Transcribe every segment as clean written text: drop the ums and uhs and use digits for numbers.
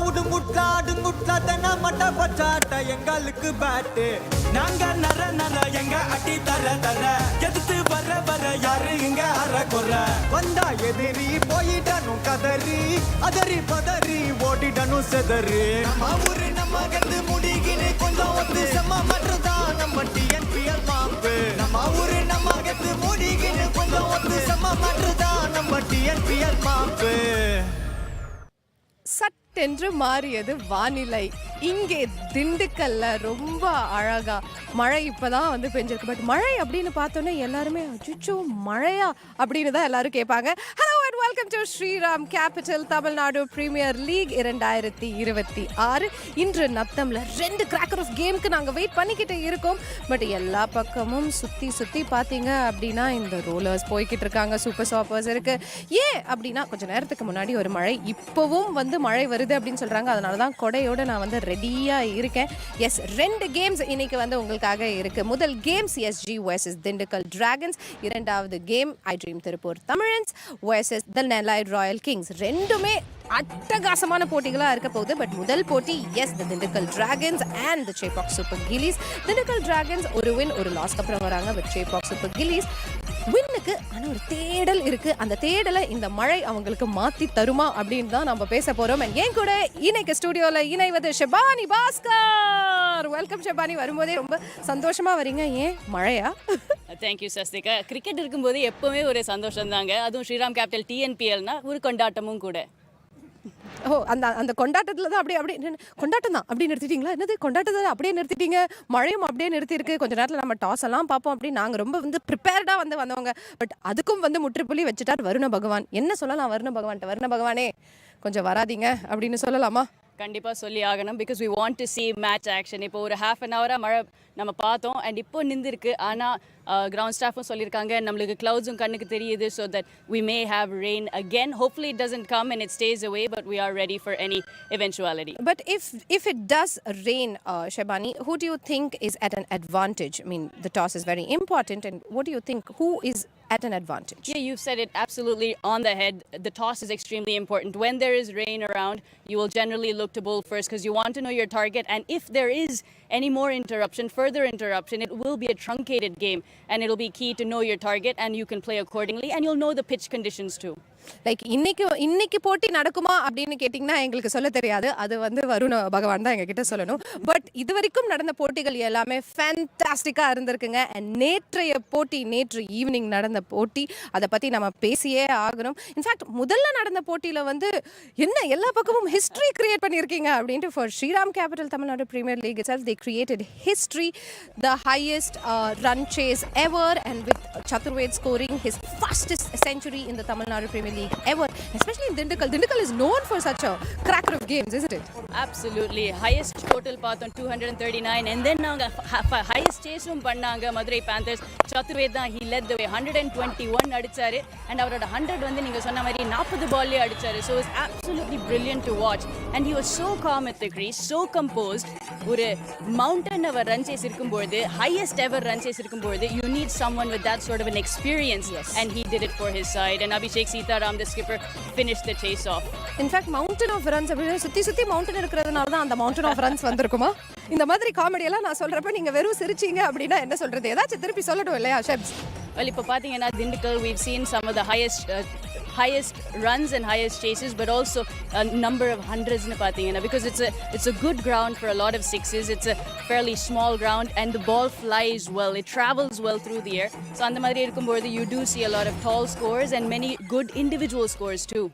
உடுங்குட்லா தென்ன மட்ட பச்சாட்ட எங்களுக்கு பேட்டு நாங்க நர எங்க அடி தர எதிர்த்து வர யாரு இங்க அற கொற வந்தா எதிரி போயிடணும் கதறி அதறி பதறி ஓடிடணும் செதறி நம்ம ஊரு நம்ம கந்து முடிகின்னு கொஞ்சம் வந்து செம்ம மட்டும்தான் நம்ம TNPL மாப்பு நம்ம ஊரு நம்ம கந்து முடிகின்னு கொஞ்சம் வந்து செம்ம மட்டும்தான் நம்ம TNPL மாப்பு. சட்டென்று மாறியது வானிலை. இங்கே திண்டுக்கல்ல ரொம்ப அழகா மழை இப்பதான் வந்து பெஞ்சிருக்கு. பட் மழை அப்படின்னு பார்த்தோன்னே எல்லாருமே அச்சோ மழையா அப்படின்னு தான் எல்லாரும் கேட்பாங்க. Hello and welcome to Shriram Capital Tamil Nadu Premier League 2026. இன்று நத்தம்ல 2 கிராக்கர் ஆஃப் கேமுக்கு நாங்கள் வெயிட் பண்ணிக்கிட்டு இருக்கோம். பட் எல்லா பக்கமும் சுற்றி பார்த்தீங்க அப்படின்னா இந்த ரோலர்ஸ் போய்கிட்டு இருக்காங்க, சூப்பர் சாப்பர்ஸ் இருக்கு. ஏன் அப்படின்னா கொஞ்ச நேரத்துக்கு முன்னாடி ஒரு மழை, இப்போவும் வந்து மழை வருது அப்படின்னு சொல்றாங்க. அதனால தான் கொடையோட நான் வந்து ரெடியா இருக்கேன். எஸ், 2 கேம்ஸ் இன்னைக்கு வந்து உங்களுக்காக இருக்கு. முதல் game CSG vs Dindigul Dragons, இரண்டாவது game iDream Tiruppur Tamizhans vs the Nellai Royal Kings. ரெண்டுமே அட்டகாசமான போட்டிகளா இருக்க போகுது. பட் முதல் போட்டி is the Dindigul Dragons and the Chepauk Super Gillies. Dindigul Dragons ஒரு வின் ஒரு லாஸ்க்கு அப்புறம் வராங்க. பட் சேப்பாக் சூப்பர் கில்லிஸ் வின்னுக்கு ஆனா ஒரு தேடல் இருக்கு. அந்த தேடலை இந்த மழை அவங்களுக்கு மாத்தி தருமா அப்படின்னு தான் நம்ம பேச போறோம். என் கூட இன்னைக்கு ஸ்டுடியோல இணைவது ஷெபானி பாஸ்கர். வெல்கம் ஷெபானி. வரும்போதே ரொம்ப சந்தோஷமா வரீங்க. ஏன் மழையா? தேங்க்யூ சஸ்திகா. கிரிக்கெட் இருக்கும்போது எப்பவுமே ஒரு சந்தோஷம் தாங்க. அதுவும் ஸ்ரீராம் கேபிட்டல் TNPLனா ஒரு கொண்டாட்டமும் கூட. ஓ, அந்த கொண்டாட்டத்தில் தான் அப்படியே கொண்டாட்டம் தான் அப்படியே நிறுத்திட்டீங்களா? என்னது கொண்டாட்டத்தை அப்படியே நிறுத்திட்டீங்க? மழையும் அப்படியே நிறுத்திருக்கு. கொஞ்ச நேரத்தில் நம்ம டாஸ் எல்லாம் பார்ப்போம் அப்படின்னு நாங்கள் ரொம்ப வந்து ப்ரிப்பேர்டாக வந்தவங்க. பட் அதுக்கும் வந்து முற்றுப்புள்ளி வச்சுட்டார் வருண பகவான். என்ன சொல்லலாம் வருண பகவான்கிட்ட? வருண பகவானே கொஞ்சம் வராதிங்க அப்படின்னு சொல்லலாமா? கண்டிப்பாக சொல்லி ஆகணும். Because we want to see match action. இப்போ ஒரு half an hour மழை நம்ம பார்த்தோம் அண்ட் இப்போ நின்றுருக்கு. ஆனால் கிரவுண்ட் ஸ்டாஃபும் சொல்லியிருக்காங்க நம்மளுக்கு க்ளவுட்ஸும் கண்ணுக்கு தெரியுது. So that we may have rain again. Hopefully it doesn't come and it stays away, but we are ready for any eventuality. But if it does rain, Shebani, who do you think is at an advantage? I mean, the toss is very important, and what do you think? Who is at an advantage? Yeah, you've said it absolutely on the head. The toss is extremely important. When there is rain around, you will generally look to bowl first because you want to know your target. And if there is any more further interruption, it will be a truncated game and it'll be key to know your target and you can play accordingly and you'll know the pitch conditions too. Like இன்னைக்கு போட்டி நடக்குமா அப்படின்னு கேட்டிங்கன்னா எங்களுக்கு சொல்ல தெரியாது. அது வந்து வருண பகவான் தான் எங்ககிட்ட சொல்லணும். பட் இது வரைக்கும் நடந்த போட்டிகள் எல்லாமே ஃபேன்டாஸ்டிக்காக இருந்திருக்குங்க. அண்ட் நேற்று ஈவினிங் நடந்த போட்டி, அதை பற்றி நம்ம பேசியே ஆகணும். இன்ஃபேக்ட் முதல்ல நடந்த போட்டியில் வந்து என்ன எல்லா பக்கமும் ஹிஸ்ட்ரி கிரியேட் பண்ணியிருக்கீங்க அப்படின்ட்டு for Shriram Capital Tamil Nadu Premier League itself they created history, the highest run chase ever, and with Chaturved scoring his fastest century in the Tamil Nadu Premier League ever, especially in Dindigul. Dindigul is known for such a cracker of games, isn't it? Absolutely. Highest total path on 239 and then naanga highest chase பண்ணாங்க Madurai Panthers. Chaturved தான் he led the way. 121 அடிச்சாரு and அவரோட 100 வந்து நீங்க சொன்ன மாதிரி 40 பால்லே அடிச்சாரு. So it was absolutely brilliant to watch and he was so calm at the crease, so composed. ஒரு mountain of run chase இருக்கும்போது, highest ever run chase இருக்கும்போது, you need someone with that sort of an experience. Yes. And he did it for his side and Abhishek Sitaram, the skipper, finished the chase off. In fact, mountain of runs அப்படினா சுத்தி mountain இருக்கிறதுனால தான் அந்த mountain of runs வந்திருக்குமா? இந்த மாதிரி comedy எல்லாம் நான் சொல்றப்ப நீங்க வெறும் சிரிச்சீங்க அப்படின்னா என்ன சொல்றது? ஏதாச்சும் திருப்பி சொல்லணும் இல்லையா ஷெப்ஸ்? Well, இப்போ பார்த்தீங்கன்னா Dindigul, we've seen some of the highest runs and highest chases, but also a number of hundreds in பார்த்தீங்கன்னா because it's a good ground for a lot of sixes. It's a fairly small ground and the ball flies well. It travels well through the air. So அந்த மாதிரி இருக்கும்போது you do see a lot of tall scores and many good individual scores too.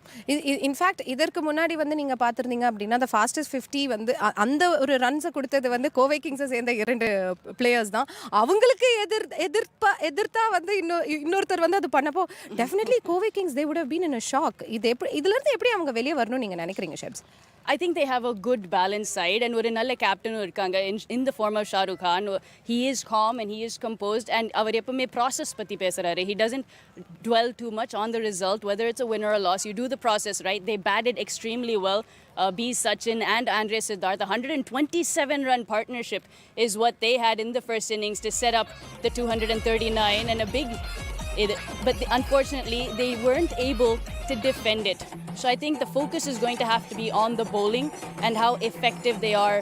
In fact, இதற்கு முன்னாடி வந்து நீங்க பார்த்திருந்தீங்க அப்படின்னா the fastest 50 வந்து அந்த ஒரு ரன்ஸை கொடுத்தது வந்து கோவை கிங்ஸை சேர்ந்த 2 பிளேயர்ஸ் தான். அவங்களுக்கு எதிர்த்தா வந்து இன்னொருத்தர் வந்து அது பண்ணப்போ definitely Kovai Kings they would have been in a shock. இதுல இருந்து எப்படி அவங்க வெளியே வரணும் நீங்க நினைக்கிறீங்க chefs? I think they have a good balanced side and ஒரு நல்ல கேப்டனும் இருக்காங்க in the form of Shah Rukh Khan. He is calm and he is composed and அவர் எப்பவுமே process பத்தி பேசுறாரு. He doesn't dwell too much on the result, whether it's a win or a loss. You do the process, right? They batted extremely well. B. Sachin and Andre Siddharth, 127-run partnership is what they had in the first innings to set up the 239 and a big But unfortunately, they weren't able to defend it. So I think the focus is going to have to be on the bowling and how effective they are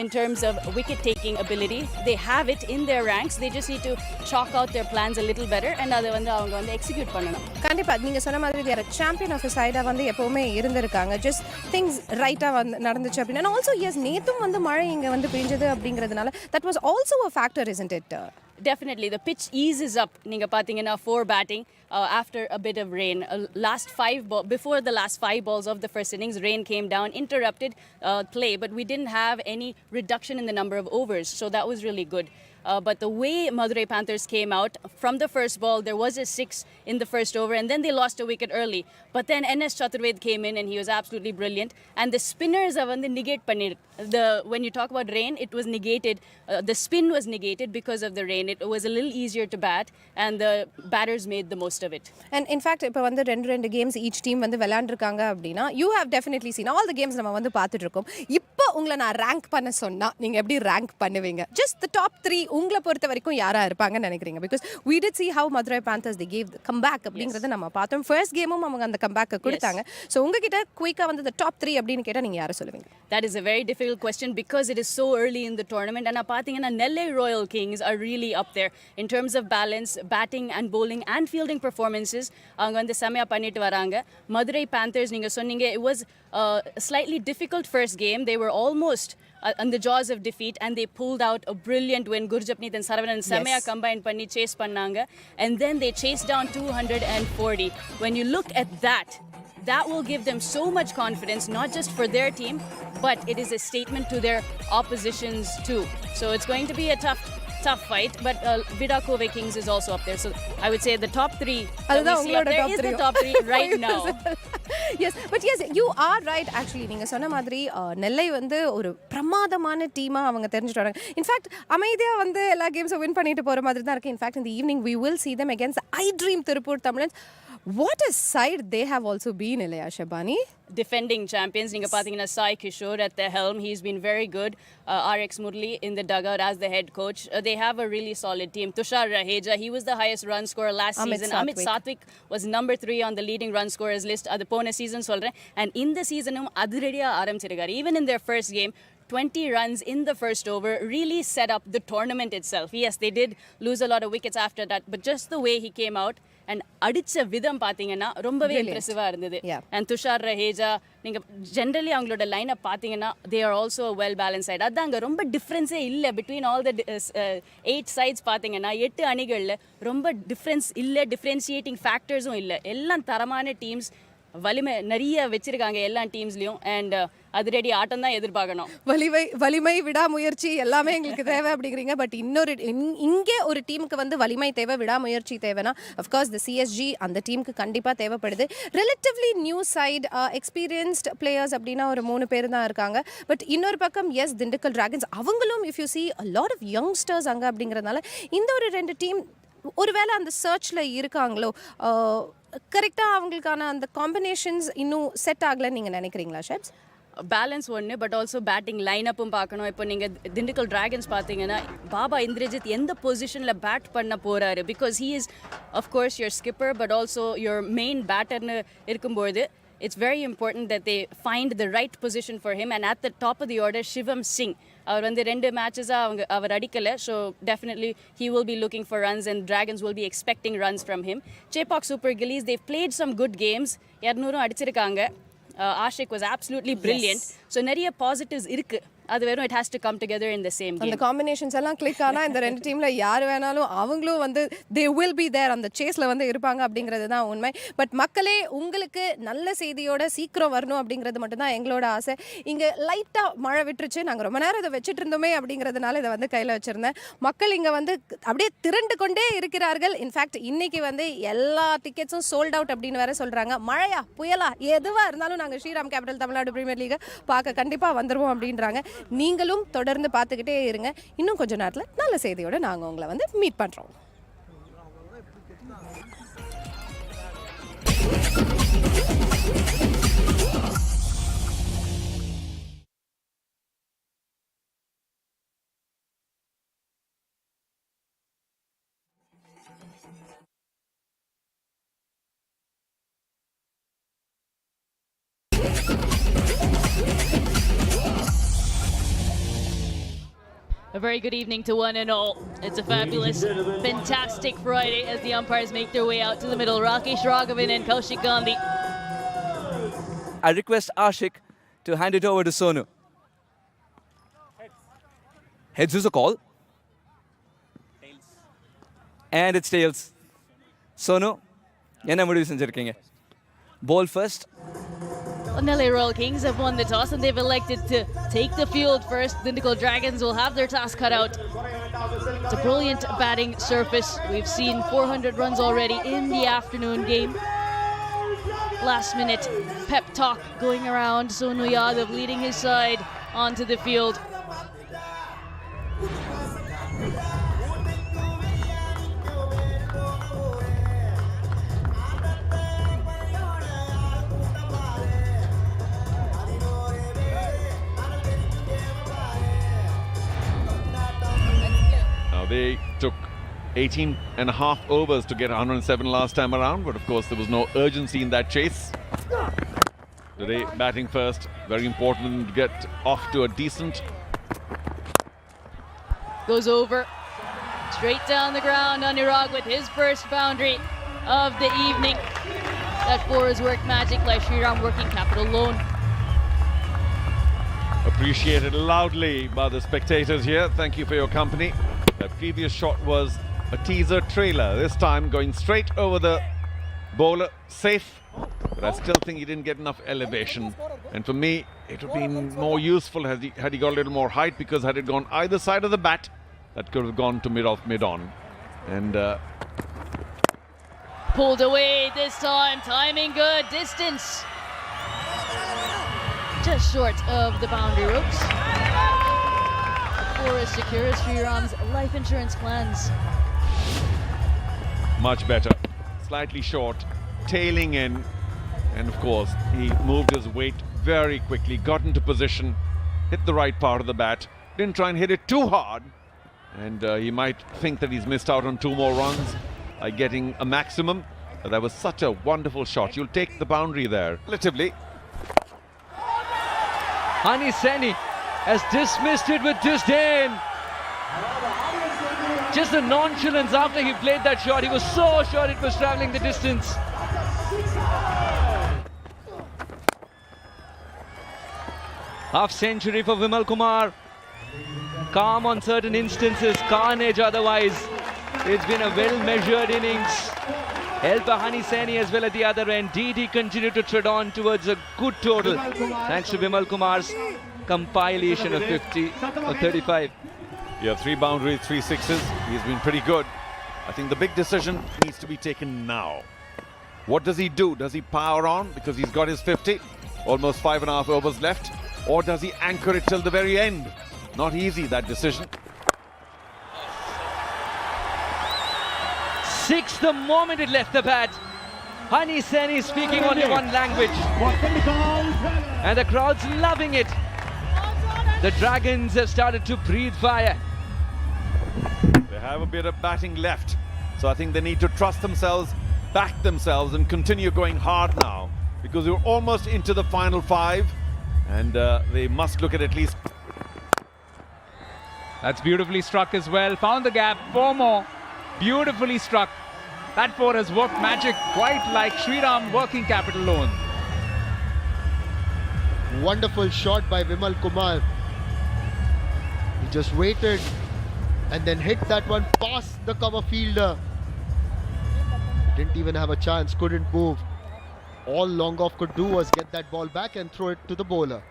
in terms of wicket-taking ability. They have it in their ranks. They just need to chalk out their plans a little better and அதை வந்து அவங்க வந்து execute பண்ணணும். கண்டிப்பா நீங்க சொன்ன மாதிரி they are a champion of a side வந்து எப்பவுமே இருந்திருக்காங்க. just things ரைட்டா வந்து நடந்துச்சு அப்படின்னா and also yes நேத்தும் வந்து மழை இங்க வந்து பெஞ்சது அப்படிங்கிறதுனால that was also a factor, isn't it? Definitely, the pitch eases up. Ninga pathina for batting after a bit of rain. Before the last 5 balls of the first innings, rain came down, interrupted play, but we didn't have any reduction in the number of overs, so that was really good. But the way Madurai Panthers came out from the first ball, there was a 6 in the first over, and then they lost a wicket early. But then NS Chaturved came in, and he was absolutely brilliant. And the spinners have negate pannid. When you talk about rain, it was negated. The spin was negated because of the rain. It was a little easier to bat, and the batters made the most of it. And in fact, இப்போ வந்து ரெண்டு games each team வந்து விளையாண்டுருக்காங்க அப்படின்னா you have definitely seen all the games நம்ம வந்து பார்த்துட்டு இருக்கோம். இப்போ உங்களை நான் ரேங்க் பண்ண சொன்னா நீங்க எப்படி ரேங்க் பண்ணுவீங்க? Just the top 3 உங்களை பொறுத்த வரைக்கும் யாரா இருப்பாங்கன்னு நினைக்கிறீங்க? Because we did see how Madurai Panthers they gave the comeback அப்படிங்கறத நம்ம பார்த்தோம். First கேமும் அவங்க அந்த comeback கொடுத்தாங்க. So உங்ககிட்ட குயிக்கா வந்து the top 3 அப்படின்னு கேட்டா நீங்க யாரை சொல்லுவீங்க? That is a very difficult question because it is so early in the tournament. And பாத்தீங்கன்னா Nellai Royal Kings are really up there in terms of balance, batting and bowling and fielding performances. அவங்க வந்து செமையா பண்ணிட்டு வராங்க. Madurai Panthers நீங்க சொன்னீங்க it was a slightly difficult first game. They were almost on the jaws of defeat and they pulled out a brilliant win. Gurjapneet and Saravanan செமையா combine பண்ணி chase பண்ணாங்க and then they chased down 240. When you look at that will give them so much confidence, not just for their team, but it is a statement to their oppositions too. So it's going to be a tough fight, but Vidakove Kings is also up there. So I would say the top 3 is the top 3 right now. Yes, but yes, you are right actually. நீங்க சொன்ன மாதிரி நெல்லை வந்து ஒரு பிரமாதமான டீமா அவங்க தெரிஞ்சிட்டு வராங்க. இன்ஃபேக்ட் அமைதியா வந்து எல்லா கேம்ஸும் வின் பண்ணிட்டு போற மாதிரி தான் இருக்கு. இன்ஃபேக்ட் இந்த evening we will see them against I Dream Tirupur Tamilans. What a side they have also been, Ilaya Shabani. Defending champions. Ninga pathina Sai Kishore at the helm. He's been very good. RX Murli in the dugout as the head coach. They have a really solid team. Tushar Raheja, he was the highest run scorer last season. Amit Sathwik was number 3 on the leading run scorers list. Adu pona season solren. And in the season adurediya aarambichirukkaru. Even in their first game, 20 runs in the first over really set up the tournament itself. Yes, they did lose a lot of wickets after that, but just the way he came out and அடிச்ச விதம் பாத்தீங்கன்னா ரொம்பவே இம்ப்ரெசிவா இருந்தது. And Tushar Raheja நீங்க generally அவங்களோட lineup பாத்தீங்கன்னா they are also a well balanced side. அதாங்க ரொம்ப டிஃபரன்ஸே இல்ல between all the 8 sides பாத்தீங்கன்னா 8 அணிகள்ல ரொம்ப டிஃபரன்ஸ் இல்ல, டிஃபரன்ஷியேட்டிங் ஃபேக்டர்ஸும் இல்ல. எல்லாம் தரமான டீம்ஸ், வலிமை நிறைய வச்சிருக்காங்க எல்லா டீம்ஸ்லயும் அண்ட் அதிரடி ஆட்டம் தான் எதிர்பார்க்கணும். வலிமை விடாமுயற்சி எல்லாமே எங்களுக்கு தேவை அப்படிங்கிறீங்க. பட் இன்னொரு இங்கே ஒரு டீமுக்கு வந்து வலிமை தேவை, விடாமுயற்சி தேவைன்னா அஃப்கோர்ஸ் த CSG அந்த டீமுக்கு கண்டிப்பாக தேவைப்படுது. Relatively new side experienced players அப்படின்னா ஒரு 3 பேர் தான் இருக்காங்க. பட் இன்னொரு பக்கம் எஸ் திண்டுக்கல் டிராகன்ஸ் அவங்களும் if you see a lot of youngsters அங்கே அப்படிங்கிறதுனால இந்த ஒரு 2 டீம் ஒருவேளை அந்த சர்ச்சில் இருக்காங்களோ கரெக்டாக அவங்களுக்கான அந்த காம்பினேஷன்ஸ் இன்னும் செட் ஆகலைன்னு நீங்கள் நினைக்கிறீங்களா ஷெப்ஸ்? பேலன்ஸ் ஒன்று, பட் ஆல்சோ பேட்டிங் லைனப்பும் பார்க்கணும். இப்போ நீங்கள் திண்டுக்கல் டிராகன்ஸ் பார்த்தீங்கன்னா பாபா இந்திரஜித் எந்த பொசிஷனில் பேட் பண்ண போகிறாரு, because he is of course your skipper but also your main pattern இருக்கும்போது it's very important that they find the right position for him. And at the top of the order, Shivam Singh, அவர் வந்து 2 matches அவர் அடிக்கல. So definitely he will be looking for runs and Dragons will be expecting runs from him. Chepauk Super Gillies, they've played some good games. 200 அடிச்சிருக்காங்க. Ashik was absolutely brilliant. So நிறைய positives இருக்கு. அது வெறும் it has to come together in the same game. அந்த combinations எல்லாம் click ஆனா இந்த 2 டீம்ல யார் வேணாலும் அவங்களும் வந்து they will be there அந்த சேஸ்ல வந்து இருப்பாங்க அப்படிங்கிறது தான் உண்மை. பட் மக்களே உங்களுக்கு நல்ல செய்தியோட சீக்கிரம் வரணும் அப்படிங்கிறது மட்டும் தான் எங்களோட ஆசை. இங்க லைட்டா மழை விட்டுருச்சு, நாங்க ரொம்ப நேரம் இதை வச்சிட்டு இருந்தோமே அப்படிங்கிறதுனால இதை வந்து கையில வச்சிருந்தேன். மக்கள் இங்க வந்து அப்படியே திரண்டு கொண்டே இருக்கிறார்கள். இன்ஃபேக்ட் இன்னைக்கு வந்து எல்லா டிக்கெட்ஸும் சோல்ட் அவுட் அப்படின்னு வேற சொல்றாங்க. மழையா புயலா எதுவா இருந்தாலும் நாங்க Shriram Capital Tamil Nadu Premier League பார்க்க கண்டிப்பா வந்துருவோம் அப்படின்றாங்க. நீங்களும் தொடர்ந்து பார்த்துக்கிட்டே இருங்க. இன்னும் கொஞ்ச நேரத்தில் நல்ல செய்தியோட நாங்கள் உங்களை வந்து மீட் பண்ணுறோம். A very good evening to one and all. It's a fabulous, fantastic Friday as the umpires make their way out to the middle. Rakesh Raghavan and Kaushik Gandhi. I request Ashik to hand it over to Sonu. Heads is a call. And it's tails. Sonu, என்ன முடிவு செஞ்சிருக்கீங்க? Ball first. Nellore Royal Kings have won the toss and they've elected to take the field first. The Dindigul Dragons will have their task cut out. It's a brilliant batting surface. We've seen 400 runs already in the afternoon game. Last minute pep talk going around. Sonu Yadav leading his side onto the field. They took 18 and a half overs to get 107 last time around, but of course there was no urgency in that chase. Today, batting first, very important to get off to a decent. Goes over, straight down the ground. Anurag with his first boundary of the evening. That four has worked magic like Shriram working capital loan. Appreciated loudly by the spectators here. Thank you for your company. The previous shot was a teaser trailer. This time going straight over the bowler, safe. But I still think he didn't get enough elevation. And for me, it would have been more useful had he got a little more height, because had it gone either side of the bat, that could have gone to mid-on. And pulled away this time. Timing good. Distance just short of the boundary ropes. Four is secure as Shriram's life insurance plans. Much better. Slightly short, tailing in. And of course, he moved his weight very quickly, got into position, hit the right part of the bat, didn't try and hit it too hard. And he might think that he's missed out on 2 more runs by getting a maximum. But that was such a wonderful shot. You'll take the boundary there, relatively. Hani Seni has dismissed it with disdain. Just the nonchalance after he played that shot. He was so sure it was travelling the distance. Half century for Vimal Kumar. Calm on certain instances, carnage otherwise. It's been a well-measured innings. Help by Hani Seni as well at the other end. DD continued to tread on towards a good total, thanks to Vimal Kumar's compilation of 50 or 35. Yeah, 3 boundaries, 3 sixes. He's been pretty good. I think the big decision needs to be taken now. What does he do? Does he power on because he's got his 50? Almost 5.5 overs left. Or does he anchor it till the very end? Not easy, that decision. 6 the moment it left the bat. Hani Seni speaking only one language. And the crowd's loving it. The Dragons have started to breathe fire. They have a bit of batting left. So I think they need to trust themselves, back themselves, and continue going hard now. Because we're almost into the final 5. And they must look at least. That's beautifully struck as well. Found the gap. 4 more. Beautifully struck. That 4 has worked magic, quite like Shriram working capital loan. Wonderful shot by Vimal Kumar. He just waited and then hit that one past the cover fielder. Didn't even have a chance, couldn't move. All Longoff could do was get that ball back and throw it to the bowler.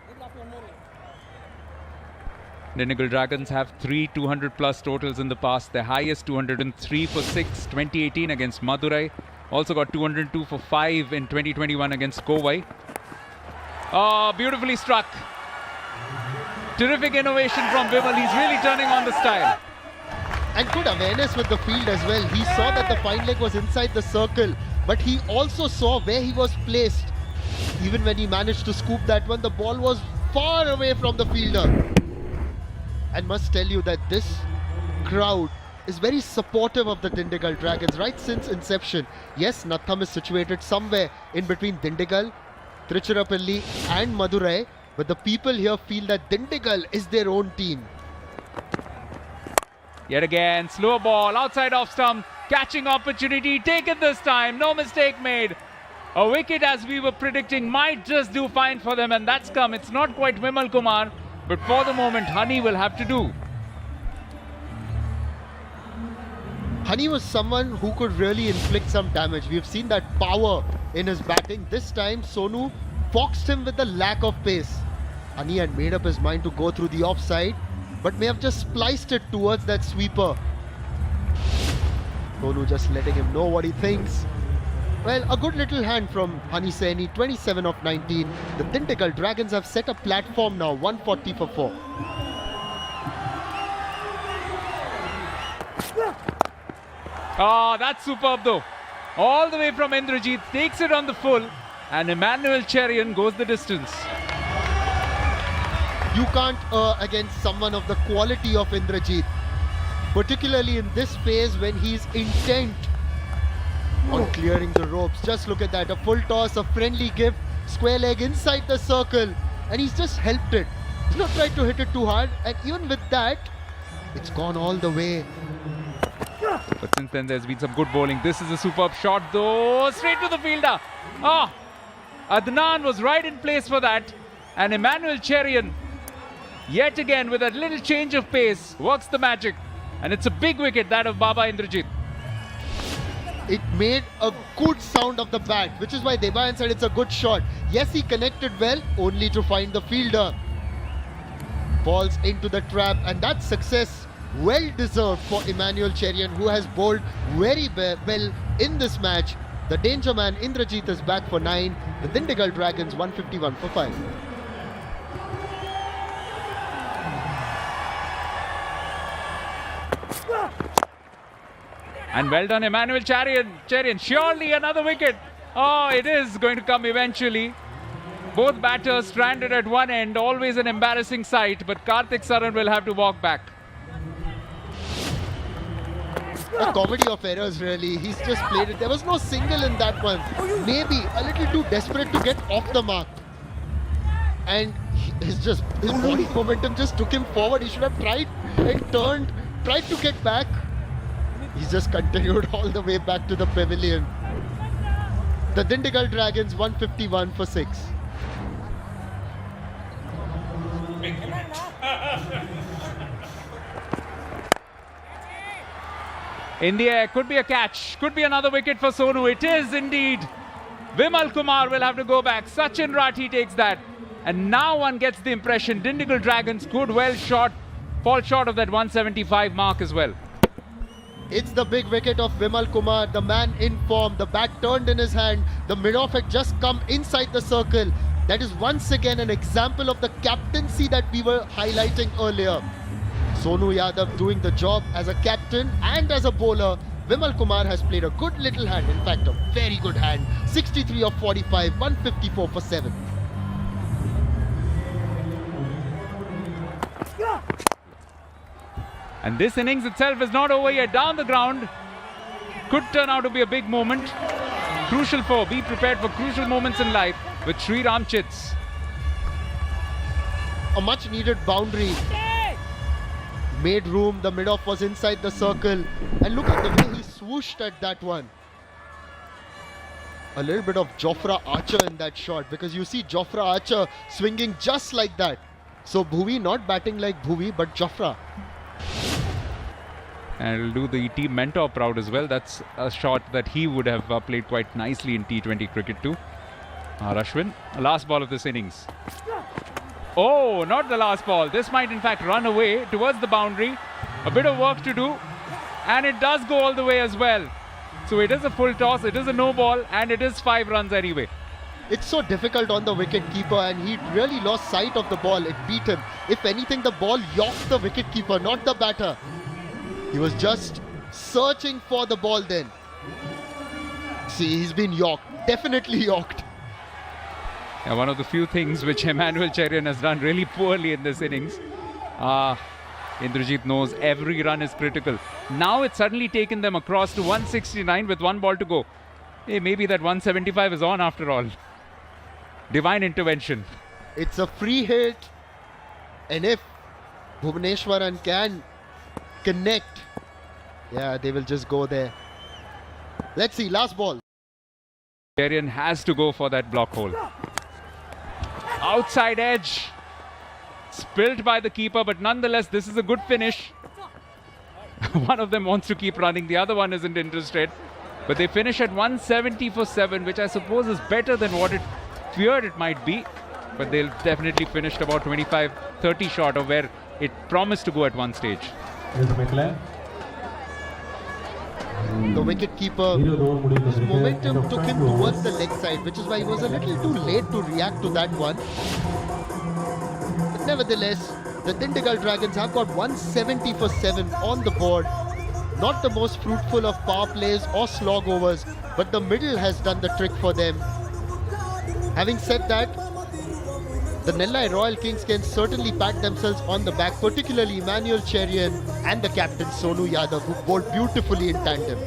Dindigul Dragons have 3 200-plus totals in the past. Their highest 203 for 6, 2018 against Madurai. Also got 202 for 5 in 2021 against Kovai. Oh, beautifully struck. Terrific innovation from Vimal. He's really turning on the style. And good awareness with the field as well. He saw that the fine leg was inside the circle, but he also saw where he was placed. Even when he managed to scoop that one, the ball was far away from the fielder. And must tell you that this crowd is very supportive of the Dindigul Dragons right since inception. Yes, Natham is situated somewhere in between Dindigul, Tiruchirappalli and Madurai, but the people here feel that Dindigul is their own team. Yet again, slower ball, outside off stump, catching opportunity, taken this time, no mistake made. A wicket, as we were predicting, might just do fine for them, and that's come. It's not quite Vimal Kumar, but for the moment, Honey will have to do. Honey was someone who could really inflict some damage. We've seen that power in his batting. This time, Sonu foxed him with the lack of pace. Honey had made up his mind to go through the offside, but may have just spliced it towards that sweeper. Sonu just letting him know what he thinks. Well, a good little hand from Honey Saini, 27 of 19. The Dindigul Dragons have set a platform now, 140 for 4. Oh, that's superb though. All the way from Indrajit, takes it on the full, and Emmanuel Cherian goes the distance. You can't against someone of the quality of Indrajit, particularly in this phase when he's intent on clearing the ropes. Just look at that, a full toss, a friendly gift, square leg inside the circle, and he's just helped it. He's not tried to hit it too hard, and even with that, it's gone all the way. But since then, there's been some good bowling. This is a superb shot though, straight to the fielder. Ah, Adnan was right in place for that, and Emmanuel Cherian, yet again with a little change of pace, works the magic, and it's a big wicket, that of Baba Indrajit. It made a good sound of the bat, which is why Debayan said it's a good shot. Yes, he connected well, only to find the fielder. Falls into the trap, and that success well deserved for Emmanuel Cherian, who has bowled very well in this match. The danger man Indrajit is back for 9. The Dindigul Dragons 151 for 5. And well done, Emmanuel Cherian. Surely another wicket. Oh, it is going to come eventually. Both batters stranded at one end. Always an embarrassing sight, but Karthik Saran will have to walk back. A comedy of errors, really. He's just played it. There was no single in that one. Maybe a little too desperate to get off the mark. And his body momentum just took him forward. He should have tried and turned, tried to get back. He's just continued all the way back to the pavilion. The Dindigul Dragons 151 for 6. In the air, could be a catch, could be another wicket for Sonu. It is indeed. Vimal Kumar will have to go back. Sachin Rathi takes that. And now one gets the impression Dindigul Dragons could well fall short of that 175 mark as well. It's the big wicket of Vimal Kumar, the man in form. The bat turned in his hand. The mid-off had just come inside the circle. That is once again an example of the captaincy that we were highlighting earlier. Sonu Yadav doing the job as a captain and as a bowler. Vimal Kumar has played a good little hand, in fact a very good hand. 63 of 45, 154 for 7. And this innings itself is not over yet. Down the ground could turn out to be a big moment. Crucial be prepared for crucial moments in life with Shriram Chits. A much needed boundary. Made room, the mid-off was inside the circle. And look at the way he swooshed at that one. A little bit of Jofra Archer in that shot, because you see Jofra Archer swinging just like that. So Bhuvi not batting like Bhuvi, but Jofra. And it'll do the team mentor proud as well. That's a shot that he would have played quite nicely in T20 cricket too. Ashwin, last ball of this innings. Oh, not the last ball. This might in fact run away towards the boundary. A bit of work to do. And it does go all the way as well. So it is a full toss, it is a no ball, and it is 5 runs anyway. It's so difficult on the wicket keeper, and he really lost sight of the ball. It beat him. If anything, the ball yoked the wicket keeper, not the batter. He was just searching for the ball then. See, he's been yoked. Definitely yoked. Yeah, one of the few things which Emmanuel Cherian has done really poorly in this innings. Indrajit knows every run is critical. Now it's suddenly taken them across to 169 with 1 ball to go. Hey, maybe that 175 is on after all. Divine intervention. It's a free hit. And if Bhubaneswaran can connect. Yeah, they will just go there. Let's see, last ball. Arian has to go for that block hole. Outside edge. Spilled by the keeper, but nonetheless, this is a good finish. One of them wants to keep running, the other one isn't interested. But they finish at 170 for 7, which I suppose is better than what it feared it might be. But they'll definitely finish about 25-30 short of where it promised to go at one stage. The wicket-keeper, his momentum took him towards the leg side, which is why he was a little too late to react to that one. But nevertheless, the Dindigul Dragons have got 170 for 7 on the board. Not the most fruitful of power plays or slog overs, but the middle has done the trick for them. Having said that, the Nellai Royal Kings can certainly pat themselves on the back, particularly Emmanuel Cherian and the captain Sonu Yadav, who bowled beautifully in tandem.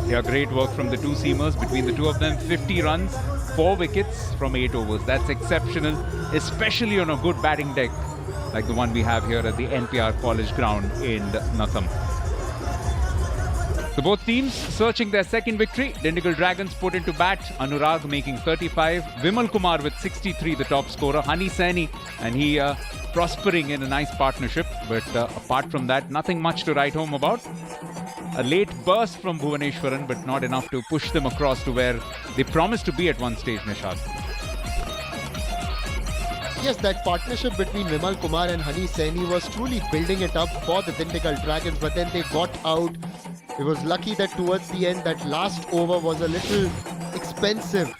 Yeah, great work from the two seamers. Between the two of them, 50 runs, 4 wickets from 8 overs. That's exceptional, especially on a good batting deck like the one we have here at the NPR College ground in Natham. So both teams searching their second victory. Dindigul Dragons put into bat. Anurag making 35. Vimal Kumar with 63, the top scorer. Hani Saini, and he prospering in a nice partnership. But apart from that, nothing much to write home about. A late burst from Bhuvaneshwaran, but not enough to push them across to where they promised to be at one stage, Nishad. Yes, that partnership between Vimal Kumar and Hani Saini was truly building it up for the Dindigul Dragons, but then they got out. It was lucky that towards the end, that last over was a little expensive.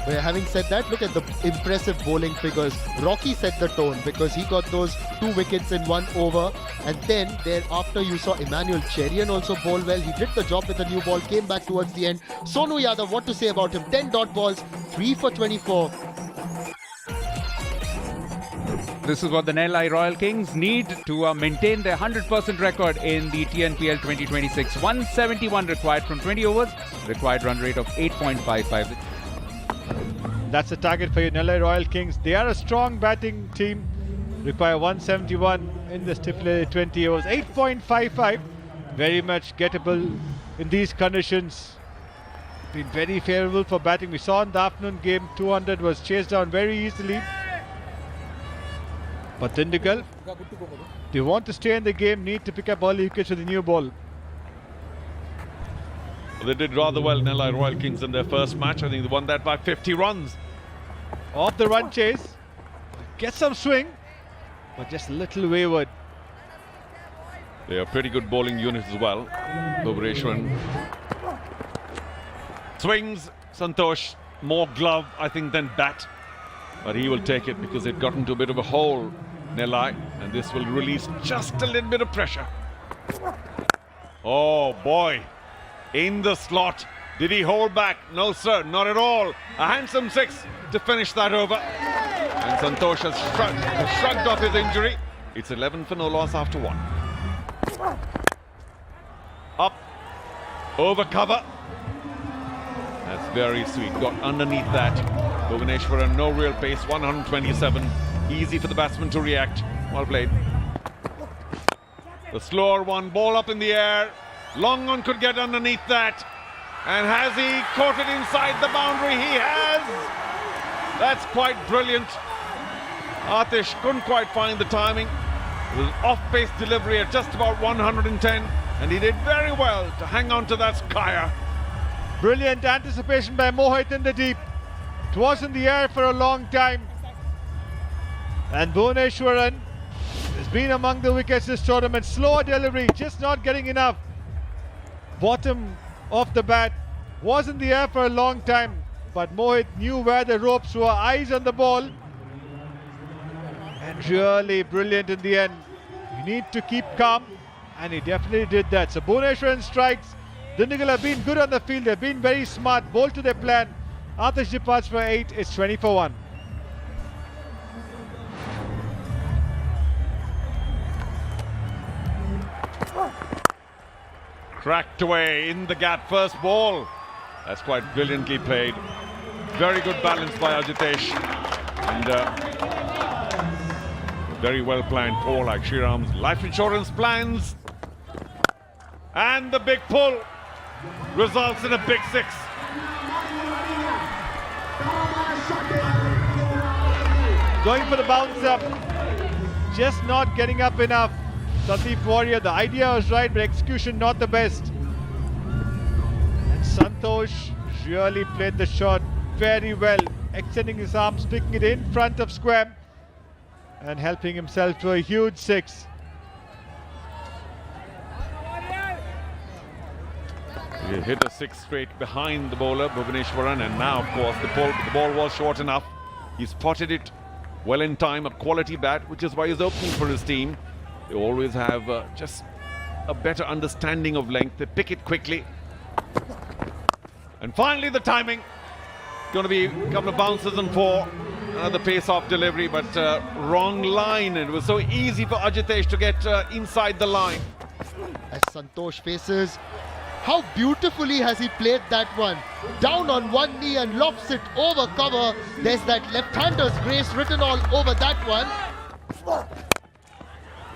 But having said that, look at the impressive bowling figures. Rocky set the tone because he got those 2 wickets in 1 over. And then thereafter you saw Emmanuel Cherian also bowl well. He did the job with the new ball, came back towards the end. Sonu Yadav, what to say about him? 10 dot balls, 3 for 24. This is what the Nellai Royal Kings need to maintain their 100% record in the TNPL 2026. 171 required from 20 overs, required run rate of 8.55. That's the target for your Nellai Royal Kings. They are a strong batting team, require 171 in the stipulated 20 overs. 8.55, very much gettable in these conditions. Been very favourable for batting. We saw in the afternoon game, 200 was chased down very easily. But Dindigul, they want to stay in the game, need to pick up early wickets with the new ball. They did rather well, Nellai Royal Kings, in their first match. I think they won that by 50 runs. Off the run chase, get some swing, but just a little wayward. They are pretty good bowling unit as well. Bhuvaneshwaran swings, Santosh, more glove, I think, than bat. But he will take it because they've got into a bit of a hole, Nellai, and this will release just a little bit of pressure. Oh boy, in the slot. Did he hold back? No sir, not at all. A handsome 6 to finish that over. And Santosh has shrugged off his injury. It's 11 for no loss after 1. Up, over cover. That's very sweet. Got underneath that. Bhuvaneshwaran, no real pace, 127. Easy for the batsman to react. Well played. The slower one, ball up in the air. Long one could get underneath that. And has he caught it inside the boundary? He has. That's quite brilliant. Atish couldn't quite find the timing. It was off-pace delivery at just about 110. And he did very well to hang on to that skyer. Brilliant anticipation by Mohit in the deep. It was in the air for a long time. And Bhuvaneshwaran has been among the wickets this tournament. Slow delivery, just not getting enough. Bottom of the bat was in the air for a long time. But Mohit knew where the ropes were, eyes on the ball. And really brilliant in the end. You need to keep calm. And he definitely did that. So Bhuvaneshwaran strikes. Dindigul have been good on the field. They've been very smart. Bowled to their plan. Atish departs for 8. It's 20 for 1. Cracked away in the gap, first ball. That's quite brilliantly played. Very good balance by Ajitesh. And very well planned for like Shriram's life insurance plans. And the big pull results in a big six. Going for the bounce up, just not getting up enough. Sandeep Warrior, the idea was right, but execution not the best. And Santosh really played the shot very well, extending his arms, picking it in front of square, and helping himself to a huge six. He hit a six straight behind the bowler, Bhuvaneshwaran, and now, of course, the ball was short enough. He spotted it well in time, a quality bat, which is why he's opening for his team. They always have just a better understanding of length. They pick it quickly. And finally, the timing. Going to be a couple of bounces and four. Another pace-off delivery, but wrong line. It was so easy for Ajitesh to get inside the line. As Santosh faces, how beautifully has he played that one? Down on one knee and lofts it over cover. There's that left-hander's grace written all over that one.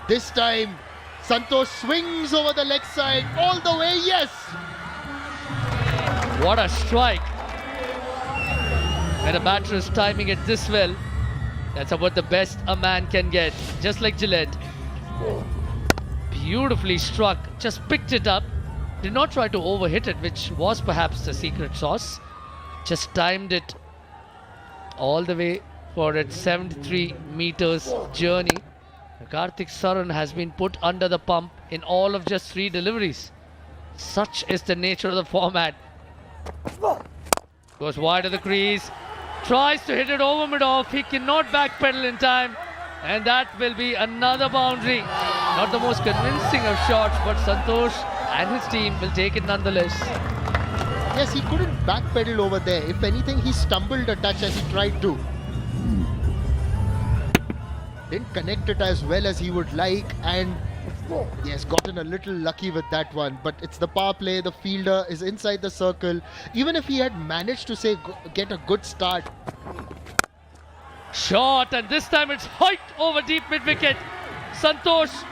This time, Santosh swings over the leg side all the way, yes! What a strike. When a batter is timing it this well, that's about the best a man can get. Just like Gillette. Beautifully struck, just picked it up. Did not try to overhit it, which was perhaps the secret sauce. Just timed it all the way for its 73 meters journey. Karthik Saran has been put under the pump in all of just 3 deliveries. Such is the nature of the format. Goes wide of the crease. Tries to hit it over mid-off. He cannot backpedal in time. And that will be another boundary. Not the most convincing of shots, but Santosh and his team will take it nonetheless. Yes, he couldn't backpedal over there. If anything, he stumbled a touch as he tried to. Didn't connect it as well as he would like, and yes, gotten a little lucky with that one. But it's the power play, the fielder is inside the circle. Even if he had managed to say get a good start. Shot, and this time it's hiked over deep mid-wicket. Santosh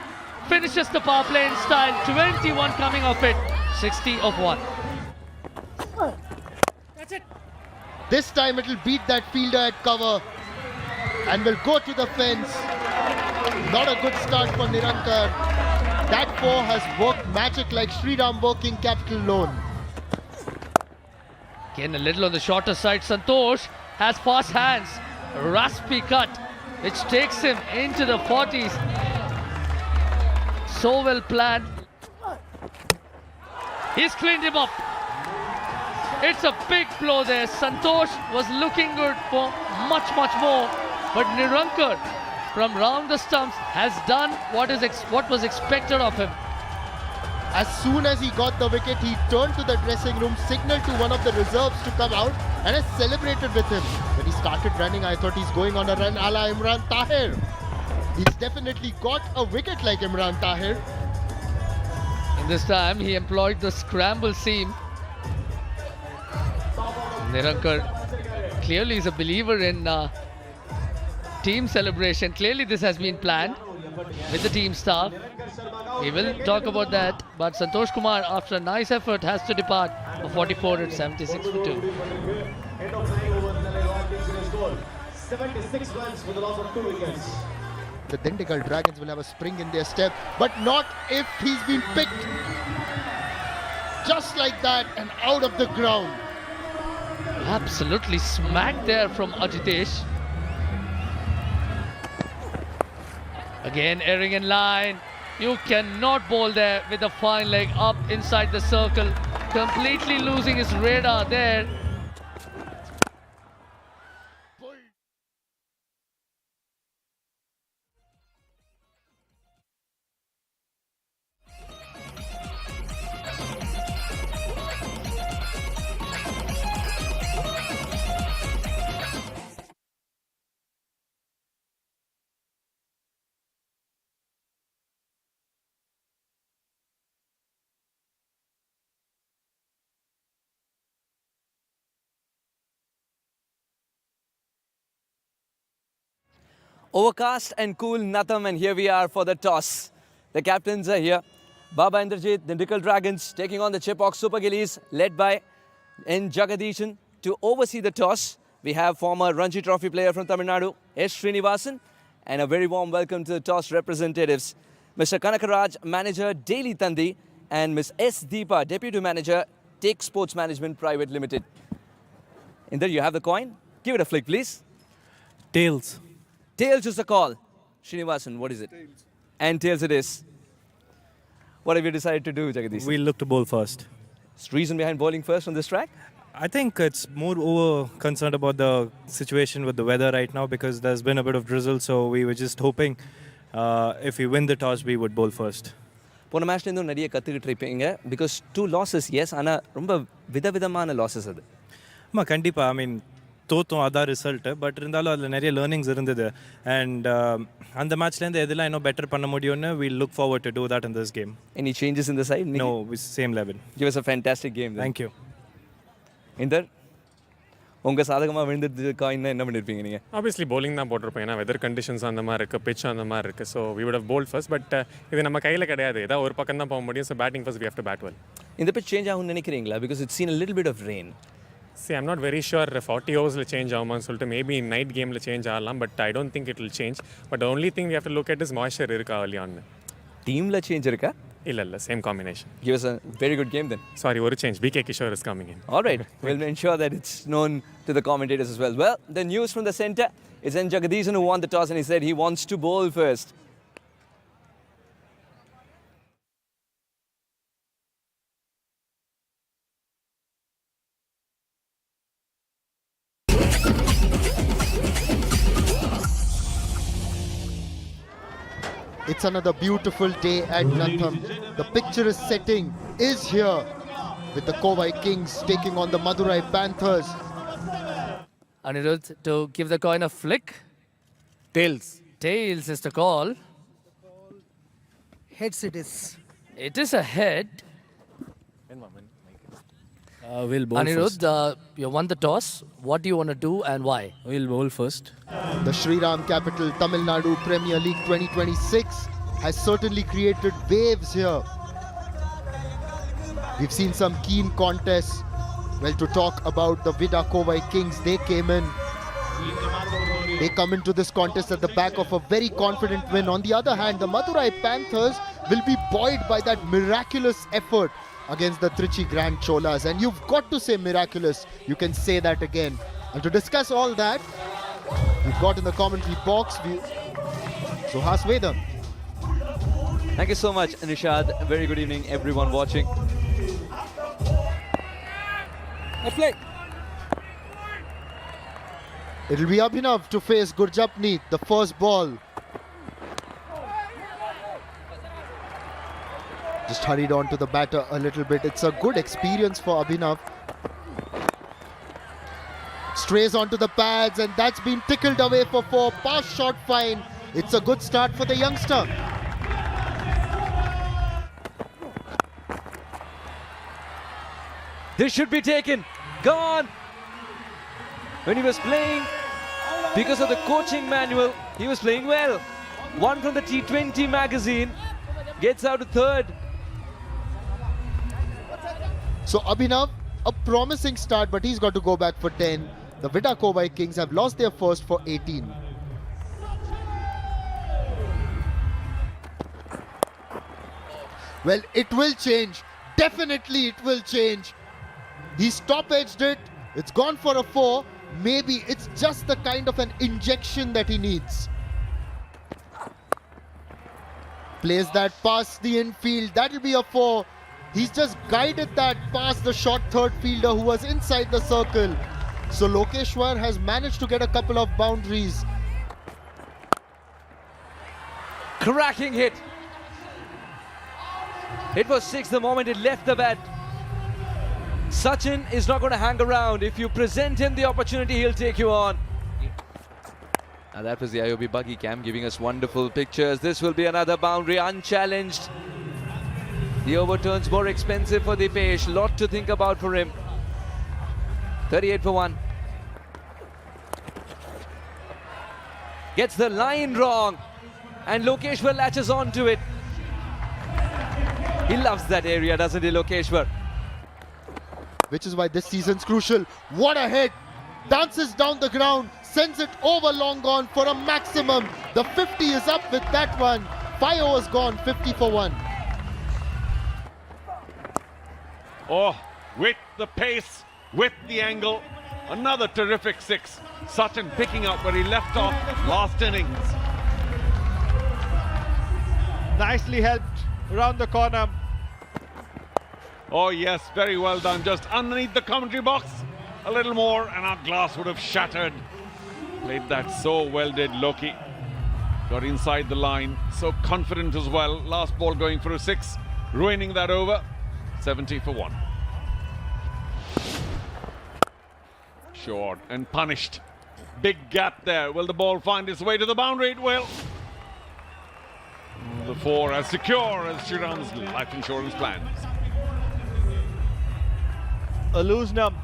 finishes the power play in style. 21 coming off it. 60 of 1. That's it. This time it'll beat that fielder at cover and will go to the fence. Not a good start for Nirankar. That 4 has worked magic like Shriram working capital loan. Again a little on the shorter side. Santosh has fast hands. Raspy cut, which takes him into the 40s. So well planned. He's cleaned him up. It's a big blow there. Santosh was looking good for much more. But Nirankar from round the stumps has done what was expected of him. As soon as he got the wicket, he turned to the dressing room, signaled to one of the reserves to come out, and has celebrated with him. When he started running, I thought he's going on a run a la Imran Tahir. He's definitely got a wicket like Imran Tahir. And this time he employed the scramble seam. Nirankar clearly is a believer in team celebration. Clearly this has been planned with the team staff. We will talk about that, but Santosh Kumar, after a nice effort, has to depart for 44 at 76 for 2. 76 runs for the loss of 2 wickets. The Dindigul Dragons will have a spring in their step, but not if he's been picked just like that and out of the ground. Absolutely smacked there from Ajitesh. Again, erring in line. You cannot bowl there with a fine leg up inside the circle. Completely losing his radar there. Overcast and cool Natham, and here we are for the toss. The captains are here. Baba Indrajit, the Nickel Dragons, taking on the Chepauk Super Gillies, led by N. Jagadishan. To oversee the toss, we have former Ranji Trophy player from Tamil Nadu, S. Srinivasan, and a very warm welcome to the toss representatives, Mr. Kanakaraj, Manager, Daily Tandi, and Ms. S. Deepa, Deputy Manager, Take Sports Management Private Limited. Inder, you have the coin? Give it a flick, please. Tails. Tails is the call. Srinivasan, what is it? Tails. And tails it is. What have you decided to do, Jagadish? We'll look to bowl first. Reason behind bowling first on this track? I think it's more over concerned about the situation with the weather right now because there's been a bit of drizzle, so we were just hoping if we win the toss, we would bowl first. போன மேட்ச்லேருந்து நிறைய கற்றுக்கிட்டு இருப்பீங்க because 2 losses S ஆனால் ரொம்ப விதவிதமான losses அது ஆமாம் கண்டிப்பாக ஐ மீன் தோத்தோம் அதான் ரிசல்ட்டு பட் இருந்தாலும் அதில் நிறைய லேர்னிங்ஸ் இருந்தது அண்ட் அந்த மேட்ச்லேருந்து எதெல்லாம் இன்னும் பெட்டர் பண்ண முடியும்னு we look forward to do that in this game. Any changes in the side? No, same level. Give us a fantastic game then. Thank you. Inder, உங்கள் சாதகமாக விழுந்துட்டு காயின்னா என்ன பண்ணியிருப்பீங்க நீங்கள்? ஆப்வியஸ்லி bowling தான் போட்டிருப்போம் ஏன்னா வெதர் கண்டிஷன்ஸ் அந்த மாதிரி இருக்குது பிச் அந்த மாதிரி இருக்குது so we would have bowled first but இது நம்ம கையில் கிடையாது ஏதாவது ஒரு பக்கம் தான் போக முடியும் so batting first we have to bat well. இந்த பிச் சேஞ்ச் ஆகும்னு நினைக்கிறீங்களா because it's seen a little bit of rain. See, I'm not very sure 40 ஓவர்ஸில் change ஆகுமான்னு சொல்லிட்டு மேபி நைட் கேமில் சேஞ்ச் ஆகலாம் but I don't think it will change but only thing we have to look at is moisture இருக்கா early on. டீமில் change இருக்கா? இல்லை same combination. Give us a very good game then. Sorry, ஒரு change. BK Kishore is coming in. All right, we'll ensure that it's known to the commentators as well. Well, the news from the centre is N. Jagadishan who won the toss and he said he wants to bowl first. It's another beautiful day at Natham. The picture is setting is here with the Kovai Kings taking on the Madurai Panthers. Anirudh to give the coin a flick. Tails. Tails is the call. Heads it is. It is a head. We'll bowl Anirudh, first. you won the toss. What do you want to do and why? We'll bowl first. The Shriram capital Tamil Nadu Premier League 2026 has certainly created waves here. We've seen some keen contests. Well, to talk about the Vida Kovai Kings, they came in. They come into this contest at the back of a very confident win. On the other hand, the Madurai Panthers will be buoyed by that miraculous effort against the Trichy Grand Cholas. And you've got to say miraculous. You can say that again. And to discuss all that, we've got in the commentary box Suhas Vedam. Thank you so much, Nishad. Very good evening, everyone watching. It'll be Abhinav to face Gurjapneet, the first ball. Just hurried on to the batter a little bit. It's a good experience for Abhinav. Strays onto the pads and that's been tickled away for 4. Pass shot fine. It's a good start for the youngster. This should be taken. Gone. When he was playing, because of the coaching manual, he was playing well. One from the T20 magazine, gets out to third. So Abhinav, a promising start, but he's got to go back for 10. The Vida Kovai Kings have lost their first for 18. Well, it will change. Definitely it will change. He stop-edged it. It's gone for a 4. Maybe it's just the kind of an injection that he needs. Plays that past the infield. That'll be a 4. He's just guided that past the short third fielder who was inside the circle. So Lokeshwar has managed to get a couple of boundaries. Cracking hit. It was 6 the moment it left the bat. Sachin is not going to hang around. If you present him the opportunity, he'll take you on. Now that was the IOB buggy cam giving us wonderful pictures. This will be another boundary, unchallenged. The overturns more expensive for Dipesh. Lot to think about for him. 38 for 1. Gets the line wrong. And Lokeshwar latches on to it. He loves that area, doesn't he, Lokeshwar? Which is why this season's crucial. What a hit! Dances down the ground, sends it over long on for a maximum. The 50 is up with that one. 5 overs gone, 50 for 1. Oh, with the pace, with the angle, another terrific 6. Sachin picking up where he left off last innings. Nicely helped around the corner. Oh yes, very well done. Just underneath the commentary box, a little more and our glass would have shattered. Played that so well, did Loki. Got inside the line, so confident as well. Last ball going for a 6, ruining that over. 70 for 1. Short and punished. Big gap there. Will the ball find its way to the boundary? It will. The 4 as secure as Shriram's life insurance plans. A loose numb.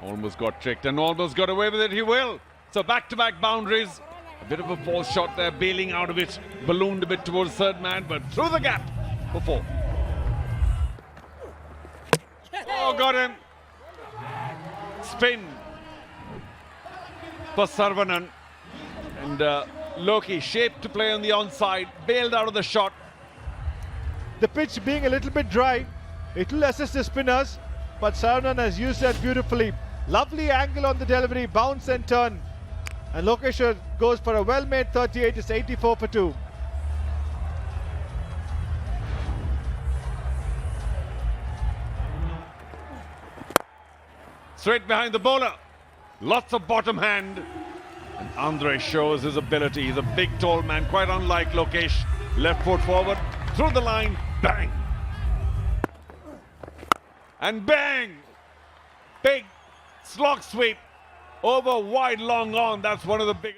Almost got tricked and almost got away with it. He will. So back-to-back boundaries. A bit of a false shot there, bailing out of it. Ballooned a bit towards third man, but through the gap for 4. Oh, got him. Spin for Sarvanan. And Loki shaped to play on the onside, bailed out of the shot. The pitch being a little bit dry, it will assist the spinners, but Sarvanan has used that beautifully. Lovely angle on the delivery, bounce and turn. And Lokeshwar goes for a well-made 38, it's 84 for 2. Straight behind the bowler. Lots of bottom hand. And Andre shows his ability. He's a big, tall man, quite unlike Lokesh. Left foot forward, through the line, bang. And bang. Big slog sweep over wide, long on. That's one of the big.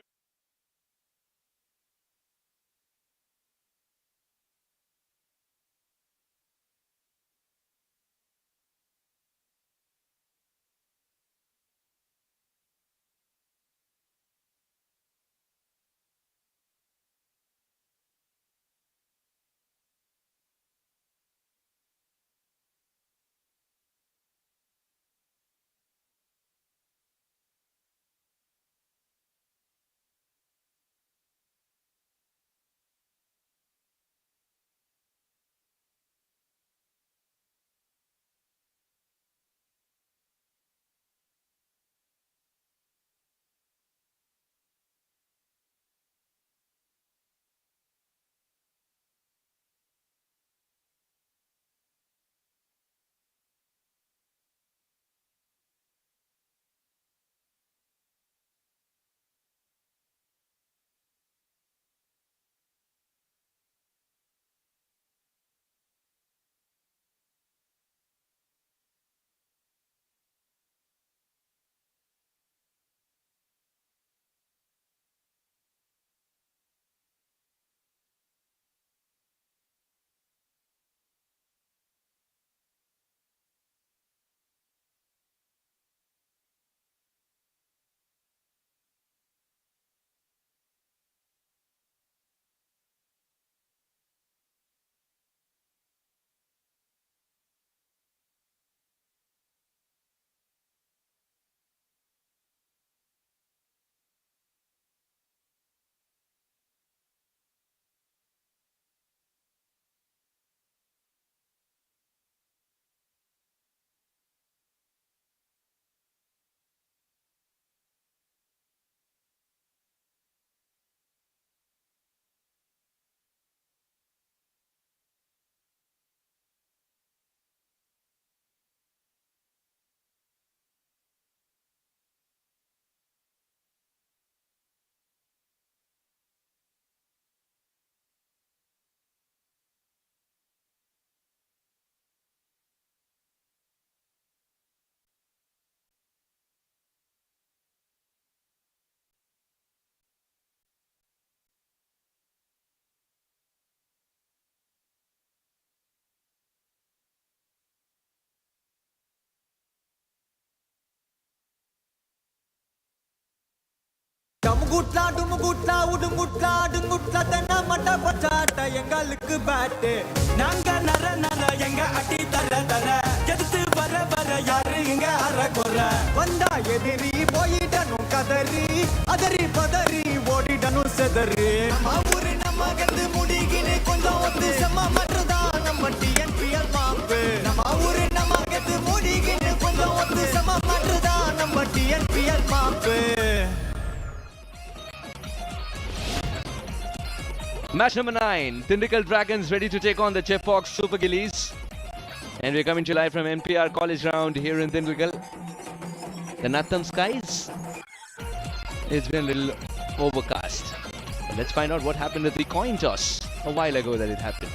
डमगुटला डुमगुटला उडुंगुटला डुंगुटला तना मटा पचाट கொச்சாட்ட எங்களுக்கு bat நாங்க நர நர எங்க அடி தர தர எதிர்த்து வர வர யாரு இங்க அற கொற வந்தா எதிரி போயிடணும் கதறி அதறி பதறி ஓடிடணும் செதறி நம்ம ஊரு நம்ம கந்து முடிகினு கொஞ்சம் ஒத்து செம்ம மற்றதான் நம்ம TNPL மாப்பு நம்ம ஊரு நம்ம கந்து முடிகினு கொஞ்சம் ஒத்து செம்ம மற்றதான் நம்ம TNPL mop. Match number 9, Tindikal Dragons ready to take on the Chepox Super Gillies. And we're coming to you live from NPR College Ground here in Tindikal. The Natham skies, it's been a little overcast. But let's find out what happened with the coin toss a while ago that it happened.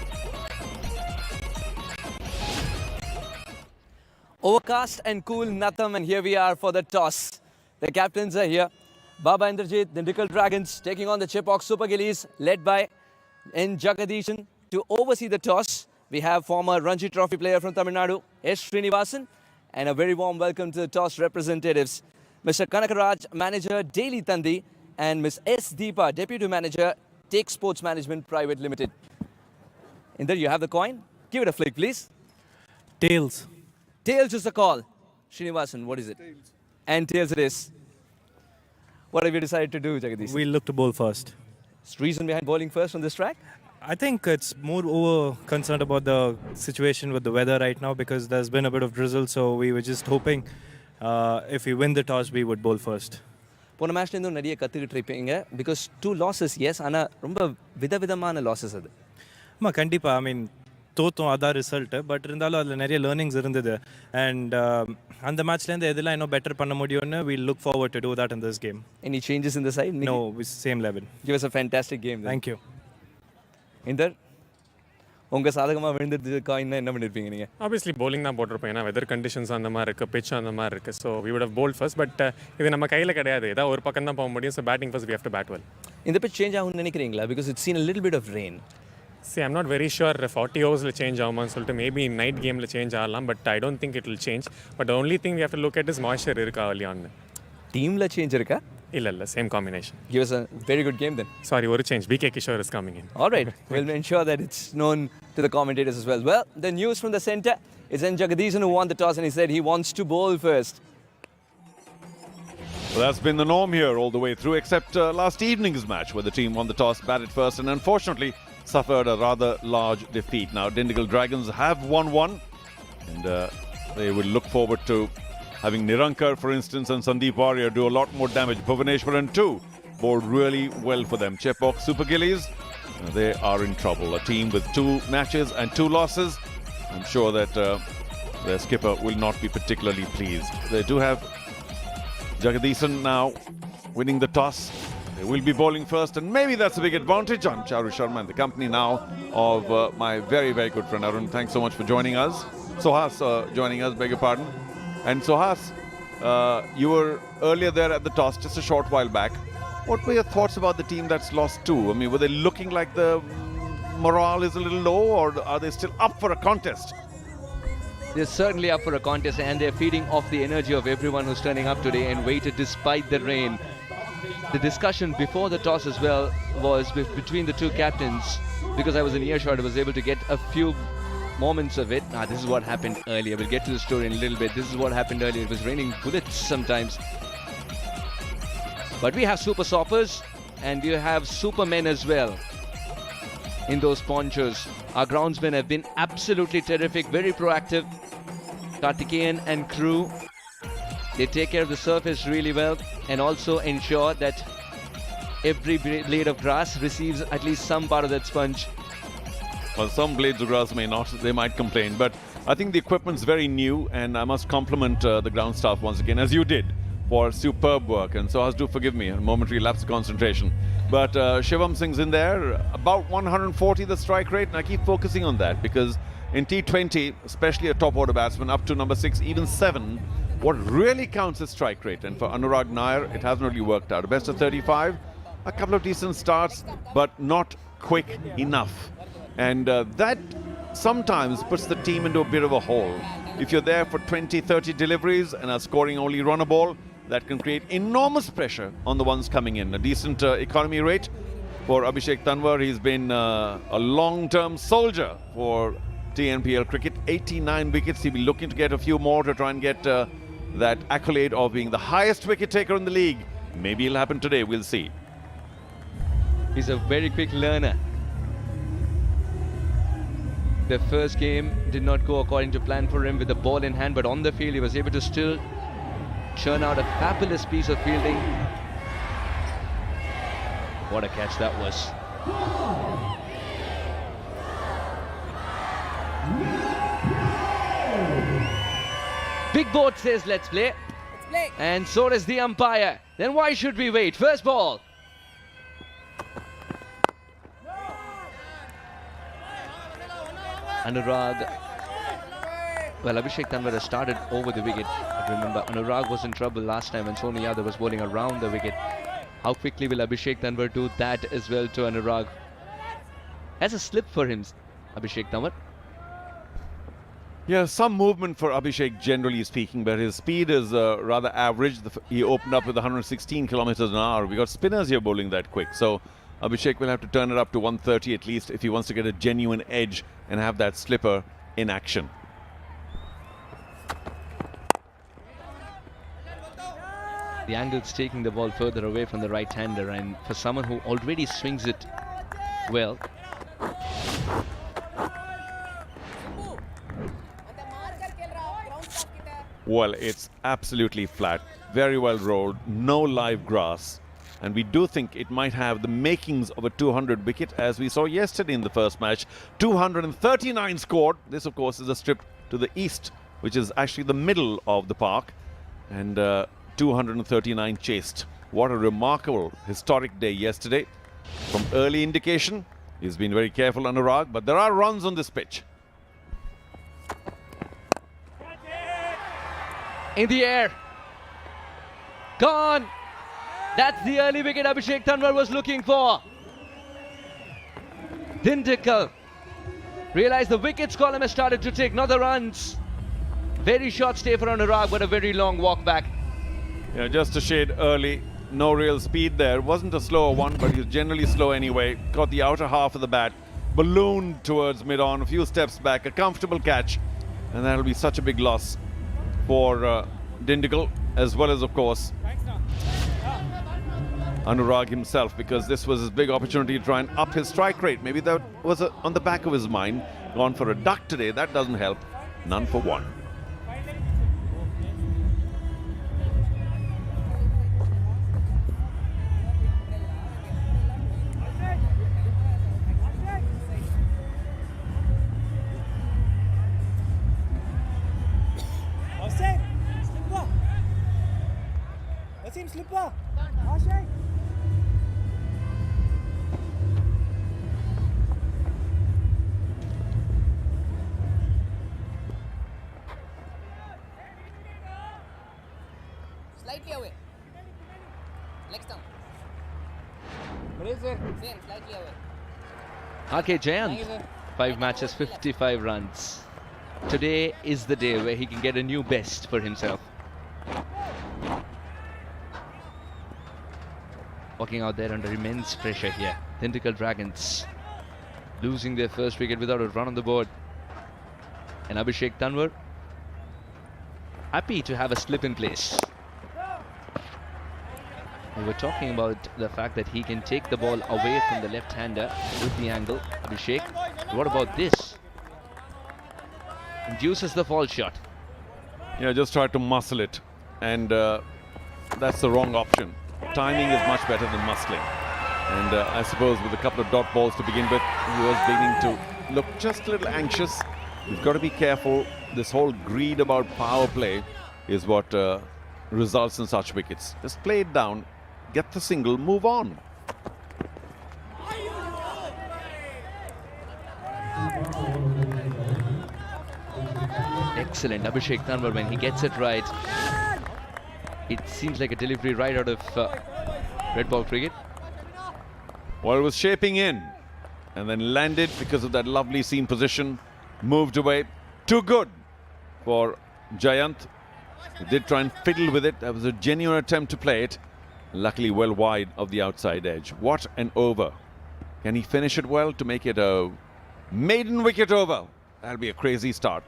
Overcast and cool Natham, and here we are for the toss. The captains are here. Baba Indrajit, Tindikal Dragons taking on the Chepox Super Gillies, led by N. Jagadishan. To oversee the toss, we have former Ranji Trophy player from Tamil Nadu, S. Srinivasan, and a very warm welcome to the toss representatives, Mr. Kanakaraj, Manager, Daily Tandi, and Ms. S. Deepa, Deputy Manager, Take Sports Management Private Limited. And there you have the coin. Give it a flick, please. Tails. Tails is the call. Srinivasan, what is it? Tails. And tails it is. What have you decided to do, Jagadish? We look to bowl first. Reason behind bowling first on this track? I think it's more over concerned about the situation with the weather right now because there's been a bit of drizzle, so we were just hoping if we win the toss, we would bowl first. போன மேட்ச்லேருந்து நிறைய கற்றுக்கிட்டு இருப்பீங்க because 2 losses S ஆனால் ரொம்ப விதவிதமான losses அது. ஆமாம் கண்டிப்பாக. ஐ மீன் தோத்தோம், அதான் ரிசல்ட்டு. பட் இருந்தாலும் அதில் நிறைய லேர்னிங்ஸ் இருந்தது. அண்ட் அந்த மேட்ச்லேருந்து எதெல்லாம் இன்னும் பெட்டர் பண்ண முடியும்னு we look forward to do that in this game. Any changes in the side? No, same level. Give us a fantastic game then. Thank you. Inder உங்கள் சாதகமாக விழுந்தது காயின்னா என்ன பண்ணியிருப்பீங்க நீங்கள்? ஆப்வியஸ்லி bowling தான் போட்டிருப்போம். ஏன்னா வெதர் கண்டிஷன்ஸ் அந்த மாதிரி இருக்குது, பிச் அந்த மாதிரி இருக்குது. So we would have bowled first, but இது நம்ம கையில் கிடையாது. ஏதாவது ஒரு பக்கம் தான் போக முடியும். So batting first we have to bat well. இந்த பிச் சேஞ்ச் ஆகும்னு நினைக்கிறீங்களா? Because it's seen a little bit of rain. See, I'm not very sure 40 ஓவர்ஸில் change ஆகுமான்னு சொல்லிட்டு மேபி நைட் கேமில் சேஞ்ச் ஆகலாம். But I don't think it will change. But the only thing we have to look at is moisture இருக்கா early on. டீமில் change இருக்கா? இல்லை same combination. Give us a very good game then. Sorry, ஒரு change. BK Kishore is coming in. All right, we'll ensure that it's known to the commentators as well. Well, the news from the centre is N. Jagadishan who won the toss and he said he wants to bowl first. Well, that's been the norm here all the way through, except last evening's match where the team won the toss, batted first, and unfortunately suffered a rather large defeat. Now, Tindikal Dragons have won one, and they will look forward to having Nirankar, for instance, and Sandeep Arya do a lot more damage. Bhuvaneshwaran too bowled really well for them. Chepox Super Gillies, they are in trouble. A team with 2 matches and 2 losses. I'm sure that their skipper will not be particularly pleased. They do have Jagadishan now winning the toss. They will be bowling first, and maybe that's a big advantage. I'm Charu Sharma in the company now of my very, very good friend Arun. Thanks so much for joining us. Sohas joining us, beg your pardon. And Sohas, you were earlier there at the toss just a short while back. What were your thoughts about the team that's lost 2? I mean, were they looking like the morale is a little low, or are they still up for a contest? They're certainly up for a contest and they're feeding off the energy of everyone who's turning up today and waited despite the rain. The discussion before the toss as well was between the 2 captains. Because I was in earshot, I was able to get a few moments of it. This is what happened earlier. We'll get to the story in a little bit. This is what happened earlier. It was raining bullets sometimes. But we have super soppers and we have supermen as well in those ponchos. Our groundsmen have been absolutely terrific, very proactive. Kartikeyan and crew, they take care of the surface really well and also ensure that every blade of grass receives at least some part of that sponge. Well, some blades of grass may not, they might complain, but I think the equipment's very new, and I must compliment the ground staff once again, as you did, for superb work. And so, do forgive me, a momentary lapse of concentration. But Shivam Singh's in there, about 140 the strike rate, and I keep focusing on that because in T20, especially a top order batsman up to number 6, even 7, what really counts is strike rate. And for Anurag Nair, it hasn't really worked out. A best of 35, a couple of decent starts, but not quick enough. And that sometimes puts the team into a bit of a hole. If you're there for 20, 30 deliveries and are scoring only run a ball, that can create enormous pressure on the ones coming in. A decent economy rate for Abhishek Tanwar. He's been a long-term soldier for TNPL cricket. 89 wickets. He'll be looking to get a few more to try and get that accolade of being the highest wicket taker in the league. Maybe it'll happen today. We'll see. He's a very quick learner. The first game did not go according to plan for him with the ball in hand, but on the field he was able to still churn out a fabulous piece of fielding. What a catch that was. Big board says let's play. And so does the umpire. Then why should we wait? First ball. Anurag. Well, Abhishek Tanwar has started over the wicket. But remember, Anurag was in trouble last time when Sonu Yadav was bowling around the wicket. How quickly will Abhishek Tanwar do that as well to Anurag? That's a slip for him, Abhishek Tanwar. Yeah, some movement for Abhishek generally speaking, but his speed is rather average. He opened up with 116 kilometers an hour. We got spinners here bowling that quick. So Abhishek will have to turn it up to 130 at least if he wants to get a genuine edge and have that slipper in action. The angle's taking the ball further away from the right-hander, and for someone who already swings it well, well, it's absolutely flat, very well rolled, no live grass, and we do think it might have the makings of a 200 wicket, as we saw yesterday in the first match. 239 scored. This, of course, is a strip to the east, which is actually the middle of the park, and 239 chased. What a remarkable historic day yesterday. From early indication, he's been very careful, Anurag, but there are runs on this pitch. in the air. Gone. That's the early wicket Abhishek Tanwar was looking for. Dintikal realized the wickets column has started to take, not the runs. Very short stay for Anurag, but a very long walk back. Yeah, just a shade early. No real speed there. Wasn't a slower one, but he's generally slow anyway. Got the outer half of the bat, ballooned towards mid-on, a few steps back, a comfortable catch. And that'll be such a big loss for Dintikal, as well as, of course, Anurag himself, because this was his big opportunity to try and up his strike rate. Maybe that was on the back of his mind. Gone for a duck today, that doesn't help. None for one. Slipper. Slightly away. Legs down. What is it? Same, slightly away. RK Jayant, 5 matches, 55 runs. Today is the day where he can get a new best for himself. Walking out there under immense pressure here. Dintikal Dragons losing their first wicket without a run on the board. And Abhishek Tanwar happy to have a slip in place. We were talking about the fact that he can take the ball away from the left-hander with the angle. Abhishek, what about this? Induces the fall shot. Yeah, just tried to muscle it, and that's the wrong option. Timing is much better than muscling. And I suppose with a couple of dot balls to begin with, he was beginning to look just a little anxious. You've got to be careful. This whole greed about power play is what results in such wickets. Just play it down, get the single, move on. Excellent. Abhishek Tanwar, when he gets it right, it seems like a delivery right out of red ball cricket. Well, it was shaping in and then landed because of that lovely seam position. Moved away. Too good for Jayant. He did try and fiddle with it. That was a genuine attempt to play it. Luckily well wide of the outside edge. What an over Can he finish it well to make it a maiden wicket over? That'll be a crazy start.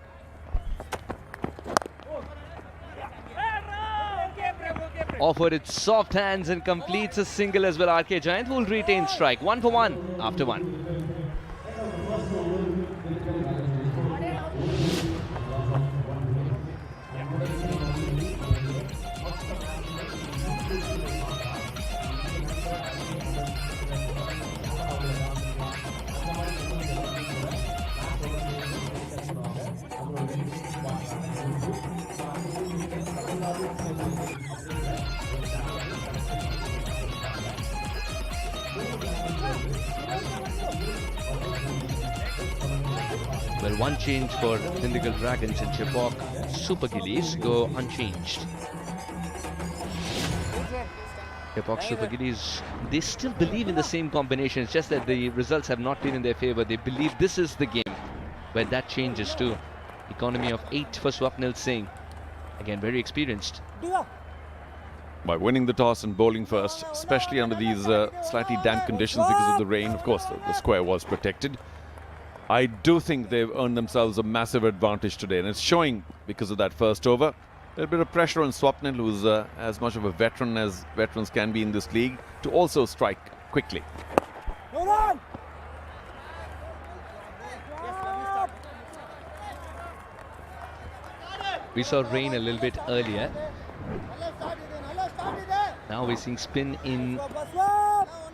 Offered its soft hands and completes a single as well. RK Giant will retain strike. 1 for 1 after 1. Well, one change for Dindigul Dragons and Chepok Super Gillies go unchanged. Chepok Super Gillies, they still believe in the same combination. It's just that the results have not been in their favor. They believe this is the game where that changes too. Economy of 8 for Swapnil Singh. Again, very experienced. By winning the toss and bowling first, especially under these slightly damp conditions because of the rain. Of course, the square was protected. I do think they've earned themselves a massive advantage today, and it's showing because of that first over. A little bit of pressure on Swapnil, who's as much of a veteran as veterans can be in this league, to also strike quickly. We saw rain a little bit earlier. Now we're seeing spin in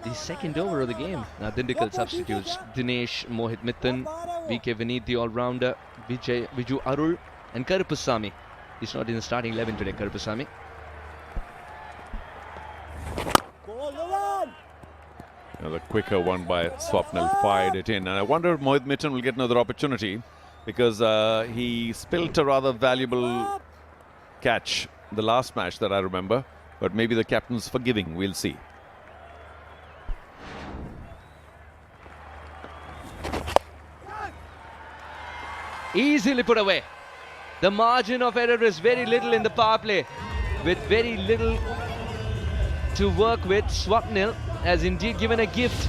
the second over of the game. Now Dindigul substitutes Dinesh, Mohit Mittan, VK Vineet, the all-rounder, Viju Arul and Karupasamy. He's not in the starting 11 today, Karupasamy. Another quicker one by Swapnil, fired it in. And I wonder if Mohit Mittan will get another opportunity, because he spilt a rather valuable catch the last match that I remember. But maybe the captain's forgiving, we'll see. Easily put away. The margin of error is very little in the power play. With very little to work with, Swapnil has indeed given a gift.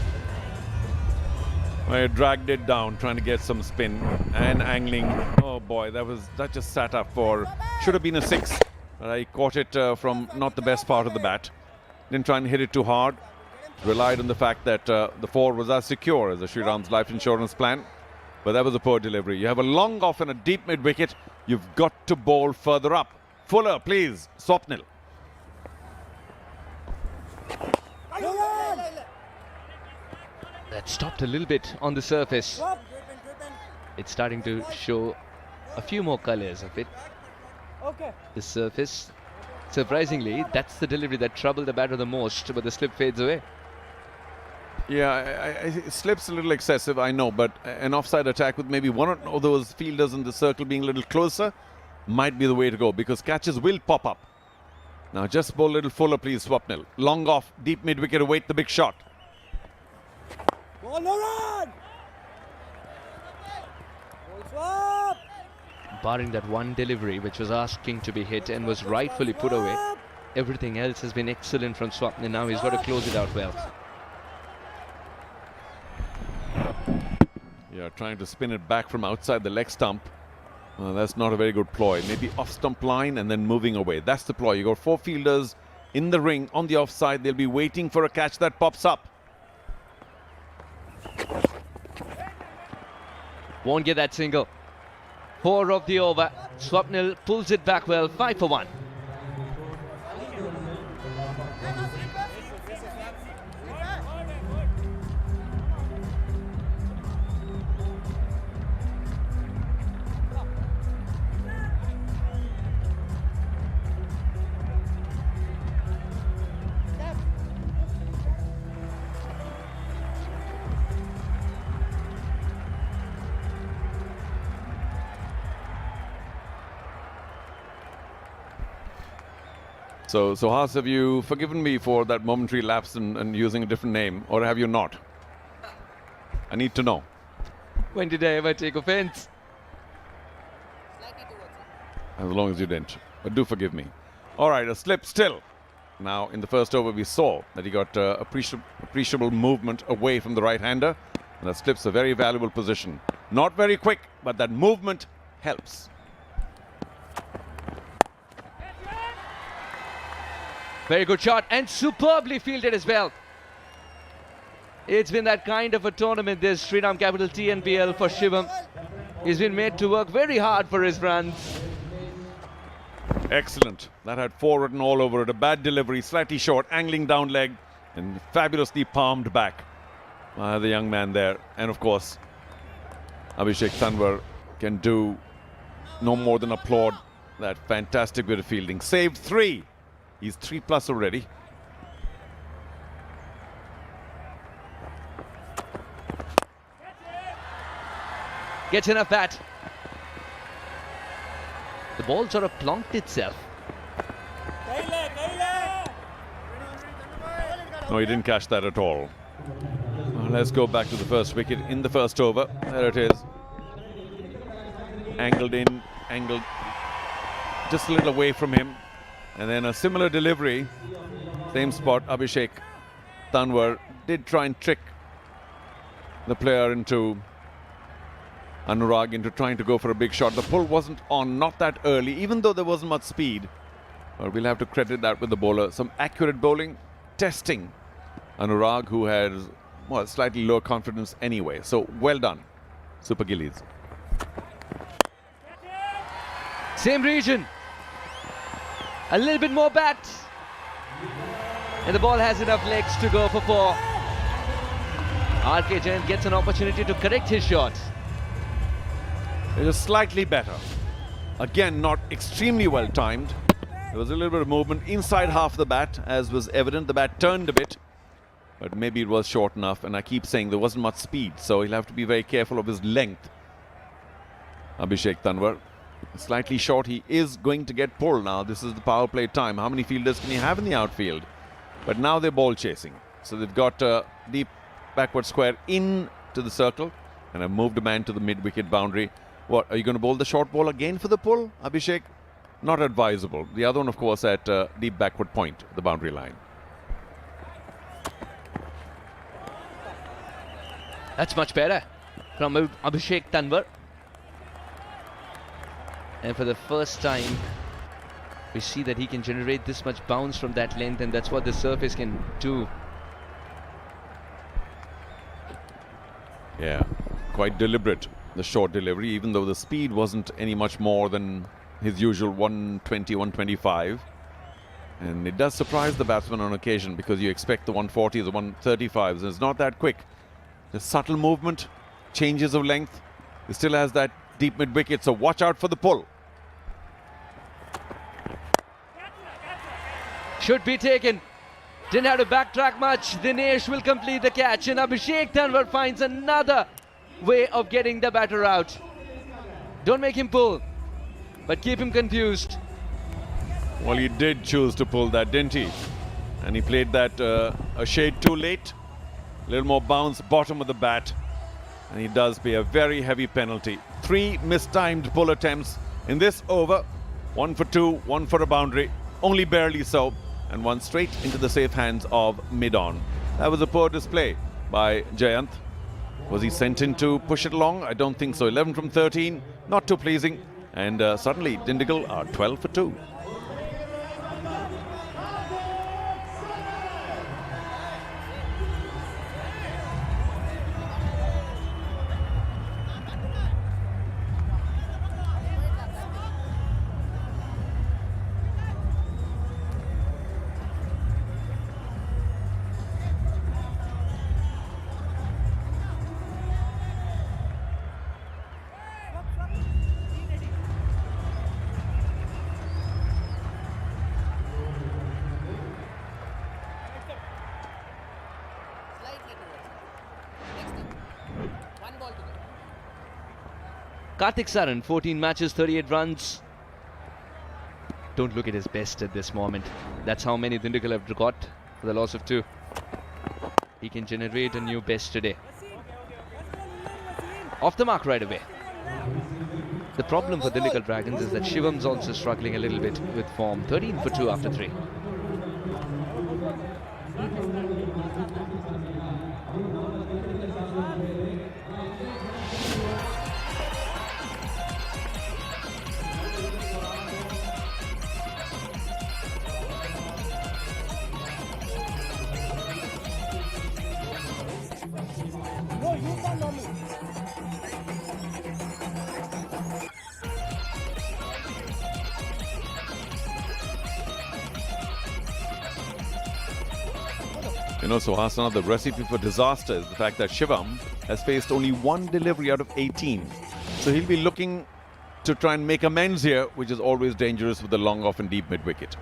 I dragged it down, trying to get some spin and angling. Oh boy, that just sat up for, should have been a 6. I caught it from not the best part of the bat. Didn't try and hit it too hard. Relied on the fact that the 4 was as secure as the Shriram's life insurance plan. But that was a poor delivery. You have a long off and a deep mid-wicket. You've got to bowl further up. Fuller, please. Swapnil. That stopped a little bit on the surface. It's starting to show a few more colors of it. The surface. Surprisingly, that's the delivery that troubled the batter the most, but the slip fades away. Yeah, it slips a little excessive, I know, but an offside attack with maybe one of those fielders in the circle being a little closer might be the way to go, because catches will pop up. Now just bowl a little fuller, please, Swapnil. Long off, deep mid-wicket, await the big shot. Barring that one delivery which was asking to be hit and was rightfully put away, everything else has been excellent from Swapnil. Now he's got to close it out well. Yeah, trying to spin it back from outside the leg stump. That's not a very good ploy. Maybe off stump line and then moving away. That's the ploy. You got 4 fielders in the ring on the offside. They'll be waiting for a catch that pops up. Won't get that single. 4 of the over. Swapnil pulls it back well. 5 for 1. So Haas, have you forgiven me for that momentary lapse and using a different name, or have you not? I need to know. When did I ever take offense? As long as you didn't. But do forgive me. All right, a slip still. Now, in the first over, we saw that he got appreciable movement away from the right-hander, and that slips a very valuable position. Not very quick, but that movement helps. Very good shot and superbly fielded as well. It's been that kind of a tournament, this Shriram Capital TNPL for Shivam. He's been made to work very hard for his runs. Excellent. That had four written all over it. A bad delivery, slightly short, angling down leg, and fabulously palmed back by the young man there. And of course, Abhishek Tanwar can do no more than applaud that fantastic bit of fielding. Saved 3. He's 3+ already. Gets enough bat. The ball sort of plonked itself. No, he didn't catch that at all. Well, let's go back to the first wicket in the first over. There it is. Angled in, angled just a little away from him. And then a similar delivery. Same spot, Abhishek Tanwar did try and trick the player into Anurag into trying to go for a big shot. The pull wasn't on, not that early, even though there wasn't much speed. But we'll have to credit that with the bowler. Some accurate bowling, testing Anurag, who has, well, slightly lower confidence anyway. So well done, Super Gillies. Same region. A little bit more bat. And the ball has enough legs to go for 4. RK Jain gets an opportunity to correct his shot. It was slightly better. Again, not extremely well timed. There was a little bit of movement inside half the bat, as was evident. The bat turned a bit, but maybe it was short enough. And I keep saying there wasn't much speed, so he'll have to be very careful of his length. Abhishek Tanwar, slightly short. He is going to get pulled now. This is the power play time. How many fielders can he have in the outfield? But now they're ball chasing. So they've got a deep backward square into the circle and have moved a man to the mid-wicket boundary. What, are you going to bowl the short ball again for the pull, Abhishek? Not advisable. The other one, of course, at deep backward point, the boundary line. That's much better from Abhishek Tanwar. And for the first time, we see that he can generate this much bounce from that length, and that's what the surface can do. Yeah, quite deliberate, the short delivery, even though the speed wasn't any much more than his usual 120, 125. And it does surprise the batsman on occasion, because you expect the 140s, the 135s, and it's not that quick. The subtle movement, changes of length. He still has that deep mid-wicket, so watch out for the pull. Should be taken. Didn't have to backtrack much. Dinesh will complete the catch, and Abhishek Tanwar finds another way of getting the batter out. Don't make him pull, but keep him confused. Well, he did choose to pull that, didn't he? And he played that a shade too late. A little more bounce, bottom of the bat. And he does pay a very heavy penalty. 3 mistimed pull attempts in this over. 1 for 2, 1 for a boundary. Only barely so. And 1 straight into the safe hands of mid-on. That was a poor display by Jayant. Was he sent in to push it along? I don't think so. 11 from 13, not too pleasing. And suddenly Dindigul are 12 for 2. Karthik Saran, 14 matches, 38 runs. Don't look at his best at this moment. That's how many Dindigul have got for the loss of 2. He can generate a new best today. Off the mark right away. The problem for Dindigul Dragons is that Shivam's also struggling a little bit with form. 13 for 2 after 3. You know, so Hassan, the recipe for disaster is the fact that Shivam has faced only one delivery out of 18. So he'll be looking to try and make amends here, which is always dangerous with the long off and deep mid-wicket.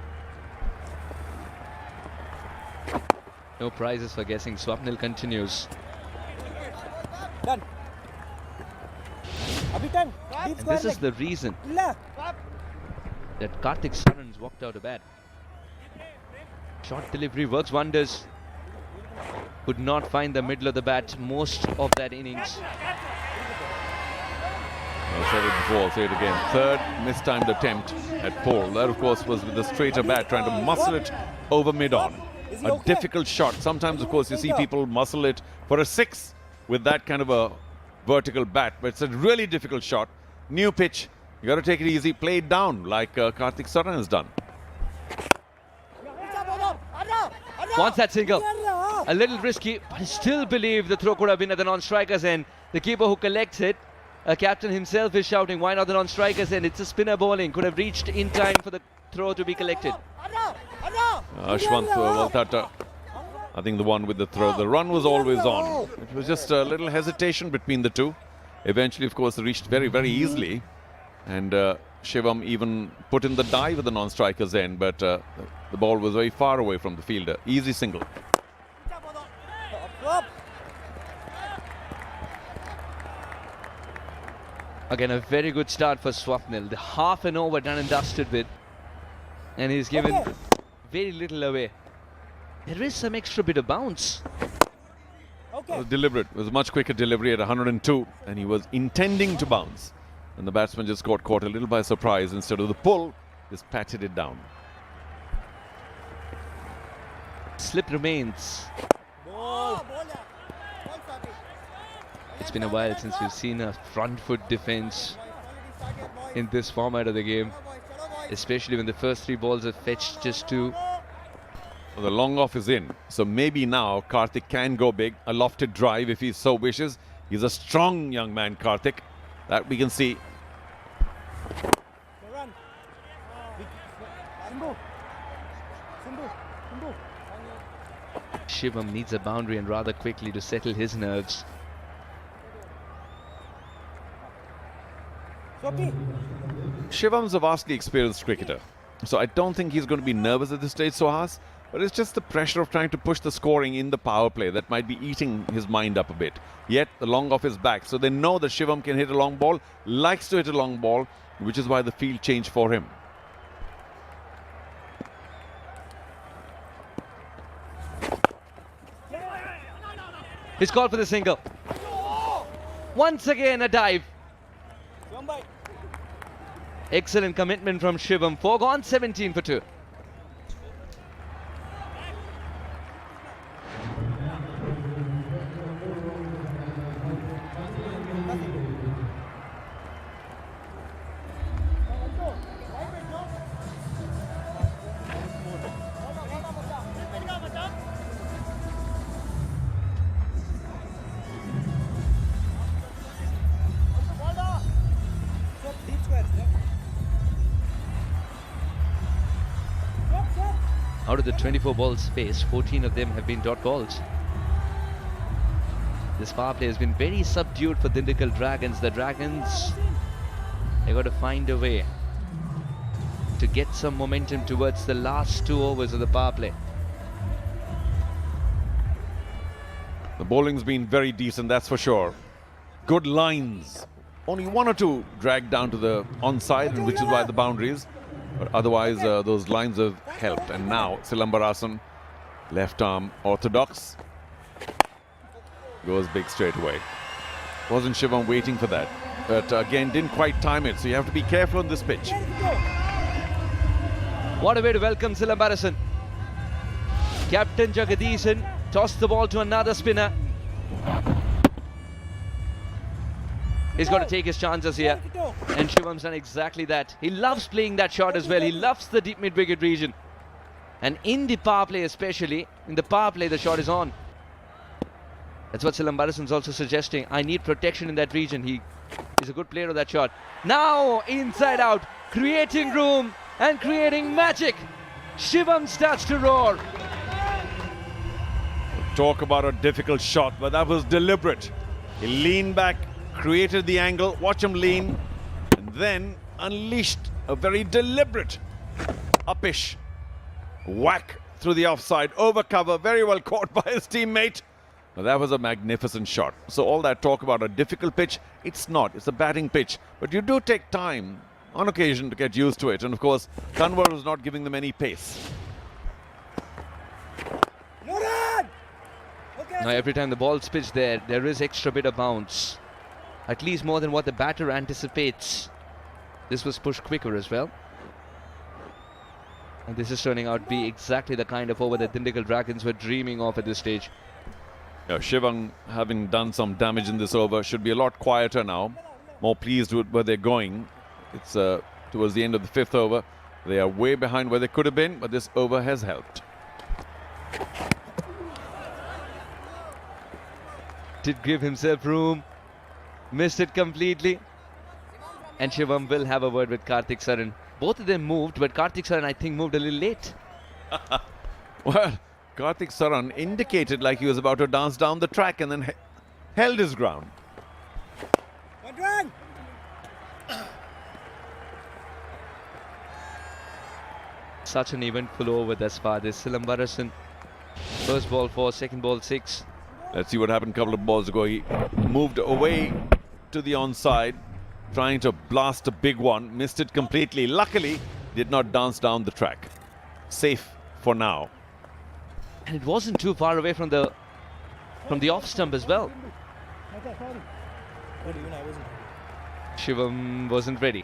No prizes for guessing. Swapnil continues. Done. Abhi time. And this is the reason that Karthik Saran's walked out of bat. Short delivery works wonders. Could not find the middle of the bat most of that innings. I said it before, I'll say it again. Third mistimed attempt at pole. That, of course, was with a straighter bat, trying to muscle it over mid-on. A difficult shot. Sometimes, of course, you see people muscle it for a 6 with that kind of a vertical bat. But it's a really difficult shot. New pitch. You got to take it easy. Play it down like Karthik Saran has done. Wants that single. A little risky, but I still believe the throw could have been at the non-striker's end. The keeper who collects it, captain himself is shouting, why not the non-striker's end? It's a spinner bowling. Could have reached in time for the throw to be collected. Ashwant Waltata, I think the one with the throw. The run was always on. It was just a little hesitation between the two. Eventually, of course, they reached very, very easily. And Shivam even put in the dive with the non-striker's end, but the ball was very far away from the fielder. Easy single. Again, a very good start for Swapnil. The half an over done and dusted with. And he's given very little away. There is some extra bit of bounce. It was deliberate. It was a much quicker delivery at 102. And he was intending to bounce. And the batsman just got caught a little by surprise. Instead of the pull, just patted it down. Slip remains. It's been a while since we've seen a front foot defense in this format of the game, especially when the first 3 balls have fetched just 2. Well, the long off is in, so maybe now Karthik can go big. A lofted drive if he so wishes. He's a strong young man, Karthik. That we can see. Shivam needs a boundary and rather quickly to settle his nerves. Shivam's a vastly experienced cricketer, so I don't think he's going to be nervous at this stage, Sohas. But it's just the pressure of trying to push the scoring in the power play that might be eating his mind up a bit. Yet the long off is back, so they know that Shivam can hit a long ball, likes to hit a long ball, which is why the field changed for him. He's called for the single. Once again a dive. Excellent commitment from Shivam. 4 gone, 17 for 2. Out of the 24 balls faced, 14 of them have been dot balls. This power play has been very subdued for Dindigul Dragons. The Dragons, they got to find a way to get some momentum towards the last 2 overs of the power play. The bowling's been very decent, that's for sure. Good lines. Only 1 or 2 dragged down to the onside, which is why the boundaries. But otherwise, those lines have helped. And now, Silambarasan, left arm orthodox, goes big straight away. Wasn't Shivam waiting for that. But again, didn't quite time it. So you have to be careful on this pitch. What a way to welcome Silambarasan. Captain Jagadisan tossed the ball to another spinner. He's got to take his chances here. And Shivam's done exactly that. He loves playing that shot as well. He loves the deep mid-wicket region. And in the power play especially, in the power play the shot is on. That's what Silambarasan's also suggesting. I need protection in that region. He is a good player of that shot. Now inside out, creating room and creating magic. Shivam starts to roar. Talk about a difficult shot, but that was deliberate. He leaned back, created the angle, watch him lean, and then unleashed a very deliberate upish whack through the offside, over cover, very well caught by his teammate. But that was a magnificent shot. So all that talk about a difficult pitch, it's not. It's a batting pitch. But you do take time on occasion to get used to it. And of course, Tanwar was not giving them any pace. Now every time the ball's pitched there is extra bit of bounce. At least more than what the batter anticipates. This was pushed quicker as well. And this is turning out to be exactly the kind of over that Dindigul Dragons were dreaming of at this stage. Yeah, Shivang, having done some damage in this over, should be a lot quieter now. More pleased with where they're going. It's towards the end of the 5th over. They are way behind where they could have been, but this over has helped. Did give himself room. Missed it completely. And Shivam will have a word with Karthik Saran. Both of them moved, but Karthik Saran, I think, moved a little late. Well, Karthik Saran indicated like he was about to dance down the track and then held his ground. Such an eventful over thus far. This Silambarasan. First ball 4, second ball 6. Let's see what happened a couple of balls ago. He moved away to the onside, trying to blast a big one. Missed it completely. Luckily, did not dance down the track. Safe for now. And it wasn't too far away from the off stump as well. Shivam wasn't ready.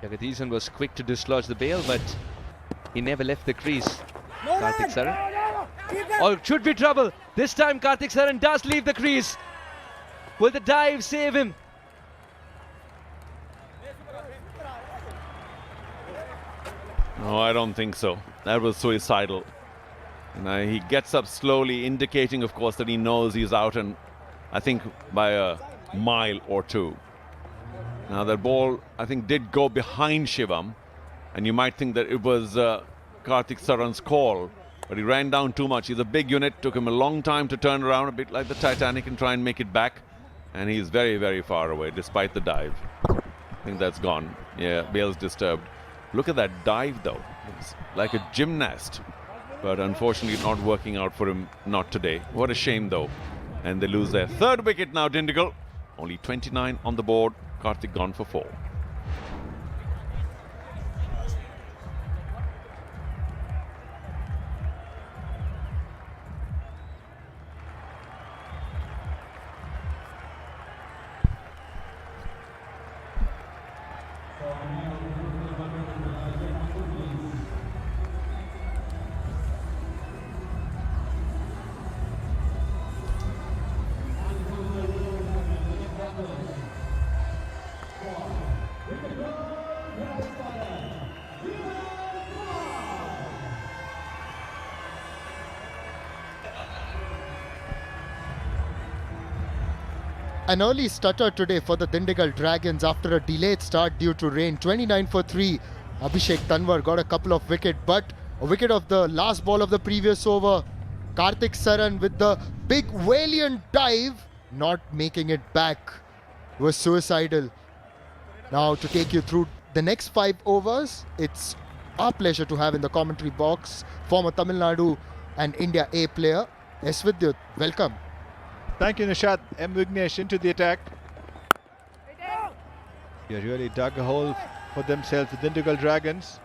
Jagadeesan was quick to dislodge the bail, but he never left the crease. Karthik Saran. Oh, it should be trouble. This time Karthik Saran does leave the crease. Will the dive save him? No, I don't think so. That was suicidal. And he gets up slowly, indicating, of course, that he knows he's out, and I think by a mile or two. Now, that ball, I think, did go behind Shivam, and you might think that it was Karthik Saran's call, but he ran down too much. He's a big unit, took him a long time to turn around, a bit like the Titanic, and try and make it back. And he's very, very far away, despite the dive. I think that's gone. Yeah, Bale's disturbed. Look at that dive, though. It's like a gymnast. But unfortunately, not working out for him, not today. What a shame, though. And they lose their 3rd wicket now, Dindigul. Only 29 on the board. Karthik gone for 4. An early stutter today for the Dindigul Dragons after a delayed start due to rain. 29 for 3. Abhishek Tanwar got a couple of wickets, but a wicket of the last ball of the previous over. Karthik Saran with the big valiant dive, not making it back. It was suicidal. Now to take you through the next 5 overs, it's our pleasure to have in the commentary box former Tamil Nadu and India A player S. Vidyut. Welcome. Thank you, Nishad. M. Vignesh into the attack. They really dug a hole for themselves, the Dindigul Dragons.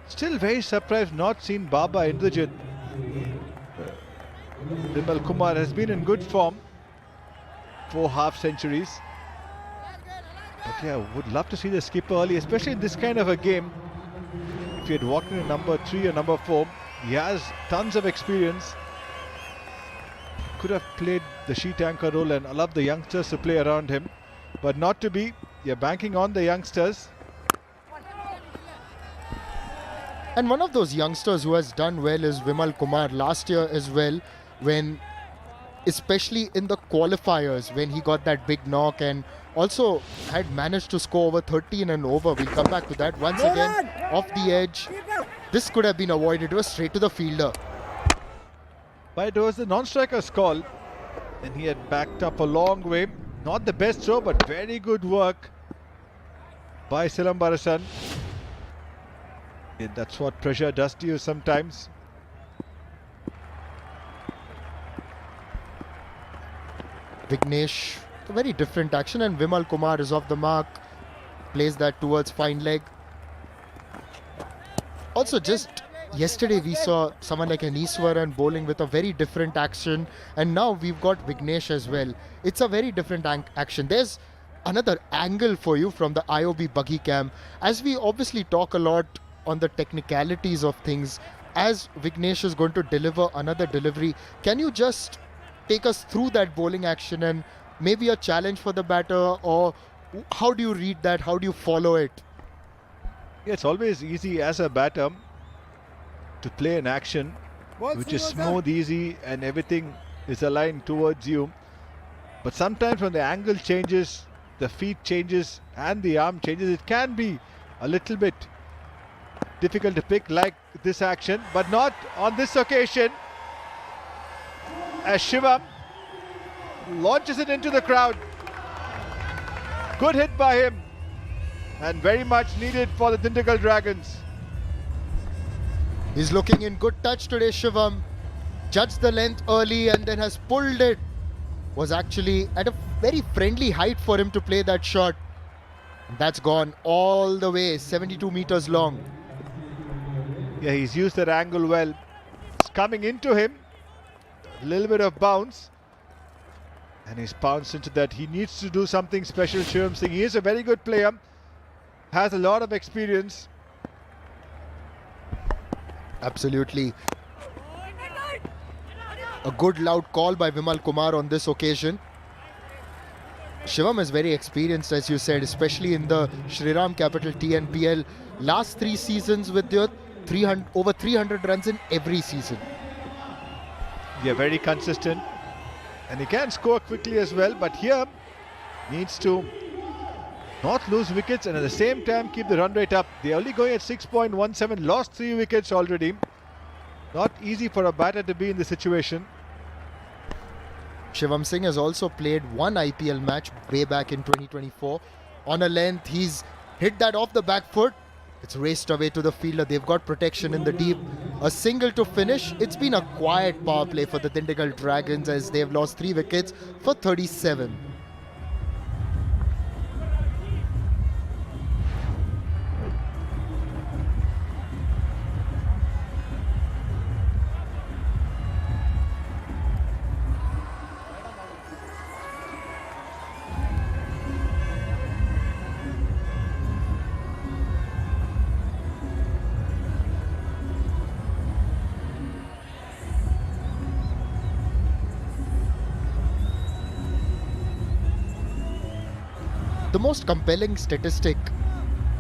Still very surprised not seen Baba Indrajit. Vimal Kumar has been in good form. 4 half centuries. But yeah, would love to see the skipper early, especially in this kind of a game. If he had walked in at number 3 or number 4, he has tons of experience. Could have played the sheet anchor role and allowed the youngsters to play around him, but not to be. You're banking on the youngsters. And one of those youngsters who has done well is Vimal Kumar last year as well, when especially in the qualifiers when he got that big knock and also had managed to score over 30 in an over. We'll come back to that once again. Off the edge, This could have been avoided. It was straight to the fielder. But it was the non-striker's call, and he had backed up a long way. Not the best throw, but very good work by Silambarasan. Yeah, that's what pressure does to you sometimes. Vignesh, a very different action, and Vimal Kumar is off the mark. Plays that towards fine leg. Also, just yesterday we saw someone like an Iswaran bowling with a very different action, and now we've got Vignesh as well. It's a very different action. There's another angle for you from the IOB buggy cam. As we obviously talk a lot on the technicalities of things, as Vignesh is going to deliver another delivery, can you just take us through that bowling action and maybe a challenge for the batter, or how do you read that? How do you follow it? Yeah, it's always easy as a batter to play an action which is smooth, easy, and everything is aligned towards you. But sometimes when the angle changes, the feet changes and the arm changes, it can be a little bit difficult to pick, like this action, but not on this occasion, as Shivam launches it into the crowd. Good hit by him, and very much needed for the Dindigul Dragons. He's looking in good touch today, Shivam. Judged the length early and then has pulled it. Was actually at a very friendly height for him to play that shot. That's gone all the way, 72 meters long. Yeah, he's used that angle well. It's coming into him. A little bit of bounce. And he's pounced into that. He needs to do something special, Shriram Singh. He is a very good player. Has a lot of experience. Absolutely. A good loud call by Vimal Kumar on this occasion. Shivam is very experienced, as you said, especially in the Shriram Capital TNPL. Last 3 seasons with your over 300 runs in every season. Yeah, very consistent. And he can score quickly as well, but here needs to not lose wickets and at the same time keep the run rate up. They're only going at 6.17, lost 3 wickets already. Not easy for a batter to be in this situation. Shivam Singh has also played one IPL match way back in 2024. On a length, he's hit that off the back foot. It's raced away to the fielder. They've got protection in the deep. A single to finish. It's been a quiet power play for the Dindigul Dragons as they've lost 3 wickets for 37. The most compelling statistic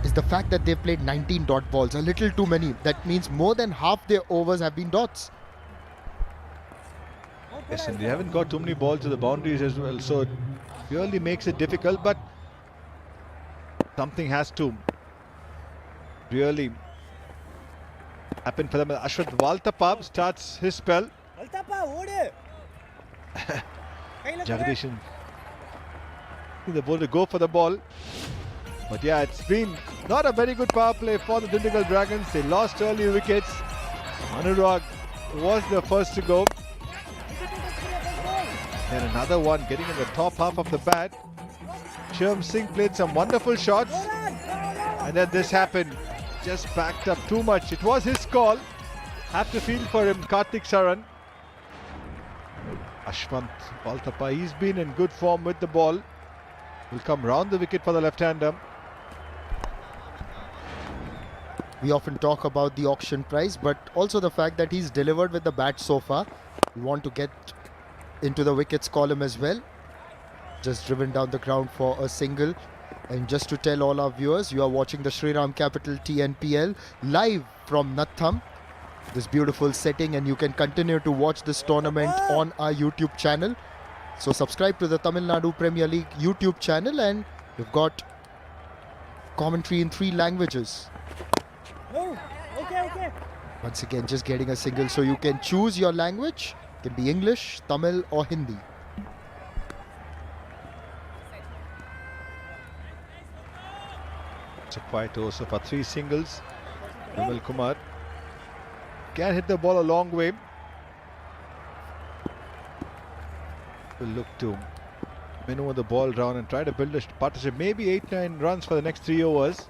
is the fact that they've played 19 dot balls, a little too many. That means more than half their overs have been dots. Yes, and they haven't got too many balls to the boundaries as well, so it really makes it difficult, but something has to really happen for them. Ashwath Valtapab starts his spell. Jagdishan, the ball to go for the ball. But yeah, it's been not a very good power play for the Dindigul Dragons. They lost early wickets. Anurag was the first to go. Then another one getting in the top half of the bat. Shriram Singh played some wonderful shots. And then this happened. Just backed up too much. It was his call. Have to feel for him, Karthik Saran. Ashwant Valtapa, he's been in good form with the ball. Will come round the wicket for the left-hander. We often talk about the auction price, but also the fact that he's delivered with the bat so far. We want to get into the wickets column as well. Just driven down the ground for a single. And just to tell all our viewers, you are watching the Shriram Capital TNPL live from Natham. This beautiful setting, and you can continue to watch this tournament on our YouTube channel. So subscribe to the Tamil Nadu Premier League YouTube channel, and you've got commentary in 3 languages. Once again, just getting a single, so you can choose your language. It can be English, Tamil or Hindi. It's a quiet over so far. 3 singles. Vimal Kumar can hit the ball a long way. Will look to maneuver the ball round and try to build a partnership. Maybe 8-9 runs for the next 3 overs.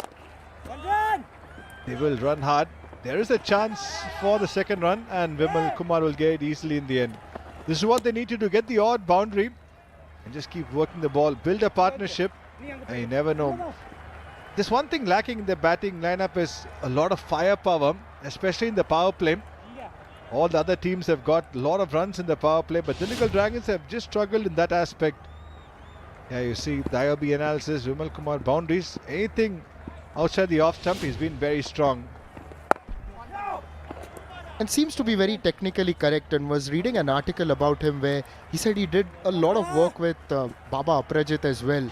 They will run hard. There is a chance for the second run, and Vimal Kumar will get it easily in the end. This is what they need to do, get the odd boundary and just keep working the ball, build a partnership, and you never know. There's one thing lacking in the batting lineup is a lot of firepower, especially in the power play. All the other teams have got a lot of runs in the power play, but Dindigul Dragons have just struggled in that aspect. Yeah, you see the IOB analysis, Vimal Kumar boundaries, anything outside the off stump, he's been very strong. And seems to be very technically correct, and was reading an article about him where he said he did a lot of work with Baba Aprajit as well,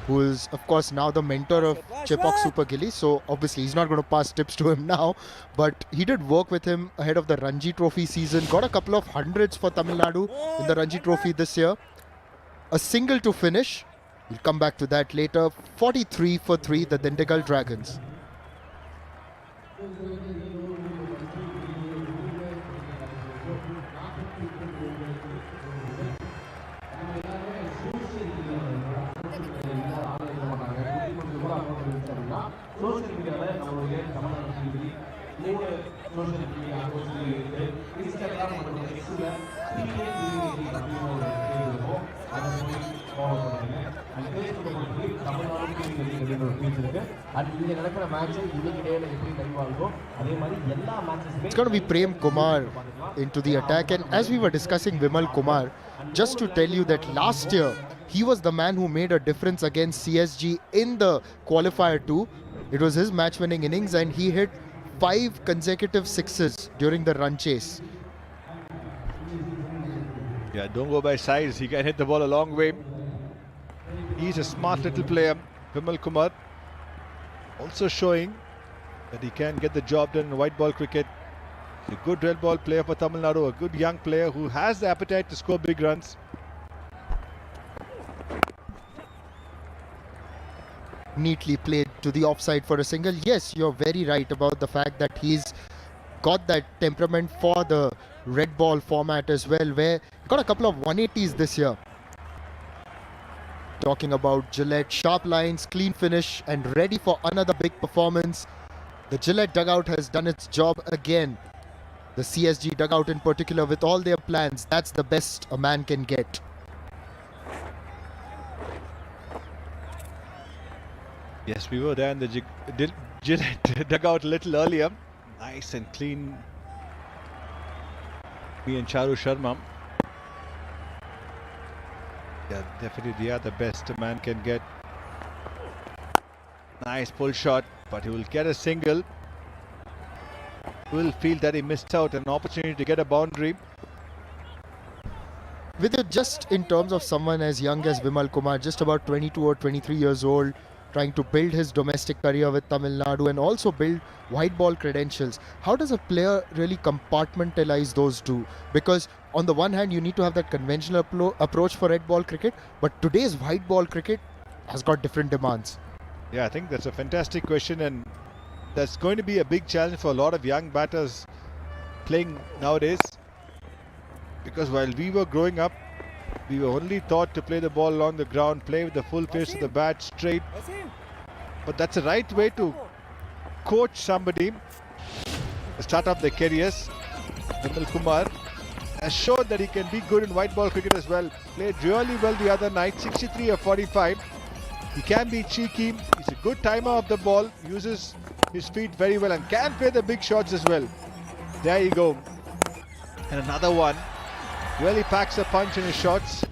who is of course now the mentor of Chepauk Super Gillies. So obviously he's not going to pass tips to him now, but he did work with him ahead of the Ranji Trophy season. Got a couple of hundreds for Tamil Nadu in the Ranji Trophy this year. A single to finish. We'll come back to that later. 43 for 3, the Dindigul Dragons. It's going to be Prem Kumar into the attack, and as we were discussing Vimal Kumar, just to tell you that last year he was the man who made a difference against CSG in the qualifier 2. It was his match-winning innings, and he hit 5 consecutive sixes during the run chase. Yeah, don't go by size. He can hit the ball a long way. He's a smart little player, Vimal Kumar. Also showing that he can get the job done in white ball cricket. A good red ball player for Tamil Nadu, a good young player who has the appetite to score big runs. Neatly played to the offside for a single. Yes, you're very right about the fact that he's got that temperament for the red ball format as well, where he got a couple of 180s this year. Talking about Gillette, sharp lines, clean finish, and ready for another big performance. The Gillette dugout has done its job again. The CSG dugout in particular, with all their plans, that's the best a man can get. Yes, we were there in the Gillette dugout a little earlier. Nice and clean. Me and Charu Sharma. Yeah, definitely they are the best a man can get. Nice pull shot, but he will get a single. He will feel that he missed out an opportunity to get a boundary. With it, just in terms of someone as young as Vimal Kumar, just about 22 or 23 years old, trying to build his domestic career with Tamil Nadu and also build white ball credentials. How does a player really compartmentalize those two? Because on the one hand, you need to have that conventional approach for red ball cricket, but today's white ball cricket has got different demands. Yeah, I think that's a fantastic question, and that's going to be a big challenge for a lot of young batters playing nowadays. Because while we were growing up, we were only taught to play the ball along the ground, play with the full face of the bat straight. But that's the right way to coach somebody to start off their careers. Vimal Kumar has shown that he can be good in white ball cricket as well. Played really well the other night, 63 or 45. He can be cheeky. He's a good timer of the ball, uses his feet very well and can play the big shots as well. There you go. And another one. Really packs a punch in his shots.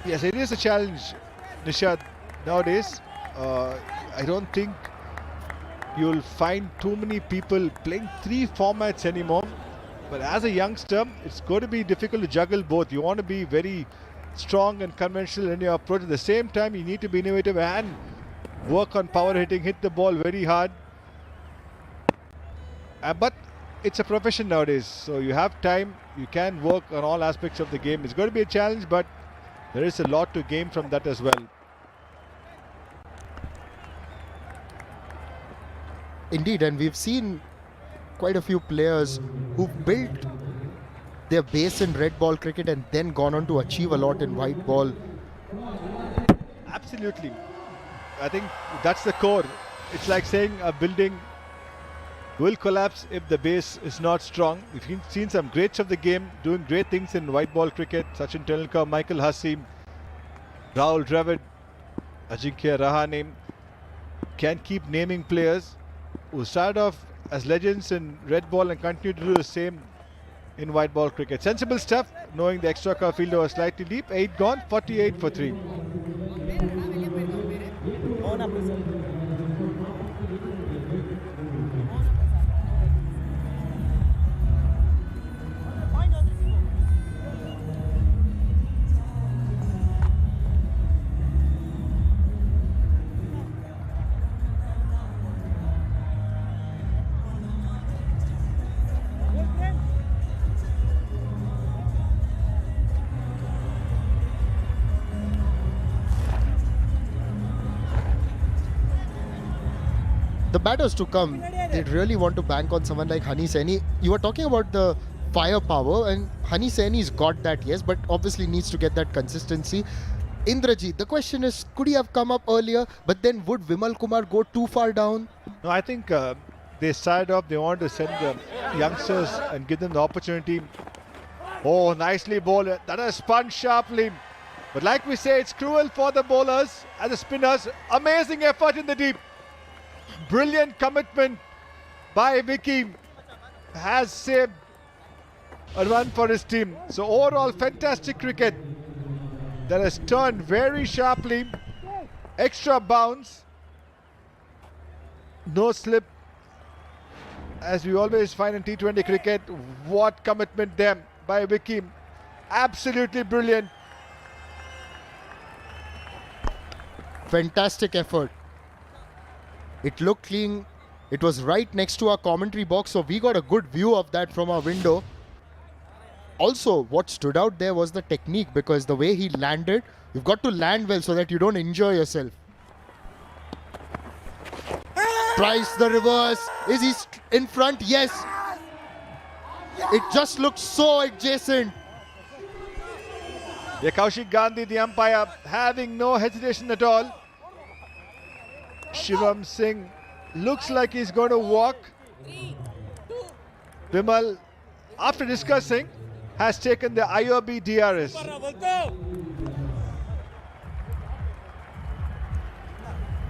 Yes, it is a challenge, Nishad, nowadays. I don't think you'll find too many people playing 3 formats anymore. But as a youngster, it's going to be difficult to juggle both. You want to be very strong and conventional in your approach. At the same time, you need to be innovative and work on power hitting, hit the ball very hard. But it's a profession nowadays, so you have time, you can work on all aspects of the game. It's going to be a challenge, but there is a lot to gain from that as well. Indeed, and we've seen quite a few players who've built their base in red ball cricket and then gone on to achieve a lot in white ball. Absolutely. I think that's the core. It's like saying a building will collapse if the base is not strong. We've seen some greats of the game doing great things in white ball cricket. Sachin Tendulkar, Michael Hussey, Rahul Dravid, Ajinkya Rahane. Can keep naming players who started off as legends in red ball and continue to do the same in white ball cricket. Sensible stuff, knowing the extra cover fielder was slightly deep. 8 gone, 48 for 3. The batters to come, they'd really want to bank on someone like Honey Saini. You were talking about the firepower, and Honey Saini's got that, yes, but obviously needs to get that consistency. Indrajit, the question is, could he have come up earlier? But then would Vimal Kumar go too far down? No, I think they started off, they wanted to send the youngsters and give them the opportunity. Oh, nicely bowled. That has spun sharply. But like we say, it's cruel for the bowlers and the spinners. Amazing effort in the deep. Brilliant commitment by Vicky has saved a run for his team. So overall, fantastic cricket that has turned very sharply. Extra bounce. No slip. As we always find in T20 cricket, what commitment there by Vicky. Absolutely brilliant. Fantastic effort. It looked clean. It was right next to our commentary box, so we got a good view of that from our window. Also, what stood out there was the technique, because the way he landed, you've got to land well so that you don't injure yourself. Tries the reverse. Is he in front? Yes. It just looked so adjacent. Yeah, Kaushik Gandhi, the umpire, having no hesitation at all. Shivam Singh looks like he's going to walk. Vimal, after discussing, has taken the IOB DRS.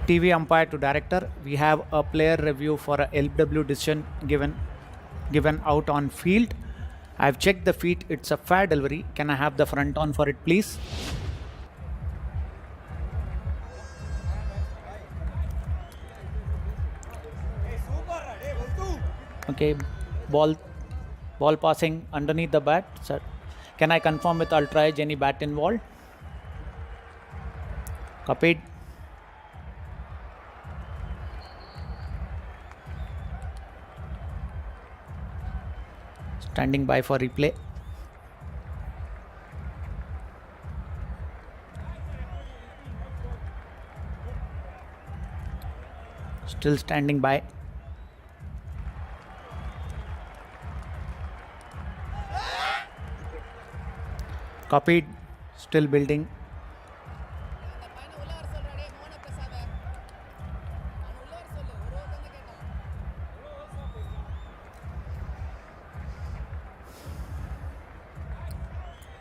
TV umpire to director, we have a player review for a LBW decision given out on field. I've checked the feet, it's a fair delivery. Can I have the front on for it, please? Okay, ball passing underneath the bat. Sir, can I confirm with Ultra Edge any bat involved? Copied. Standing by for replay. Still standing by. Copied. Still building.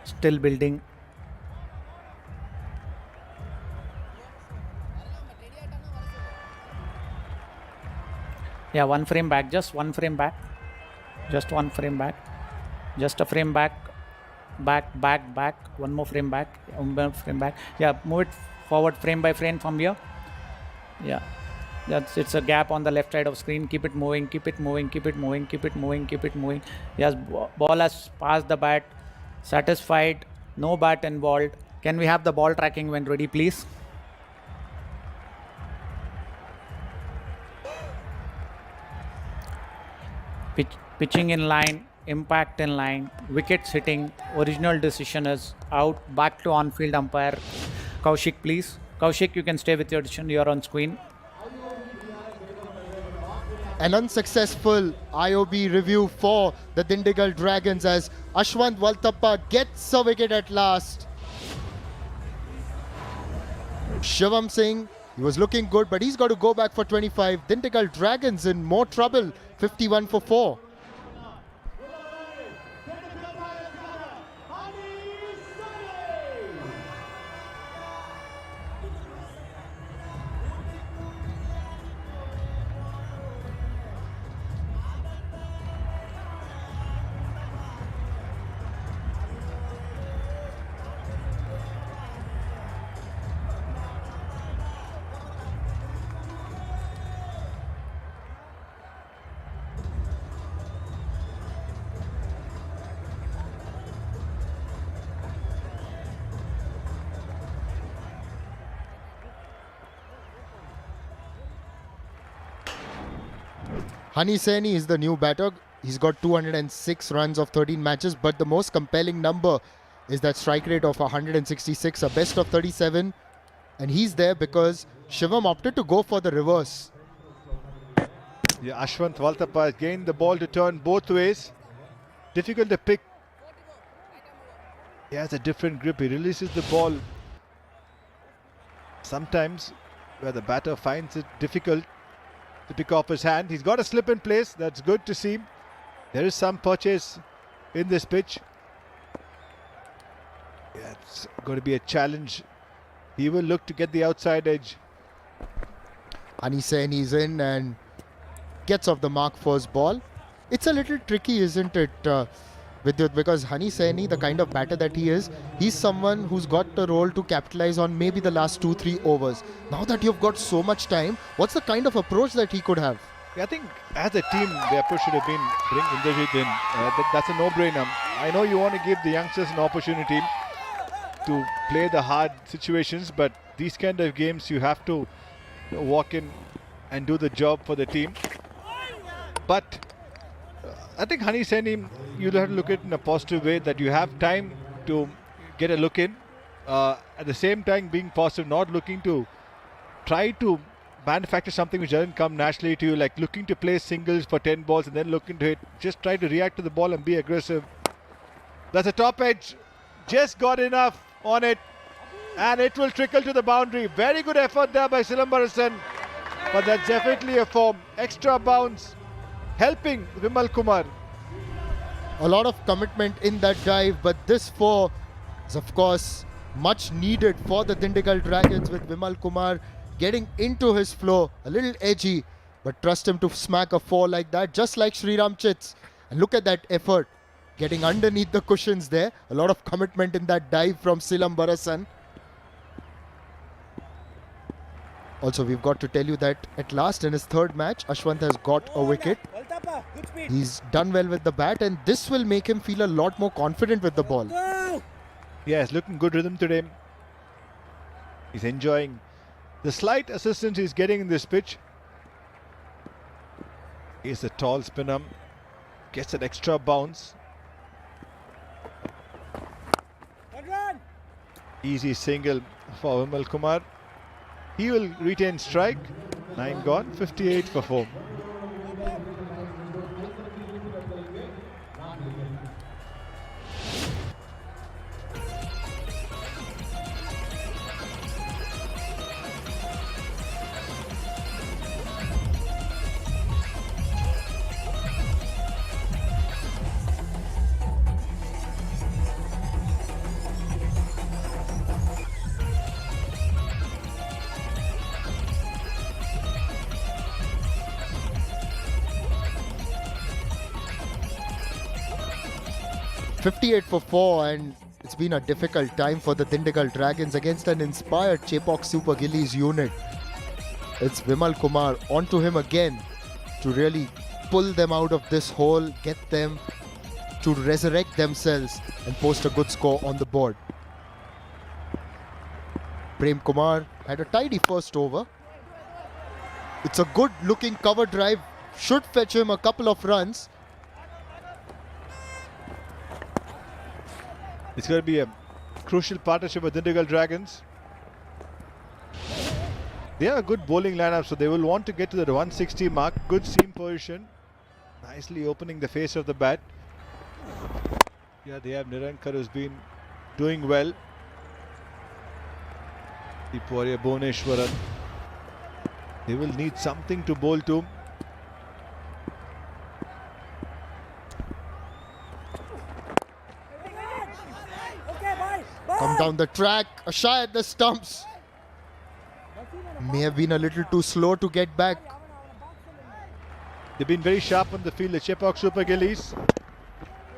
Still building. Yeah, one frame back, just one frame back. Just one frame back. Just a frame back. Back. One more frame back. One more frame back. Yeah, move it forward frame by frame from here. Yeah. It's a gap on the left side of screen. Keep it moving. Yes, ball has passed the bat. Satisfied. No bat involved. Can we have the ball tracking when ready, please? Pitching in line, impact in line, wickets hitting, original decision is out, back to on-field umpire. Kaushik, please. Kaushik, you can stay with your decision, you're on screen. An unsuccessful IOB review for the Dindigul Dragons as Ashwant Valtappa gets a wicket at last. Shivam Singh, he was looking good, but he's got to go back for 25. Dindigul Dragons in more trouble, 51 for 4. Hani Saini is the new batter. He's got 206 runs of 13 matches, but the most compelling number is that strike rate of 166, a best of 37. And he's there because Shivam opted to go for the reverse. Yeah, Ashwant Valtappa has gained the ball to turn both ways. Difficult to pick. He has a different grip. He releases the ball sometimes where the batter finds it difficult to pick off his hand. He's got a slip in place. That's good to see. There is some purchase in this pitch. Yeah, it's going to be a challenge. He will look to get the outside edge. Hani Saini is in and gets off the mark for his ball. It's a little tricky, isn't it, Vidyut? Because Hani Saini, the kind of batter that he is, he's someone who's got the role to capitalize on maybe the last 2-3 overs. Now that you've got so much time, what's the kind of approach that he could have? I think as a team, the approach should have been bring Indrajit in. That's a no-brainer. I know you want to give the youngsters an opportunity to play the hard situations, but these kind of games you have to walk in and do the job for the team. But I think Hani Saini, you'll have to look at it in a positive way, that you have time to get a look in. At the same time being positive, not looking to try to manufacture something which doesn't come naturally to you, like looking to play singles for 10 balls and then looking to hit. Just try to react to the ball and be aggressive. That's a top edge. Just got enough on it and it will trickle to the boundary. Very good effort there by Silambarasan, but that's definitely a form. Extra bounce helping Vimal Kumar. A lot of commitment in that dive, but this 4 is of course much needed for the Dindigul Dragons, with Vimal Kumar getting into his flow. A little edgy, but trust him to smack a 4 like that, just like Shriram Chits. And look at that effort, getting underneath the cushions there. A lot of commitment in that dive from Silambarasan. Also, we've got to tell you that at last in his 3rd match, Ashwant has got a wicket. He's done well with the bat, and this will make him feel a lot more confident with the ball. Yes, looking good rhythm today. He's enjoying the slight assistance he's getting in this pitch. He's a tall spinner. Gets an extra bounce. Easy single for Vimal Kumar. He will retain strike. 9 gone, 58 for 4. .58 for 4, and it's been a difficult time for the Dindigul Dragons against an inspired Chepauk Super Gillies unit. It's Vimal Kumar onto him again to really pull them out of this hole, get them to resurrect themselves and post a good score on the board. Prem Kumar had a tidy first over. It's a good looking cover drive, should fetch him a couple of runs. It's going to be a crucial partnership with Dindigul Dragons. They have a good bowling lineup, so they will want to get to the 160 mark. Good seam position. Nicely opening the face of the bat. Yeah, they have Nirankar, who's been doing well. Deep warrior Bhuvneshwaran. They will need something to bowl to. Come down the track, a shy at the stumps. May have been a little too slow to get back. They've been very sharp on the field, the Chepauk Super Gillies.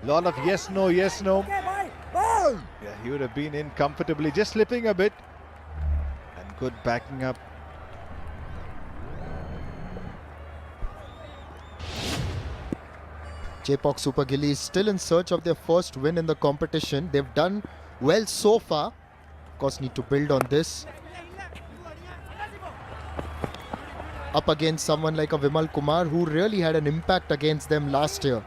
Lot of yes, no, yes, no. Yeah, he would have been in comfortably, just slipping a bit. And good backing up. Chepauk Super Gillies still in search of their first win in the competition. They've done well so far. Of course, need to build on this. Up against someone like a Vimal Kumar, who really had an impact against them last year.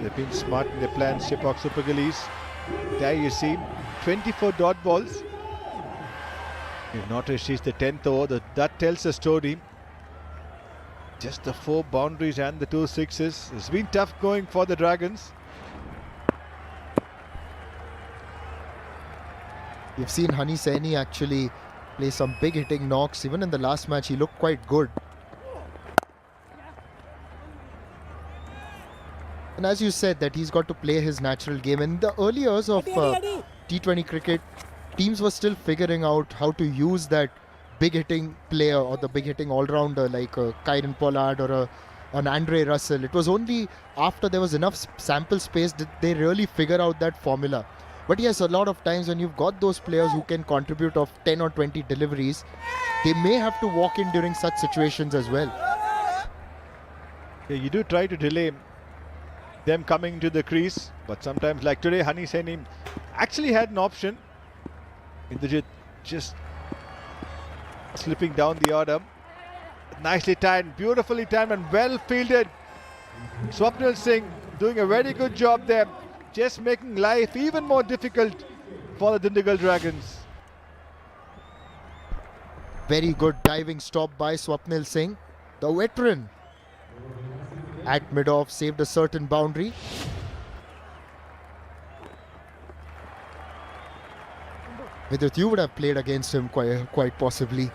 They've been smart in their plans, Chepauk Super Gillies. There you see 24 dot balls. They've not reached the 10th over. That tells a story. Just the 4 boundaries and the 2 sixes. It's been tough going for the Dragons. We've seen Hani Saini actually play some big hitting knocks. Even in the last match, he looked quite good. And as you said, that he's got to play his natural game. In the early years of T20 cricket, teams were still figuring out how to use that big hitting player or the big hitting all-rounder like Kieron Pollard or an Andre Russell. It was only after there was enough sample space did they really figure out that formula. But yes, a lot of times when you've got those players who can contribute of 10 or 20 deliveries, they may have to walk in during such situations as well. Yeah, you do try to delay them coming to the crease, but sometimes like today, Hani Saini actually had an option. Indrajit just slipping down the order. Nicely timed, beautifully timed and well fielded. Swapnil Singh doing a very good job there. Just making life even more difficult for the Dindigul Dragons. Very good diving stop by Swapnil Singh, the veteran. At mid-off, saved a certain boundary. Vidit, you would have played against him quite possibly.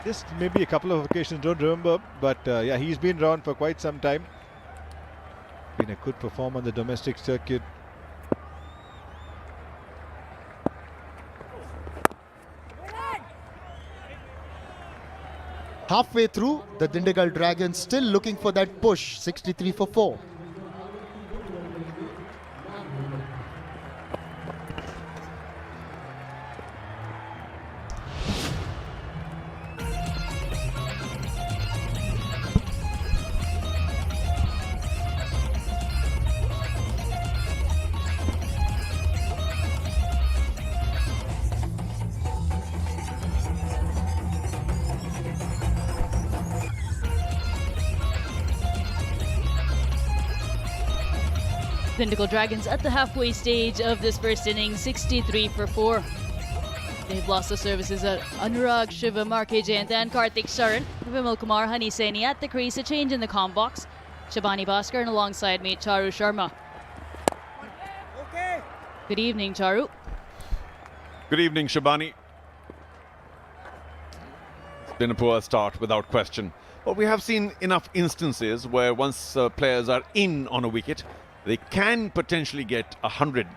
Just maybe a couple of occasions, don't remember, but yeah, he's been around for quite some time. Been a good performer on the domestic circuit. Halfway through, the Dindigul Dragons still looking for that push, 63 for 4. Dindigul Dragons at the halfway stage of this first inning, 63 for 4. They've lost the services at Anurag, Shiva, Mark Jayant and Karthik Sharan. Vimal Kumar, Hani Saini at the crease, a change in the comm box. Shabani Bhaskar and alongside me, Charu Sharma. Good evening, Charu. Good evening, Shabani. It's been a poor start without question. But we have seen enough instances where once players are in on a wicket, they can potentially get 100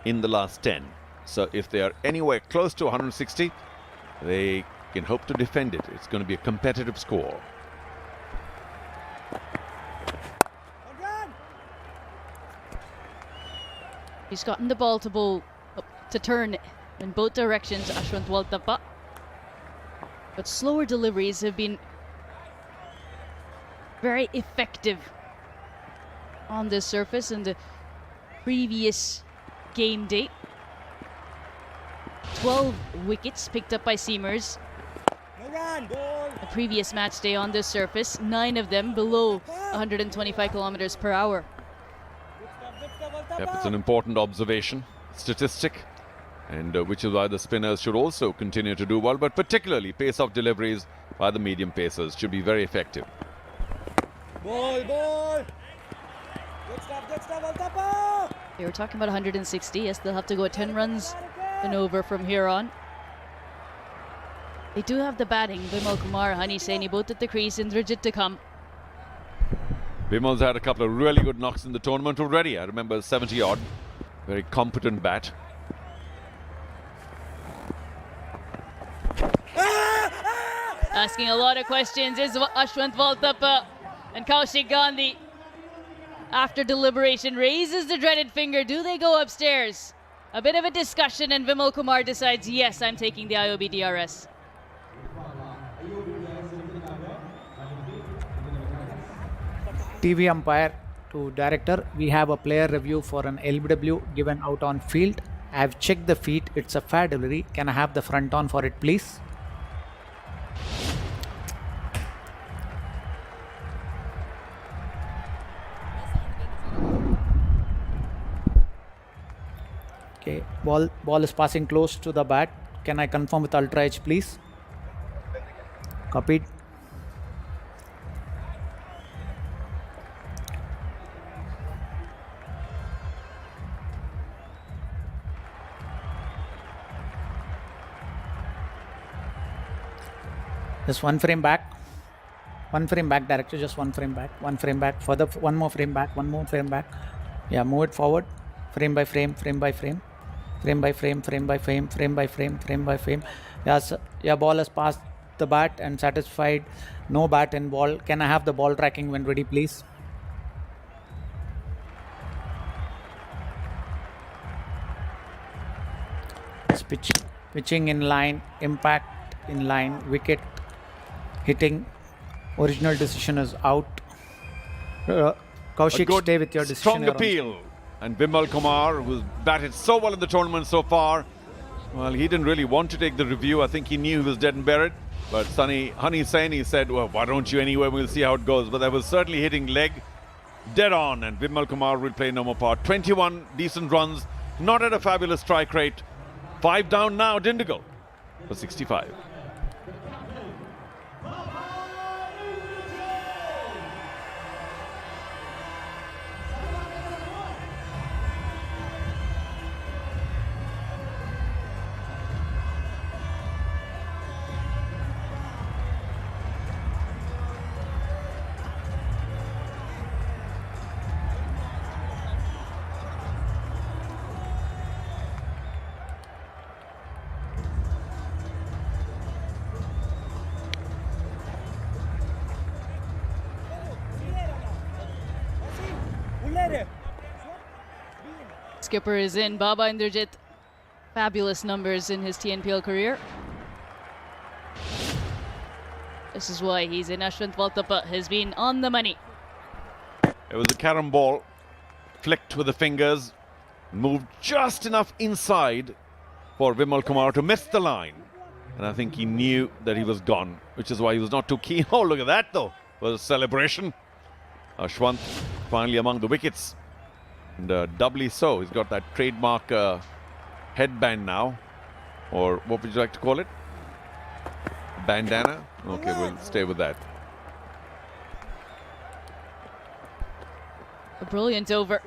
in the last 10. So if they are anywhere close to 160, they can hope to defend it. It's going to be a competitive score. He's gotten the ball to turn in both directions, Ashwant Waltappa. But slower deliveries have been very effective on this surface in the previous game day. 12 wickets picked up by seamers. the previous match day on this surface, 9 of them below 125 kilometers per hour. Yep, it's an important observation, statistic, and which is why the spinners should also continue to do well, but particularly pace-off deliveries by the medium pacers should be very effective. Ball. Good stuff, on top. They were talking about 160. Yes, they'll have to go at 10 runs and over from here on. They do have the batting. Vimal Kumar, Hani Saini, both at the crease. Indrajit to come. Vimal's had a couple of really good knocks in the tournament already. I remember 70-odd. Very competent bat. Asking a lot of questions is Ashwant Valtappa, and Kaushik Gandhi, after deliberation, raises the dreaded finger. Do they go upstairs? A bit of a discussion, and Vimal Kumar decides, yes, I'm taking the IOB DRS. TV umpire to director, we have a player review for an LBW given out on field. I have checked the feet. It's a fair delivery. Can I have the front on for it, please? Okay, ball is passing close to the bat. Can I confirm with Ultra Edge, please? Copied. Just one frame back. One frame back, director. Just one frame back. One frame back. Further, one more frame back. One more frame back. Yeah, move it forward. Frame by frame. Frame by frame. Frame by frame. Frame by frame. Frame by frame. Frame by frame. Yes. Yeah, ball has passed the bat and satisfied. No bat and ball. Can I have the ball tracking when ready, please? Pitching in line. Impact in line. Wicket. Hitting, original decision is out. Kaushik, stay with your decision. Strong appeal. And Vimal Kumar, who's batted so well in the tournament so far, well, he didn't really want to take the review. I think he knew he was dead and buried. But Hani Saini said, well, why don't you anyway? We'll see how it goes. But that was certainly hitting leg dead on. And Vimal Kumar will play no more part. 21 decent runs, not at a fabulous strike rate. 5 down now, Dindigul for 65. Skipper is in. Baba Indrajit, fabulous numbers in his TNPL career. This is why he's in. Ashwant Valtappa has been on the money. It was a carom ball, flicked with the fingers, moved just enough inside for Vimal Kumar to miss the line. And I think he knew that he was gone, which is why he was not too keen. Oh, look at that though. It was a celebration. Ashwant finally among the wickets. And doubly so. He's got that trademark headband now. Or what would you like to call it? Bandana? Okay, we'll stay with that. A brilliant over.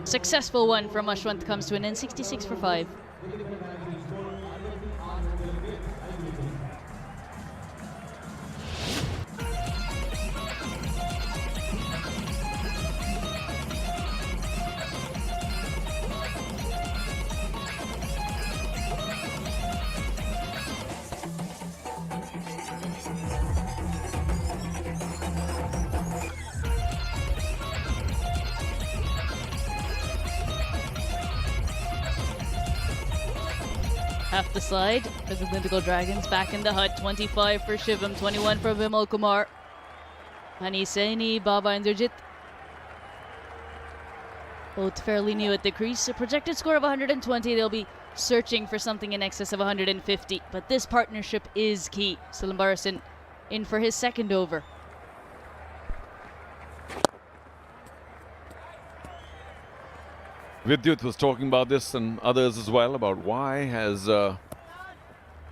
Successful one from Ashwant comes to an end. 66 for 5. Half the side for the Dindigul Dragons back in the hut. 25 for Shivam, 21 for Vimal Kumar. Hani Saini, Baba Indrajit Both fairly new at the crease. A projected score of 120. They'll be searching for something in excess of 150. But this partnership is key. Silambarison in for his second over. Vidyut was talking about this and others as well, about why has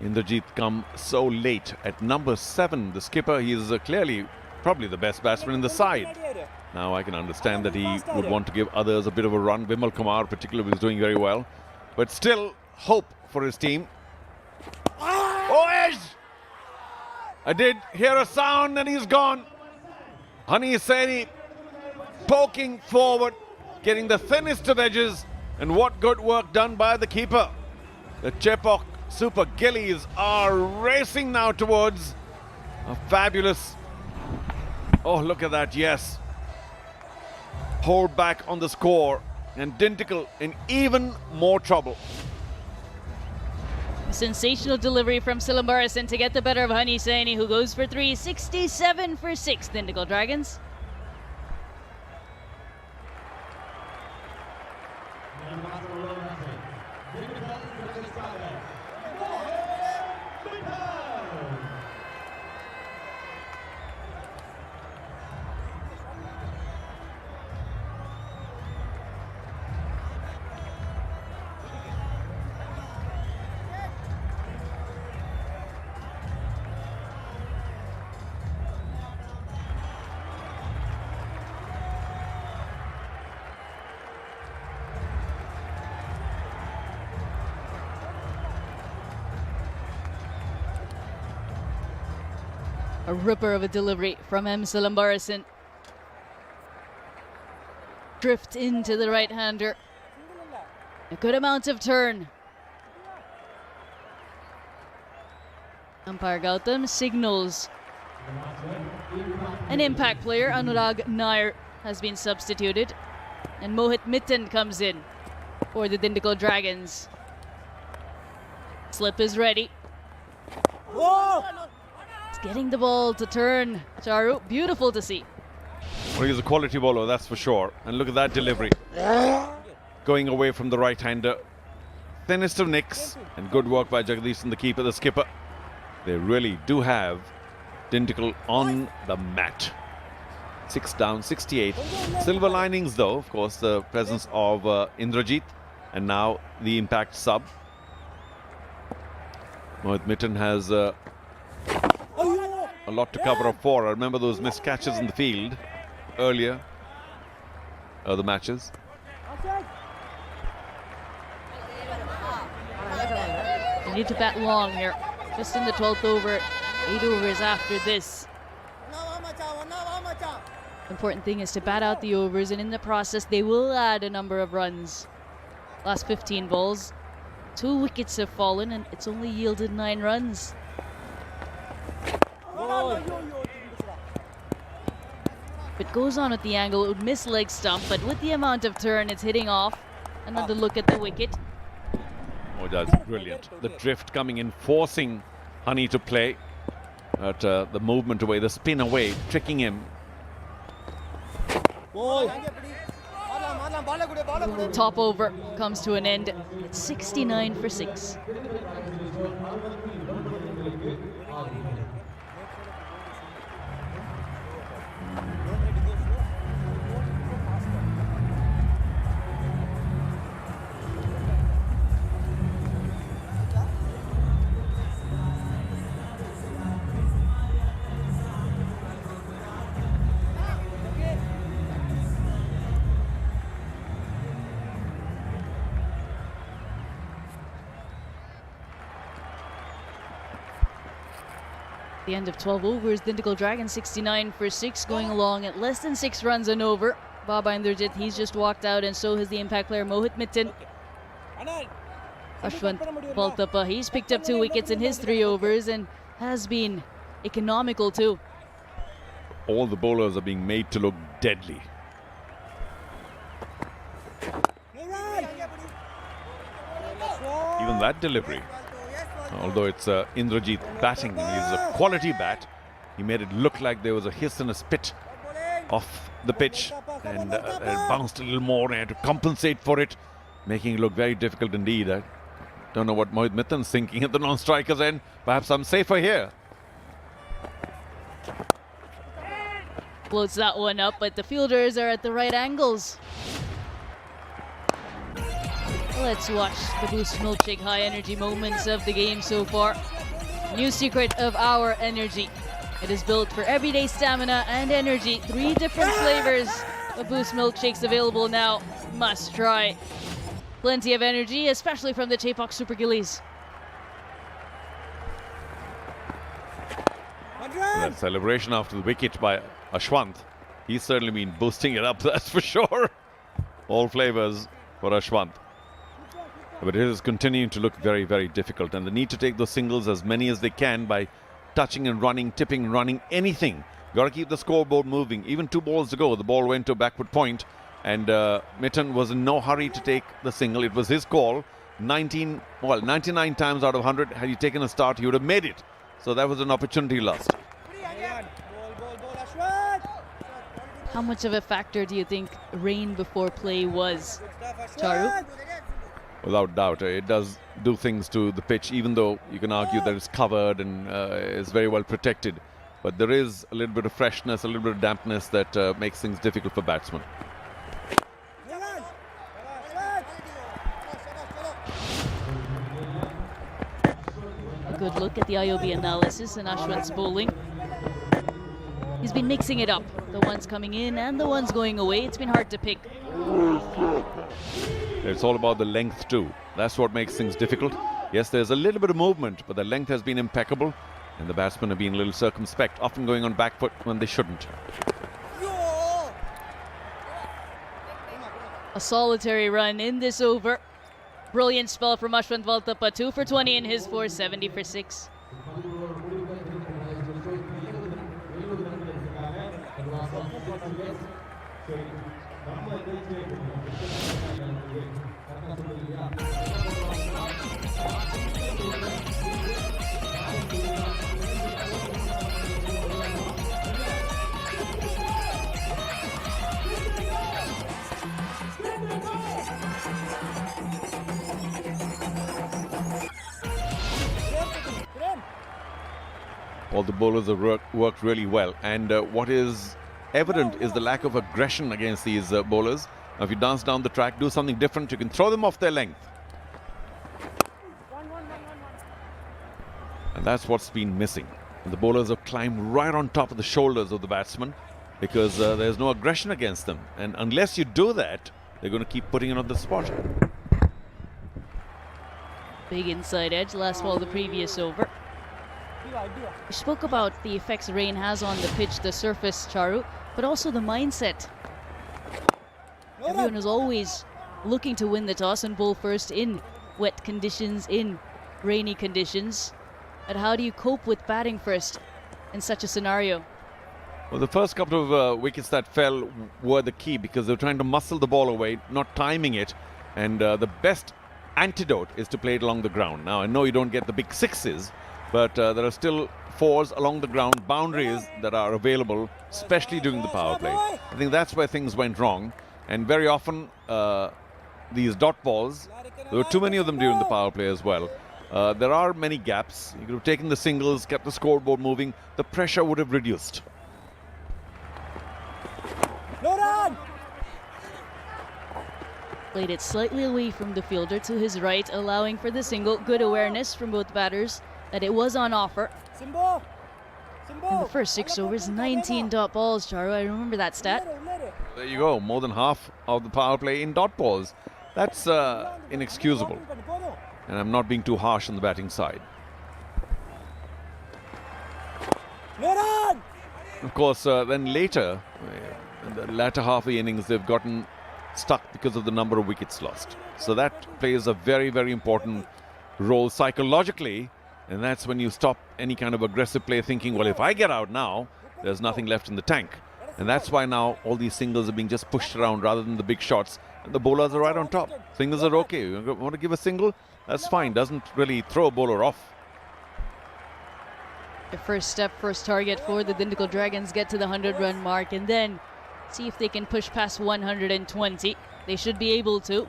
Indrajit come so late at number 7. The skipper, he is clearly probably the best batsman in the side. Now I can understand that he would want to give others a bit of a run. Vimal Kumar particularly was doing very well. But still, hope for his team. Oh, Edge! I did hear a sound and he's gone. Hani Saini poking forward, getting the thinnest of edges. And what good work done by the keeper. The Chepauk Super Gillies are racing now towards a fabulous... Oh, look at that, yes. Hold back on the score, and Dintikal in even more trouble. A sensational delivery from Silambarison to get the better of Hani Saini, who goes for 3, 67 for 6, Dintikal Dragons. A ripper of a delivery from M. Silambarison. Drift into the right-hander. A good amount of turn. Umpire Gautam signals an impact player. Anurag Nair has been substituted. And Mohit Mitten comes in for the Dintikal Dragons. Slip is ready. Whoa! Getting the ball to turn, Charu. Beautiful to see. Well, he's a quality bowler, that's for sure. And look at that delivery. Going away from the right-hander. Thinnest of nicks. And good work by Jagadish and the keeper, the skipper. They really do have Dintikal on the mat. 6 down, 68. Silver linings, though, of course, the presence of Indrajit. And now the impact sub. Mohit Mitten has... a lot to cover up for. I remember those missed catches in the field earlier, other matches. They need to bat long here. Just in the 12th over, 8 overs after this. Important thing is to bat out the overs, and in the process, they will add a number of runs. Last 15 balls, 2 wickets have fallen, and it's only yielded 9 runs. If it goes on at the angle, it would miss leg stump, but with the amount of turn, it's hitting off. Another look at the wicket. Oh, that's brilliant. The drift coming in, forcing Hani to play. But the movement away, the spin away, tricking him. Top over comes to an end at 69 for 6. The end of 12 overs, Dintikal Dragons 69 for 6, going along at less than 6 runs and over. Baba Indrajit, he's just walked out, and so has the impact player Mohit Mitten. Ashwant Baltapa, he's picked up 2 wickets in his 3 overs and has been economical too. All the bowlers are being made to look deadly. Even that delivery. Although it's Indrajit batting, he's a quality bat. He made it look like there was a hiss and a spit off the pitch, and bounced a little more and had to compensate for it, making it look very difficult indeed. I don't know what Mohit Mittan's thinking at the non-striker's end. Perhaps I'm safer here. Floats that one up, but the fielders are at the right angles. Let's watch the Boost Milkshake high energy moments of the game so far. New secret of our energy. It is built for everyday stamina and energy. 3 different flavors of Boost Milkshakes available now. Must try. Plenty of energy, especially from the Chepak Super Gillies. That celebration after the wicket by Ashwant. He's certainly been boosting it up, that's for sure. All flavors for Ashwant. But it is continuing to look very, very difficult, and they need to take those singles, as many as they can, by touching and running, tipping and running, anything. Got to keep the scoreboard moving. Even 2 balls to go, the ball went to a backward point, and Mittan was in no hurry to take the single. It was his call. 99 times out of 100, had he taken a start, he would have made it. So that was an opportunity lost. How much of a factor do you think rain before play was, Charu? Without doubt, it does do things to the pitch, even though you can argue that it's covered and is very well protected. But there is a little bit of freshness, a little bit of dampness that makes things difficult for batsmen. Good look at the IOB analysis and Ashwant's bowling. He's been mixing it up. The ones coming in and the ones going away. It's been hard to pick. It's all about the length too. That's what makes things difficult. Yes, there's a little bit of movement, but the length has been impeccable, and the batsmen have been a little circumspect, often going on back foot when they shouldn't. A solitary run in this over. Brilliant spell from Ashwant Valtapa. 2 for 20 in his 470 for 6. All the bowlers have worked really well, and what is evident is the lack of aggression against these bowlers. Now, if you dance down the track, do something different, you can throw them off their length. And that's what's been missing. And the bowlers have climbed right on top of the shoulders of the batsmen, because there's no aggression against them. And unless you do that, they're going to keep putting it on the spot. Big inside edge, last ball of the previous over. You spoke about the effects rain has on the pitch, the surface, Charu, but also the mindset. Everyone is always looking to win the toss and bowl first in wet conditions, in rainy conditions. But how do you cope with batting first in such a scenario? Well, the first couple of wickets that fell were the key, because they were trying to muscle the ball away, not timing it. And the best antidote is to play it along the ground. Now, I know you don't get the big sixes, but there are still 4s along the ground, boundaries that are available, especially during the power play. I think that's where things went wrong. And very often, these dot balls, there were too many of them during the power play as well. There are many gaps. You could have taken the singles, kept the scoreboard moving. The pressure would have reduced. No run! Played it slightly away from the fielder to his right, allowing for the single. Good awareness from both batters that it was on offer. Simbo! And the first 6 overs, 19 dot balls, Charu. I remember that stat. There you go, more than half of the power play in dot balls. That's inexcusable. And I'm not being too harsh on the batting side. No run! Of course, then later, in the latter half of the innings, they've gotten stuck because of the number of wickets lost. So that plays a very, very important role psychologically. And that's when you stop any kind of aggressive play, thinking, well, if I get out now, there's nothing left in the tank. And that's why now all these singles are being just pushed around rather than the big shots. And the bowlers are right on top. Singles are okay. You want to give a single? That's fine. Doesn't really throw a bowler off. The first step, first target for the Dindigul Dragons get to the 100-run mark. And then See if they can push past 120. They should be able to.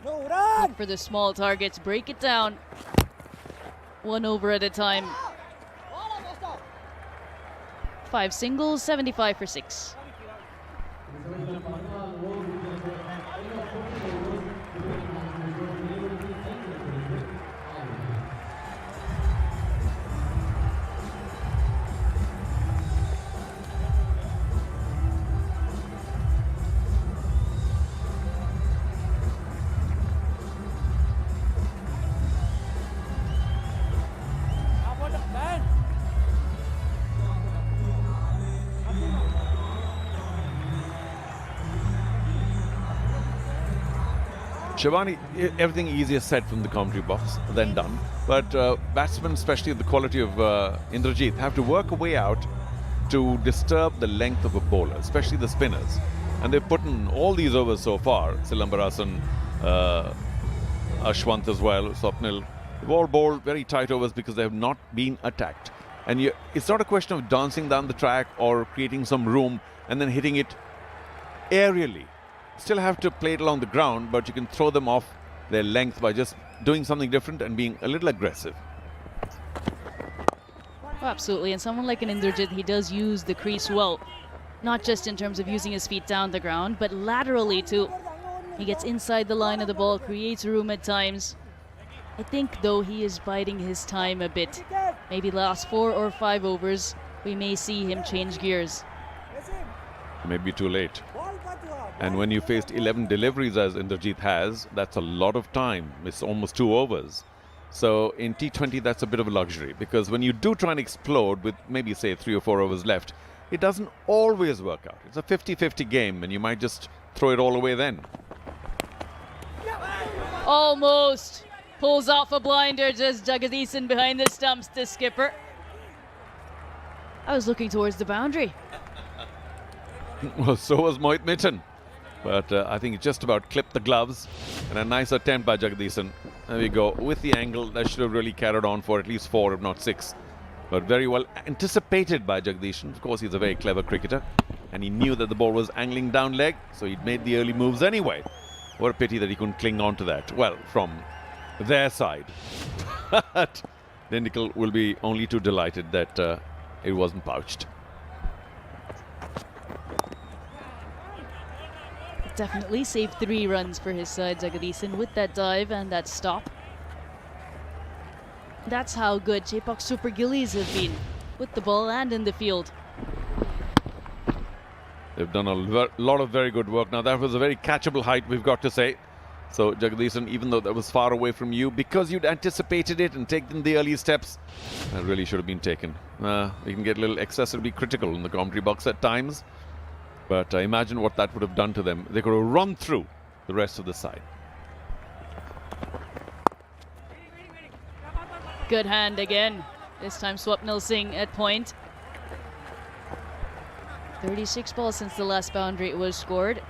Look for the small targets, break it down. 1 over at a time. 5 singles, 75 for 6. Shivani, everything easier said from the commentary box than done. But batsmen, especially the quality of Indrajit, have to work a way out to disturb the length of a bowler, especially the spinners. And they've put in all these overs so far. Silambarasan, Ashwant as well, Swapnil. They've all bowled very tight overs because they have not been attacked. And it's not a question of dancing down the track or creating some room and then hitting it aerially. Still have to play it along the ground, but you can throw them off their length by just doing something different and being a little aggressive. Oh, absolutely, and someone like an Indrajit, he does use the crease well. Not just in terms of using his feet down the ground, but laterally too. He gets inside the line of the ball, creates room at times. I think though he is biding his time a bit. Maybe last 4 or 5 overs, we may see him change gears. Maybe too late. And when you faced 11 deliveries as Indrajit has, that's a lot of time. It's almost 2 overs. So in T20, that's a bit of a luxury, because when you do try and explode with maybe say 3 or 4 overs left, it doesn't always work out. It's a 50-50 game and you might just throw it all away then. Almost pulls off a blinder, just Jagadisan behind the stumps to skipper. I was looking towards the boundary. Well, so was Mohit Mitten. But I think it just about clipped the gloves. And a nice attempt by Jagadisan. There we go. With the angle, that should have really carried on for at least 4, if not 6. But very well anticipated by Jagadisan. Of course, he's a very clever cricketer. And he knew that the ball was angling down leg, so he'd made the early moves anyway. What a pity that he couldn't cling on to that. Well, from their side. But Dindikal will be only too delighted that it wasn't pouched. Definitely saved 3 runs for his side, Jagadisan, with that dive and that stop. That's how good Chepak Super Gillies have been, with the ball and in the field. They've done a lot of very good work. Now, that was a very catchable height, we've got to say. So, Jagadisan, even though that was far away from you, because you'd anticipated it and taken the early steps, that really should have been taken. We can get a little excessively critical in the commentary box at times. But imagine what that would have done to them. They could have run through the rest of the side. Good hand again. This time Swapnil Singh at point. 36 balls since the last boundary was scored.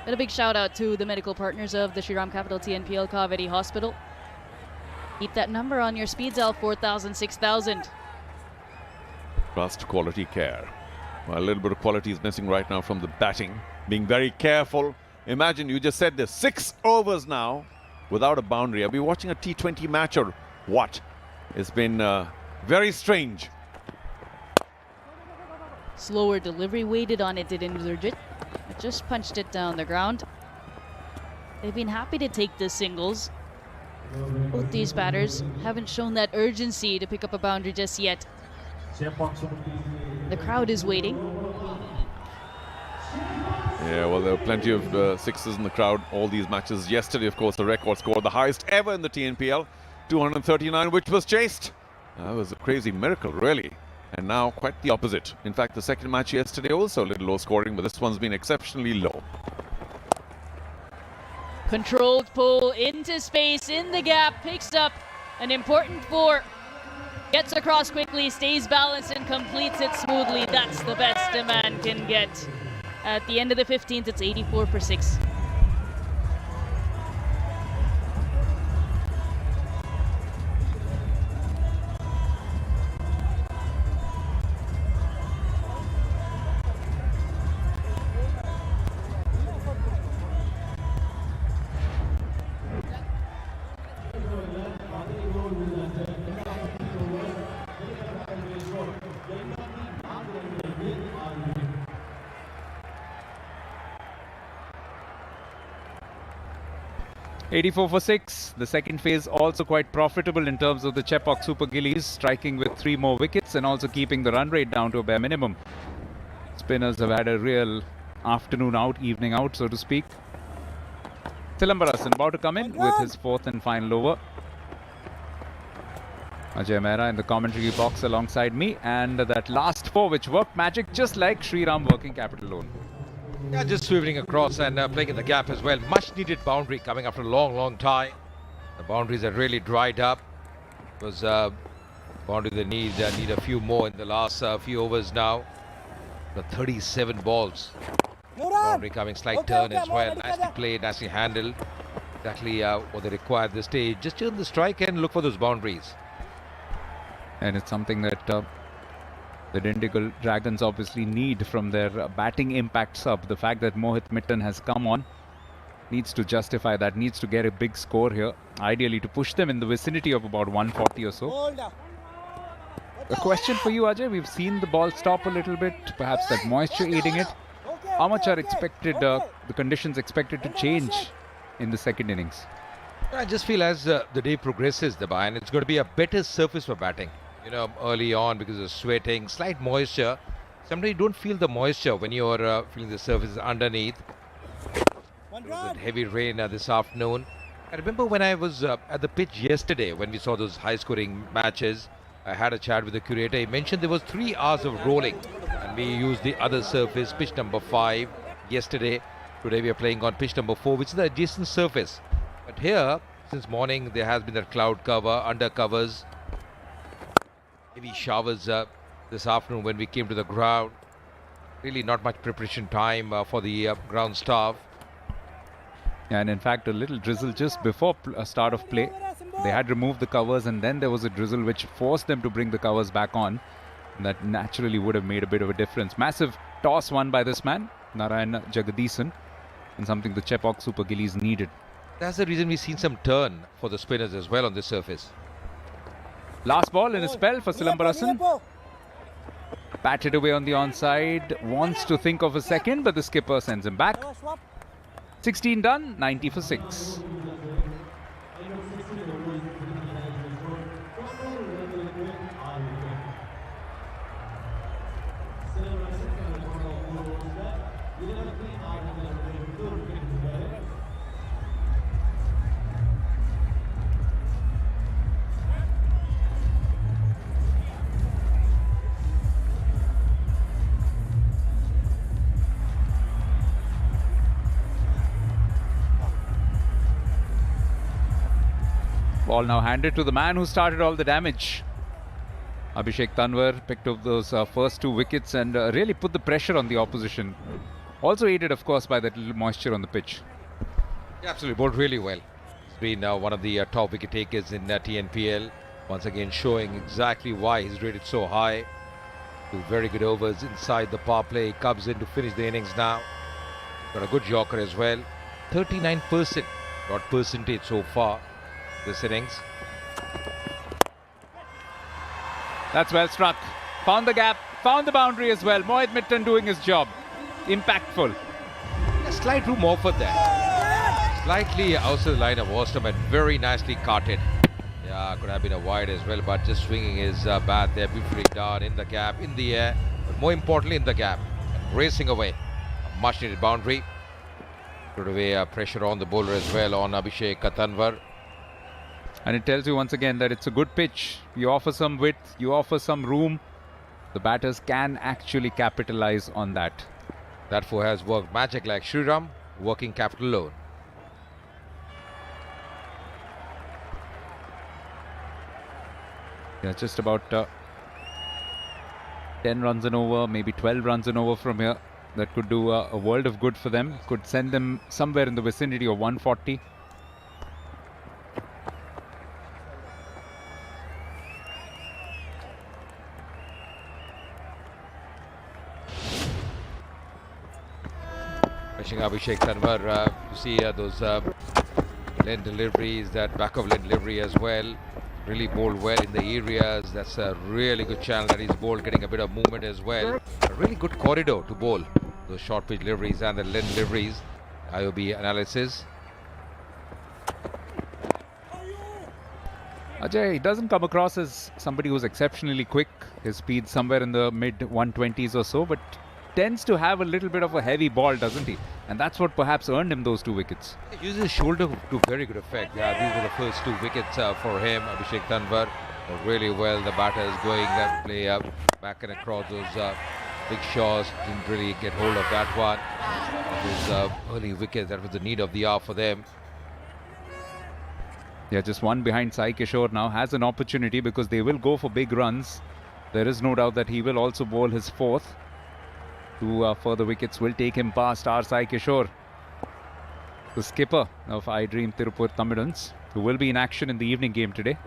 And a big shout out to the medical partners of the Shriram Capital TNPL Kaveri Hospital. Keep that number on your speed dial, 4,000, 6,000. Trust quality care. Well, a little bit of quality is missing right now from the batting. Being very careful. Imagine, you just said this, 6 overs now without a boundary. Are we watching a T20 match or what? It's been very strange. Slower delivery, waited on it, did Indrajit. Just punched it down the ground. They've been happy to take the singles. Both these batters haven't shown that urgency to pick up a boundary just yet. The crowd is waiting. Yeah, well, there were plenty of 6s in the crowd all these matches. Yesterday, of course, the record score, the highest ever in the TNPL, 239, which was chased. That was a crazy miracle, really. And now quite the opposite. In fact, the second match yesterday also a little low scoring, but this one's been exceptionally low. Controlled pull into space, in the gap, picks up an important 4. Gets across quickly, stays balanced and completes it smoothly. That's the best a man can get. At the end of the 15th, it's 84 for 6. 84 for 6. The second phase also quite profitable in terms of the Chepauk Super Gillies, striking with 3 more wickets and also keeping the run rate down to a bare minimum. Spinners have had a real afternoon out, evening out, so to speak. Silambarasan about to come in with his 4th and final over. Ajay Mehra in the commentary box alongside me, and that last 4 which worked magic just like Shriram working capital loan. Yeah, just swiveling across and playing in the gap as well. Much needed boundary coming after a long time. The boundaries are really dried up. It was boundary they need a few more in the last few overs now. The 37 balls. Boundary coming, slight turn as well. Nicely played, nicely handled. Exactly what they require at this stage. Just turn the strike and look for those boundaries. And it's something that the Dindigul Dragons obviously need from their batting impact sub. The fact that Mohit Mittan has come on needs to justify that, needs to get a big score here. Ideally to push them in the vicinity of about 140 or so. A question for you, Ajay. We've seen the ball stop a little bit, perhaps that moisture aiding it. How much are expected, the conditions expected to change in the second innings? I just feel as the day progresses, and it's going to be a better surface for batting. You know, early on because of sweating, slight moisture. Sometimes you don't feel the moisture when you're feeling the surface underneath. There was a heavy rain this afternoon. I remember when I was at the pitch yesterday when we saw those high-scoring matches. I had a chat with the curator. He mentioned there was 3 hours of rolling, and we used the other surface, pitch number 5, yesterday. Today we are playing on pitch number 4, which is the adjacent surface. But here, since morning, there has been that cloud cover, undercovers. Heavy showers this afternoon when we came to the ground. Really not much preparation time for the ground staff. And in fact, a little drizzle just before start of play. They had removed the covers, and then there was a drizzle which forced them to bring the covers back on. And that naturally would have made a bit of a difference. Massive toss won by this man, Narayan Jagadisan, and something the Chepauk Super Gillies needed. That's the reason we've seen some turn for the spinners as well on this surface. Last ball in a spell for Silambarasan. Batted away on the onside. Wants to think of a second, but the skipper sends him back. 16 done, 90 for 6. Ball now handed to the man who started all the damage. Abhishek Tanwar picked up those first 2 wickets and really put the pressure on the opposition. Also aided, of course, by that little moisture on the pitch. Yeah, absolutely, bowled really well. He's been one of the top wicket takers in TNPL. Once again showing exactly why he's rated so high. 2 very good overs inside the power play. He comes in to finish the innings now. Got a good yorker as well. 39% got percentage so far this innings. That's well struck. Found the gap, found the boundary as well. Mohit Mittan doing his job. Impactful. A slight room offered there. Slightly outside the line of Wastam and very nicely carted. Yeah, could have been a wide as well, but just swinging his bat there, beautifully done in the gap, in the air, but more importantly in the gap, and racing away. A much needed boundary. Put away pressure on the bowler as well on Abhishek Tanwar. And it tells you once again that it's a good pitch. You offer some width, you offer some room. The batters can actually capitalize on that. That four has worked magic like Shriram, working capital loan. Yeah, just about 10 runs and over, maybe 12 runs and over from here. That could do a world of good for them. Could send them somewhere in the vicinity of 140. Pushing Abhishek Tanwar, you see those lane deliveries, that back of lane delivery as well. Really bowled well in the areas. That's a really good channel that he's bowled, getting a bit of movement as well. A really good corridor to bowl those short pitch deliveries and the lane deliveries. IOB analysis. Ajay, he doesn't come across as somebody who's exceptionally quick. His speed's somewhere in the mid 120s or so, but tends to have a little bit of a heavy ball, doesn't he? And that's what perhaps earned him those 2 wickets. He uses his shoulder to very good effect. Yeah, these were the first 2 wickets for him. Abhishek Tanwar really well. The batter is going play back and across those big shots. Didn't really get hold of that one. Those early wickets, that was the need of the hour for them. Yeah, just one behind Sai Kishore now has an opportunity because they will go for big runs. There is no doubt that he will also bowl his 4th. 2 further wickets will take him past R. Sai Kishore, the skipper of I Dream Tirupur Tamilans, who will be in action in the evening game today.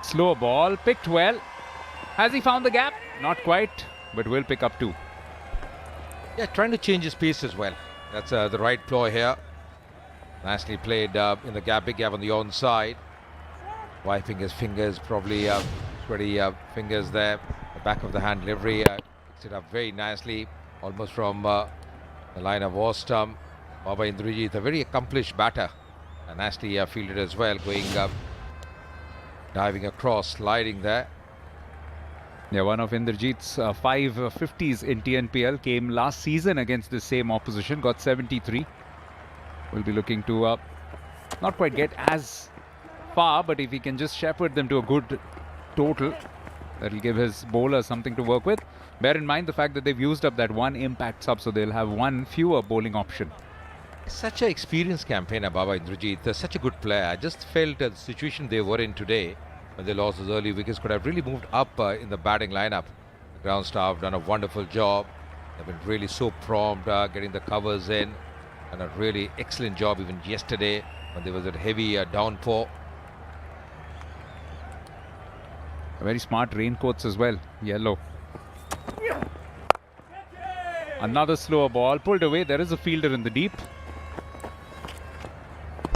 Slow ball, picked well. Has he found the gap? Not quite, but will pick up 2. Yeah, trying to change his pace as well. That's the right ploy here. Nicely played in the gap, big gap on the onside. Wiping his fingers, probably sweaty fingers there. The back of the hand delivery picks it up very nicely, almost from the line of off stump. Baba Indrajit, a very accomplished batter, and nicely fielded as well, going diving across, sliding there. Yeah, one of Indrajit's 5 50s in TNPL came last season against the same opposition, got 73. Will be looking to not quite get as far, but if he can just shepherd them to a good total, that'll give his bowler something to work with. Bear in mind the fact that they've used up that 1 impact sub, so they'll have 1 fewer bowling option. Such an experienced campaigner, Baba Indrajit, such a good player. I just felt the situation they were in today, when they lost those early wickets, could have really moved up in the batting lineup. The ground staff done a wonderful job. They've been really so prompt getting the covers in, and a really excellent job even yesterday when there was that heavy downpour. Very smart raincoats as well, yellow. Another slower ball, pulled away. There is a fielder in the deep.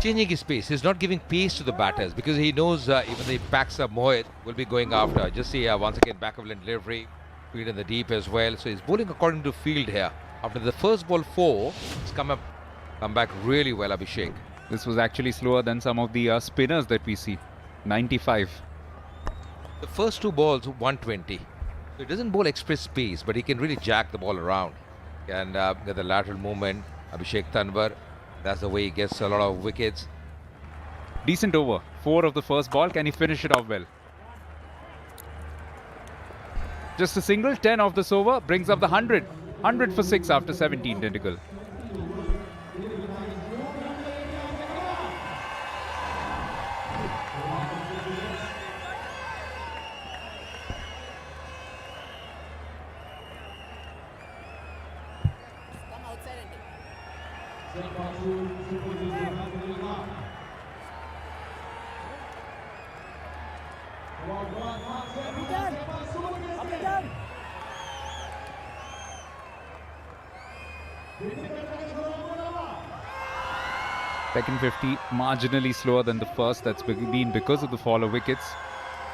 Changing his pace. He's not giving pace to the batters because he knows even the packs up Mohit will be going after. Just see once again back of line delivery, field in the deep as well. So he's bowling according to field here. After the first ball 4, he's come back really well, Abhishek. This was actually slower than some of the spinners that we see. 95. The first 2 balls 120. So he doesn't bowl express pace, but he can really jack the ball around and get the lateral movement. Abhishek Tanwar, that's the way he gets a lot of wickets. Decent over. 4 of the first ball. Can he finish it off well? Just a single. 10 off this over. Brings up the 100. 100 for 6 after 17, Dindigul. Second 50 marginally slower than the first. That's been because of the fall of wickets,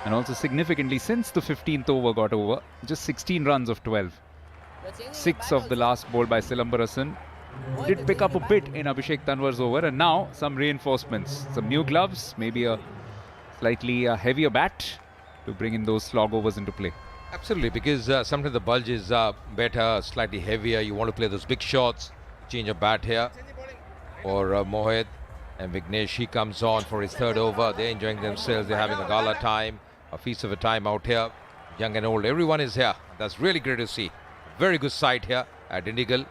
and also significantly since the 15th over got over. Just 16 runs of 12. 6 of the last ball by Silambarasan did pick up a bit in Abhishek Tanwar's over, and now some reinforcements, some new gloves, maybe a slightly heavier bat to bring in those slog overs into play. Absolutely, because sometimes the bulge is better, slightly heavier. You want to play those big shots. Change of bat here for Mohit, and Vignesh, he comes on for his 3rd over. They're enjoying themselves. They're having a gala time, a feast of a time out here. Young and old, everyone is here. That's really great to see. Very good sight here at Dindigul.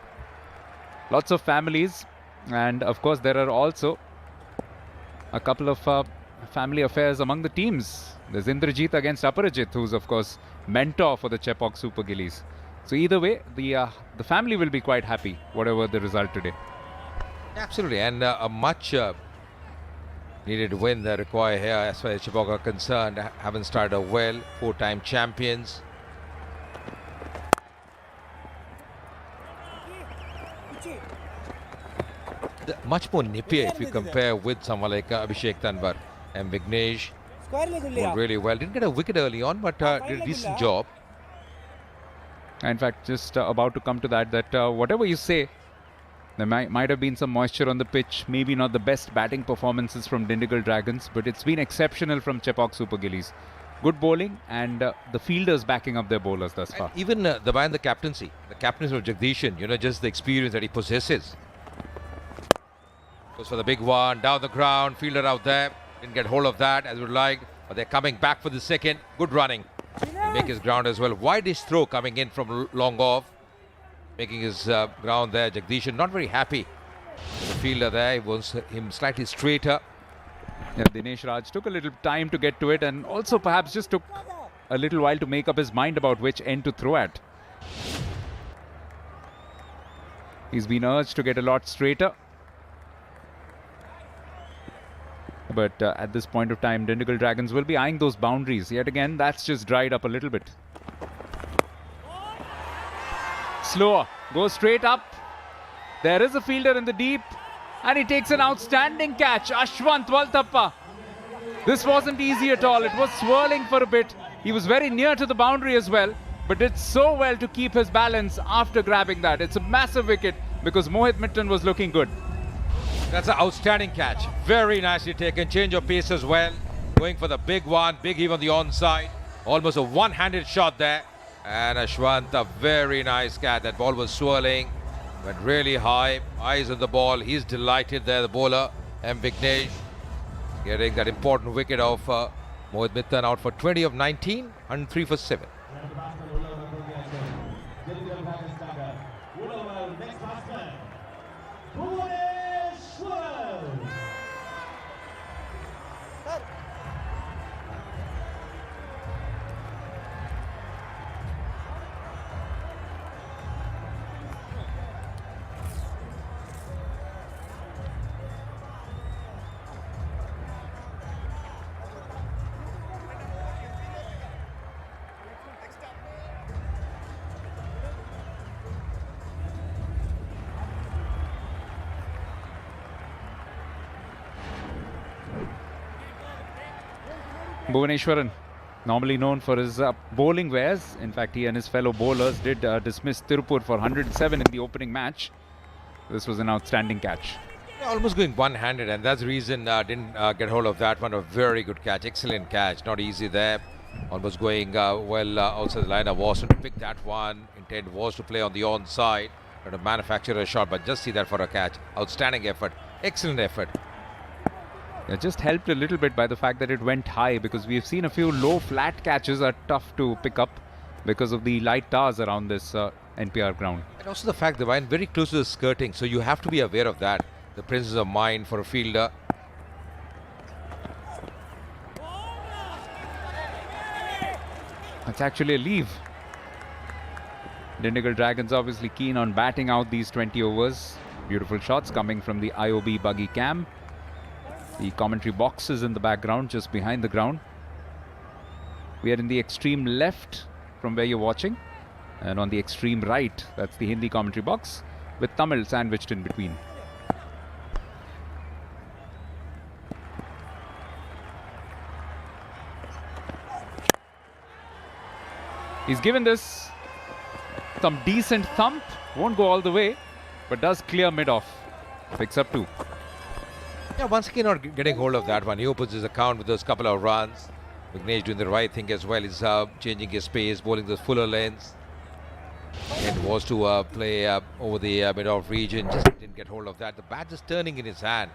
Lots of families, and of course there are also a couple of family affairs among the teams. There's Indrajit against Aparajit, who's of course mentor for the Chepauk Super Gillies. So either way, the family will be quite happy, whatever the result today. Absolutely, and a much needed win they require here as far as Chepauk are concerned. Haven't started well, 4-time champions. Much more nippier if you compare with someone like Abhishek Tanwar and Vignesh. Bowled really well. Didn't get a wicket early on, but did a decent job. In fact, just about to come to that whatever you say, There might have been some moisture on the pitch, maybe not the best batting performances from Dindigul Dragons, but it's been exceptional from Chepauk Super Gillies. Good bowling and the fielders backing up their bowlers thus far. And even the captaincy of Jagdishan, just the experience that he possesses. Goes for the big one, down the ground, fielder out there, didn't get hold of that as we would like, but they're coming back for the second. Good running. He'll make his ground as well. Wide-ish throw coming in from long off, making his ground there. Jagdishan not very happy. The fielder there, he wants him slightly straighter. Yeah, Dinesh Raj took a little time to get to it and also perhaps just took a little while to make up his mind about which end to throw at. He's been urged to get a lot straighter. But at this point of time, Dindigul Dragons will be eyeing those boundaries. Yet again, that's just dried up a little bit. Slower, goes straight up. There is a fielder in the deep. And he takes an outstanding catch. Ashwant Valtappa. This wasn't easy at all. It was swirling for a bit. He was very near to the boundary as well, but did so well to keep his balance after grabbing that. It's a massive wicket because Mohit Mitton was looking good. That's an outstanding catch. Very nicely taken. Change of pace as well. Going for the big one. Big heave on the onside. Almost a one-handed shot there. And Ashwant, a very nice catch. That ball was swirling. Went really high, eyes on the ball. He's delighted there, the bowler, M. Vignesh, getting that important wicket of Mohit Mittan out for 20 of 19, 103 for 7. Bhuvaneshwaran, normally known for his bowling wares. In fact, he and his fellow bowlers did dismiss Tirupur for 107 in the opening match. This was an outstanding catch. Almost going one-handed, and that's the reason didn't get hold of that one. A very good catch, excellent catch. Not easy there. Almost going well outside the line of Watson to pick that one. Intent was to play on the onside, to manufacture a shot, but just see that for a catch. Outstanding effort, excellent effort. It just helped a little bit by the fact that it went high, because we've seen a few low flat catches are tough to pick up because of the light towers around this NPR ground. And also the fact they went very close to the skirting, so you have to be aware of that. The presence of mind for a fielder. That's actually a leave. Dindigul Dragons obviously keen on batting out these 20 overs. Beautiful shots coming from the IOB buggy cam. The commentary box is in the background, just behind the ground. We are in the extreme left from where you're watching. And on the extreme right, that's the Hindi commentary box, with Tamil sandwiched in between. He's given this some decent thump. Won't go all the way, but does clear mid-off. Picks up 2. Yeah, once again not getting hold of that one. He opens his account with those couple of runs. Vignesh doing the right thing as well. He's changing his pace, bowling those fuller lengths. And was to play over the mid-off region. Just didn't get hold of that. The bat is turning in his hand.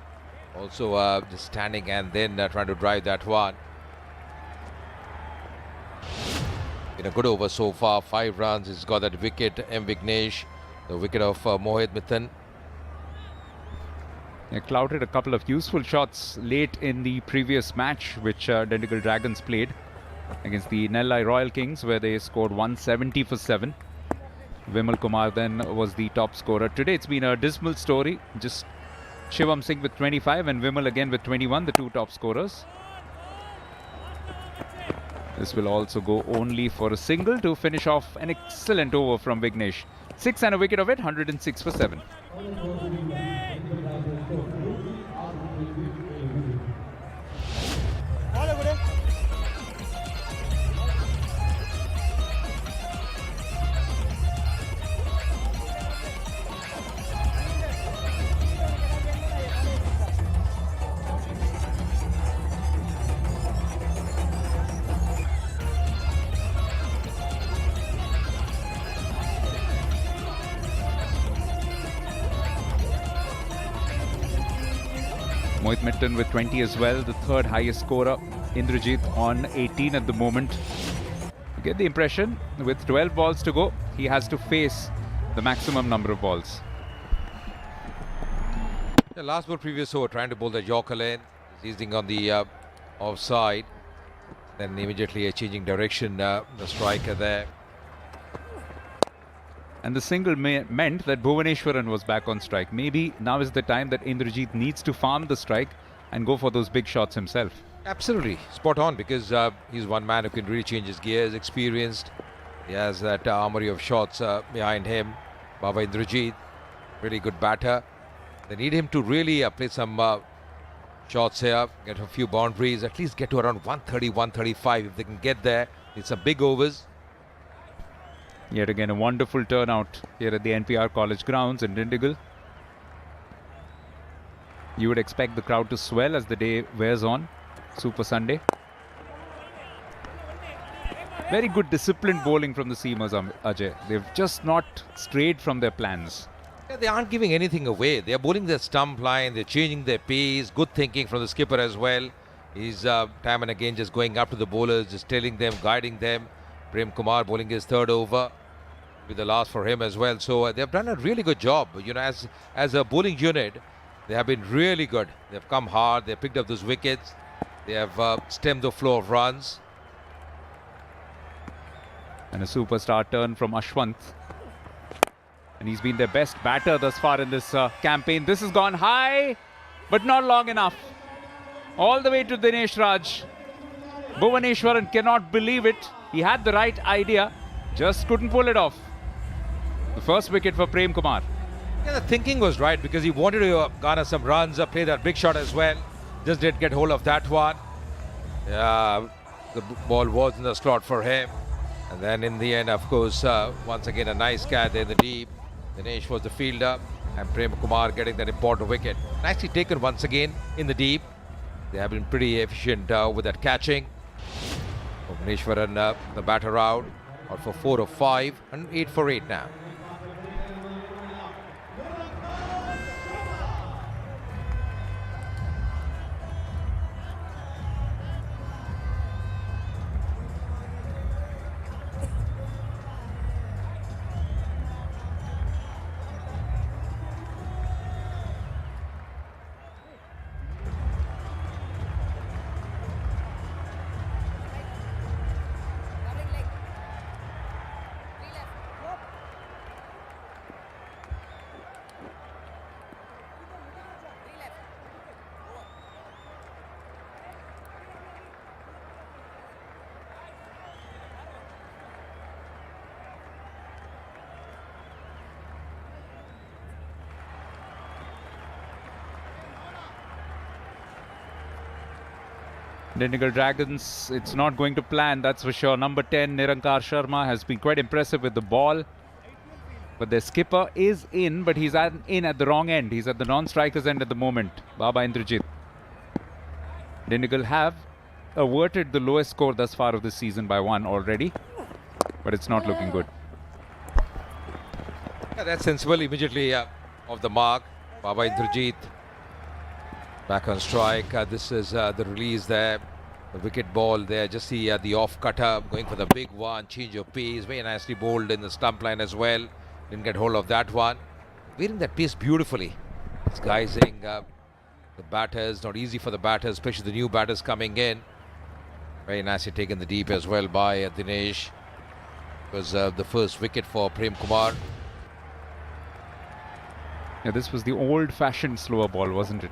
Also just standing and then trying to drive that one. Been a good over so far. 5 runs. He's got that wicket. M. Vignesh, the wicket of Mohit Mittan. They clouted a couple of useful shots late in the previous match, which Dindigul Dragons played against the Nellai Royal Kings, where they scored 170 for 7. Vimal Kumar then was the top scorer. Today it's been a dismal story. Just Shivam Singh with 25 and Vimal again with 21, the 2 top scorers. This will also go only for a single to finish off an excellent over from Vignesh. 6 and a wicket of it, 106 for 7. Mohit Mitton with 20 as well, the third highest scorer. Indrajit on 18 at the moment. You get the impression, with 12 balls to go, he has to face the maximum number of balls. The last ball previous over, trying to bowl the Yorker lane, seizing on the offside. Then immediately changing direction, the striker there. And the single meant that Bhuvaneshwaran was back on strike. Maybe now is the time that Indrajit needs to farm the strike and go for those big shots himself. Absolutely, spot on, because he's one man who can really change his gears, experienced. He has that armory of shots behind him. Baba Indrajit, really good batter. They need him to really play some shots here, get a few boundaries, at least get to around 130, 135 if they can get there. It's some big overs. Yet again, a wonderful turnout here at the NPR College grounds in Dindigul. You would expect the crowd to swell as the day wears on. Super Sunday. Very good disciplined bowling from the seamers, Ajay. They've just not strayed from their plans. Yeah, they aren't giving anything away. They're bowling their stump line, they're changing their pace. Good thinking from the skipper as well. He's time and again just going up to the bowlers, just telling them, guiding them. Prem Kumar bowling his third over, with the last for him as well. So they've done a really good job. You know, as a bowling unit, they have been really good. They've come hard, they've picked up those wickets, they have stemmed the flow of runs. And a superstar turn from Ashwant. And he's been their best batter thus far in this campaign. This has gone high, but not long enough. All the way to Dinesh Raj. Bhuvaneshwaran cannot believe it. He had the right idea, just couldn't pull it off. The first wicket for Prem Kumar. Yeah, the thinking was right because he wanted to garner some runs, play that big shot as well. Just did get hold of that one. Yeah, the ball was in the slot for him. And then in the end, of course, once again, a nice catch there in the deep. Dinesh was the fielder and Prem Kumar getting that important wicket. Nicely taken once again in the deep. They have been pretty efficient with that catching. Bhuvaneshwaran, the batter out for 4 of 5 and 8 for 8 now. Dindigul Dragons, it's not going to plan, that's for sure. Number 10, Nirankar Sharma, has been quite impressive with the ball. But their skipper is in, but he's in at the wrong end. He's at the non-striker's end at the moment, Baba Indrajit. Dindigul have averted the lowest score thus far of this season by 1 already. But it's not looking good. Yeah, that's sensible immediately off the mark. Baba Indrajit back on strike. This is the release there. The wicket ball there. Just see the off cutter going for the big one. Change of pace. Very nicely bowled in the stump line as well. Didn't get hold of that one. Wearing that pace beautifully. Disguising the batters. Not easy for the batters, especially the new batters coming in. Very nicely taken the deep as well by Dinesh. It was the first wicket for Prem Kumar. Yeah, this was the old-fashioned slower ball, wasn't it?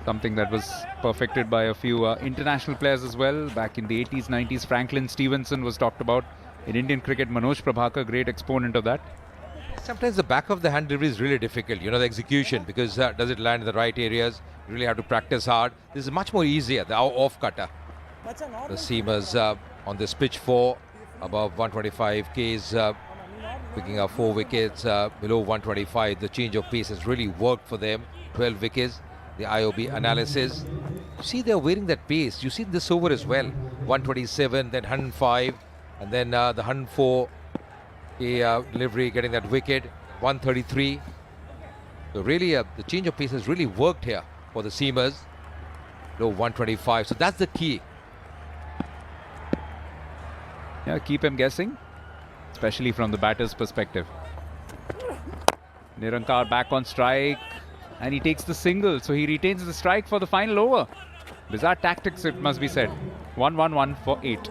Something that was perfected by a few international players as well. Back in the 80s, 90s, Franklin Stevenson was talked about. In Indian cricket, Manoj Prabhakar, great exponent of that. Sometimes the back of the hand delivery is really difficult, you know, the execution, because does it land in the right areas? You really have to practice hard. This is much more easier, the off cutter. The seamers on this pitch 4, above 125 Ks, picking up 4 wickets, below 125. The change of pace has really worked for them. 12 wickets. The IOB analysis. You see they're wearing that pace. You see this over as well. 127, then 105, and then the 104 delivery getting that wicket. 133. So really the change of pace has really worked here for the seamers. Low 125. So that's the key. Yeah, keep him guessing, especially from the batter's perspective. Nirankar back on strike, and he takes the single, so he retains the strike for the final over. Bizarre tactics, it must be said. 1-1-1 for 8.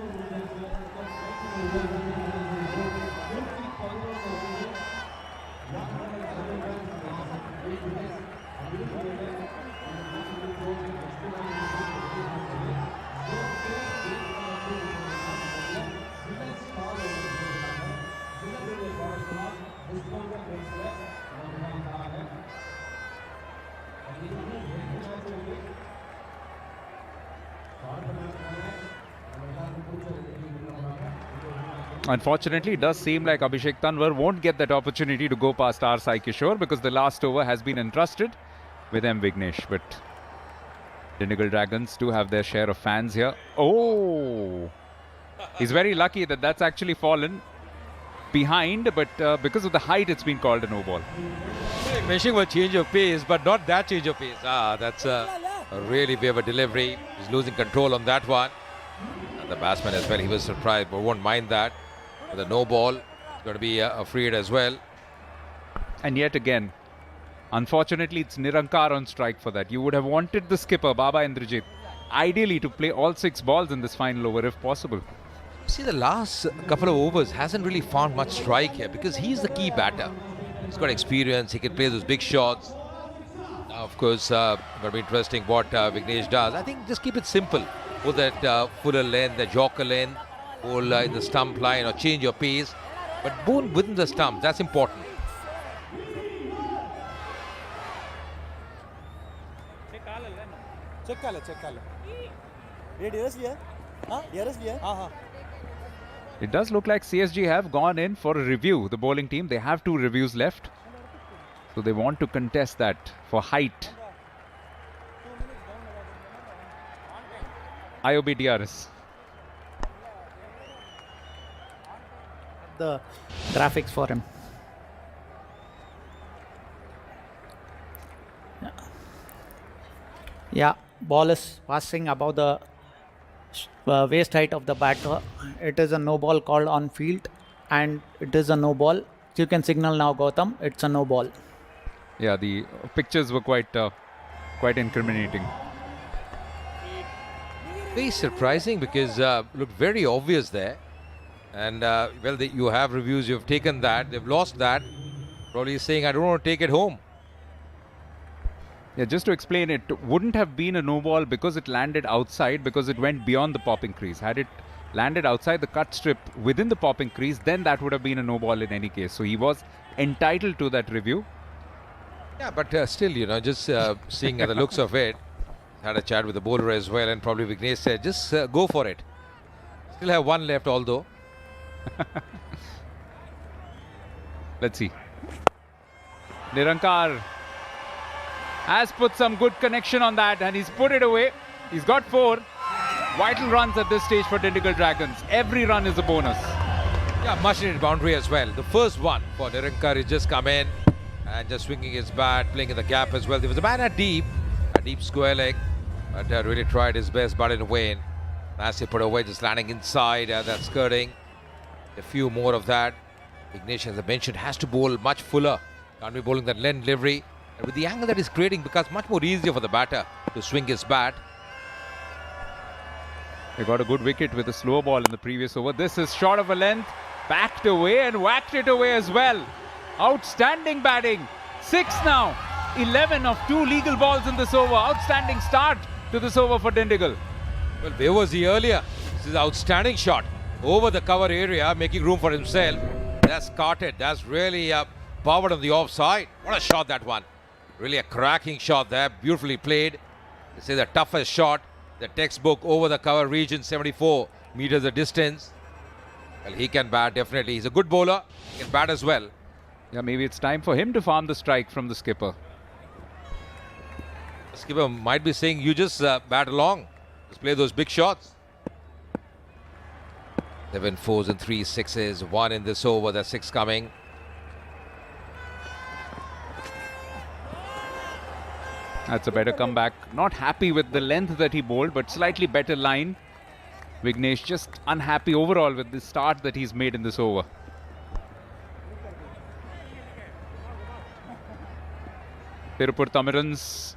Unfortunately, it does seem like Abhishek Tanwar won't get that opportunity to go past R. Sai Kishore because the last over has been entrusted with M. Vignesh. But Dindigul Dragons do have their share of fans here. Oh! He's very lucky that that's actually fallen behind, but because of the height, it's been called a no ball. Mentioning a change of pace, but not that change of pace. That's a really bit of a delivery. He's losing control on that one. And the batsman as well, he was surprised, but won't mind that. With a no ball, it's going to be a free hit as well. And yet again, unfortunately, it's Nirankar on strike for that. You would have wanted the skipper, Baba Indrajit, ideally to play all 6 balls in this final over if possible. See, the last couple of overs hasn't really found much strike here because he's the key batter. He's got experience, he can play those big shots. Now, of course, going to be interesting what Vignesh does. I think just keep it simple. Put that fuller length, the joker length, bowl in the stump line or change your pace. But bowl within the stump, that's important. It does look like CSG have gone in for a review, the bowling team. They have 2 reviews left. So they want to contest that for height. IOB DRS. The graphics for him. Yeah, ball is passing above the waist height of the batter. It is a no ball called on field, and it is a no ball. You can signal now, Gautam. It's a no ball. Yeah, the pictures were quite incriminating. Very surprising because looked very obvious there. And well, you have reviews, you've taken that, they've lost that. Probably saying, I don't want to take it home. Yeah, just to explain, it wouldn't have been a no ball because it landed outside, because it went beyond the popping crease. Had it landed outside the cut strip within the popping crease, then that would have been a no ball in any case. So he was entitled to that review. Yeah, but still, you know, just seeing at the looks of it, had a chat with the bowler as well, and probably Vignesh said, just go for it. Still have 1 left, although. Let's see. Nirankar has put some good connection on that, and he's put it away. He's got 4 vital runs at this stage for Dindigul Dragons. Every run is a bonus. Yeah, much needed boundary as well. The first one for Nirankar is just come in and just swinging his bat, playing in the gap as well. There was a man at a deep square leg, but really tried his best, but in a way. Nicely put away, just landing inside that skirting. A few more of that. Vignesh, as I mentioned, has to bowl much fuller. Can't be bowling that length delivery. And with the angle that is creating, becomes much more easier for the batter to swing his bat. They got a good wicket with a slow ball in the previous over. This is short of a length, backed away and whacked it away as well. Outstanding batting. 6 now. 11 of 2 legal balls in this over. Outstanding start to this over for Dindigul. Well, where was he earlier? This is an outstanding shot. Over the cover area, making room for himself. That's carted. That's really powered on the offside. What a shot that one. Really a cracking shot there. Beautifully played. This is the toughest shot. The textbook over the cover region, 74 meters the distance. Well, he can bat definitely. He's a good bowler. He can bat as well. Yeah, maybe it's time for him to farm the strike from the skipper. The skipper might be saying, you just bat along. Just play those big shots. 7 4s and 3 6s. 1 in this over. The 6 coming. That's a better comeback. Not happy with the length that he bowled, but slightly better line. Vignesh just unhappy overall with the start that he's made in this over. Tirupur Tamirans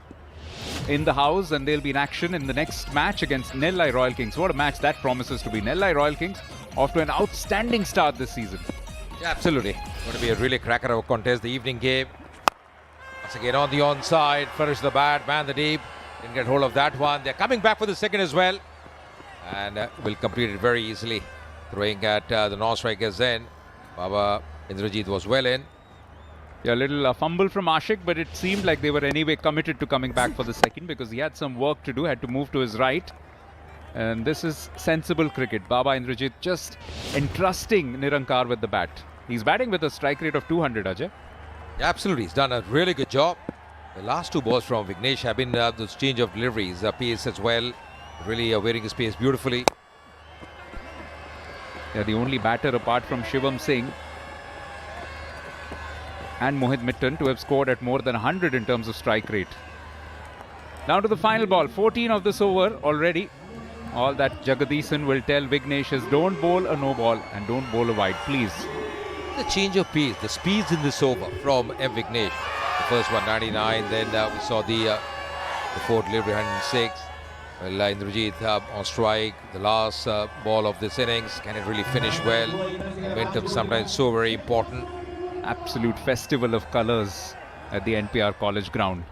in the house, and they'll be in action in the next match against Nellai Royal Kings. What a match that promises to be. Nellai Royal Kings off to an outstanding start this season. Yeah, absolutely. Going to be a really cracker of a contest. The evening game. Once again on the onside, flourished the bat, man the deep. Didn't get hold of that one. They're coming back for the second as well. And will complete it very easily. Throwing at the non-strikers then. Baba Indrajit was well in. Yeah, a little fumble from Ashik, but it seemed like they were anyway committed to coming back for the second because he had some work to do, had to move to his right. And this is sensible cricket. Baba Indrajit just entrusting Nirankar with the bat. He's batting with a strike rate of 200, Ajay. Yeah, absolutely. He's done a really good job. The last two balls from Vignesh have been those change of deliveries. Pace as well. Really wearing his pace beautifully. Yeah, the only batter apart from Shivam Singh and Mohit Mitton to have scored at more than 100 in terms of strike rate. Now to the final ball. 14 of this over already. All that Jagadisan will tell Vignesh is don't bowl a no ball and don't bowl a wide, please. The change of pace, the speeds in this over from M. Vignesh. The first one 99, then we saw the fourth delivery 106. Well, Indrajit on strike. The last ball of this innings, can it really finish well? Momentum sometimes so very important. Absolute festival of colours at the NPR College ground.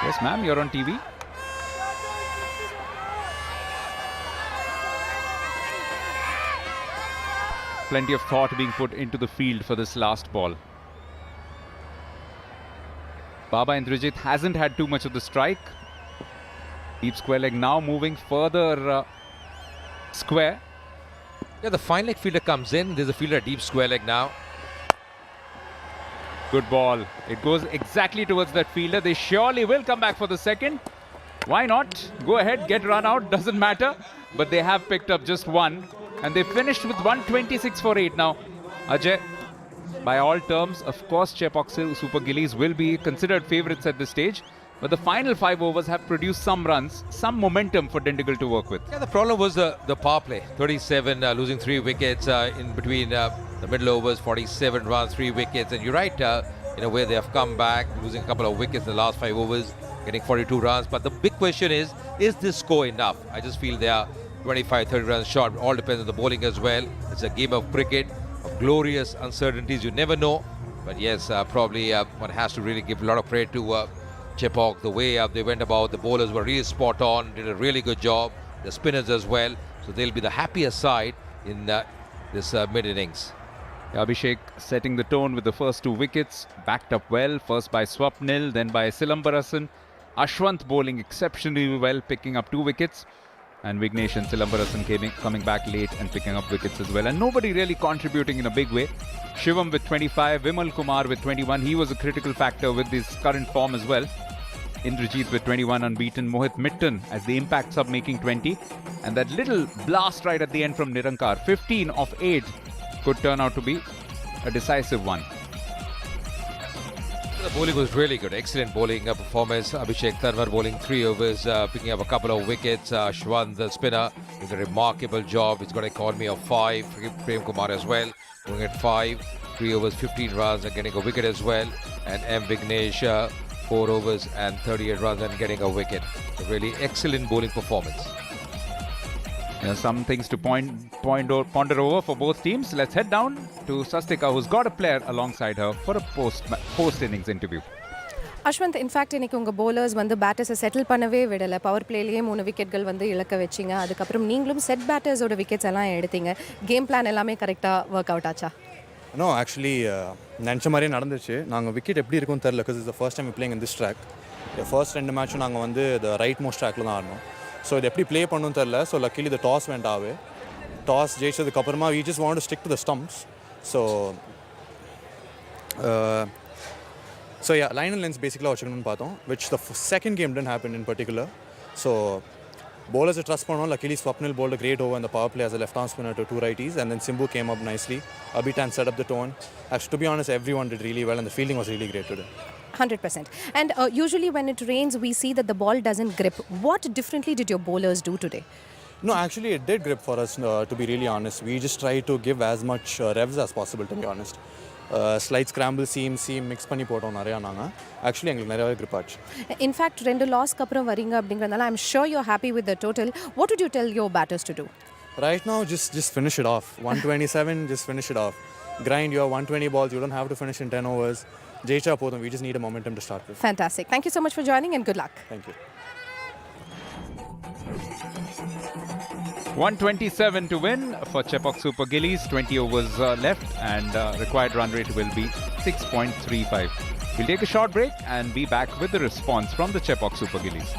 Yes, ma'am, you're on TV. Plenty of thought being put into the field for this last ball. Baba Indrajit hasn't had too much of the strike. Deep square leg now moving further square. Yeah, the fine leg fielder comes in. There's a fielder at deep square leg now. Good ball. It goes exactly towards that fielder. They surely will come back for the second. Why not? Go ahead, get run out. Doesn't matter. But they have picked up just one. And they finished with 126 for 8 now. Ajay, by all terms, of course, Chepauk Super Gillies will be considered favourites at this stage. But the final 5 overs have produced some runs, some momentum for Dindigul to work with. Yeah, the problem was the power play. 37, losing 3 wickets in between the middle overs, 47 runs, 3 wickets. And you're right, in a way they have come back, losing a couple of wickets in the last 5 overs, getting 42 runs. But the big question is this score enough? I just feel they are 25, 30 runs short. All depends on the bowling as well. It's a game of cricket, of glorious uncertainties. You never know. But yes, probably one has to really give a lot of credit to Chepauk. The way they went about, the bowlers were really spot on, did a really good job. The spinners as well. So they'll be the happier side in this mid-innings. Abhishek setting the tone with the first 2 wickets. Backed up well. First by Swapnil, then by Silambarasan. Ashwant bowling exceptionally well, picking up 2 wickets. And Vignesh and Silambarasan coming back late and picking up wickets as well. And nobody really contributing in a big way. Shivam with 25, Vimal Kumar with 21. He was a critical factor with his current form as well. Indrajit with 21 unbeaten. Mohit Mitton as the impact sub making 20. And that little blast right at the end from Nirankar. 15 of 8 could turn out to be a decisive one. The bowling was really good. Excellent bowling performance. Abhishek Tanwar bowling 3 overs, picking up a couple of wickets. Shwan, the spinner, did a remarkable job. He's got an economy of 5. Prem Kumar as well, going at 5. 3 overs, 15 runs and getting a wicket as well. And M. Vignesh, 4 overs and 38 runs and getting a wicket. A really excellent bowling performance. Some things to ponder over for both teams. Let's head down to Sastika, who's got a player alongside her for a post-innings interview. Ashwanth in fact இன்னைக்கு உங்கள் bowlers வந்து பேட்டர்ஸை settle பண்ணவே விடலை. Power பிளேலேயே 3 விக்கெட்கள் வந்து இழக்க வச்சிங்க. அதுக்கப்புறம் நீங்களும் செட் பேட்டர்ஸோட விக்கெட்ஸ் எல்லாம் எடுத்தீங்க. கேம் பிளான் எல்லாமே கரெக்டாக ஒர்க் அவுட் ஆச்சா? நோ ஆக்சுவலி நினச்ச மாதிரியே நடந்துச்சு. நாங்கள் விக்கெட் எப்படி இருக்கும்னு தெரில, because is the first time playing in this track. First 2 மேட்சும் நாங்கள் வந்து த ரைட் மோஸ்ட் ட்ராக்கில் தான் ஆடணும். ஸோ இது எப்படி ப்ளே பண்ணணும்னு தெரில. So luckily the toss went away. Toss ஜெயிச்சதுக்கப்புறமா we just want to stick to the stumps. So line and length பேசிக்கலாக வச்சுக்கணும்னு பார்த்தோம், which the second game tend happen in particular. So Bowlers trust பண்ணோம். Luckily Swapnil bowled a great over in the power play as a left-arm spinner to 2 righties, and then Simbu came up nicely. Abitan set up the tone. Actually, to be honest, everyone did really well, and the fielding was really great today. 100%. And usually when it rains, we see that the ball doesn't grip. What differently did your bowlers do today? No, actually, it did grip for us, to be really honest. We just tried to give as much revs as possible, to be honest. Slight scramble, seam, mix பண்ணி போட்டோம் நிறையா நாங்கள். Actually, எங்களுக்கு நிறையவே grip ஆச்சு. In fact, ரெண்டு லாஸ்க்கு அப்புறம் வரீங்க அப்படிங்கறதால I'm sure you're happy with the total. What would you tell your batters to do? Right now, just finish it off. 127, just finish it off. Grind your 120 balls. You don't have to finish in 10 overs. Jaicha podum. We just need a momentum to start with. Fantastic. Thank you so much for joining and good luck. Thank you. 127 to win for Chepauk Super Gillies. 20 overs left, and required run rate will be 6.35. We'll take a short break and be back with the response from the Chepauk Super Gillies.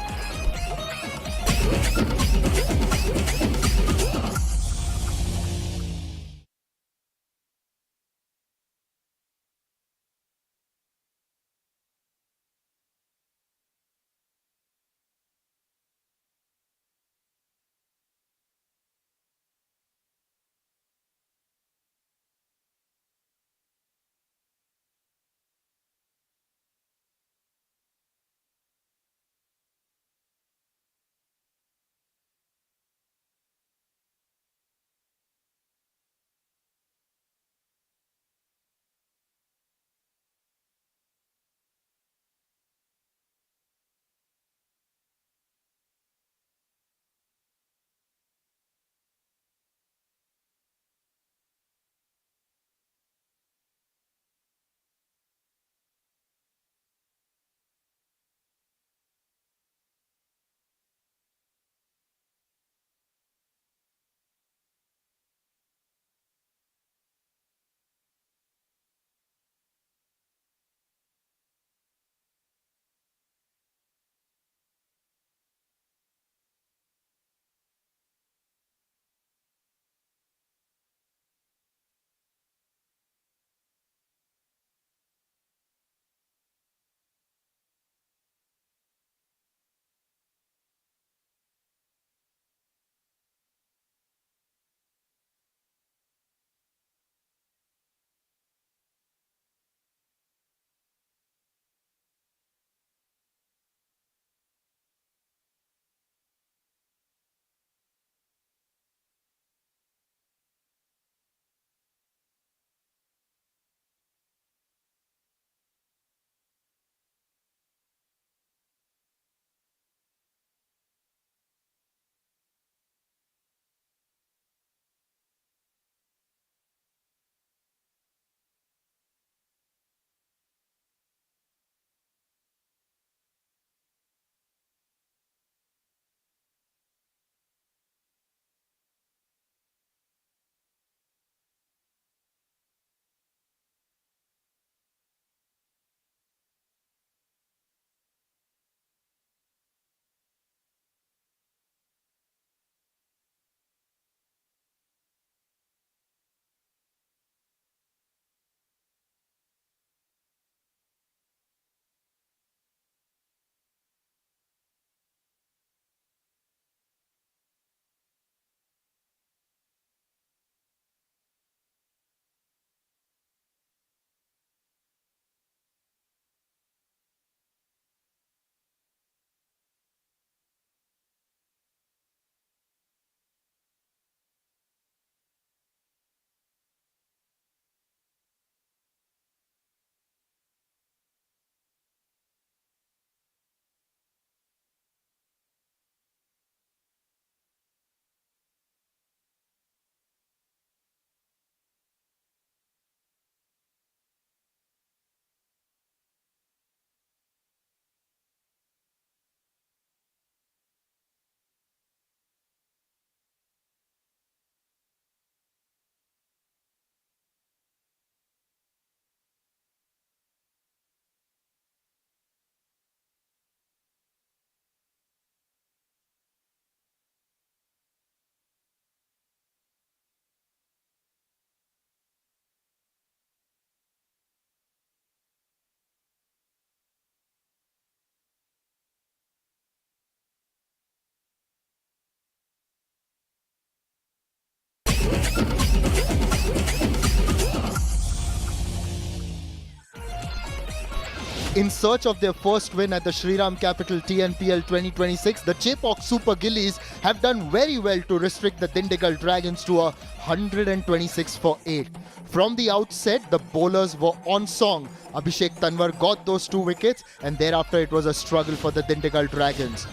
In search of their first win at the Shriram Capital TNPL 2026, the Chepauk Super Gillies have done very well to restrict the Dindigul Dragons to a 126 for 8. From the outset, the bowlers were on song. Abhishek Tanwar got those 2 wickets, and thereafter it was a struggle for the Dindigul Dragons.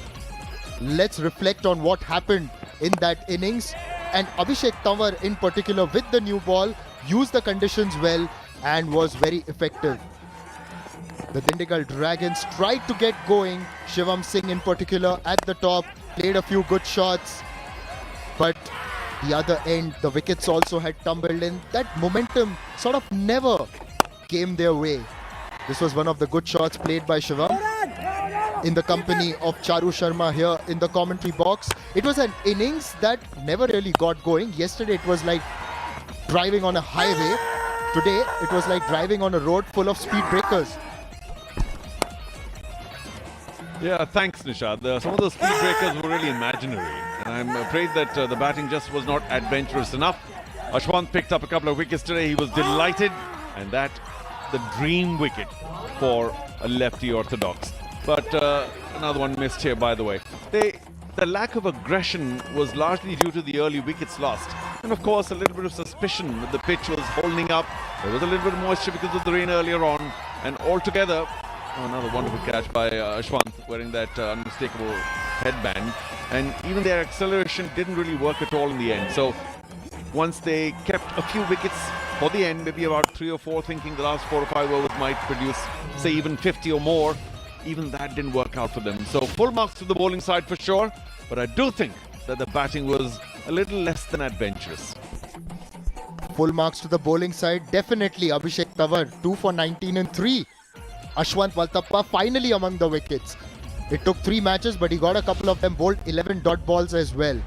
Let's reflect on what happened in that innings. And Abhishek Tanwar in particular with the new ball used the conditions well and was very effective. The Dindigul Dragons tried to get going. Shivam Singh in particular at the top played a few good shots, but the other end, the wickets also had tumbled in. That momentum sort of never came their way. This was one of the good shots played by Shivam in the company of Charu Sharma here in the commentary box. It was an innings that never really got going. Yesterday it was like driving on a highway. Today it was like driving on a road full of speed breakers. Yeah, thanks, Nishad. Some of those speed breakers were really imaginary. And I'm afraid that the batting just was not adventurous enough. Ashwant picked up a couple of wickets today. He was delighted. And that, the dream wicket for a lefty orthodox. But another one missed here, by the way. The lack of aggression was largely due to the early wickets lost. And of course, a little bit of suspicion that the pitch was holding up. There was a little bit of moisture because of the rain earlier on. And altogether, another wonderful catch by Ashwant, wearing that unmistakable headband. And even their acceleration didn't really work at all in the end. So once they kept a few wickets for the end, maybe about 3 or 4, thinking the last 4 or 5 overs might produce, say, even 50 or more, even that didn't work out for them. So full marks to the bowling side for sure. But I do think that the batting was a little less than adventurous. Full marks to the bowling side. Definitely Abhishek Tanwar, 2 for 19 and 3. Ashwant Valtappa finally among the wickets. It took 3 matches, but he got a couple of them bowled 11 dot balls as well.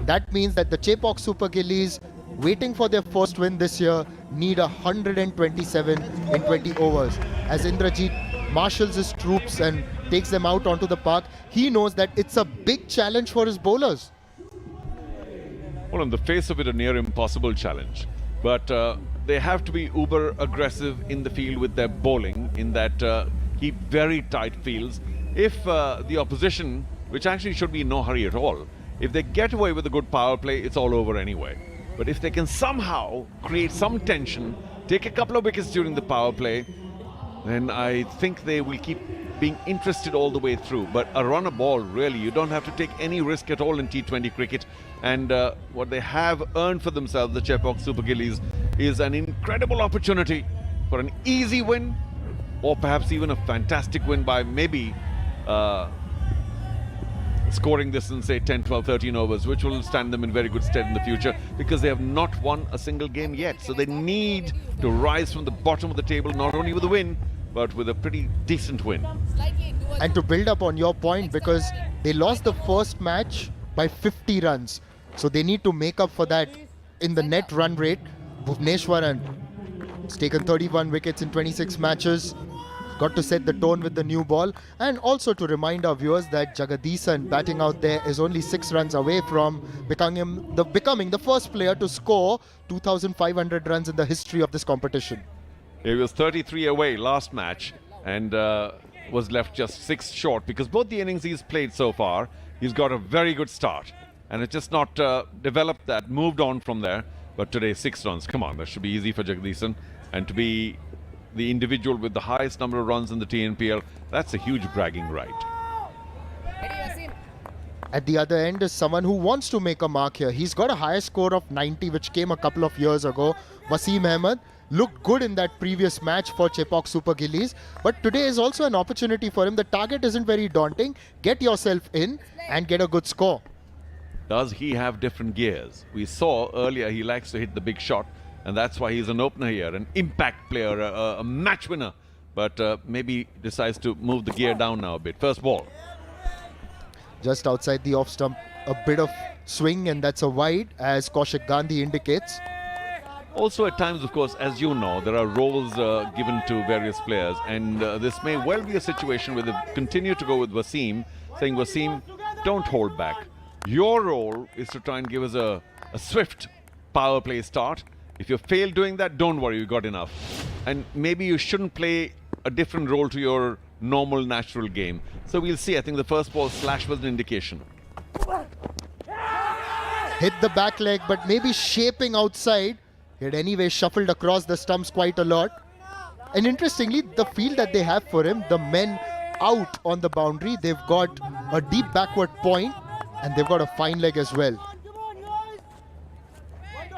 That means that the Chepauk Super Gillies, waiting for their first win this year, need 127 in 20 overs. As Indrajit marshals his troops and takes them out onto the park, he knows that it's a big challenge for his bowlers. Well, on the face of it, a near impossible challenge. But they have to be uber aggressive in the field with their bowling, in that keep very tight fields. If the opposition, which actually should be in no hurry at all, if they get away with a good power play, it's all over anyway. But if they can somehow create some tension, take a couple of wickets during the power play, then I think they will keep being interested all the way through. But a run a ball, really, you don't have to take any risk at all in T20 cricket. And what they have earned for themselves, the Chepauk Super Gillies, is an incredible opportunity for an easy win, or perhaps even a fantastic win by maybe scoring this in, say, 10, 12, 13 overs, which will stand them in very good stead in the future, because they have not won a single game yet. So they need to rise from the bottom of the table, not only with a win, but with a pretty decent win. And to build up on your point, because they lost the first match by 50 runs. So they need to make up for that in the net run rate. Bhuvneshwaran has taken 31 wickets in 26 matches. Got to set the tone with the new ball. And also to remind our viewers that Jagadisan batting out there is only 6 runs away from becoming the first player to score 2,500 runs in the history of this competition. He was 33 away last match and was left just 6 short, because both the innings he's played so far, he's got a very good start. And it's just not developed that, moved on from there. But today, 6 runs. Come on, that should be easy for Jagadisan. And to be the individual with the highest number of runs in the TNPL, that's a huge bragging right. At the other end is someone who wants to make a mark here. He's got a higher score of 90, which came a couple of years ago. Wasim Ahmed looked good in that previous match for Chepauk Super Gillies, but today is also an opportunity for him. The target isn't very daunting. Get yourself in and get a good score. Does he have different gears? We saw earlier he likes to hit the big shot, and that's why he's an opener here, an impact player, a match winner. But maybe decides to move the gear down now a bit. First ball. Just outside the off stump, a bit of swing, and that's a wide, as Kaushik Gandhi indicates. Also at times, of course, as you know, there are roles given to various players, and this may well be a situation where they continue to go with Wasim, saying, Wasim, don't hold back. Your role is to try and give us a swift power play start. If you fail doing that, don't worry, you got enough. and maybe you shouldn't play a different role to your normal, natural game. So we'll see. I think the first ball slash was an indication. Hit the back leg, but maybe shaping outside. He had anyway shuffled across the stumps quite a lot. And interestingly, the field that they have for him, the men out on the boundary, they've got a deep backward point and they've got a fine leg as well.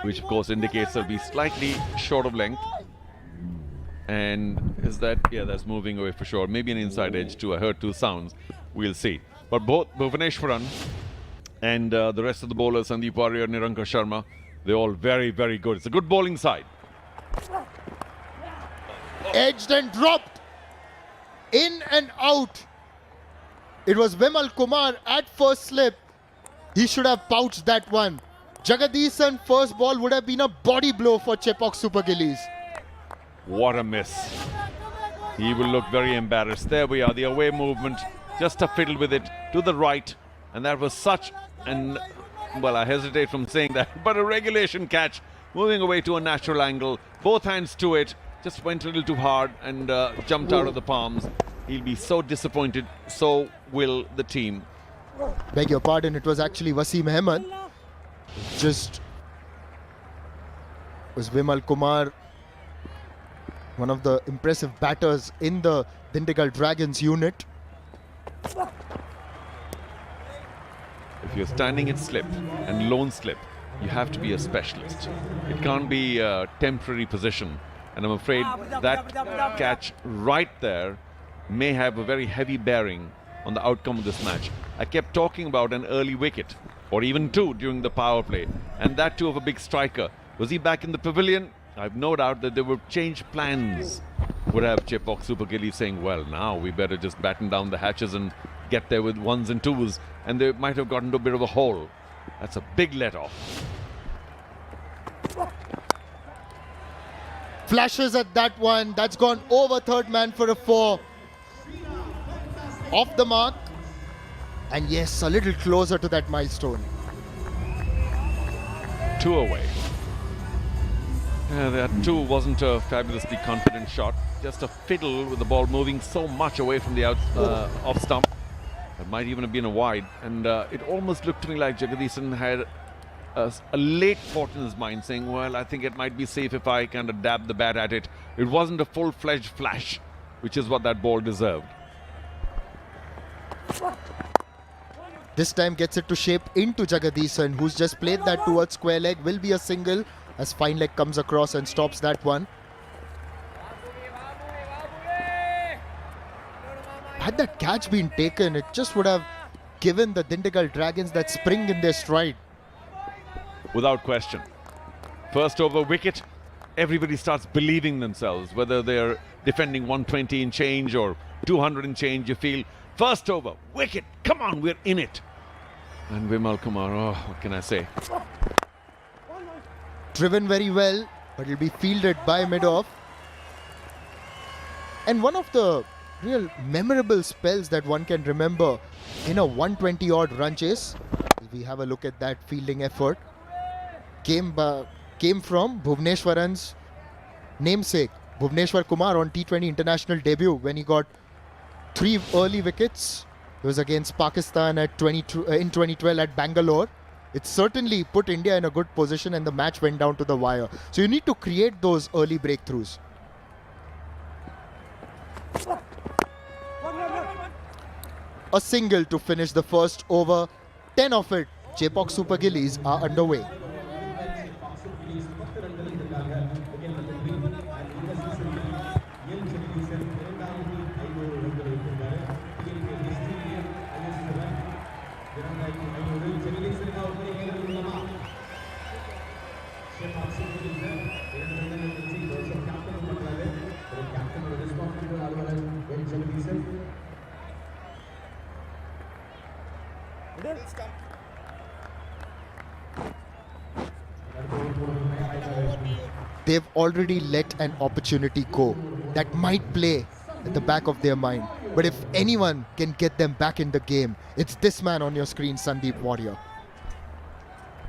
Which of course indicates they'll be slightly short of length. And is that, yeah, that's moving away for sure. Maybe an inside edge too. I heard two sounds. We'll see. But both Bhuvaneshwaran and the rest of the bowlers, Sandeep Warrior, Niranka Sharma, they're all very, very good. It's a good bowling side. Edged and dropped. In and out. It was Vimal Kumar at first slip. He should have pouched that one. Jagadisan first ball would have been a body blow for Chepauk Super Gillies. What a miss. He will look very embarrassed. There we are, the away movement. Just a fiddle with it to the right. And that was such an, well, I hesitate from saying that, but a regulation catch. Moving away to a natural angle. Both hands to it. Just went a little too hard and jumped out of the palms. He'll be so disappointed. So will the team. Beg your pardon, it was actually Wasim Ahmed. Just was Vimal Kumar, one of the impressive batters in the Dindigul Dragons unit. If you're standing at slip and lone slip, you have to be a specialist. It can't be a temporary position. And I'm afraid that catch right there may have a very heavy bearing on the outcome of this match. I kept talking about an early wicket, or even two during the power play, and that too of a big striker. Was he back in the pavilion? I've no doubt that they would change plans. Would have Chepauk Super Gillies saying, well, now we better just batten down the hatches and get there with ones and twos, and they might have gotten to a bit of a hole. That's a big let-off. Flashes at that one. That's gone over third man for a 4. Off the mark. And yes, a little closer to that milestone. 2 away. That 2 wasn't a fabulously confident shot. Just a fiddle with the ball moving so much away from the off stump. It might even have been a wide. And it almost looked to me like Jagadisan had a late thought in his mind saying, well, I think it might be safe if I kind of dab the bat at it. It wasn't a full-fledged flash, which is what that ball deserved. This time gets it to shape into Jagadisan, who's just played that towards square leg. Will be a single as fine leg comes across and stops that one. Had that catch been taken, it just would have given the Dindigul Dragons that spring in their stride. Without question. First over wicket, everybody starts believing themselves, whether they're defending 120 and change or 200 and change. You feel first over wicket, come on, we're in it. And Vimal Kumar, oh, what can I say? Driven very well, but it'll be fielded by mid-off. And one of the real memorable spells that one can remember in a 120-odd run chase, if we have a look at that fielding effort, came from Bhuvaneshwaran's namesake, Bhuvaneshwar Kumar, on T20 international debut when he got 3 early wickets. It was against Pakistan at in 2012 at Bangalore. It certainly put India in a good position and the match went down to the wire. So you need to create those early breakthroughs. A single to finish the first over. 10 of it. Chepauk Super Gillies are underway. They've already let an opportunity go that might play at the back of their mind. But if anyone can get them back in the game, it's this man on your screen, Sandeep Warrior.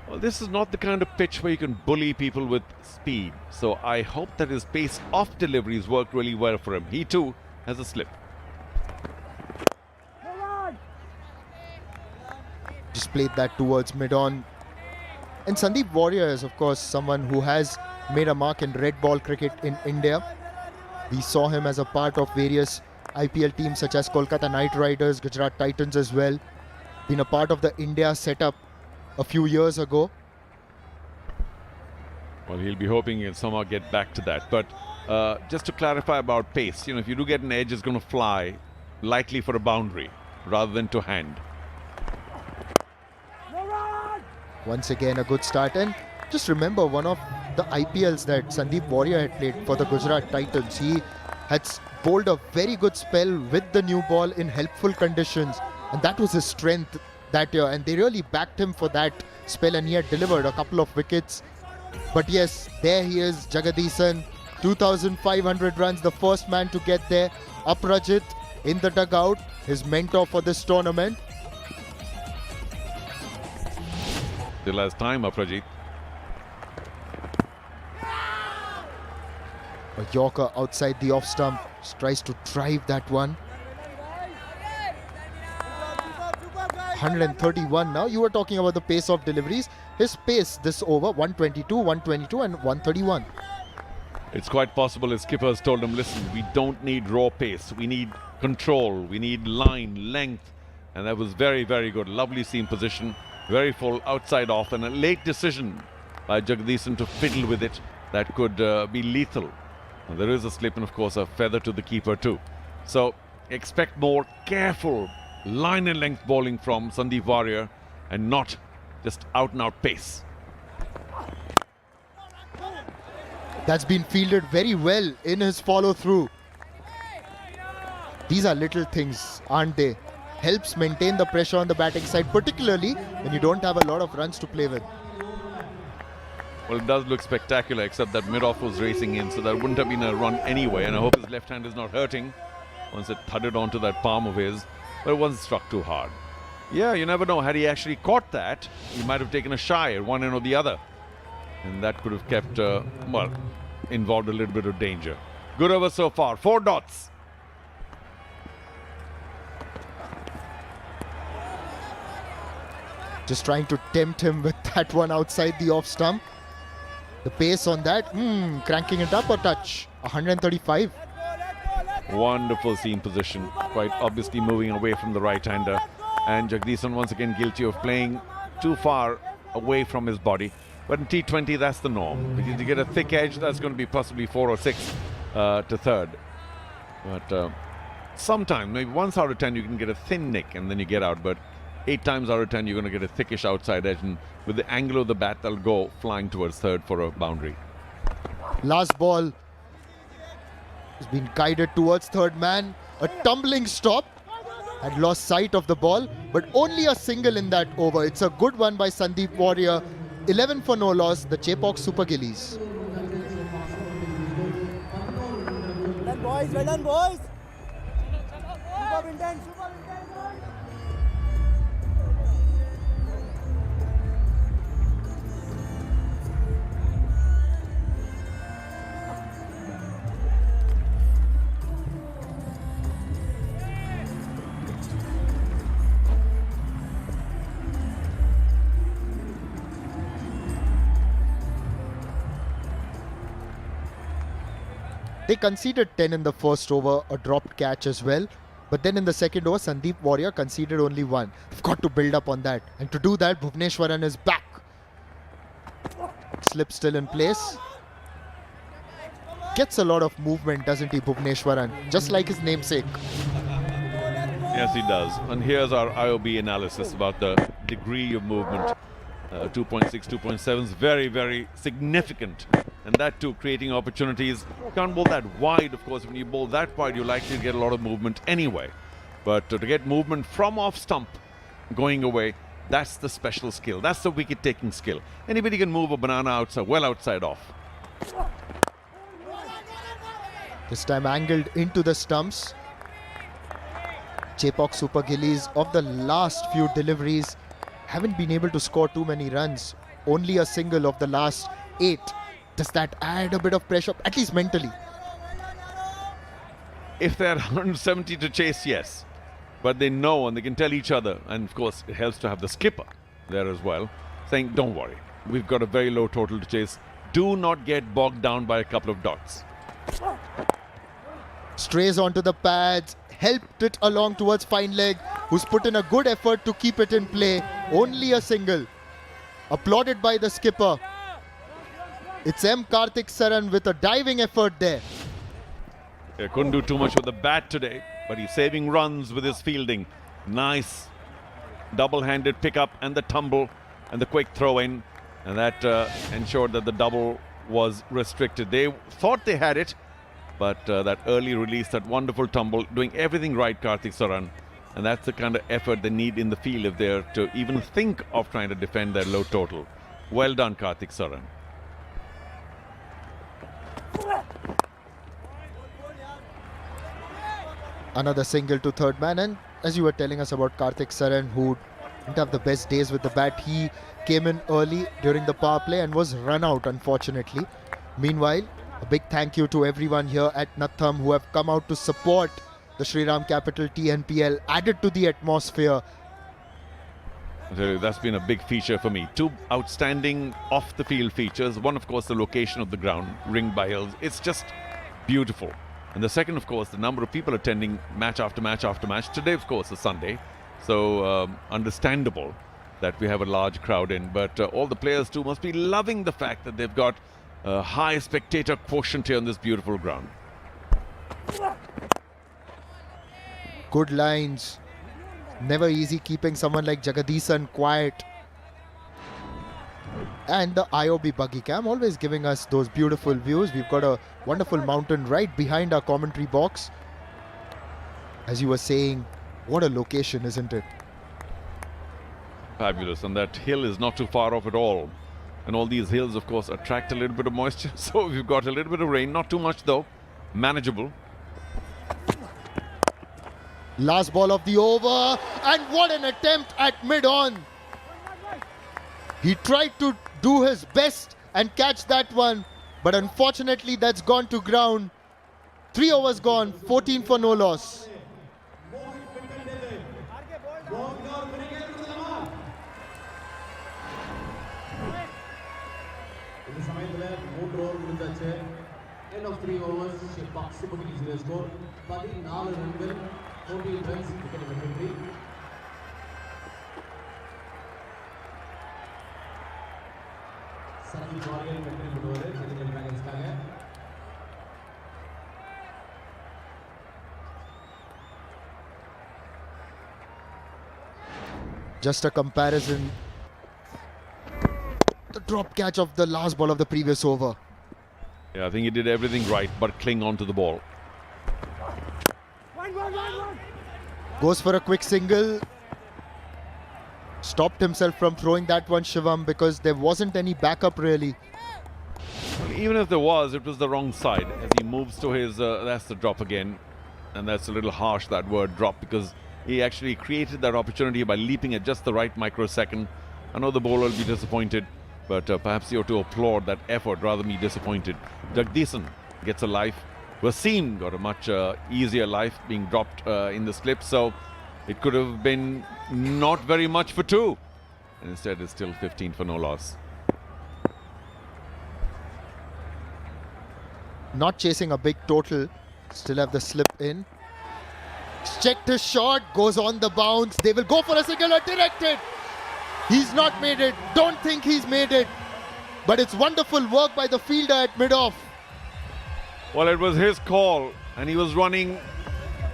Well, this is not the kind of pitch where you can bully people with speed. So I hope that his pace off deliveries worked really well for him. He too has a slip. Just played that towards mid-on. And Sandeep Warrior is, of course, someone who has made a mark in red ball cricket in India. We saw him as a part of various IPL teams such as Kolkata Knight Riders, Gujarat Titans as well. Been a part of the India setup a few years ago. Well, he'll be hoping he'll somehow get back to that. But just to clarify about pace, if you do get an edge, it's going to fly likely for a boundary rather than to hand. Once again, a good start. And just remember, one of the IPLs that Sandeep Warrior had played for the Gujarat Titans, he had bowled a very good spell with the new ball in helpful conditions. And that was his strength that year. And they really backed him for that spell. And he had delivered a couple of wickets. But yes, there he is, Jagadisan. 2,500 runs, the first man to get there. Aprajit in the dugout, his mentor for this tournament. Still has time, Aprajit. A Yorker outside the off stump, tries to drive that one. 131 now. You were talking about the pace of deliveries. His pace this over, 122, 122 and 131. It's quite possible his skippers told him, listen, we don't need raw pace. We need control. We need line, length. And that was very, very good. Lovely seam position. Very full outside off, and a late decision by Jagadisan to fiddle with it that could be lethal. And there is a slip and of course a feather to the keeper too. So expect more careful line and length bowling from Sandeep Warrior and not just out and out pace. That's been fielded very well in his follow through. These are little things, aren't they? Helps maintain the pressure on the batting side, particularly when you don't have a lot of runs to play with. Well, it does look spectacular, except that mid-off was racing in, so that wouldn't have been a run anyway. And I hope his left hand is not hurting once it thudded onto that palm of his, but it wasn't struck too hard. Yeah, you never know. Had he actually caught that, he might have taken a shy at one end or the other. And that could have kept, well, involved a little bit of danger. Good over so far. 4 dots. Just trying to tempt him with that one outside the off stump. The pace on that, cranking it up a touch. 135. Wonderful seam position. Quite obviously moving away from the right-hander. And Jagadisan once again guilty of playing too far away from his body. But in T20, that's the norm. Because you get a thick edge, that's going to be possibly 4 or 6 to third. But sometimes, maybe once out of 10, you can get a thin nick and then you get out. But 8 times out of 10, you're going to get a thickish outside edge, and with the angle of the bat, they'll go flying towards third for a boundary. Last ball has been guided towards third man. A tumbling stop. Had lost sight of the ball, but only a single in that over. It's a good one by Sandeep Warrior. 11 for no loss, the Chepauk Super Gillies. Well done, boys. Well done, boys. Superb intent. Superb intent. They conceded 10 in the first over, a dropped catch as well. But then in the second over, Sandeep Warrior conceded only 1. They've got to build up on that. And to do that, Bhuvneshwaran is back. Slip still in place. Gets a lot of movement, doesn't he, Bhuvneshwaran? Just like his namesake. Yes, he does. And here's our IOB analysis about the degree of movement. 2.6, 2.7 is very, very significant. And that too, creating opportunities. You can't bowl that wide, of course. When you bowl that wide, you're likely to get a lot of movement anyway. But to get movement from off stump going away, that's the special skill. That's the wicket-taking skill. Anybody can move a banana outside, well outside off. This time angled into the stumps. Chepauk Super Gillies, of the last few deliveries, haven't been able to score too many runs. only a single of the last 8. Does that add a bit of pressure, at least mentally? If they had 170 to chase, yes. But they know and they can tell each other, and of course it helps to have the skipper there as well, saying, don't worry, we've got a very low total to chase. Do not get bogged down by a couple of dots. Strays onto the pads, helped it along towards fine leg, who's put in a good effort to keep it in play. Only a single. Applauded by the skipper. It's M. Karthik Saran with a diving effort there. He couldn't do too much with the bat today, but he's saving runs with his fielding. Nice double-handed pickup and the tumble and the quick throw in, and that ensured that the double was restricted. They thought they had it, but that early release, that wonderful tumble, doing everything right, Karthik Saran, and that's the kind of effort they need in the field if they're to even think of trying to defend their low total. Well done, Karthik Saran. Another single to third man, and as you were telling us about Karthik Saran, who didn't have the best days with the bat, he came in early during the power play and was run out, unfortunately. Meanwhile, a big thank you to everyone here at Natham who have come out to support the Shriram Capital TNPL, added to the atmosphere. I tell you, that's been a big feature for me. 2 outstanding off-the-field features. One, of course, the location of the ground, ringed by hills. It's just beautiful. And the second, of course, the number of people attending match after match after match. Today, of course, is Sunday. So understandable that we have a large crowd in. But all the players, too, must be loving the fact that they've got a high spectator quotient here on this beautiful ground. Good lines. Never easy keeping someone like Jagadisan quiet. And the IOB buggy cam always giving us those beautiful views. We've got a wonderful mountain right behind our commentary box. As you were saying, what a location, isn't it? Fabulous. And that hill is not too far off at all. And all these hills, of course, attract a little bit of moisture. So we've got a little bit of rain. Not too much, though. Manageable. Last ball of the over, and what an attempt at mid-on. He tried to do his best and catch that one, but unfortunately that's gone to ground. 3 overs gone, 14 for no loss. End of 3 overs, super easy score. 14 runs, 14 runs, wicket victory. Just a comparison. The drop catch of the last ball of the previous over. Yeah, I think he did everything right, but cling on to the ball. Goes for a quick single. Stopped himself from throwing that one, Shivam, because there wasn't any backup really. Even if there was, it was the wrong side. As he moves to his, that's the drop again. And that's a little harsh, that word drop, because he actually created that opportunity by leaping at just the right microsecond. I know the bowler will be disappointed, but perhaps you have to applaud that effort rather than be disappointed. Jagadisan gets a life. Wasim got a much easier life being dropped in the slip, so it could have been not very much for 2. And instead it's still 15 for no loss. Not chasing a big total, still have the slip in. Checked his shot, goes on the bounce. They will go for a single, directed. He's not made it. Don't think he's made it. But it's wonderful work by the fielder at mid-off. Well, it was his call, and he was running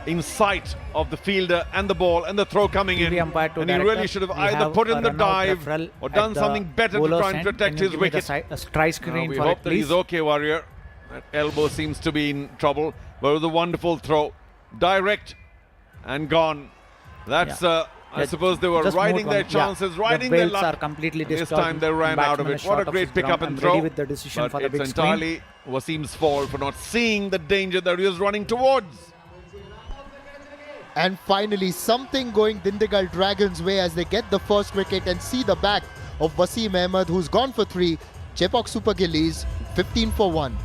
in sight of the fielder and the ball and the throw coming in. And he really should have either put in the dive or done something better to try and protect his wicket. We hope that he's okay, Warrior. That elbow seems to be in trouble, but it was a wonderful throw. Direct and gone. That's, I suppose they were riding their chances, riding their luck. Are completely this time they ran out of it. What a great pickup and throw. With the decision but it's entirely Wasim's fault for not seeing the danger that he was running towards. And finally, something going Dindigal Dragons' way as they get the first wicket and see the back of Wasim Ahmed, who's gone for 3. Chepauk Super Gillies 15 for 1.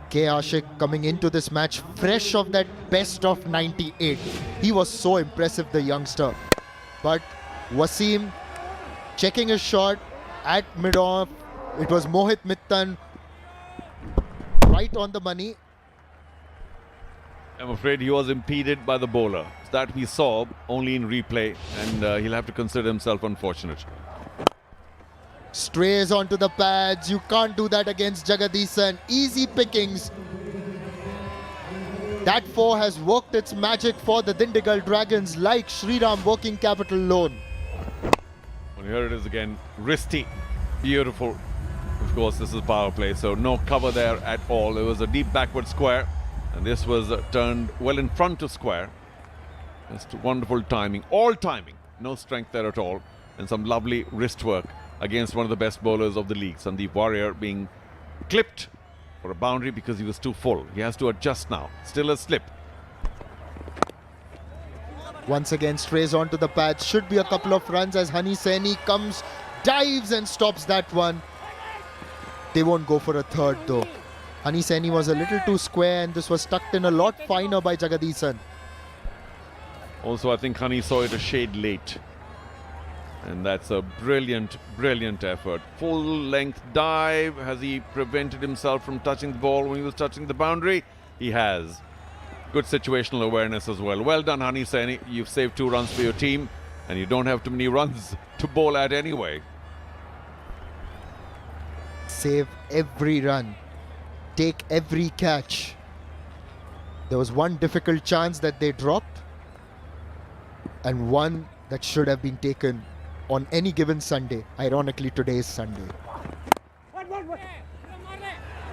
K. Ashik coming into this match fresh of that best of 98. He was so impressive, the youngster. But Wasim checking his shot at mid-off. It was Mohit Mittan right on the money. I'm afraid he was impeded by the bowler. That we saw only in replay, and he'll have to consider himself unfortunate. Strays onto the pads. You can't do that against Jagadisan. Easy pickings. That 4 has worked its magic for the Dindigul Dragons, like Shriram working capital loan. Well, here it is again. Wristy. Beautiful. Of course, this is power play, so no cover there at all. It was a deep backward square, and this was turned well in front of square. Just wonderful timing. All timing. No strength there at all. And some lovely wrist work against one of the best bowlers of the league. Sandeep Warrior being clipped for a boundary because he was too full. He has to adjust now. Still a slip. Once again, strays onto the pads. Should be a couple of runs as Hani Saini comes, dives and stops that one. They won't go for a third though. Hani Saini was a little too square and this was tucked in a lot finer by Jagadisan. Also, I think Hani saw it a shade late. And that's a brilliant, brilliant effort. Full length dive. Has he prevented himself from touching the ball when he was touching the boundary? He has. Good situational awareness as well. Well done, Hani Saini. You've saved 2 runs for your team, and you don't have too many runs to bowl at anyway. Save every run. Take every catch. There was one difficult chance that they dropped, and one that should have been taken on any given Sunday. Ironically, today is Sunday.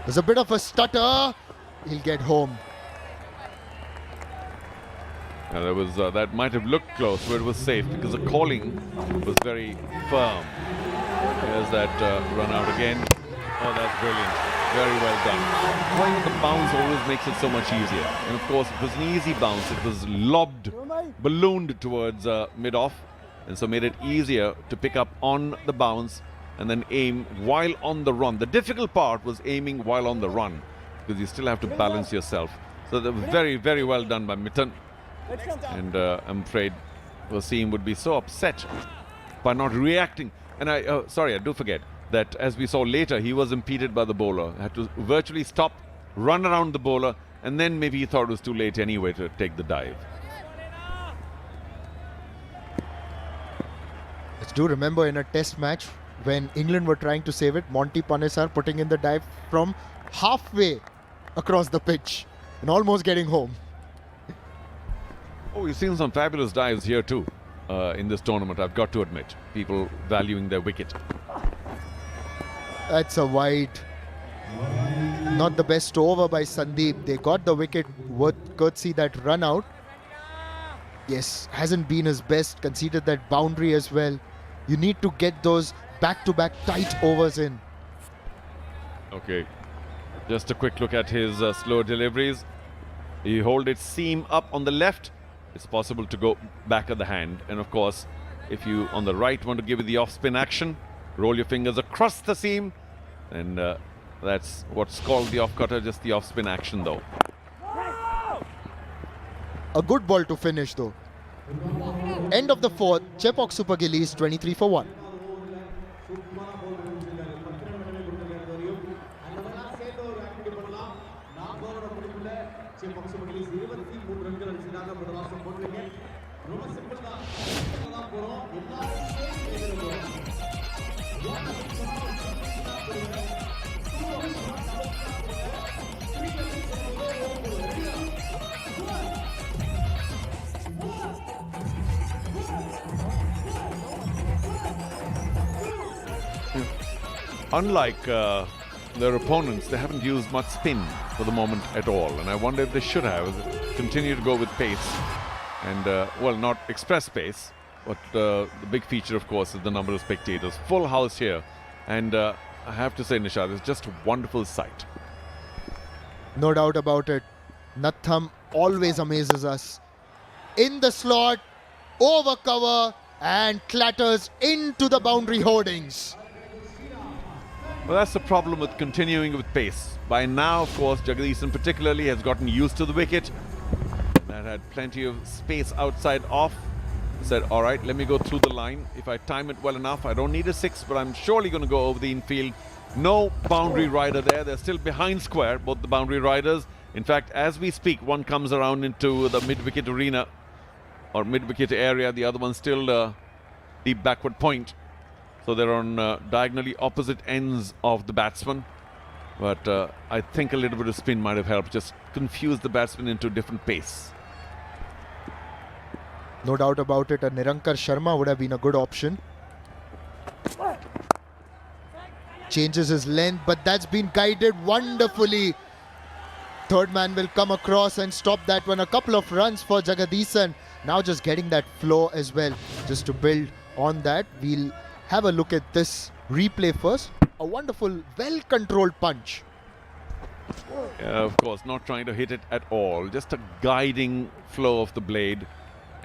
There's a bit of a stutter. He'll get home. There was that might have looked close, but it was safe because the calling was very firm. There's that run out again. Oh, that's brilliant. Very well done. Going with the bounce always makes it so much easier. And of course, it was an easy bounce. It was lobbed, ballooned towards mid-off, and so made it easier to pick up on the bounce and then aim while on the run. The difficult part was aiming while on the run, because you still have to balance yourself. So that was very, very well done by Mittan. And I'm afraid Wasim would be so upset by not reacting. And I do forget that as we saw later, he was impeded by the bowler. Had to virtually stop, run around the bowler, and then maybe he thought it was too late anyway to take the dive. Do remember in a test match when England were trying to save it, Monty Panesar putting in the dive from halfway across the pitch and almost getting home. Oh, we've seen some fabulous dives here too in this tournament, I've got to admit. People valuing their wicket. That's a wide. Not the best over by Sandeep. They got the wicket courtesy that run out. Yes, hasn't been his best. Conceded that boundary as well. You need to get those back-to-back tight overs in. Okay, just a quick look at his slow deliveries. You hold it seam up on the left, it's possible to go back of the hand. And of course, if you on the right want to give it the off-spin action, roll your fingers across the seam, and that's what's called the off-cutter, just the off-spin action though. A good ball to finish though. End of the 4th, Chepauk Super Gillies 23 for 1. unlike their opponents, they haven't used much spin for the moment at all. And I wonder if they should have continue to go with pace. And, well, not express pace, but the big feature, of course, is the number of spectators. Full house here. And I have to say, Nishad, it's just a wonderful sight. No doubt about it. Natham always amazes us. In the slot, over cover, and clatters into the boundary hoardings. Well, that's the problem with continuing with pace. By now, of course, Jagadisan particularly has gotten used to the wicket. That had plenty of space outside off. Said, all right, let me go through the line. If I time it well enough, I don't need a 6, but I'm surely going to go over the infield. No boundary rider there. They're still behind square, both the boundary riders. In fact, as we speak, one comes around into the mid-wicket arena or mid-wicket area. The other one still deep backward point. So they're on diagonally opposite ends of the batsman. But I think a little bit of spin might have helped. Just confuse the batsman into different pace. No doubt about it, a Nirankar Sharma would have been a good option. Changes his length, but that's been guided wonderfully. Third man will come across and stop that one. A couple of runs for Jagadisan. Now just getting that flow as well. Just to build on that, we'll have a look at this replay first. A wonderful, well-controlled punch. Yeah, of course, not trying to hit it at all. Just a guiding flow of the blade.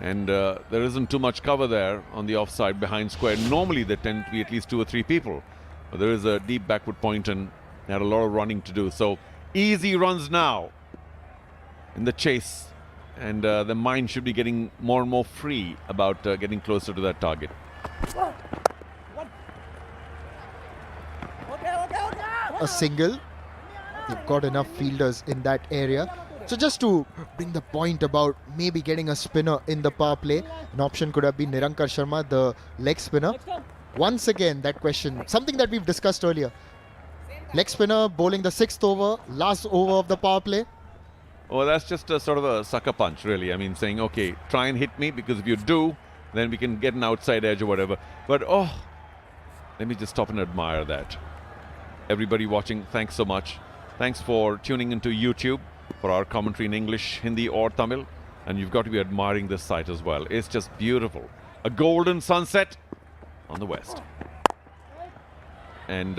And there isn't too much cover there on the offside behind square. Normally there tend to be at least 2 or 3 people. But there is a deep backward point and they had a lot of running to do. So easy runs now in the chase. And the mind should be getting more and more free about getting closer to that target. A single. They've got enough fielders in that area. So just to bring the point about maybe getting a spinner in the power play, an option could have been Nirankar Sharma, the leg spinner. Once again, that question, something that we've discussed earlier. Leg spinner bowling the 6th over, last over of the power play. Oh, that's just a sort of a sucker punch, really. I mean, saying, okay, try and hit me, because if you do, then we can get an outside edge or whatever. But, oh, let me just stop and admire that. Everybody watching, thanks so much. Thanks for tuning into YouTube for our commentary in English, Hindi or Tamil. And you've got to be admiring this sight as well. It's just beautiful. A golden sunset on the west. And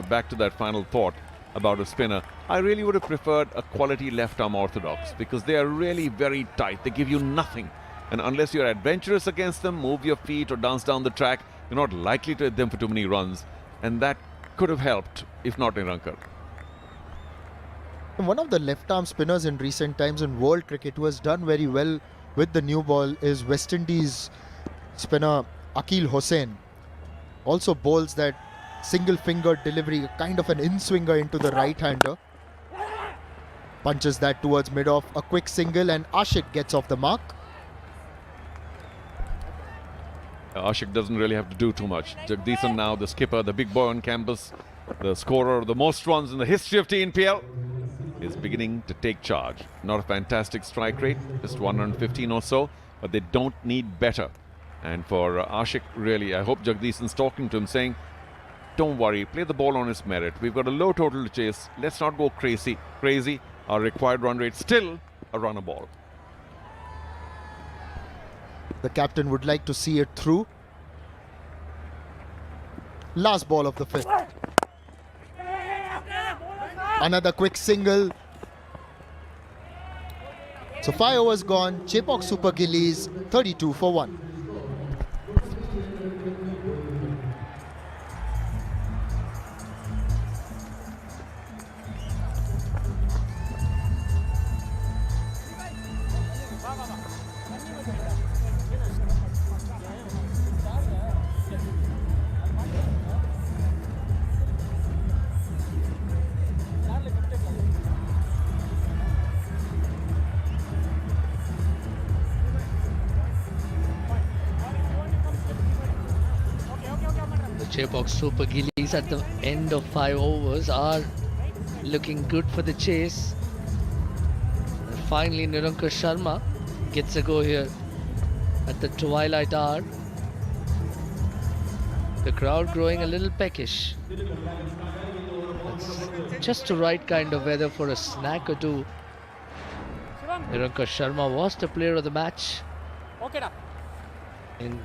back to that final thought about a spinner. I really would have preferred a quality left-arm orthodox, because they are really very tight. They give you nothing. And unless you're adventurous against them, move your feet or dance down the track, you're not likely to hit them for too many runs. And that could have helped, if not Nirankar. One of the left-arm spinners in recent times in world cricket who has done very well with the new ball is West Indies spinner Akil Hossain. Also bowls that single-finger delivery, kind of an in-swinger into the right-hander. Punches that towards mid-off, a quick single, and Ashik gets off the mark. Ashik doesn't really have to do too much. Jagadisan now, the skipper, the big boy on campus, the scorer of the most runs in the history of TNPL, is beginning to take charge. Not a fantastic strike rate, just 115 or so, but they don't need better. And for Ashik, really, I hope Jagadisan's talking to him, saying, don't worry, play the ball on its merit. We've got a low total to chase. Let's not go crazy. Our required run rate still a runner ball. The captain would like to see it through. Last ball of the 5th. Another quick single. So 5 overs gone. Chepauk Super Gillies 32 for 1. Chepauk Super Gillies at the end of 5 overs are looking good for the chase. And finally, Nirankar Sharma gets a go here at the twilight hour. The crowd growing a little peckish. That's just the right kind of weather for a snack or two. Niranka Sharma was the player of the match in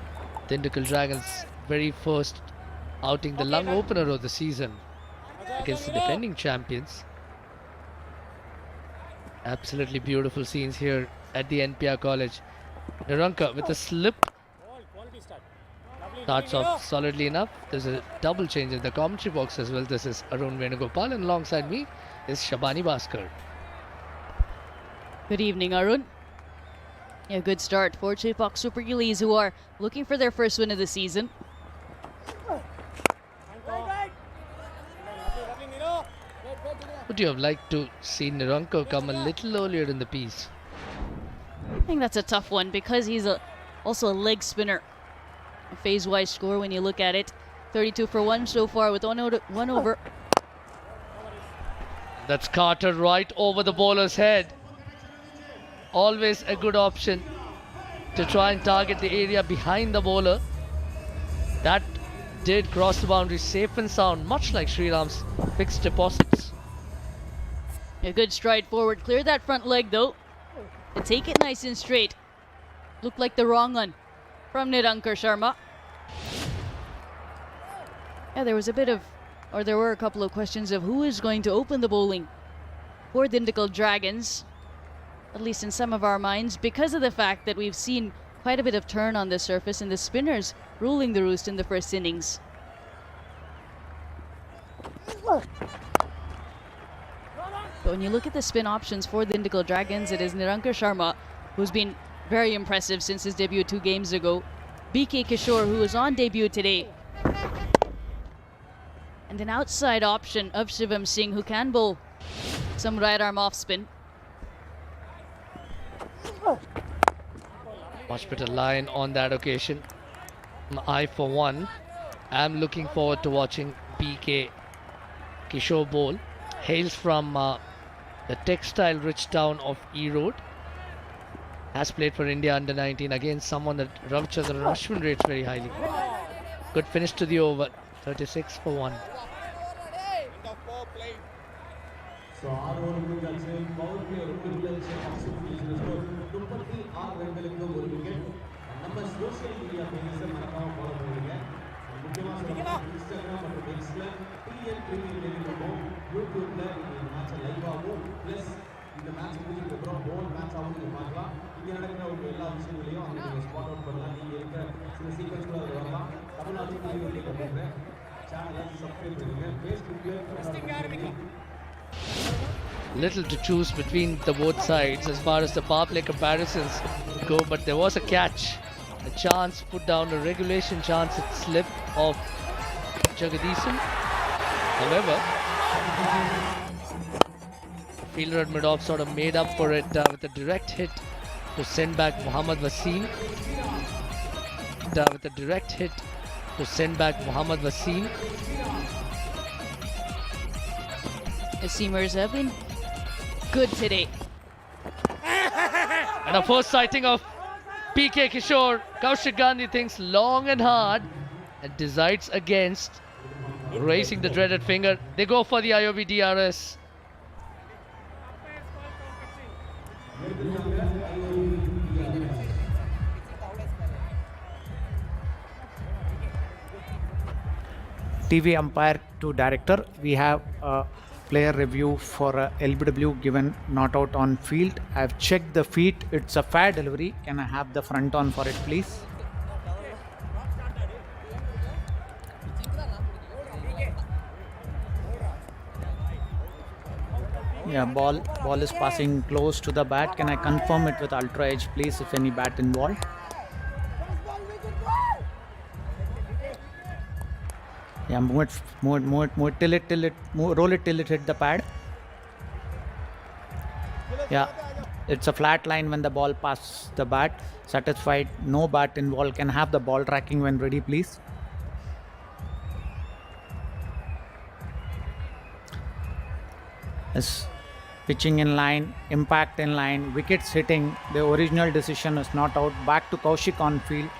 Dindigul Dragons' very first outing, the lung opener of the season against the defending champions. Absolutely beautiful scenes here at the NPR College. Niranka with a slip. Starts off solidly enough. There's a double change in the commentary box as well. This is Arun Venugopal, and alongside me is Shabani Bhaskar. Good evening, Arun. Yeah, good start for Chepauk Super Gillies, who are looking for their first win of the season. Would you have liked to see Niranka come a little earlier in the piece? I think that's a tough one because he's also a leg spinner. A phase-wise score when you look at it. 32 for 1 so far with one over. That's Carter right over the bowler's head. Always a good option to try and target the area behind the bowler. That did cross the boundary safe and sound, much like Shriram's fixed deposits. A good stride forward. Clear that front leg though. And take it nice and straight. Looked like the wrong one from Niranka Sharma. Yeah, there were a couple of questions of who is going to open the bowling for the Dindigul Dragons, at least in some of our minds, because of the fact that we've seen quite a bit of turn on the surface and the spinners ruling the roost in the first innings. But when you look at the spin options for the Dindigul Dragons, it is Niranka Sharma, who's been very impressive since his debut 2 games ago. BK Kishore, who is on debut today. And an outside option of Shivam Singh, who can bowl some right arm off spin. Much better line on that occasion. I, for one, am looking forward to watching BK Kishore bowl. Hails from the textile-rich town of Erode. Has played for India under 19 against someone that Ravichandran Ashwin rates very highly. Good finish to the over. 36 for 1. So, our over power play ஒரு wicket. நம்ம social media பேஜஸை மறக்காம follow பண்ணுங்க. முக்கியமாக சொல்லுங்க Instagram மற்றும் எக்ஸ்ல TN Premier League இருக்கும். யூடியூப்ல இந்த மேட்சை லைவ் ஆகும். ப்ளஸ் இந்த மேட்ச் முடிஞ்சதுக்கு அப்புறம் போல் மேட்ச் ஆகும் நீங்க பார்க்கலாம். இங்க நடக்கிற ஒரு எல்லா விஷயங்களையும் அங்க நீங்க ஸ்பாட் அவுட் பண்ணலாம். நீங்க இருக்க சில சீக்வென்ஸ்ல அது வரலாம். தமிழ்நாடு டிவி பண்ணுங்க. சேனலை சப்ஸ்கிரைப் பண்ணுங்க. Facebookல Little to choose between the both sides as far as the power play comparisons go, but there was a catch, a chance put down, a regulation chance at slip of Jagadisan. However, the fielder at mid-off sort of made up for it with a direct hit to send back Mohammad Wasim. With a direct hit to send back Mohammad Wasim. The seamers have been good today. And a first sighting of PK Kishore. Kaushik Gandhi thinks long and hard and decides against raising the dreaded finger. They go for the IOB DRS. TV umpire to director. We have a player review for LBW given not out on field. I've checked the feet. It's a fair delivery. Can I have the front on for it, please? Yeah, ball is passing close to the bat. Can I confirm it with ultra edge, please, if any bat involved? Yeah, move it till it, roll it till it hit the pad. Yeah, it's a flat line when the ball passes the bat. Satisfied, no bat involved. Can have the ball tracking when ready, please. Yes, pitching in line, impact in line, wickets hitting. The original decision is not out. Back to Kaushik on field.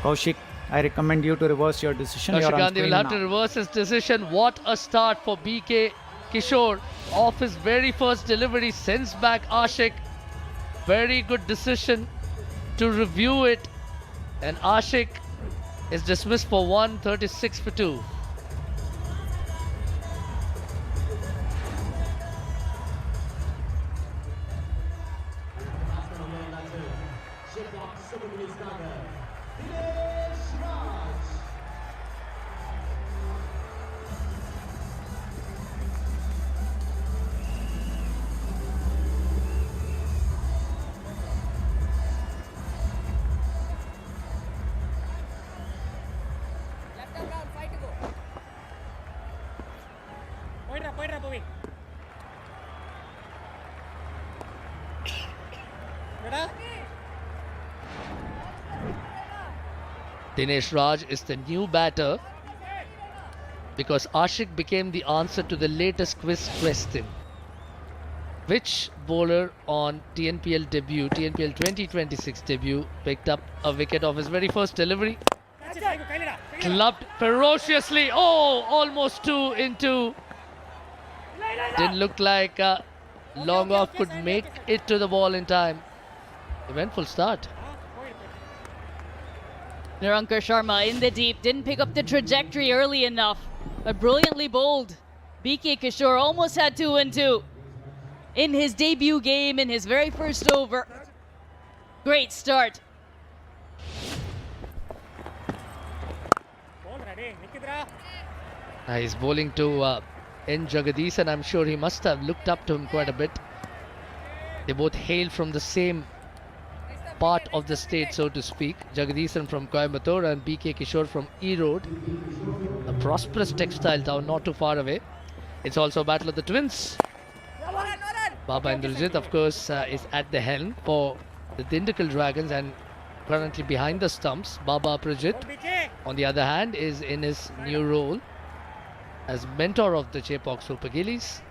Kaushik I recommend you to reverse your decision. You are on Gandhi screen will have now. to reverse his decision. What a start for BK Kishore. Off his very first delivery, sends back Ashik. Very good decision to review it. And Ashik is dismissed for 136 for 2. Dinesh Raj is the new batter because Ashik became the answer to the latest quiz question. Which bowler on TNPL 2026 debut picked up a wicket off his very first delivery? Clubbed ferociously. Oh, almost 2 in 2. Didn't look like long off could make it to the ball in time. Eventful start. Nirankar Sharma in the deep, didn't pick up the trajectory early enough, but brilliantly bowled. BK Kishore almost had 2 and 2 in his debut game, in his very first over. Great start. He's bowling to N. Jagadish, and I'm sure he must have looked up to him quite a bit. They both hail from the same part of the state, so to speak. Jagadisan from Coimbatore and BK Kishore from Erode, a prosperous textile town not too far away. It's also a battle of the twins. Baba Indrajit, of course, is at the helm for the Dindigul Dragons and currently behind the stumps. Baba Prajit, on the other hand, is in his new role as mentor of the Chepauk Super Gillies.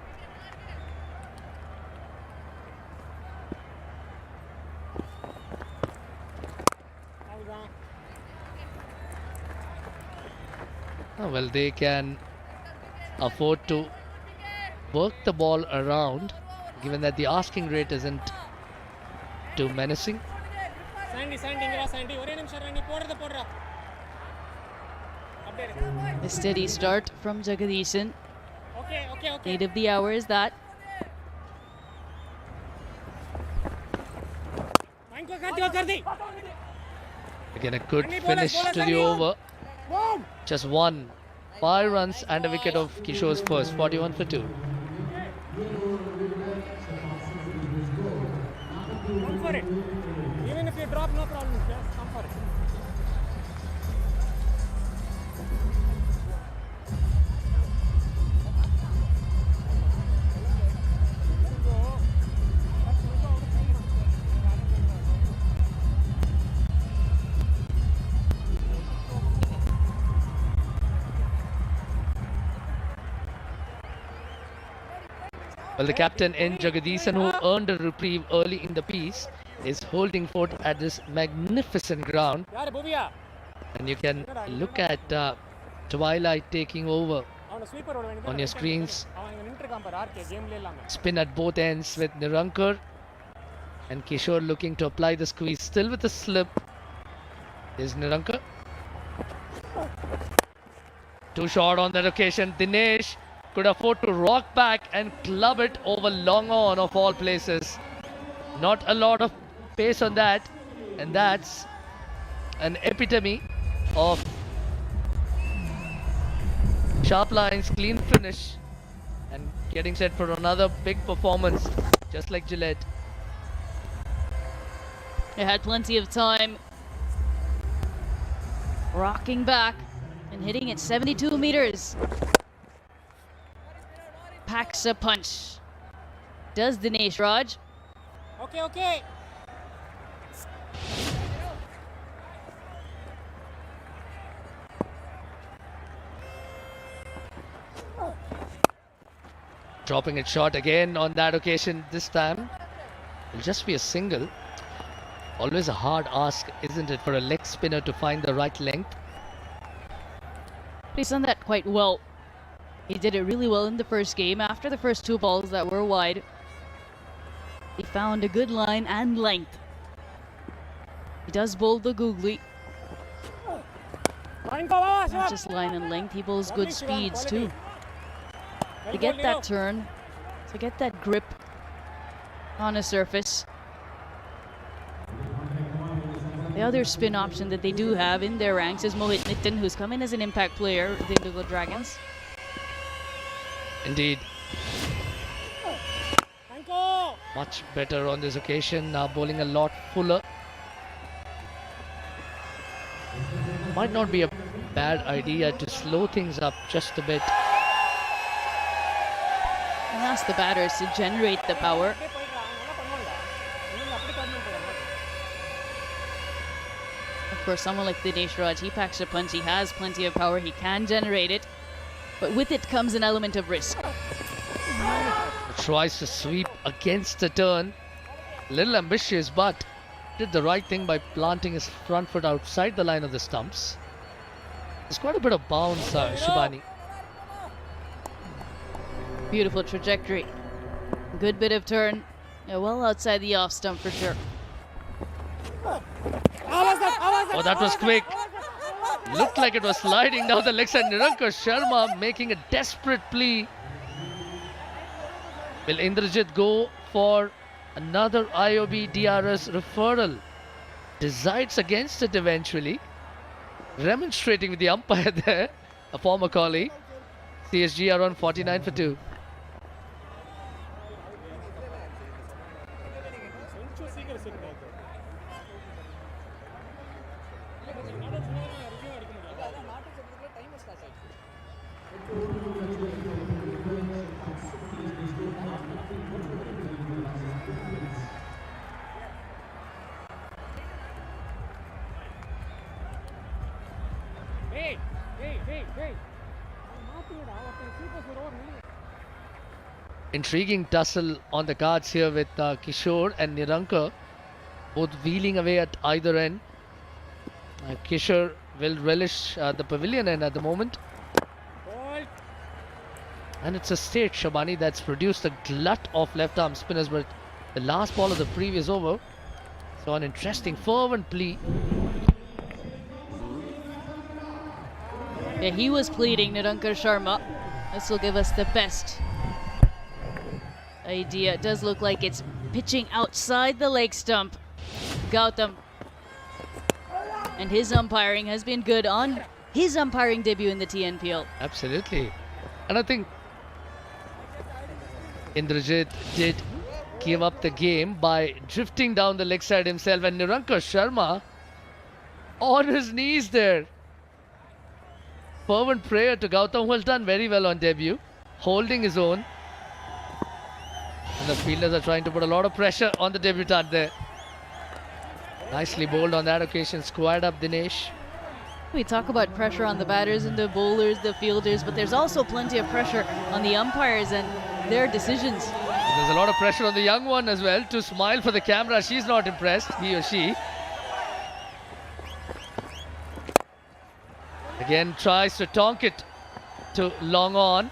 Oh, well, they can afford to work the ball around, given that the asking rate isn't too menacing. A steady start from Jagadisan. 8 of the hour is that. Again, a good finish to the over. Just 5 runs and a wicket of Kishore's first, 41 for 2. Come for it. Even if you drop, no problem. Just come for it. Well, the captain N. Jagadisan, who earned a reprieve early in the piece, is holding fort at this magnificent ground. And you can look at Twilight taking over on your screens. Spin at both ends with Nirankar and Kishore looking to apply the squeeze. Still with the slip is Nirankar. Too short on that occasion. Dinesh could afford to rock back and club it over long on of all places. Not a lot of pace on that, and that's an epitome of sharp lines, clean finish, and getting set for another big performance, just like Gillette. They had plenty of time. Rocking back and hitting at 72 meters. Packs a punch. Does Dinesh Raj. Okay. Dropping it short again on that occasion. This time it'll just be a single. Always a hard ask, isn't it, for a leg spinner to find the right length. He's done that quite well. He did it really well in the first game. After the first 2 balls that were wide, he found a good line and length. He does bowl the googly. Not just line and length, he bowls good speeds too. To get that turn, to get that grip on a surface. The other spin option that they do have in their ranks is Mohit Nitin, who's come in as an impact player with the Indigo Dragons. Indeed. Much better on this occasion, now bowling a lot fuller. Might not be a bad idea to slow things up just a bit. And ask the batters to generate the power. Of course, someone like Dinesh Raj, he packs a punch, he has plenty of power, he can generate it. But with it comes an element of risk. Tries to sweep against the turn. Little ambitious, but did the right thing by planting his front foot outside the line of the stumps. There's quite a bit of bounce, Shivani. Beautiful trajectory. Good bit of turn. Yeah, well outside the off stump for sure. Oh, that was quick. Looked like it was sliding down the leg side. Nirankar Sharma making a desperate plea. Will Indrajit go for another IOB DRS referral? Decides against it eventually. Remonstrating with the umpire there, a former colleague. CSG are on 49 for 2. Intriguing tussle on the cards here with Kishore and Nirankar, both wheeling away at either end. Kishore will relish the pavilion end at the moment. And it's a state, Shabani, that's produced a glut of left arm spinners, but the last ball of the previous over. So an interesting fervent plea. Yeah, he was pleading, Nirankar Sharma. This will give us the best idea. It does look like it's pitching outside the leg stump. Gautam. And his umpiring has been good on his umpiring debut in the TNPL. Absolutely. And I think Indrajit did give up the game by drifting down the leg side himself, and Nirankar Sharma on his knees there. Fervent prayer to Gautam, who has done very well on debut, holding his own. And the fielders are trying to put a lot of pressure on the debutant there. Nicely bowled on that occasion, squared up Dinesh. We talk about pressure on the batters and the bowlers, the fielders, but there's also plenty of pressure on the umpires and their decisions. And there's a lot of pressure on the young one as well to smile for the camera. She's not impressed, he or she. Again tries to tonk it to long on.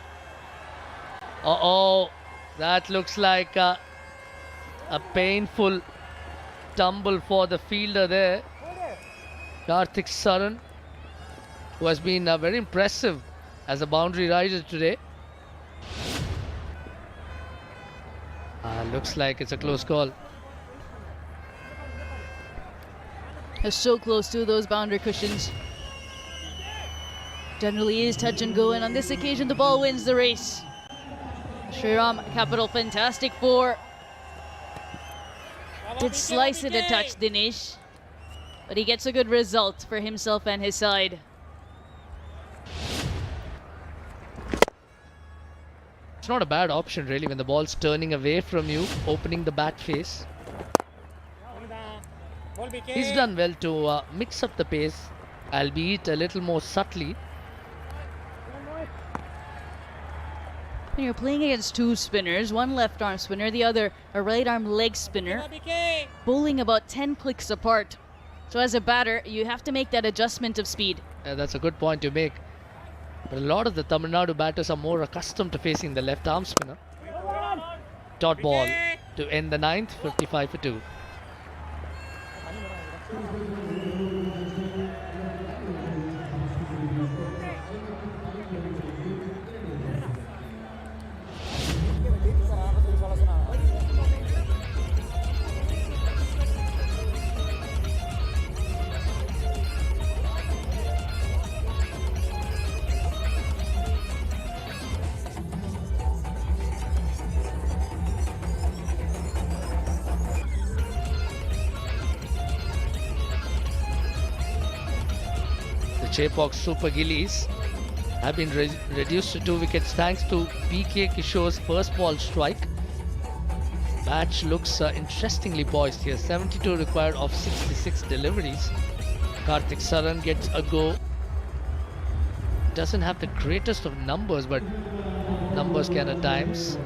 Uh-oh, that looks like a painful tumble for the fielder there. Karthik Saran, who has been very impressive as a boundary rider today. Looks like it's a close call. They're so close to those boundary cushions. Generally is touch and go, and on this occasion the ball wins the race. Shriram, capital fantastic 4. Did slice it a touch, Dinesh, but he gets a good result for himself and his side. It's not a bad option really when the ball's turning away from you, opening the bat face. He's done well to mix up the pace, albeit a little more subtly. When you're playing against 2 spinners, one left arm spinner, the other a right arm leg spinner, bowling about 10 clicks apart. So as a batter, you have to make that adjustment of speed. That's a good point to make. But a lot of the Tamil Nadu batters are more accustomed to facing the left arm spinner. Dot ball to end the 9th, 55 for 2. Chepauk Super Gillies have been reduced to 2 wickets thanks to BK Kishore's first ball strike. Match looks interestingly poised here. 72 required of 66 deliveries. Karthik Saran gets a go. Doesn't have the greatest of numbers, but numbers can at times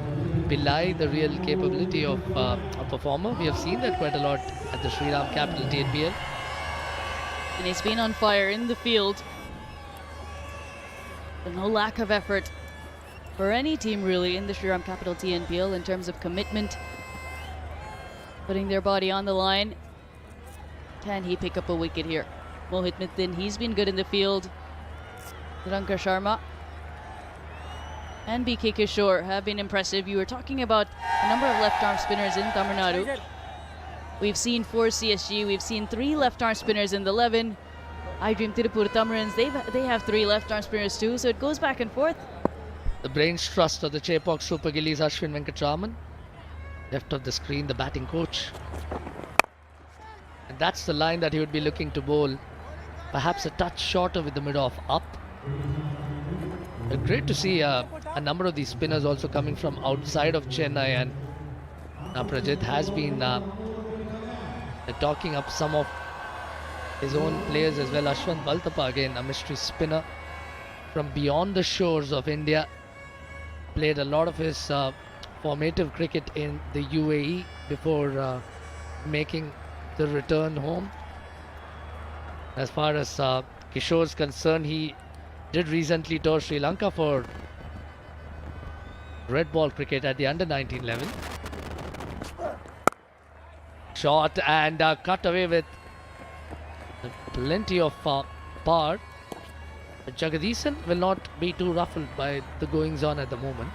belie the real capability of a performer. We have seen that quite a lot at the Shriram Capital TNPL. And he's been on fire in the field. But no lack of effort for any team really in the Shriram Capital TNPL in terms of commitment. Putting their body on the line. Can he pick up a wicket here? Mohit Mithun, he's been good in the field. Niranka Sharma and BK Kishore have been impressive. You were talking about a number of left-arm spinners in Tamil Nadu. We've seen 4 CSG, we've seen 3 left-arm spinners in the 11. I Dream Tirupur Tamarins, they have 3 left-arm spinners too, so it goes back and forth. The brains trust of the Chepauk Super Gillies, Ashwin Venkatraman. Left of the screen, the batting coach. And that's the line that he would be looking to bowl. Perhaps a touch shorter with the mid-off up. Great to see a number of these spinners also coming from outside of Chennai, and Prajit has been talking up some of his own players as well. Ashwant Baltapa, again a mystery spinner from beyond the shores of India, played a lot of his formative cricket in the UAE before making the return home. As far as Kishore is concerned, he did recently tour Sri Lanka for red ball cricket at the under-19 level. Shot and cut away with plenty of power. Jagadisan will not be too ruffled by the goings on at the moment.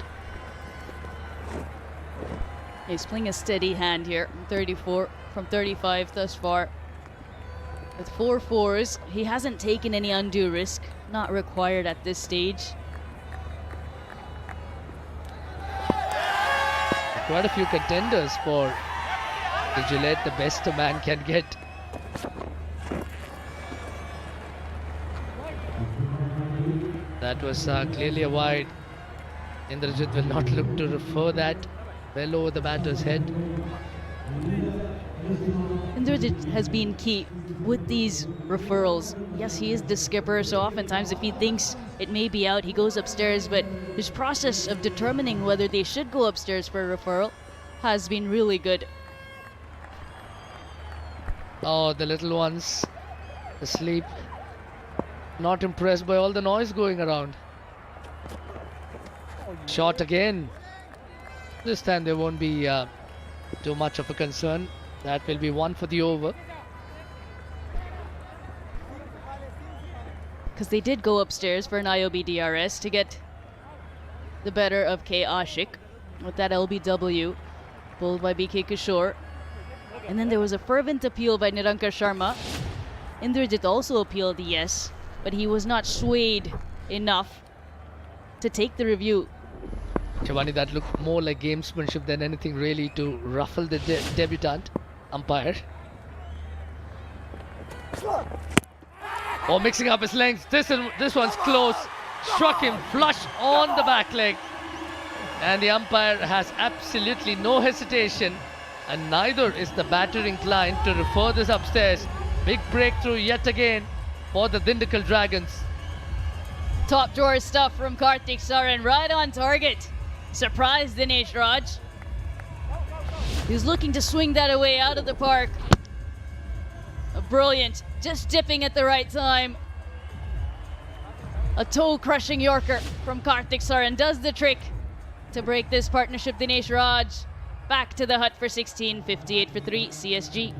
He's playing a steady hand here, 34 from 35 thus far. With 4 fours, he hasn't taken any undue risk, not required at this stage. Quite a few contenders for the Gillette, the best a man can get. That was clearly a wide. Indrajit will not look to refer that well over the batter's head. Indrajit has been key with these referrals. Yes, he is the skipper, so oftentimes if he thinks it may be out, he goes upstairs, but his process of determining whether they should go upstairs for a referral has been really good. Oh, the little ones asleep. Not impressed by all the noise going around. Shot again. This time there won't be too much of a concern. That will be 1 for the over. Because they did go upstairs for an IOB DRS to get the better of K. Ashik with that LBW pulled by BK Kishore. And then there was a fervent appeal by Niranka Sharma. Indrajit also appealed yes, but he was not swayed enough to take the review. Shivani, that looked more like gamesmanship than anything really to ruffle the debutant umpire. Oh, mixing up his lengths. This one's close. Struck him flush on the back leg. And the umpire has absolutely no hesitation. And neither is the batter inclined to refer this upstairs. Big breakthrough yet again for the Dindigul Dragons. Top drawer stuff from Karthik Saran, right on target. Surprised Dinesh Raj. He's looking to swing that away out of the park. Brilliant, just dipping at the right time. A toe-crushing Yorker from Karthik Saran does the trick to break this partnership. Dinesh Raj back to the hut for 16, 58 for 3, CSG.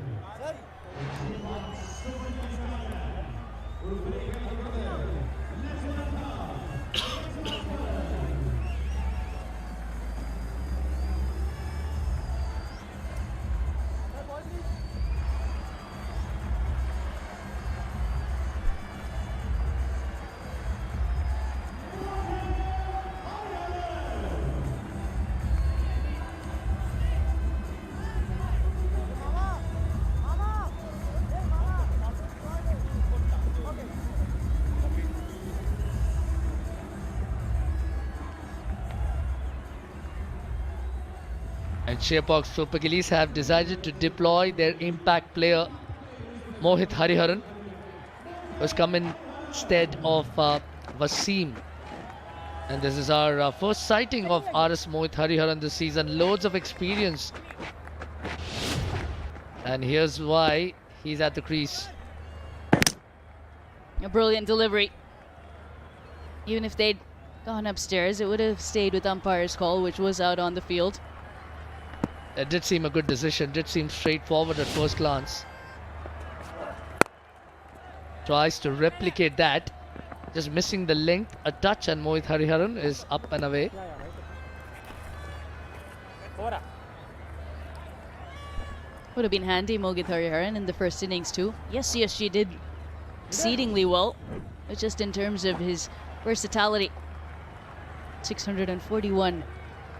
And Chepauk Super Eagles have decided to deploy their impact player Mohit Hariharan, who's come instead of Wasim. And this is our first sighting of RS Mohit Hariharan this season. Loads of experience. And here's why he's at the crease. A brilliant delivery. Even if they'd gone upstairs, it would have stayed with umpire's call, which was out on the field. It did seem a good decision, did seem straightforward at first glance. Tries to replicate that, just missing the length, a touch, and Mohit Hariharan is up and away. Would have been handy, Mohit Hariharan, in the first innings too. Yes, CSG did exceedingly well, but just in terms of his versatility. 641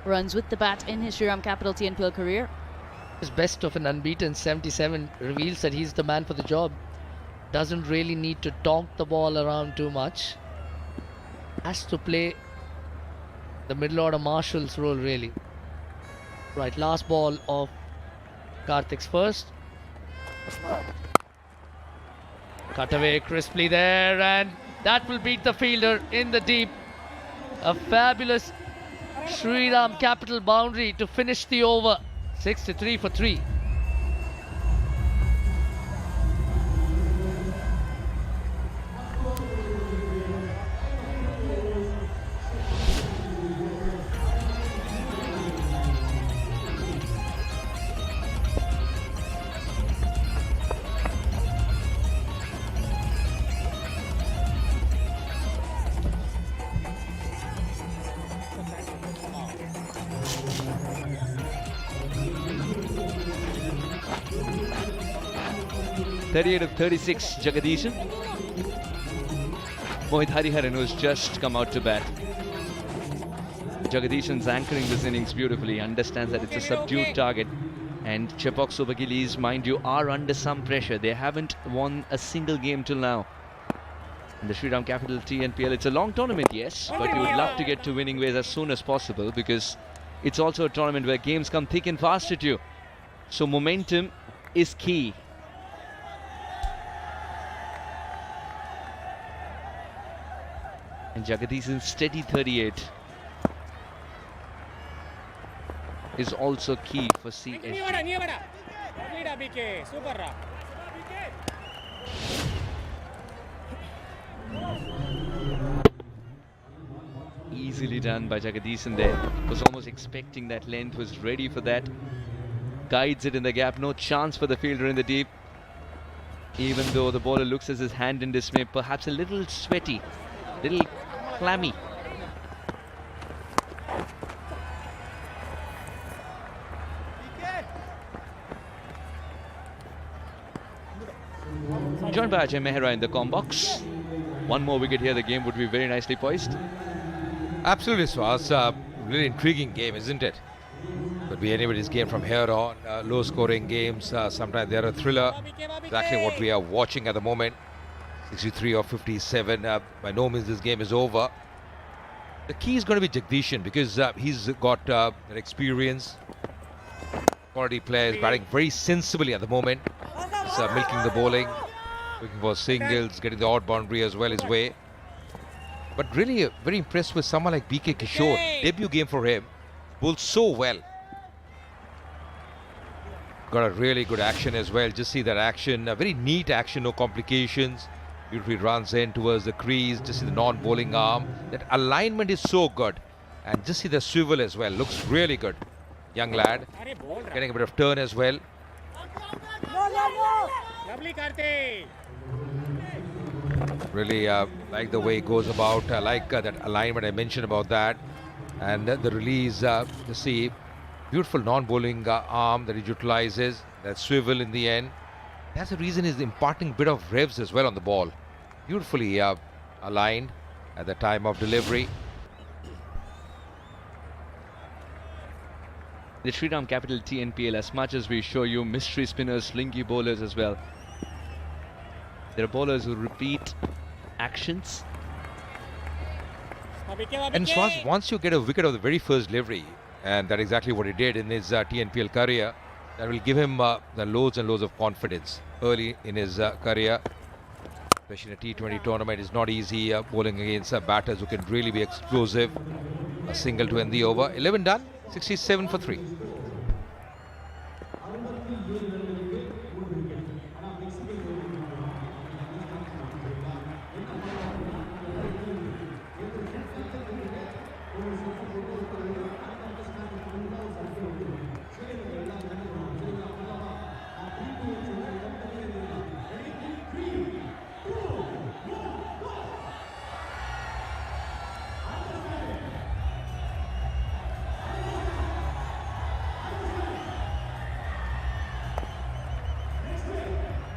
runs with the bat in his Shriram Capital TNPL career. His best of an unbeaten 77 reveals that he's the man for the job. Doesn't really need to donk the ball around too much. Has to play the middle order marshal's role really. Right, last ball of Karthik's first. Cut away crisply there, and that will beat the fielder in the deep. A fabulous Shriram Capital boundary to finish the over. 63 for 3. (38 of 36), Jagadisan. Mohit Hariharan, who's just come out to bat. Jagadisan's anchoring this innings beautifully, understands that it's a subdued target. And Chepauk Super Eagles, mind you, are under some pressure. They haven't won a single game till now. In the Shriram Capital TNPL, it's a long tournament, yes, but you would love to get to winning ways as soon as possible, because it's also a tournament where games come thick and fast at you. So momentum is key. And Jagadisan's steady 38 is also key for CSG. Easily done by Jagadisan there. Was almost expecting that length, was ready for that. Guides it in the gap, no chance for the fielder in the deep. Even though the bowler looks as his hand in dismay, perhaps a little sweaty, little clammy. Joined by Ajay Mehra in the com box. One more wicket here, the game would be very nicely poised. Absolutely, Swaz. Really intriguing game, isn't it? Could be anybody's game from here on. Low-scoring games. Sometimes they're a thriller. Exactly what we are watching at the moment. 63 or 57. By no means this game is over. The key is going to be Jagdishan, because he's got that experience. Quality players batting very sensibly at the moment. He's milking the bowling, looking for singles, getting the odd boundary as well his way. But really very impressed with someone like BK Kishore. Debut game for him. Bowled so well. Got a really good action as well. Just see that action. A very neat action, no complications. Beautifully runs in towards the crease. Just see the non-bowling arm. That alignment is so good. And just see the swivel as well. Looks really good. Young lad. Getting a bit of turn as well. Lovely, Karthi. Really like the way he goes about. I like that alignment I mentioned about that. And the release, you see, beautiful non-bowling arm that he utilizes. That swivel in the end. That's the reason he's imparting a bit of revs as well on the ball. Beautifully aligned at the time of delivery. The Shriram Capital TNPL, as much as we show you mystery spinners, slinky bowlers as well, there are bowlers who repeat actions. And Swaz, once you get a wicket of the very first delivery, and that's exactly what he did in his TNPL career, that will give him the loads and loads of confidence early in his career. Especially in a T20 tournament, it's not easy bowling against batters who can really be explosive. A single to end the over. 11 done, 67 for 3.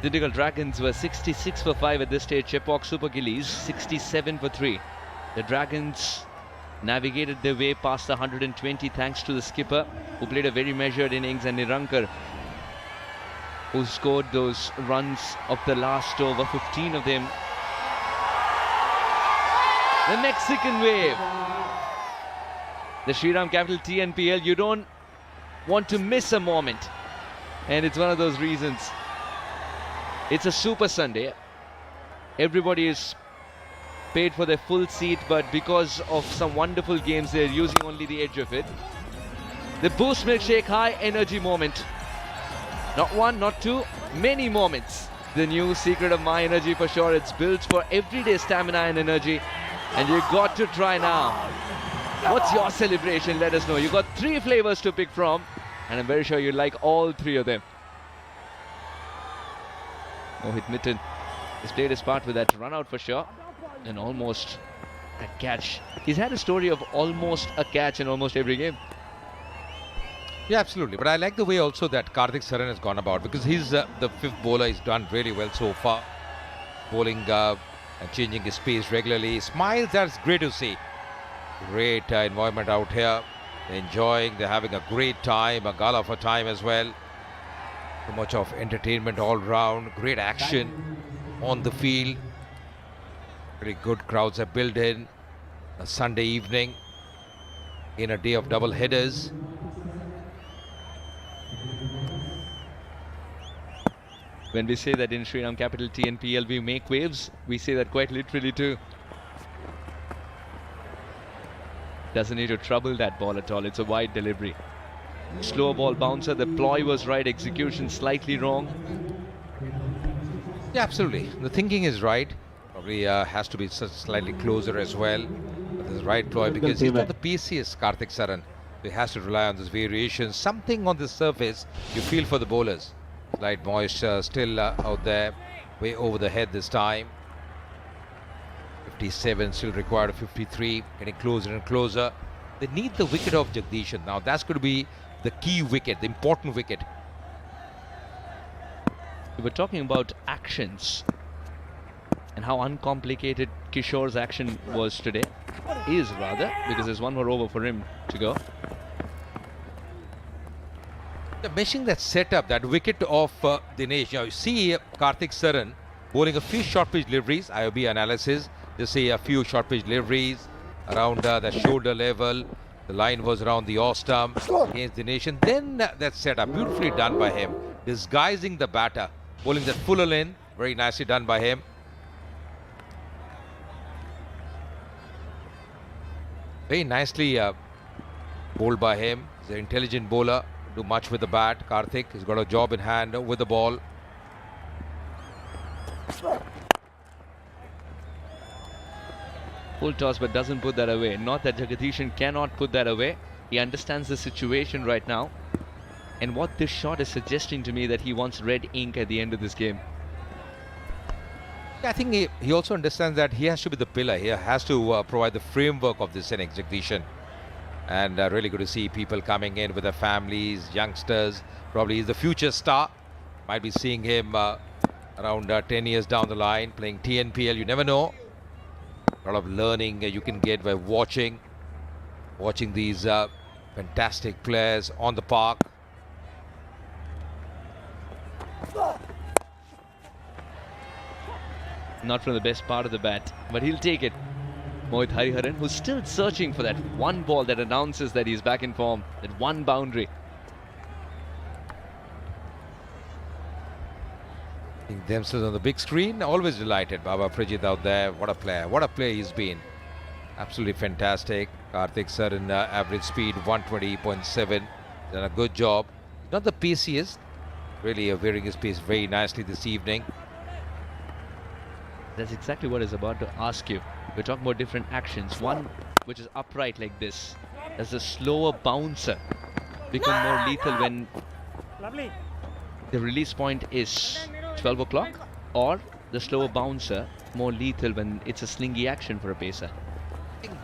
Dindigul Dragons were 66 for 5 at this stage. Chepauk Super Gillies 67 for 3. The Dragons navigated their way past the 120 thanks to the skipper, who played a very measured innings, and Nirankar, who scored those runs of the last over, 15 of them. The Mexican wave. The Shriram Capital TNPL, you don't want to miss a moment, and it's one of those reasons. It's a Super Sunday. Everybody is paid for their full seat, but because of some wonderful games, they're using only the edge of it. The Boost Milkshake high energy moment. Not one, not two, many moments. The new secret of My Energy for sure. It's built for everyday stamina and energy, and you got to try now. What's your celebration? Let us know. You got 3 flavors to pick from, and I'm very sure you like all 3 of them. Mohit Mitten has played his part with that run out for sure, and almost a catch. He's had a story of almost a catch in almost every game. Yeah, absolutely. But I like the way also that Karthik Saran has gone about, because he's the 5th bowler. He's done really well so far, bowling and changing his pace regularly. Smiles, that's great to see. Great environment out here. They're enjoying, they're having a great time, a gala for time as well. So much of entertainment all round, great action on the field. Very good crowds are built in. A Sunday evening in a day of double headers. When we say that in Shriram Capital TNPL we make waves, we say that quite literally too. Doesn't need to trouble that ball at all. It's a wide delivery. Slow ball bouncer. The ploy was right, execution slightly wrong. Yeah, absolutely. The thinking is right. Probably has to be slightly closer as well. But this is right ploy, because he's not the paciest Karthik Saran. He has to rely on this variation. Something on the surface you feel for the bowlers. Slight moisture still out there, way over the head this time. 57 still required of 53, getting closer and closer. They need the wicket of Jagdishan. Now that's going to be the key wicket, the important wicket. We were talking about actions and how uncomplicated Kishore's action was today. Is rather, because there's one more over for him to go. The meshing that set up that wicket of Dinesh. Now you see Karthik Saran bowling a few short pitch deliveries. IOB analysis. Just see a few short pitch deliveries around the shoulder level. The line was around the off stump against Dinesh, and then that set up beautifully done by him, disguising the batter, bowling that fuller in. Very nicely done by him. Very nicely bowled by him. He's an intelligent bowler. Do much with the bat. Karthik has got a job in hand with the ball. Full toss but doesn't put that away. Not that Jagdishan cannot put that away. He understands the situation right now. And what this shot is suggesting to me that he wants red ink at the end of this game. I think he also understands that he has to be the pillar. He has to provide the framework of this innings, Jagdishan. And really good to see people coming in with their families, youngsters. Probably he's the future star. Might be seeing him around 10 years down the line playing TNPL. You never know. A lot of learning you can get by watching these fantastic players on the park. Not from the best part of the bat, but he'll take it. Mohit Hariharan, who's still searching for that one ball that announces that he's back in form, that one boundary. Seeing themselves on the big screen, always delighted. Baba Prijit out there, what a player he's been. Absolutely fantastic. Karthik sir in average speed 120.7, done a good job. Not the paciest, really wearing his pace very nicely this evening. That's exactly what I was about to ask you. We're talking about different actions. One which is upright like this. Does the slower bouncer become more lethal when the release point is 12 o'clock? Or the slower bouncer more lethal when it's a slingy action for a pacer?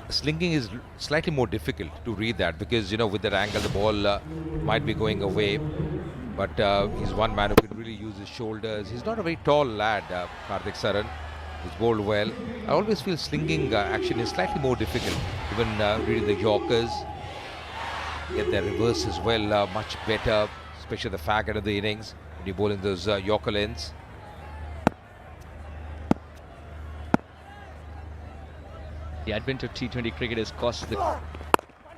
Slinging is slightly more difficult to read that because, you know, with that angle the ball might be going away. But he's one man who can really use his shoulders. He's not a very tall lad, Karthik Saran. He's bowled well. I always feel slinging action is slightly more difficult. Even reading the Yorkers, get their reverse as well much better, especially the fag end of the innings when you're bowling those Yorker lengths. The advent of T20 cricket has caused the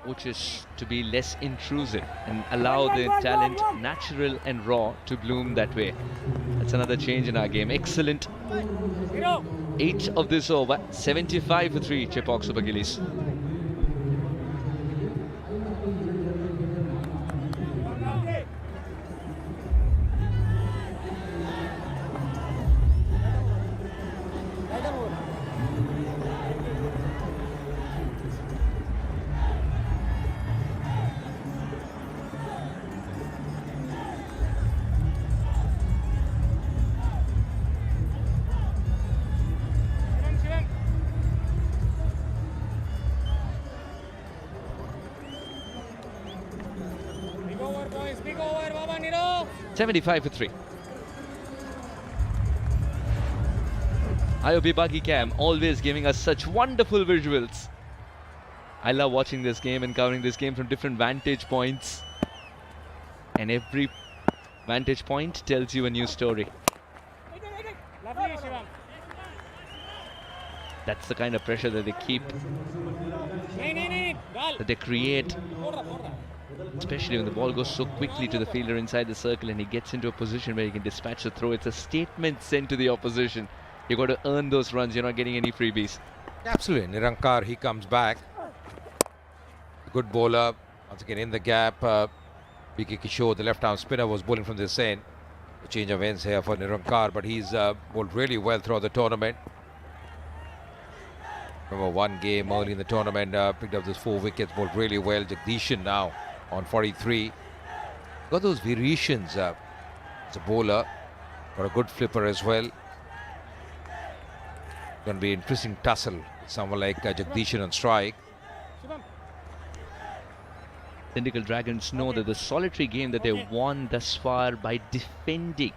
coaches to be less intrusive and allow the talent, natural and raw, to bloom that way. That's another change in our game. Excellent 8 of this over, 75 for 3, Chepauk Super Gillies. Big over, boys. Big over, Baba Niro. 75 for 3. IOB Buggy Cam always giving us such wonderful visuals. I love watching this game and covering this game from different vantage points. And every vantage point tells you a new story. Lovely, Shriram. That's the kind of pressure that they keep, that they create. Especially when the ball goes so quickly to the fielder inside the circle and he gets into a position where he can dispatch the throw. It's a statement sent to the opposition. You've got to earn those runs. You're not getting any freebies. Absolutely. Nirankar, he comes back. Good bowler. Once again in the gap. BK Kishore, the left-arm spinner, was bowling from this end. A change of ends here for Nirankar, but he's bowled really well throughout the tournament. Remember one game early in the tournament, picked up those 4 wickets, bowled really well. Jagdishan now on 43. Got those variations as a bowler. Got a good flipper as well. Going to be interesting tussle with someone like Jagdishan on strike. Thindigal Dragons know that the solitary game that they've won thus far by defending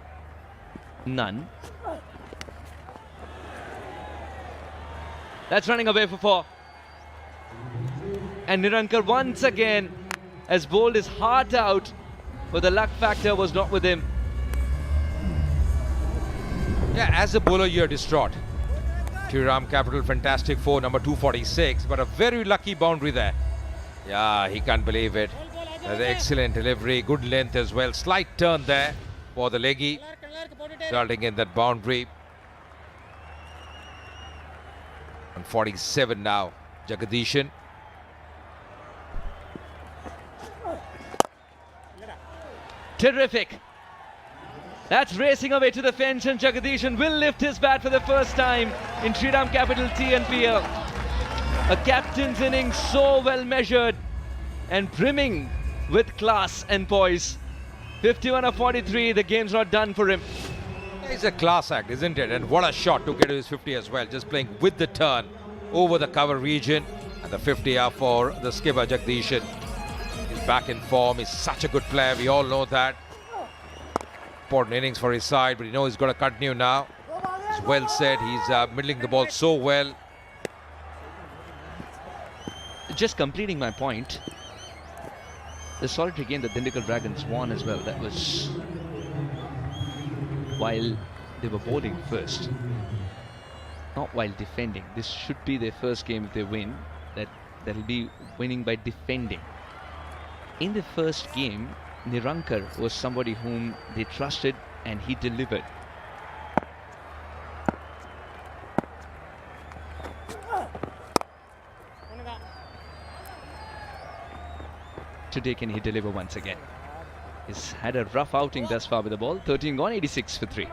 none. That's running away for 4. And Nirankar once again has bowled his heart out, but the luck factor was not with him. Yeah, as a bowler you're distraught. Shriram Capital, fantastic 4, number 246, but a very lucky boundary there. Yeah, he can't believe it. Excellent delivery, good length as well. Slight turn there for the leggy, resulting in that boundary. On 47 now, Jagdishan. Terrific. That's racing away to the fence, and Jagdishan will lift his bat for the first time in Shriram Capital TNPL. A captain's innings so well measured and brimming with class and poise. 51 of 43, the game's not done for him. It's a class act, isn't it? And what a shot to get to his 50 as well. Just playing with the turn over the cover region. And the 50 are for the skipper, Jagdishan. He's back in form. He's such a good player. We all know that. Important innings for his side, but you know he's got to continue now. It's well said. He's middling the ball so well. Just completing my point, the solitary game that Dindigul Dragons won as well, that was while they were bowling first, not while defending. This should be their first game if they win. That'll be winning by defending. In the first game, Nirankar was somebody whom they trusted and he delivered. Today, can he deliver once again? He's had a rough outing thus far with the ball. 13 gone, 86 for 3.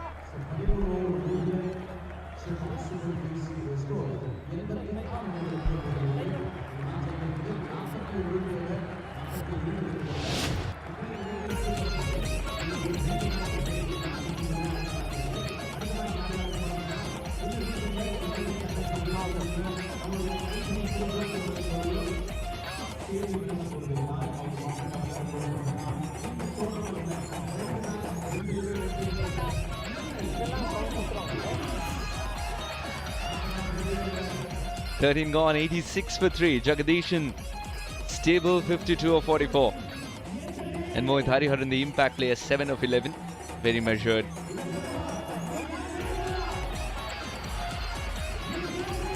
Thirteen gone, 86 for 3. Jagdishan stable, 52 of 44. And Mohit Hariharan, the impact player, 7 of 11. Very measured.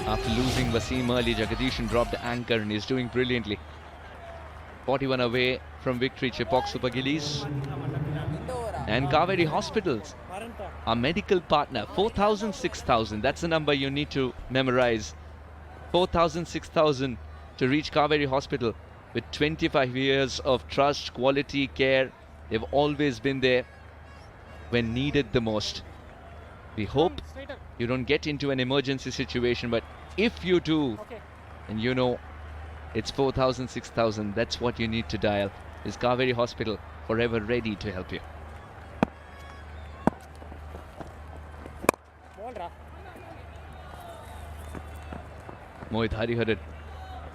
After losing Wasim early, Jagdishan dropped the anchor and is doing brilliantly. 41 away from victory, Chepauk Super Gillies. And Kaveri Hospitals, our medical partner, 4,000, 6,000. That's the number you need to memorize. 4,000, 6,000 to reach Kaveri Hospital with 25 years of trust, quality, care. They've always been there when needed the most. We hope you don't get into an emergency situation, but if you do, and you know it's 4,000, 6,000, that's what you need to dial. Is Kaveri Hospital forever ready to help you? Mohit Hariharan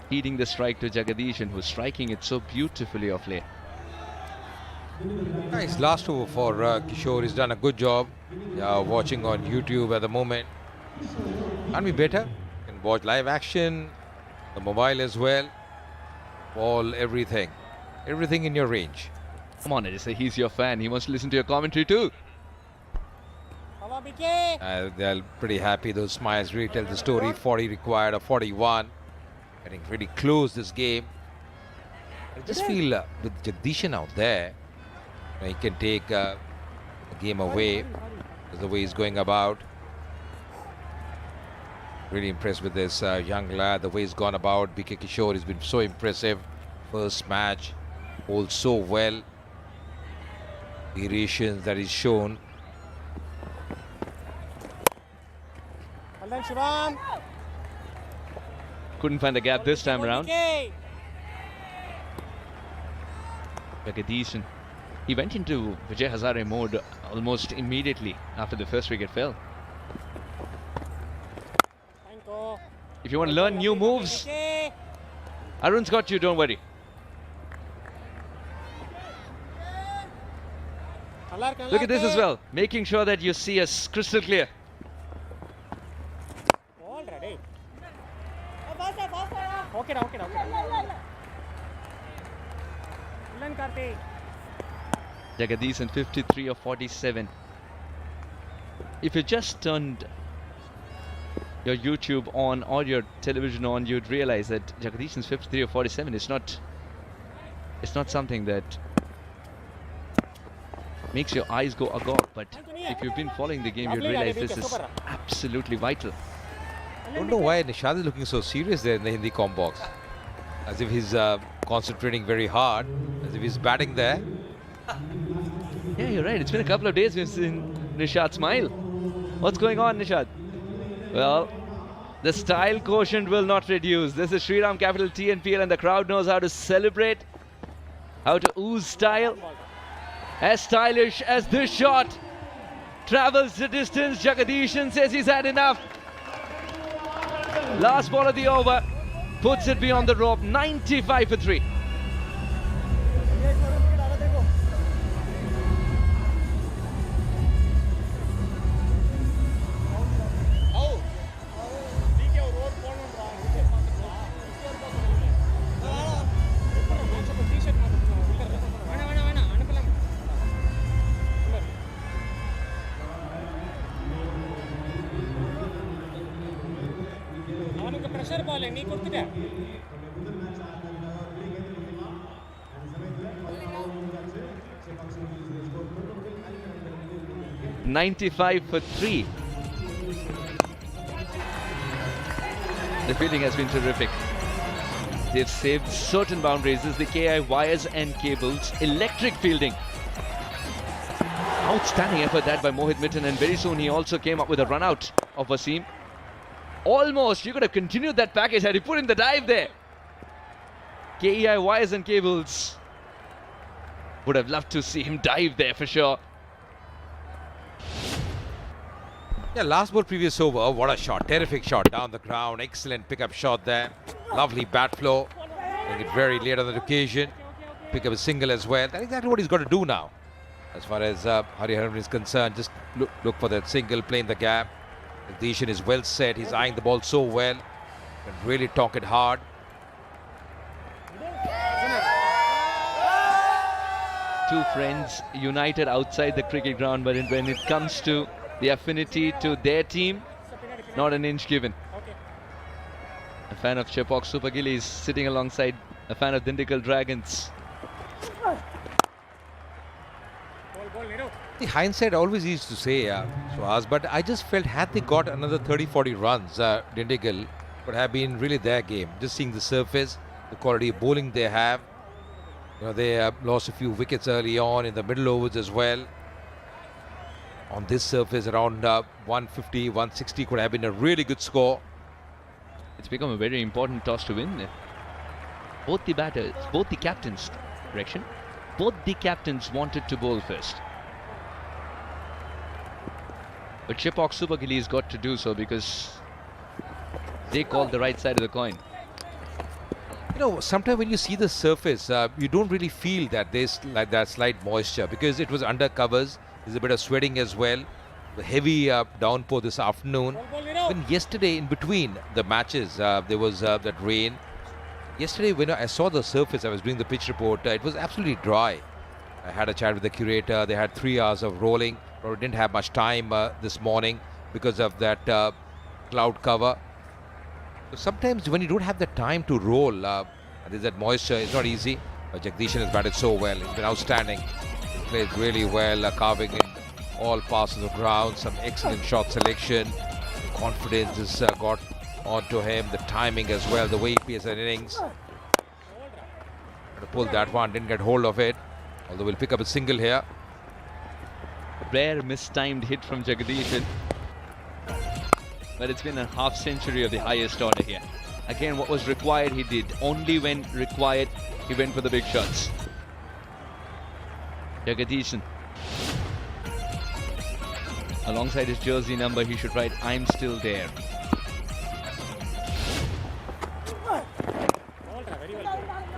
feeding the strike to Jagdishan, who's striking it so beautifully of late. Nice last over for Kishore. He's done a good job. Watching on YouTube at the moment. Can't be better. You can watch live action, the mobile as well. All, everything. Everything in your range. Come on, I say he's your fan. He wants to listen to your commentary too. They're pretty happy. Those smiles really tell the story. 40 required of 41. Getting pretty close this game. I just feel with Jagdishan out there, he can take a game away because the way he's going about. Really impressed with this young lad, the way he's gone about. BK Kishore has been so impressive. First match, holds so well. Variations that he's shown. Well done, Shriram. Couldn't find the gap this time around. Jagdishan. He went into Vijay Hazare mode almost immediately after the first wicket fell. If you want to learn new moves, Arun's got you, don't worry. Look at this as well, making sure that you see us crystal clear. Okay. Jagdishan 53 of 47. If you just turned your YouTube on or your television on, you'd realize that Jagdishan's 53 of 47 is not something that makes your eyes go agog, but if you've been following the game, you'd realize this is absolutely vital. I don't know why Nishad is looking so serious there in the Hindi com box. As if he's concentrating very hard, as if he's batting there. Yeah, you're right. It's been a couple of days we've seen Nishad smile. What's going on, Nishad? Well, The style quotient will not reduce. This is Shriram Capital TNPL, and the crowd knows how to celebrate, how to ooze style. As stylish as this shot travels the distance, Jagadishan says he's had enough. Last ball of the over, puts it beyond the rope, 95 for 3. அவனுக்கு pressure பால் நீ கொடுத்துட்ட 95 for 3. The fielding has been terrific. They've saved certain boundaries. This is the KI wires and cables. Electric fielding. Outstanding effort that by Mohit Mitten, and very soon he also came up with a run out of Wasim. Almost, you could have continued that package had he put in the dive there. KEI wires and cables. Would have loved to see him dive there for sure. Yeah, last ball previous over, what a shot, terrific shot down the ground, excellent pickup shot there, lovely bat flow, making it very late on the occasion, pick up a single as well. That's exactly what he's got to do now. As far as Hariharan is concerned, just look for that single, playing the gap. Jagdishan is well set, he's eyeing the ball so well, can really talk it hard. Two friends united outside the cricket ground, but when it comes to the affinity to their team, not an inch given. A fan of Chepauk Super Gillies sitting alongside a fan of Dindigul Dragons. The hindsight always used to say, Suhas, but I just felt had they got another 30-40 runs, Dindigul would have been really their game. Just seeing the surface, the quality of bowling they have. You know, they lost a few wickets early on in the middle overs as well. On this surface, around 150, 160 could have been a really good score. It's become a very important toss to win. Both the batters, both the captains, correction, both the captains wanted to bowl first. But Chepauk Super Gillies got to do so because they called the right side of the coin. You know, sometimes when you see the surface, you don't really feel that there's like that slight moisture because it was under covers. There's a bit of sweating as well. The heavy downpour this afternoon. Even yesterday, in between the matches, there was that rain. Yesterday, when I saw the surface, I was doing the pitch report. It was absolutely dry. I had a chat with the curator. They had 3 hours of rolling. Probably didn't have much time this morning because of that cloud cover. So sometimes when you don't have the time to roll, there's that moisture. It's not easy. Jagdishan has batted so well. He's been outstanding. He played really well, carving in all passes of ground. Some excellent shot selection. The confidence has got onto him. The timing as well. The way he plays an innings. To pull that one, didn't get hold of it. Although we'll pick up a single here. Rare mistimed hit from Jagadishan. But it's been a half century of the highest order here. Again, what was required he did. Only when required he went for the big shots. Jagadishan. Alongside his jersey number, he should write, "I'm still there."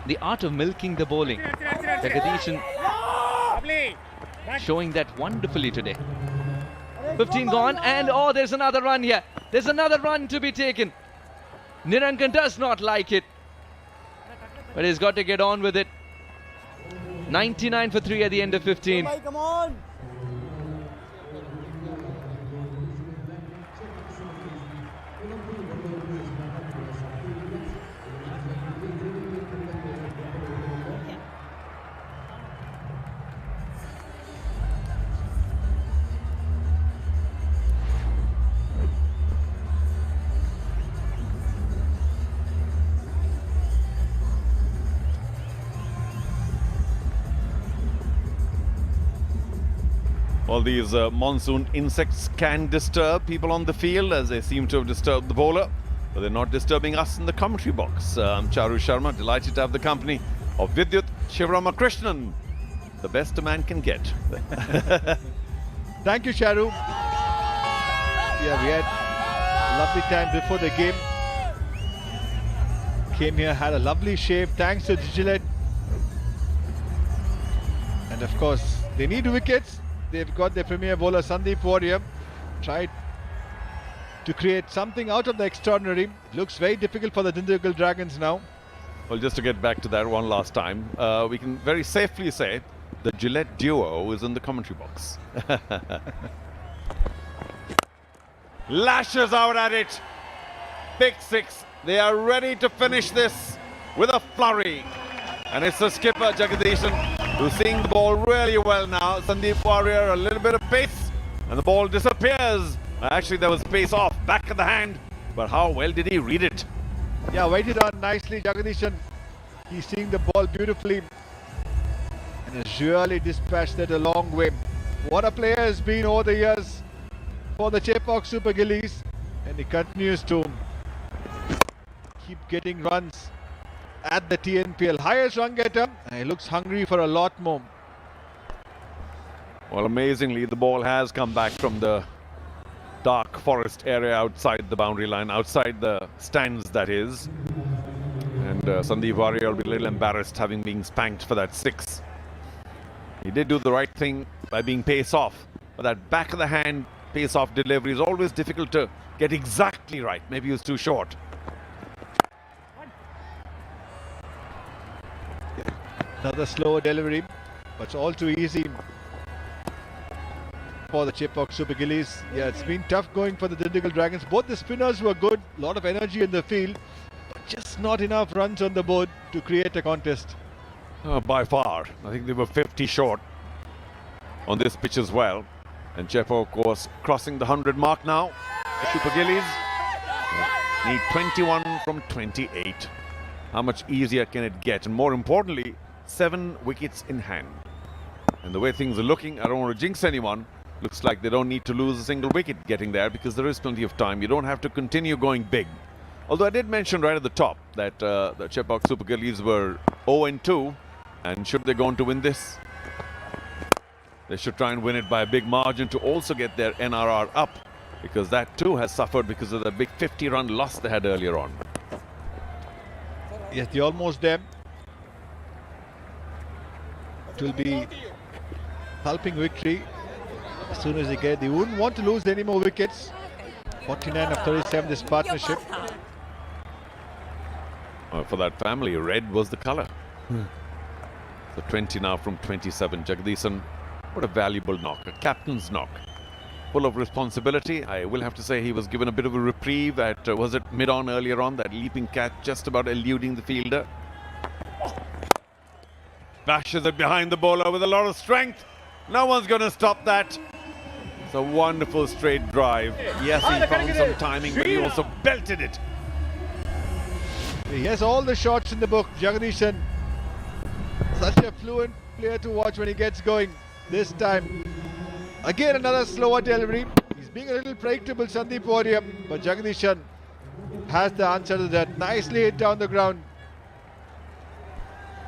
The art of milking the bowling. Jagadishan showing that wonderfully today. 15 gone, and oh, there's another run here. There's another run to be taken. Nirankan does not like it, but he's got to get on with it. 99 for 3 at the end of 15. Come on. All these monsoon insects can disturb people on the field, as they seem to have disturbed the bowler. but they're not disturbing us in the commentary box. I'm Charu Sharma, delighted to have the company of Vidyut Shriram, the best a man can get. Thank you, Charu. Yeah, we had a lovely time before the game. Came here, had a lovely shave, thanks to Gillette. And of course, they need wickets. They've got their premier bowler Sandeep Warrior. Tried to create something out of the extraordinary. It looks very difficult for the Dindigul Dragons now. Well, just to get back to that one last time, we can very safely say the Gillette duo is in the commentary box. Lashes out at it. Big six. They are ready to finish this with a flurry. And it's the skipper, Jagdishan, who's seeing the ball really well now. Sandeep Warrior, a little bit of pace, and the ball disappears. Actually, there was pace off, back of the hand. But how well did he read it? Yeah, waited on nicely, Jagdishan. He's seeing the ball beautifully and has really dispatched that a long way. What a player has been over the years for the Chepauk Super Gillies, and he continues to keep getting runs at the TNPL. Highest run getter, and he looks hungry for a lot more. Well, amazingly, the ball has come back from the dark forest area outside the boundary line, outside the stands, that is. And Sandeep Warrior will be a little embarrassed having been spanked for that six. He did do the right thing by being pace off, but that back of the hand pace off delivery is always difficult to get exactly right. Maybe he was too short. Another slower delivery, but it's all too easy for the Chepauk Super Gillies. Yeah, it's been tough going for the Dindigul Dragons. Both the spinners were good, a lot of energy in the field, but just not enough runs on the board to create a contest. By far. I think they were 50 short on this pitch as well. And Chepauk, of course, crossing the 100 mark now. The Super Gillies need 21 from 28. How much easier can it get? And more importantly, 7 wickets in hand. And the way things are looking, I don't want to jinx anyone. Looks like they don't need to lose a single wicket getting there, because there is plenty of time. You don't have to continue going big. Although I did mention right at the top that the Chepauk Super Gillies were 0-2. And should they go on to win this, they should try and win it by a big margin to also get their NRR up, because that too has suffered because of the big 50-run loss they had earlier on. Yes, they're almost there. It will be helping victory as soon as they get. They wouldn't want to lose any more wickets. 49 of 37, this partnership. For that family, red was the color. So 20 now from 27. Jagdishan, what a valuable knock, a captain's knock. Full of responsibility. I will have to say he was given a bit of a reprieve at, was it mid-on earlier on, that leaping catch just about eluding the fielder. Bashes it behind the bowler with a lot of strength. No one's going to stop that. It's a wonderful straight drive. Yes, he found some timing, but he also belted it. He has all the shots in the book, Jagdishan. Such a fluent player to watch when he gets going. This time, again another slower delivery. He's being a little predictable, Sandeep Warrior, but Jagdishan has the answer to that. Nicely hit down the ground.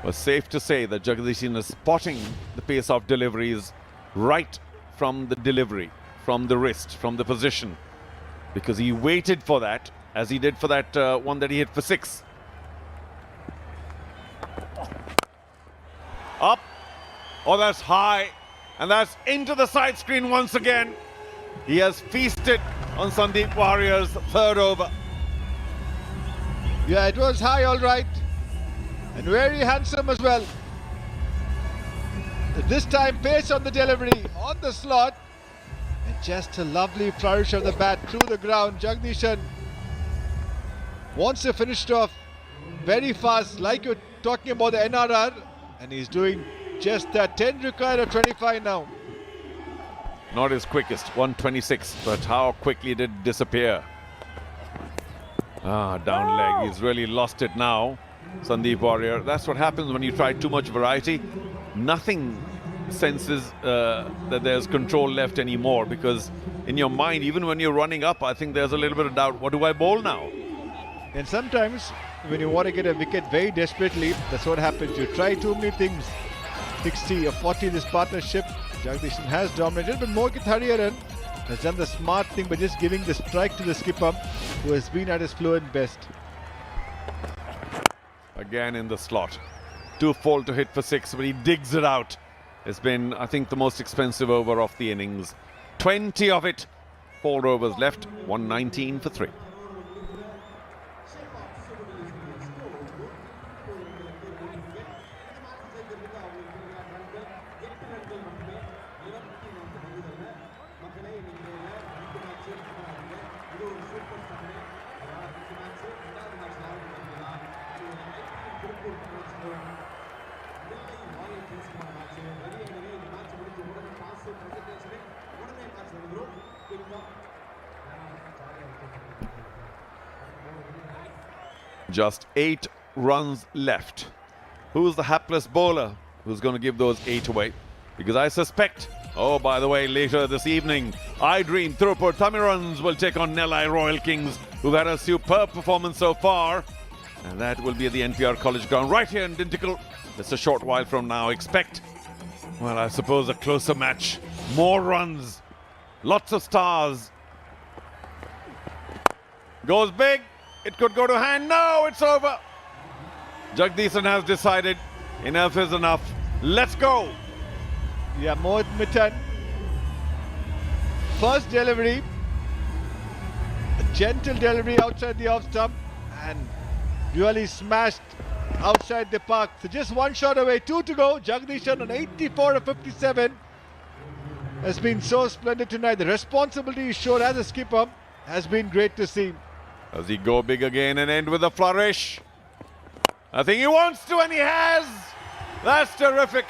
It was safe to say that Jagdishan is spotting the pace of deliveries right from the delivery, from the wrist, from the position, because he waited for that, as he did for that one that he hit for 6. Up. Oh, that's high. And that's into the side screen once again. He has feasted on Sandeep Warrior's 3rd over. Yeah, it was high, all right. And very handsome as well. This time, pace on the delivery, on the slot. And just a lovely flourish of the bat through the ground. Jagdishan wants to finish it off very fast, like you're talking about the NRR. And he's doing just that. 10 required of 25 now. Not his quickest, 126, but how quickly did it disappear. Down leg. He's really lost it now, Sandeep Warrior. That's what happens when you try too much variety. Nothing senses that there's control left anymore, because in your mind, even when you're running up, I think there's a little bit of doubt. What do I bowl now? And sometimes when you want to get a wicket very desperately, that's what happens. You try too many things. 60 or 40 this partnership. Jagdishan has dominated, but Mohit Hariharan has done the smart thing by just giving the strike to the skipper, who has been at his fluent best. Again in the slot. 2-4 to hit for 6, but he digs it out. It's been, I think, the most expensive over of the innings. 20 of it. 4 overs left. 119 for 3. Just 8 runs left. Who's the hapless bowler who's going to give those 8 away? Because I suspect, oh, by the way, later this evening, I Dream Tirupur Thamirans will take on Nellai Royal Kings, who've had a superb performance so far. And that will be at the NPR College ground right here in Dintikal. Just a short while from now. Expect, well, I suppose a closer match. More runs. Lots of stars. Goes big. It could go to hand. No, it's over. Jagdishan has decided enough is enough. Let's go. Yeah, Mohit Mittan. First delivery. A gentle delivery outside the off stump. And really smashed outside the park. So just one shot away. 2 to go. Jagdishan on 84 of 57. Has been so splendid tonight. The responsibility he showed as a skipper has been great to see. Does he go big again and end with a flourish? I think he wants to, and he has. That's terrific.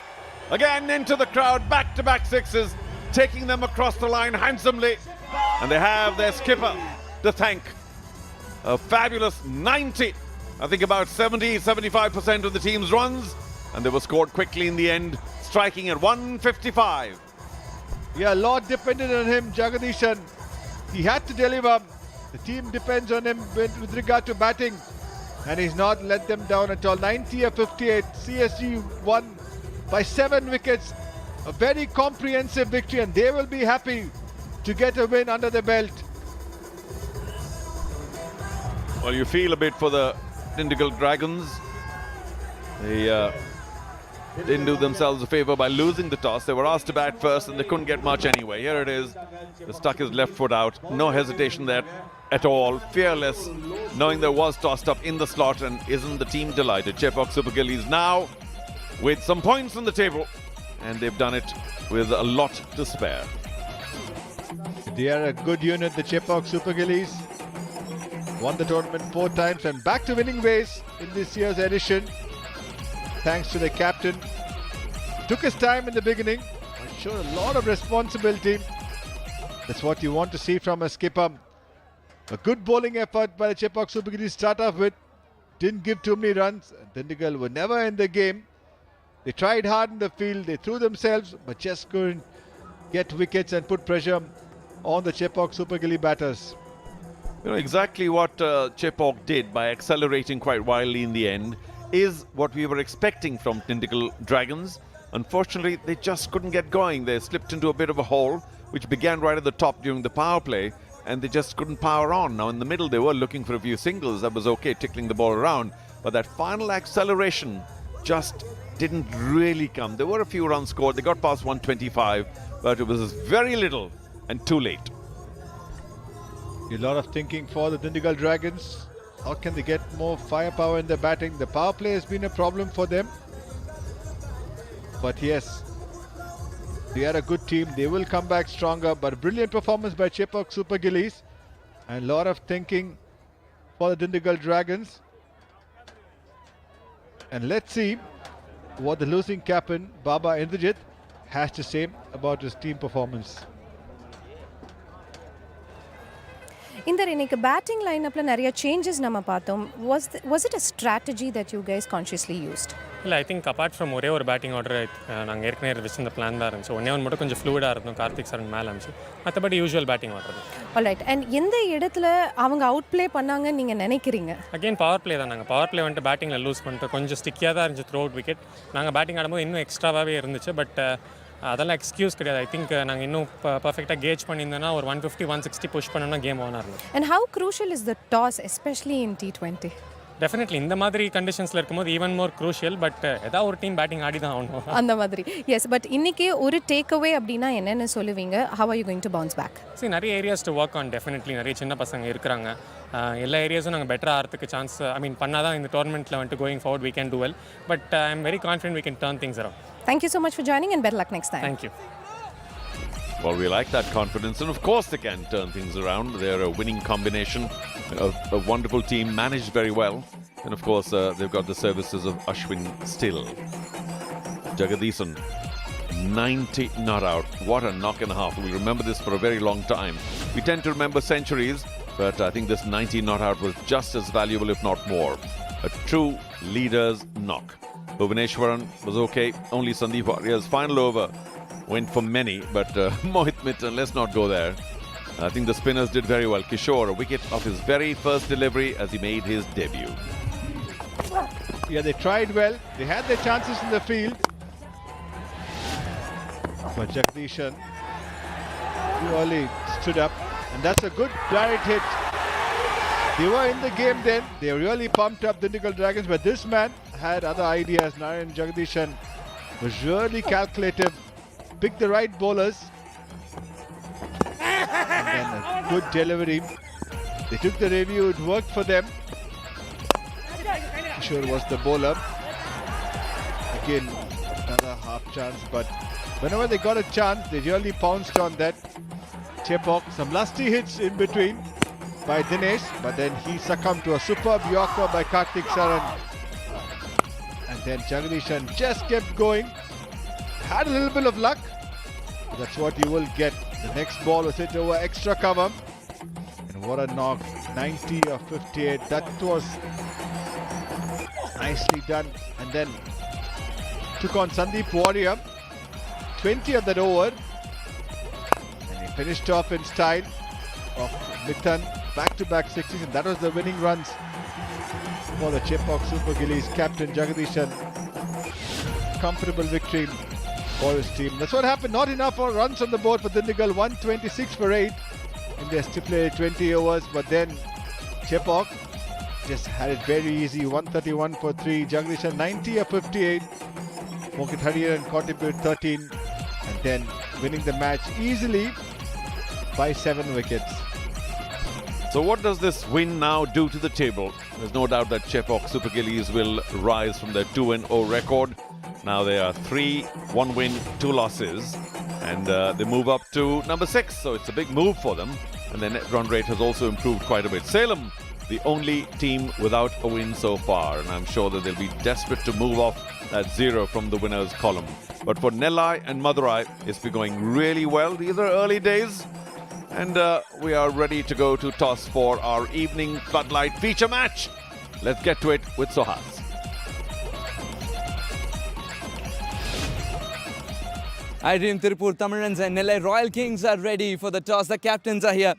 Again into the crowd, back-to-back sixes, taking them across the line handsomely. And they have their skipper to thank. A fabulous 90. I think about 70-75% of the team's runs. And they were scored quickly in the end, striking at 155. Yeah, a lot depended on him, Jagdishan. He had to deliver. The team depends on him with regard to batting, and he's not let them down at all. 90 of 58. CSG won by 7 wickets. A very comprehensive victory, and they will be happy to get a win under the belt. Well, you feel a bit for the Dindigul Dragons. They didn't do themselves a favour by losing the toss. They were asked to bat first and they couldn't get much anyway. Here it is. They stuck his left foot out. No hesitation there at all. Fearless, knowing there was tossed up in the slot. And isn't the team delighted? Chepauk Super Gillies now with some points on the table. And they've done it with a lot to spare. They are a good unit, the Chepauk Super Gillies. Won the tournament 4 times and back to winning ways in this year's edition. Thanks to the captain. Took his time in the beginning, but showed a lot of responsibility. That's what you want to see from a skipper. A good bowling effort by the Chepauk Super Gillies to start off with. Didn't give too many runs. Dindigul were never in the game. They tried hard in the field. They threw themselves, but just couldn't get wickets and put pressure on the Chepauk Super Gilly batters. You know, exactly what Chepauk did by accelerating quite wildly in the end is what we were expecting from Dindigul Dragons. Unfortunately, they just couldn't get going. They slipped into a bit of a hole, which began right at the top during the power play, and they just couldn't power on. Now, in the middle, they were looking for a few singles. That was okay, tickling the ball around. But that final acceleration just didn't really come. There were a few runs scored. They got past 125, but it was very little and too late. A lot of thinking for the Dindigul Dragons. How can they get more firepower in their batting? The power play has been a problem for them. But yes, they are a good team. They will come back stronger. But brilliant performance by Chepauk Super Gillies. And a lot of thinking for the Dindigul Dragons. And let's see what the losing captain, Baba Indrajit, has to say about his team performance. இன்னைக்கு batting லைனப்பில் நிறைய changes நம்ம பார்த்தோம். Was it a strategy that you guys consciously used? இல்லை, I think apart from ஒரே ஒரு batting order நாங்கள் ஏற்கனவே வச்சிருந்த பிளான் தான் இருந்துச்சு. ஒன்றே ஒன்று மட்டும் கொஞ்சம் ஃப்ளூடாக இருந்தோம், கார்த்திக் சார் மேலே இருந்துச்சு. மற்றபடி யூஸ்வல் பேட்டிங் ஆர்டர் தான். ஆல்ரைட். அண்ட் எந்த இடத்துல அவங்க அவுட் ப்ளே பண்ணாங்கன்னு நீங்கள் நினைக்கிறீங்க? அகெயின் பவர் ப்ளே தான். நாங்கள் பவர் ப்ளே வந்துட்டு பேட்டிங்கில் லூஸ் பண்ணிட்டு கொஞ்சம் ஸ்டிக்கியாக தான் இருந்துச்சு த்ரூ அவுட் விக்கெட். நாங்கள் பேட்டிங் ஆடும்போது இன்னும் எக்ஸ்ட்ராவாகவே இருந்துச்சு. பட் அதெல்லாம் எக்ஸ்கியூஸ் கிடையாது. ஐ திங்க் நாங்கள் இன்னும் பர்ஃபெக்டாக கேஜ் பண்ணியிருந்தோன்னா ஒரு 150 160 புஷ் பண்ணோன்னா கேம் ஆன் ஆகும். And how crucial is the toss especially in T20? Definitely இந்த மாதிரி கண்டிஷன்ஸில் இருக்கும்போது ஈவன் மோர் க்ரூஷியல். பட் ஏதாவது ஒரு டீம் பேட்டிங் ஆடி தான் ஆகணும் அந்த மாதிரி. எஸ், பட் இன்றைக்கி ஒரு டேக் அவே அப்படின்னா என்னென்னு சொல்லுவீங்க? How are you going to bounce back? சரி, நிறைய areas to work on. Definitely நிறைய சின்ன பசங்க இருக்கிறாங்க. எல்லா ஏரியாஸும் நாங்கள் பெட்டராக ஆகிறதுக்கு சான்ஸ் பண்ணால் தான் இந்த டோர்னமெண்ட்டில் வந்துட்டு going forward we can do well. But I am very confident we can turn things around. Thank you so much for joining and better luck next time. Thank you. Well, we like that confidence, and of course they can turn things around. They're a winning combination, a wonderful team, managed very well, and of course they've got the services of Ashwin still. Jagadisan, 90 not out. What a knock and a half. We'll remember this for a very long time. We tend to remember centuries, but I think this 90 not out was just as valuable, if not more. A true leader's knock. Bhuvaneshwaran was okay. Only Sandeep Warrior's final over went for many, but Mohit Mittal, let's not go there. I think the spinners did very well. Kishore, a wicket of his very first delivery as he made his debut. Yeah, they tried well. They had their chances in the field. But Jagdishan really stood up. And that's a good direct hit. They were in the game then. They really pumped up the Dindigul Dragons. But this man had other ideas. Narayan Jagdishan was really calculative. Picked the right bowlers. And then a good delivery. They took the review. It worked for them. Kishore was the bowler. Again, another half chance. But whenever they got a chance, they really pounced on that. Chepok, some lusty hits in between by Dinesh. But then he succumbed to a superb Yorker by Karthik Saran. And then Jagdishan just kept going. Had a little bit of luck. That's what you will get. The next ball was hit over extra cover. And what a knock. 90 or 58. That was nicely done. And then took on Sandeep Warrior. 20 of that over. And he finished off in style of Mithan. Back-to-back sixes. And that was the winning runs for the Chepok Super Gillies captain Jagdishan. Comfortable victory for his team. That's what happened. Not enough runs on the board for Dindigul. 126 for 8 in their stipulated 20 overs. But then Chepok just had it very easy. 131 for 3. Jagdishan 90 or 58. Mohit Hariharan contributed 13. And then winning the match easily by 7 wickets. So what does this win now do to the table? There's no doubt that Chepok Super Gillies will rise from their 2-0 record. Now they are 3, 1 win, 2 losses, and they move up to number 6. So it's a big move for them, and their net run rate has also improved quite a bit. Salem, the only team without a win so far, and I'm sure that they'll be desperate to move off that 0 from the winners column. But for Nellai and Madurai, it's been going really well. These are early days, and we are ready to go to toss for our evening floodlight feature match. Let's get to it with Sohas. IDTT Tirupur Tamilans and Nellai Royal Kings are ready for the toss. The captains are here.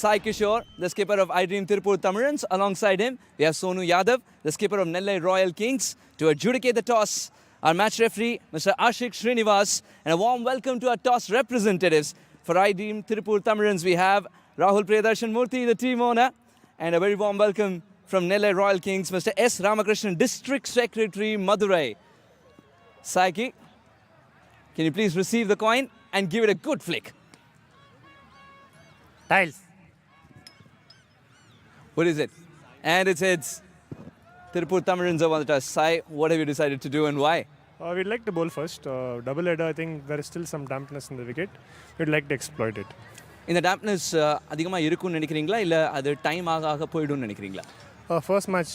Sai Kishore, the skipper of IDTT Tirupur Tamilans. Alongside him, we have Sonu Yadav, the skipper of Nellai Royal Kings, to adjudicate the toss. Our match referee, Mr. Ashik Srinivas, and a warm welcome to our toss representatives. For IDTT Tirupur Tamilans, we have Rahul Priyadarshan Murthy, the team owner, and a very warm welcome from Nellai Royal Kings, Mr. S. Ramakrishnan, District Secretary, Madurai. Saiki, can you please receive the coin and give it a good flick? Tiles. What is it? And it's heads. Tirupur Tamilans are on the toss. Sai, what have you decided to do and why? We'd like to bowl first. Double header, I think there is still some dampness in the wicket. We'd like to exploit it. இந்த dampness அதிகமாக இருக்கும்னு நினைக்கிறீங்களா இல்லை அது time ஆக போய்டும்னு நினைக்கிறீங்களா? First match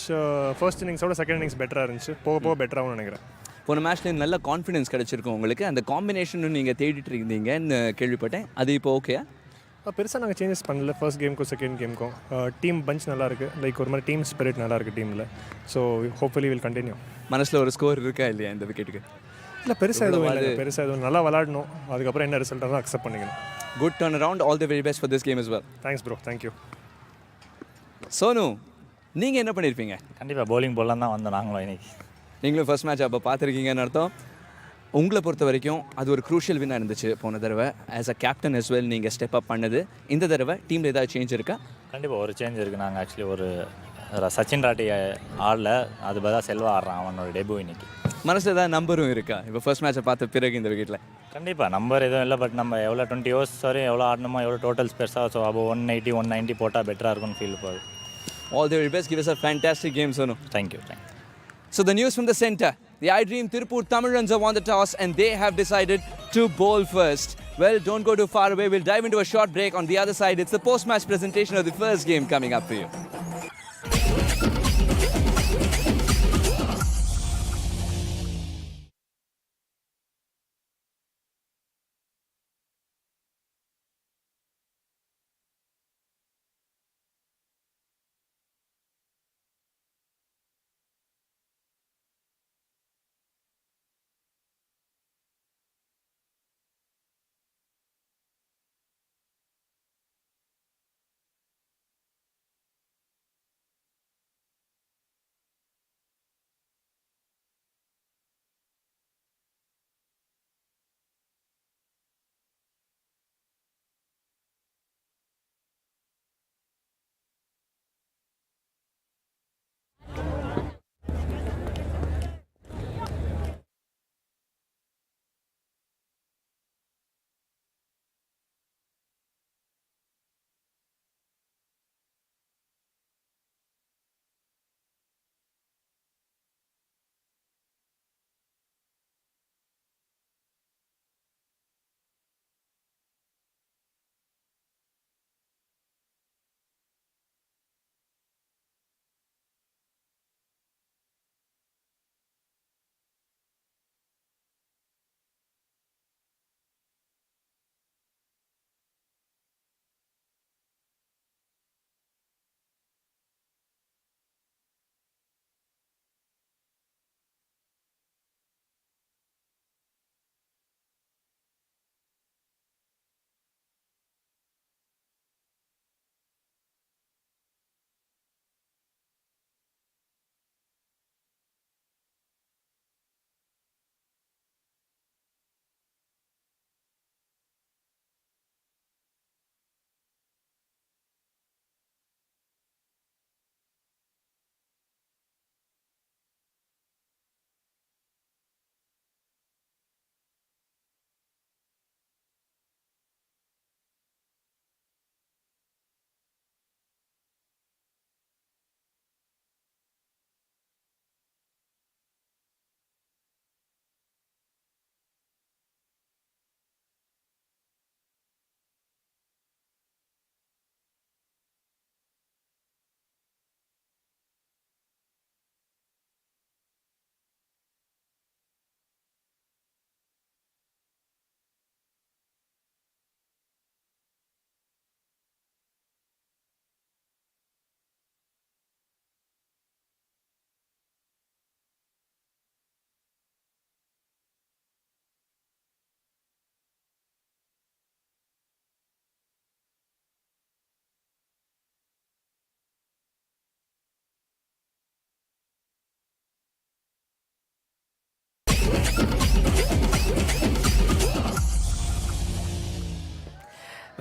first இன்னிங்ஸோட செகண்ட் இன்னிங்ஸ் பெட்டராக இருந்துச்சு. போக பெட்டராகவும் நினைக்கிறேன். போன மேட்ச்ல நல்ல கான்ஃபிடன்ஸ் கிடைச்சிருக்கும் உங்களுக்கு. அந்த காம்பினேஷன் நீங்கள் தேடிட்டு இருந்தீங்கன்னு கேள்விப்பட்டேன். அது இப்போ ஓகே? பெருசாக நாங்கள் சேஞ்சஸ் பண்ணல ஃபர்ஸ்ட் கேமுக்கும் செகண்ட் கேமுக்கும். டீம் பஞ்ச் நல்லா இருக்குது, லைக் ஒரு மாதிரி டீம் ஸ்பிரிட் நல்லா இருக்குது டீமில். So hopefully will continue. மனசில் ஒரு ஸ்கோர் இருக்கா இல்லையா இந்த விக்கெட்டுக்கு? இல்லை பெருசாக எதுவும் இல்லை, பெருசாக எதுவும் நல்லா விளாடணும், அதுக்கப்புறம் என்ன ரிசல்ட்டாக தான் அக்செப்ட் பண்ணிக்கணும். Good turn around, all the very best for this game as well. Thanks bro, thank you. Sonu, நீங்கள் என்ன பண்ணியிருப்பீங்க? கண்டிப்பாக பவுலிங் போடலாம் தான் வந்தோம் நாங்களும் இன்னைக்கு. நீங்களும் ஃபர்ஸ்ட் மேட்ச் அப்போ பார்த்துருக்கீங்கன்னு அர்த்தம். உங்களை பொறுத்த வரைக்கும் அது ஒரு க்ரூஷியல் வின்னாக இருந்துச்சு போன தடவை. As a captain as well நீங்கள் ஸ்டெப் அப் பண்ணது. இந்த தடவை டீமில் ஏதாவது சேஞ்ச் இருக்கா? கண்டிப்பாக ஒரு சேஞ்ச் இருக்குது. நாங்கள் ஆக்சுவலி ஒரு சச்சின் ராட்டி ஆடல, அது பதிலாக செல்வா ஆடுறான் அவனோட டெபு இன்னைக்கு. மனசில் ஏதாவது நம்பரும் இருக்கா இப்போ ஃபர்ஸ்ட் மேட்சை பார்த்த பிறகு இந்த விக்கெட்டில்? கண்டிப்பாக நம்பர் எதுவும் இல்லை, பட் நம்ம எவ்வளோ 20 ஓவர்ஸ் வரையும் எவ்வளோ ஆடணுமோ, எவ்வளோ டோட்டல்ஸ் பெருசாக, ஸோ அப்போ 180 190 போட்டால் பெட்டராக இருக்கும்னு ஃபீல் போகுது. All the very best. Give us a fantastic game, Sonu. Thank you. So the news from the centre. The I Dream Tirupur Tamilans have won the toss and they have decided to bowl first. Well, don't go too far away. We'll dive into a short break. On the other side, it's the post-match presentation of the first game coming up for you.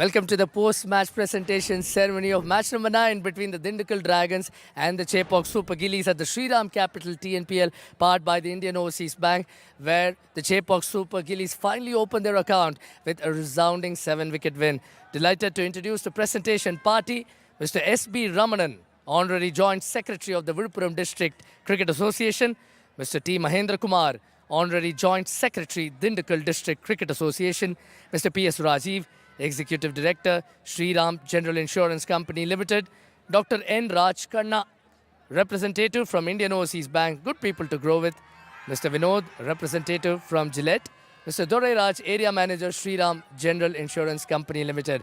Welcome to the post-match presentation ceremony of match number 9 between the Dindigul Dragons and the Chepauk Super Gillies at the Shriram Capital TNPL, powered by the Indian Overseas Bank, where the Chepauk Super Gillies finally opened their account with a resounding 7-wicket win. Delighted to introduce the presentation party, Mr. S.B. Ramanan, Honorary Joint Secretary of the Viluppuram District Cricket Association, Mr. T. Mahendra Kumar, Honorary Joint Secretary, Dindigul District Cricket Association, Mr. P.S. Rajiv, Executive Director, Shriram General Insurance Company Limited, Dr. N. Raj Kanna, representative from Indian Overseas Bank, good people to grow with, Mr. Vinod, representative from Gillette, Mr. Dorai Raj, Area Manager, Shriram General Insurance Company Limited.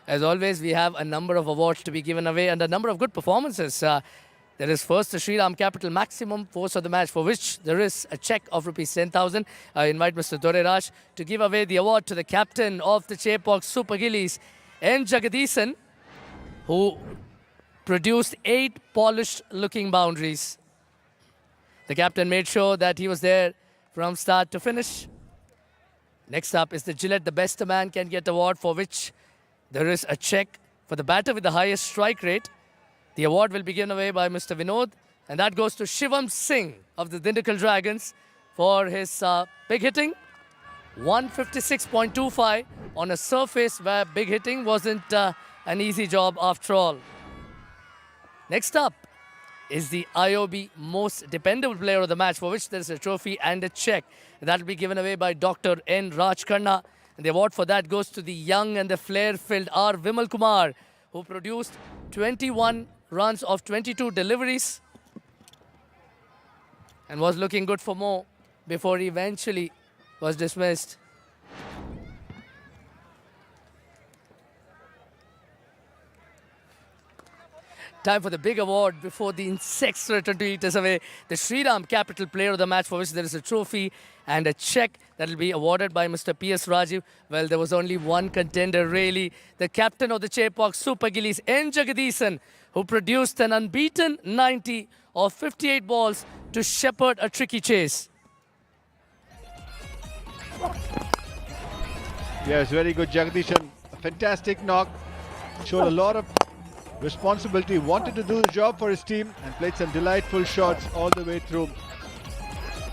As always, we have a number of awards to be given away and a number of good performances. There is first the Shriram Capital Maximum Force of the Match, for which there is a check of rupees 10,000. I invite Mr. Doreraj to give away the award to the captain of the Chepauk Super Gillies, N. Jagadisan, who produced 8 polished-looking boundaries. The captain made sure that he was there from start to finish. Next up is the Gillette The Best Man Can Get award, for which there is a check for the batter with the highest strike rate. The award will be given away by Mr. Vinod, and that goes to Shivam Singh of the Dindukal Dragons for his big hitting. 156.25 on a surface where big hitting wasn't an easy job after all. Next up is the IOB Most Dependable Player of the Match, for which there is a trophy and a check. That will be given away by Dr. N. Rajkarna. And the award for that goes to the young and the flair-filled R. Vimal Kumar, who produced 21 runs of 22 deliveries and was looking good for more before he eventually was dismissed. Time for the big award before the insects return to eat us away. The Shriram Capital Player of the Match, for which there is a trophy and a check that will be awarded by Mr. P.S. Rajiv. Well, there was only one contender, really. The captain of the Chepauk Super Gillies, N. Jagadisan, who produced an unbeaten 90 of 58 balls to shepherd a tricky chase. Yes, very good, Jagdishan. A fantastic knock. Showed a lot of responsibility, wanted to do the job for his team and played some delightful shots all the way through.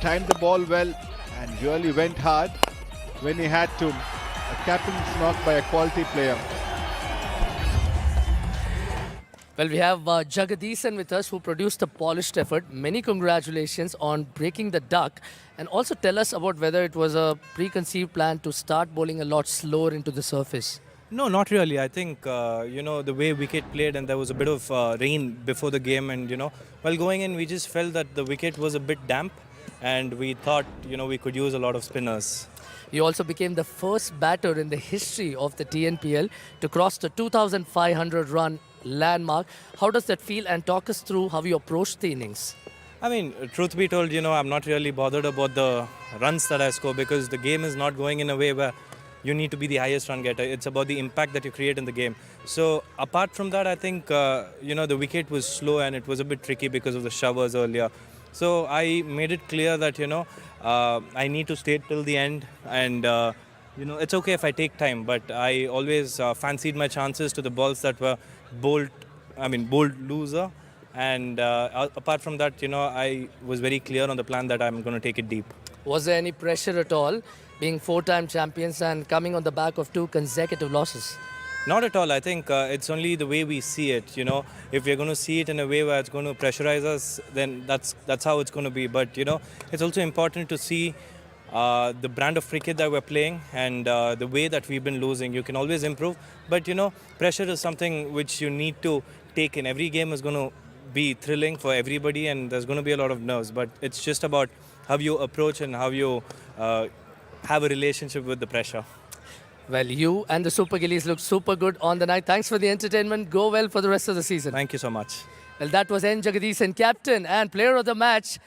Timed the ball well and really went hard when he had to. A captain's knock by a quality player. Well, we have Jagadisan with us, who produced a polished effort. Many congratulations on breaking the duck. And also tell us about whether it was a preconceived plan to start bowling a lot slower into the surface. No, not really. I think, the way wicket played, and there was a bit of rain before the game, and, while going in, we just felt that the wicket was a bit damp, and we thought, we could use a lot of spinners. You also became the first batter in the history of the TNPL to cross the 2,500 run landmark. How does that feel? And talk us through how you approached the innings. I mean, truth be told, I'm not really bothered about the runs that I score, because the game is not going in a way where you need to be the highest run getter. It's about the impact that you create in the game. So apart from that, I think, the wicket was slow and it was a bit tricky because of the showers earlier. So I made it clear that, I need to stay till the end, and, it's okay if I take time, but I always fancied my chances to the balls that were bowled looser. And apart from that, I was very clear on the plan that I'm going to take it deep. Was there any pressure at all, being 4-time champions and coming on the back of 2 consecutive losses? Not at all. I think it's only the way we see it. If we're going to see it in a way where it's going to pressurize us, then that's how it's going to be. But it's also important to see the brand of cricket that we're playing and the way that we've been losing. You can always improve, but pressure is something which you need to take in. Every game is going to be thrilling for everybody, and there's going to be a lot of nerves. But it's just about how you approach and how you have a relationship with the pressure. Well, you and the Super Gillies look super good on the night. Thanks for the entertainment. Go well for the rest of the season. Thank you so much. Well, that was N. Jagadisan, captain and player of the match.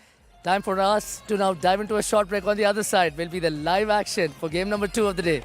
Time for us to now dive into a short break. On the other side will be the live action for game number 2 of the day.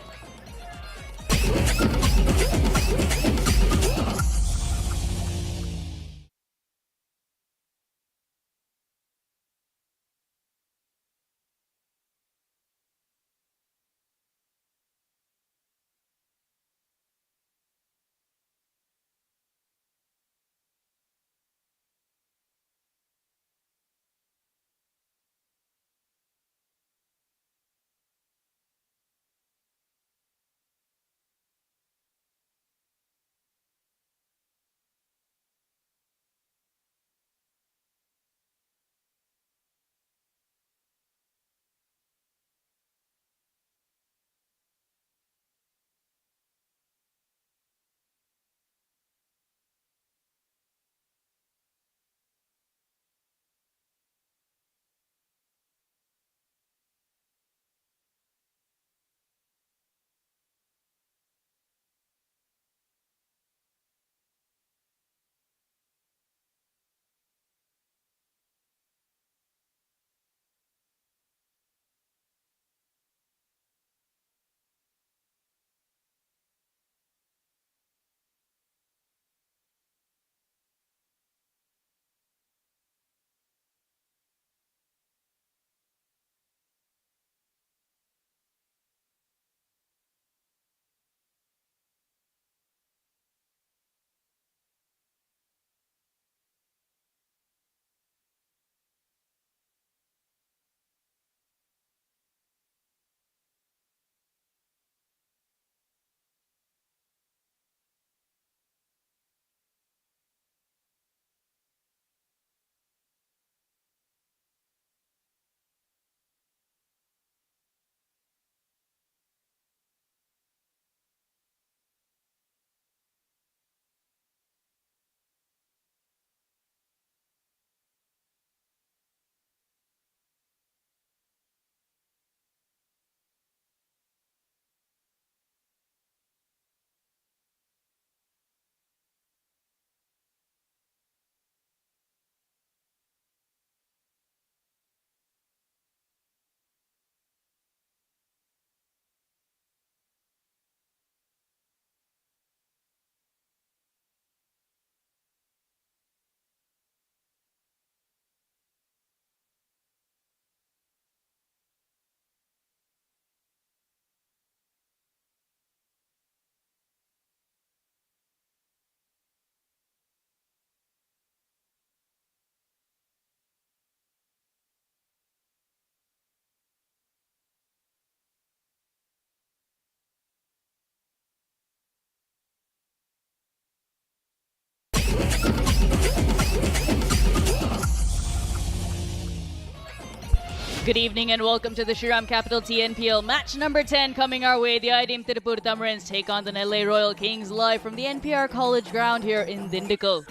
Good evening and welcome to the Shriram Capital TNPL match number 10 coming our way. The IDTT Tamarins take on the LA Royal Kings live from the NPR College ground here in Dindigul.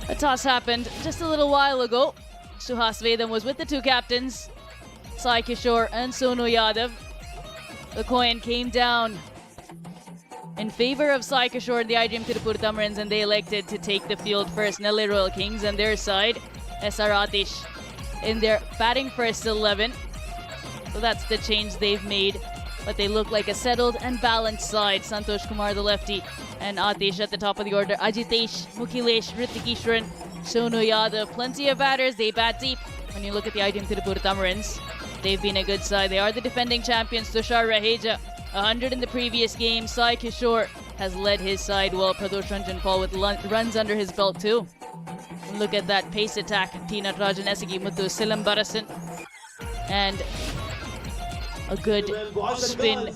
A toss happened just a little while ago. Suhas Vedam was with the two captains, Sai Kishore and Sonu Yadav. The coin came down in favor of Sai Kishore and the IDTT Tamarins, and they elected to take the field first. LA Royal Kings and their side, SR Atish in their batting first 11. So that's the change they've made. But they look like a settled and balanced side. Santosh Kumar, the lefty, and Atish at the top of the order. Ajitesh, Mukhilesh, Ritikishwaran, Sonu Yadav. Plenty of batters. They bat deep. When you look at the IDTT Tamarins, they've been a good side. They are the defending champions. Tushar Raheja, 100 in the previous game. Sai Kishore has led his side well. Pradosh Ranjan Paul with runs under his belt too. Look at that pace attack. Tina Rajan, Esigi Muthu, Silam Barasan, and a good spin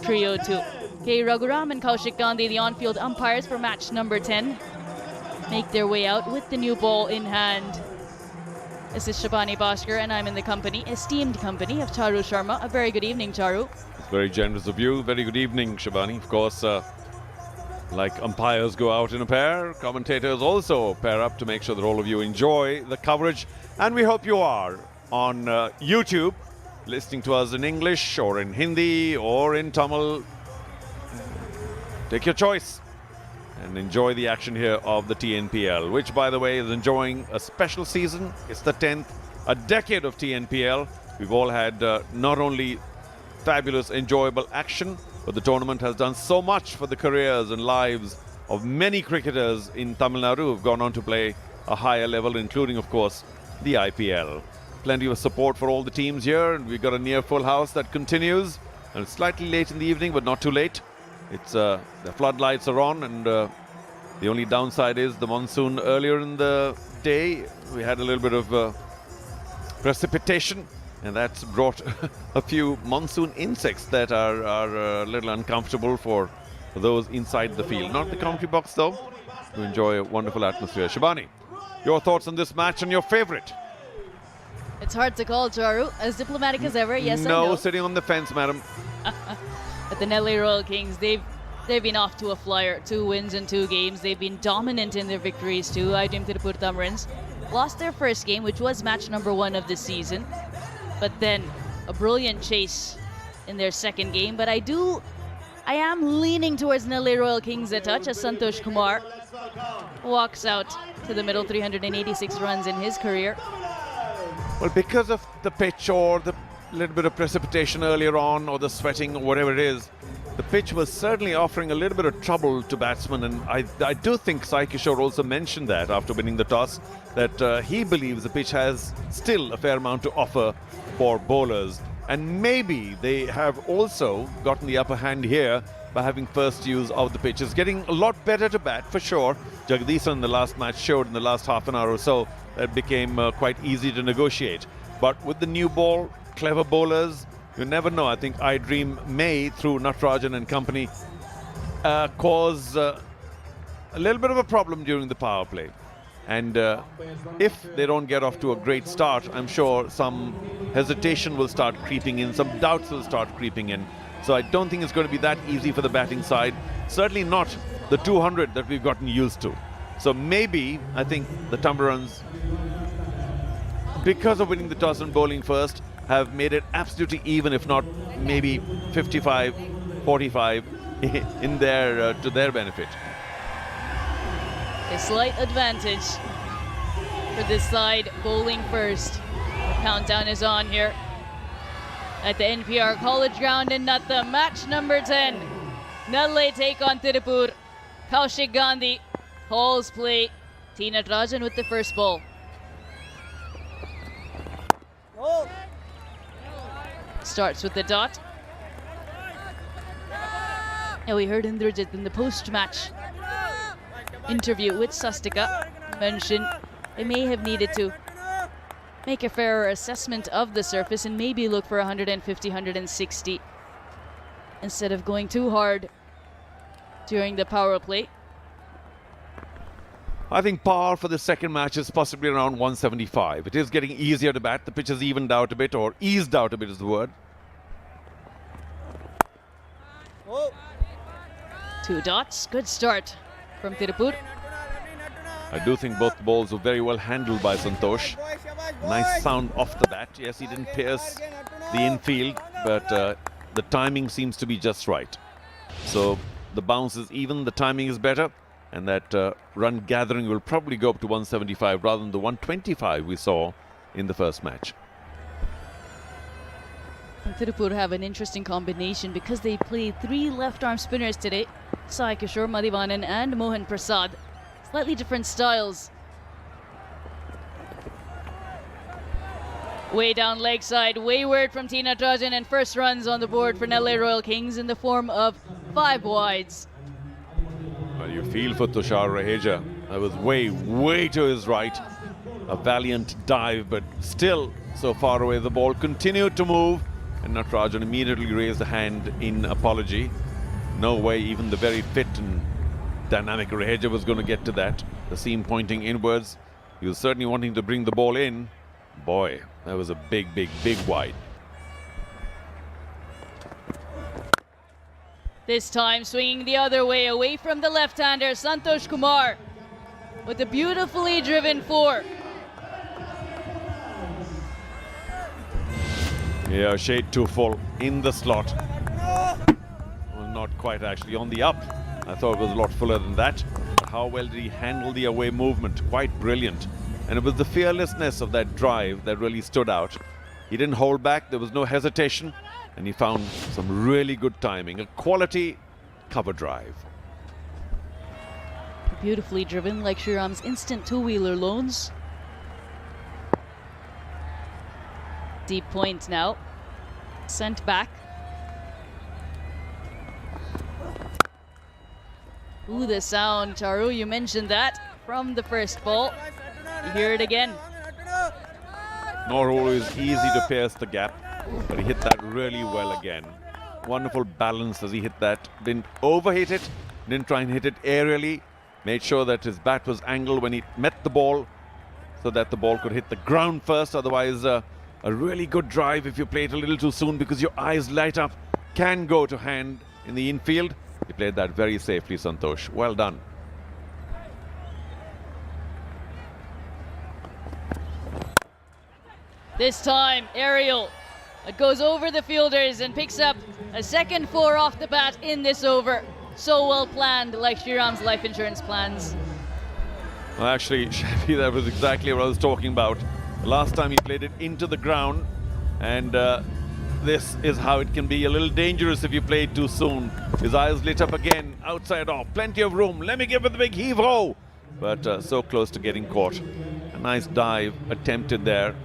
trio too. K. Raghuram and Kaushik Gandhi, the on-field umpires for match number 10, make their way out with the new ball in hand. This is Shabani Bhaskar and I'm in the esteemed company of Charu Sharma. A very good evening, Charu. It's very generous of you. Very good evening, Shabani. Of course, like umpires go out in a pair, commentators also pair up to make sure that all of you enjoy the coverage. And we hope you are on YouTube, listening to us in English or in Hindi or in Tamil. Take your choice and enjoy the action here of the TNPL, which, by the way, is enjoying a special season. It's the 10th, a decade of TNPL. We've all had not only fabulous, enjoyable action, but the tournament has done so much for the careers and lives of many cricketers in Tamil Nadu who've gone on to play a higher level, including, of course, the IPL. Plenty of support for all the teams here, and we've got a near full house that continues. And it's slightly late in the evening, but not too late. It's the floodlights are on, and the only downside is the monsoon earlier in the day. We had a little bit of precipitation, and that's brought a few monsoon insects that are a little uncomfortable for those inside the field. Not the commentary box, though, to enjoy a wonderful atmosphere. Shabani, your thoughts on this match and your favorite? It's hard to call, Charu. As diplomatic as ever, yes or no? No, sitting on the fence, madam. But the LA Royal Kings, they've been off to a flyer. 2 wins in 2 games. They've been dominant in their victories too. IDTT Tamarins lost their first game, which was match number 1 of the season. But then a brilliant chase in their second game. But I am leaning towards LA Royal Kings a touch as Santosh Kumar walks out to the middle, 386 runs in his career. Well, because of the pitch or the little bit of precipitation earlier on, or the sweating or whatever it is, the pitch was certainly offering a little bit of trouble to batsmen. And I do think Sai Kishore also mentioned that after winning the toss, that he believes the pitch has still a fair amount to offer for bowlers. And maybe they have also gotten the upper hand here by having first use of the pitch. It's getting a lot better to bat, for sure. Jagdishan in the last match showed in the last half an hour or so that became quite easy to negotiate. But with the new ball, clever bowlers, you never know. I think I Dream may, through Natarajan and company, cause a little bit of a problem during the power play. And if they don't get off to a great start, I'm sure some hesitation will start creeping in, some doubts will start creeping in. So I don't think it's going to be that easy for the batting side. Certainly not the 200 that we've gotten used to. So maybe, I think the Tamarins, because of winning the toss and bowling first, have made it absolutely even, if not maybe 55-45 in their to their benefit. A slight advantage for this side, bowling first. The countdown is on here at the NPR College ground in Natta. Match number 10. Nallai take on Tirupur. Kaushik Gandhi holds play. Tina Rajan with the first ball. Starts with the dot. And we heard Indrajit in the post-match interview with Sastika mention they may have needed to make a fairer assessment of the surface and maybe look for 150, 160 instead of going too hard during the power play. I think par for the second match is possibly around 175. It is getting easier to bat. The pitch has evened out a bit, or eased out a bit is the word. 2 dots. Good start from Tirupur. I do think both balls were very well handled by Santosh. Nice sound off the bat. Yes, he didn't pierce the infield, but the timing seems to be just right. So the bounce is even, the timing is better, and that run gathering will probably go up to 175 rather than the 125 we saw in the first match. And Tirupur have an interesting combination because they play 3 left-arm spinners today. Sai Kishore, Madhivanan and Mohan Prasad. Slightly different styles. Way down leg side, wayward from T. Natarajan, and first runs on the board for Nellai Royal Kings in the form of 5 wides. Well, you feel for Tushar Raheja. That was way to his right. A valiant dive, but still so far away. The ball continued to move, and Natarajan immediately raised a hand in apology. No way even the very fit and dynamic Raheja was going to get to that. The seam pointing inwards. He was certainly wanting to bring the ball in. Boy, that was a big wide. This time swinging the other way, away from the left-hander, Santosh Kumar with a beautifully driven 4. Yeah, shade too full in the slot. Well, not quite actually, on the up. I thought it was a lot fuller than that. How well did he handle the away movement? Quite brilliant. And it was the fearlessness of that drive that really stood out. He didn't hold back, there was no hesitation, and he found some really good timing. A quality cover drive. Beautifully driven, like Shriram's instant 2-wheeler loans. Deep point now. Sent back. Ooh, the sound, Charu, you mentioned that from the first ball. You hear it again. Not always easy to pierce the gap, but he hit that really well again. Wonderful balance as he hit that. Didn't overhit it, didn't try and hit it aerially. Made sure that his bat was angled when he met the ball so that the ball could hit the ground first. Otherwise, a really good drive, if you play it a little too soon because your eyes light up, can go to hand in the infield. He played that very safely, Santosh. Well done. This time, aerial. It goes over the fielders and picks up a second 4 off the bat in this over. So well planned, like Shriram's life insurance plans. Well, actually, Shafi, that was exactly what I was talking about. The last time he played it into the ground, and this is how it can be a little dangerous if you play it too soon. His eyes lit up again, outside off, plenty of room. Let me give it the big heave-ho! But so close to getting caught. A nice dive attempted there,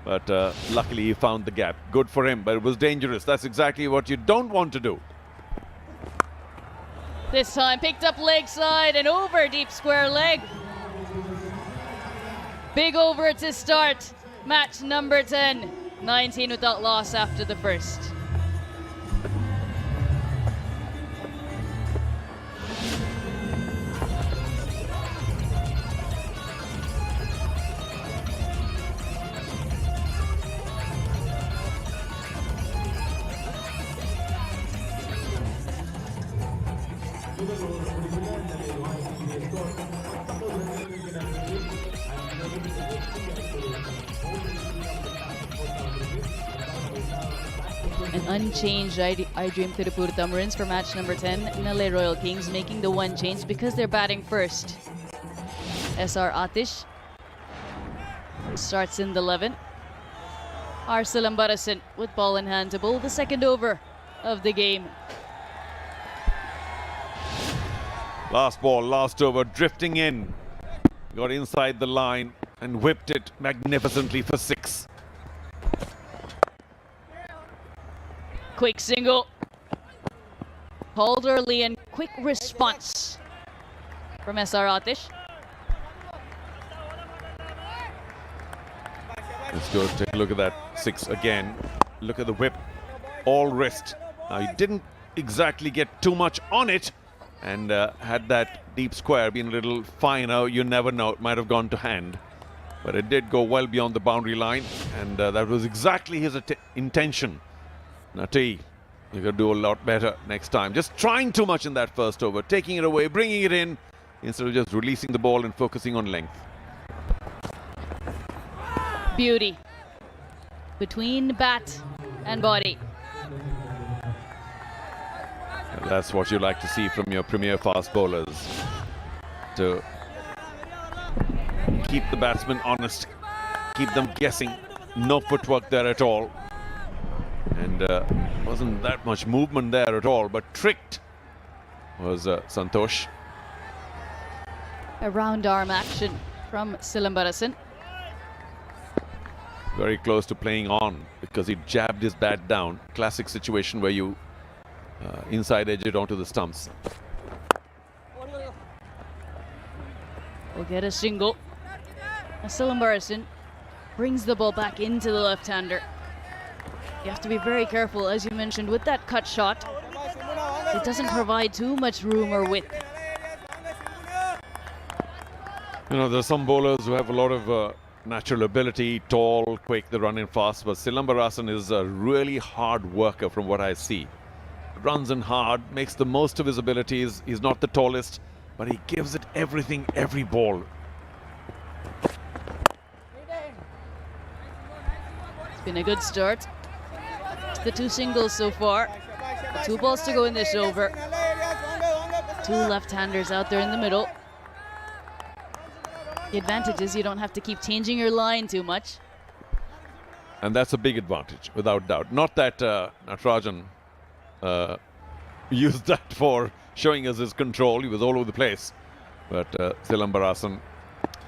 but luckily he found the gap. Good for him, but it was dangerous. That's exactly what you don't want to do. This time picked up leg side and over deep square leg. Big over to start match number 10. 19 without loss after the first. An unchanged iDream Tirupur Tamarins for match number 10. Nellai Royal Kings making the one change because they're batting first. SR Atish starts in the 11. Arcel Ambarasan with ball in hand to bowl the second over of the game. Last ball, last over, drifting in. Got inside the line and whipped it magnificently for 6. Quick single. Called early and quick response from SR Atish. Let's go take a look at that 6 again. Look at the whip, all wrist. Now he didn't exactly get too much on it, And had that deep square been a little finer, you never know, it might have gone to hand. But it did go well beyond the boundary line, and that was exactly his intention. Nati, you could do a lot better next time. Just trying too much in that first over, taking it away, bringing it in, instead of just releasing the ball and focusing on length. Beauty between bat and body. And that's what you like to see from your premier fast bowlers. To keep the batsmen honest, keep them guessing. No footwork there at all. And wasn't that much movement there at all, but tricked was Santosh. A round arm action from Silambarasan. Very close to playing on because he jabbed his bat down. Classic situation where you inside edge it onto the stumps. We'll get a single. Silambarasan brings the ball back into the left-hander. You have to be very careful, as you mentioned, with that cut shot. It doesn't provide too much room or width. You know, there's some bowlers who have a lot of natural ability, tall, quick, they run in fast, but Silambarasan is a really hard worker from what I see. Runs in hard, makes the most of his abilities. He's not the tallest, but he gives it everything, every ball. It's been a good start. The 2 singles so far. 2 balls to go in this over. 2 left-handers out there in the middle. The advantage is you don't have to keep changing your line too much. And that's a big advantage, without doubt. Not that Natarajan used that for showing us his control. He was all over the place. But Silambarasan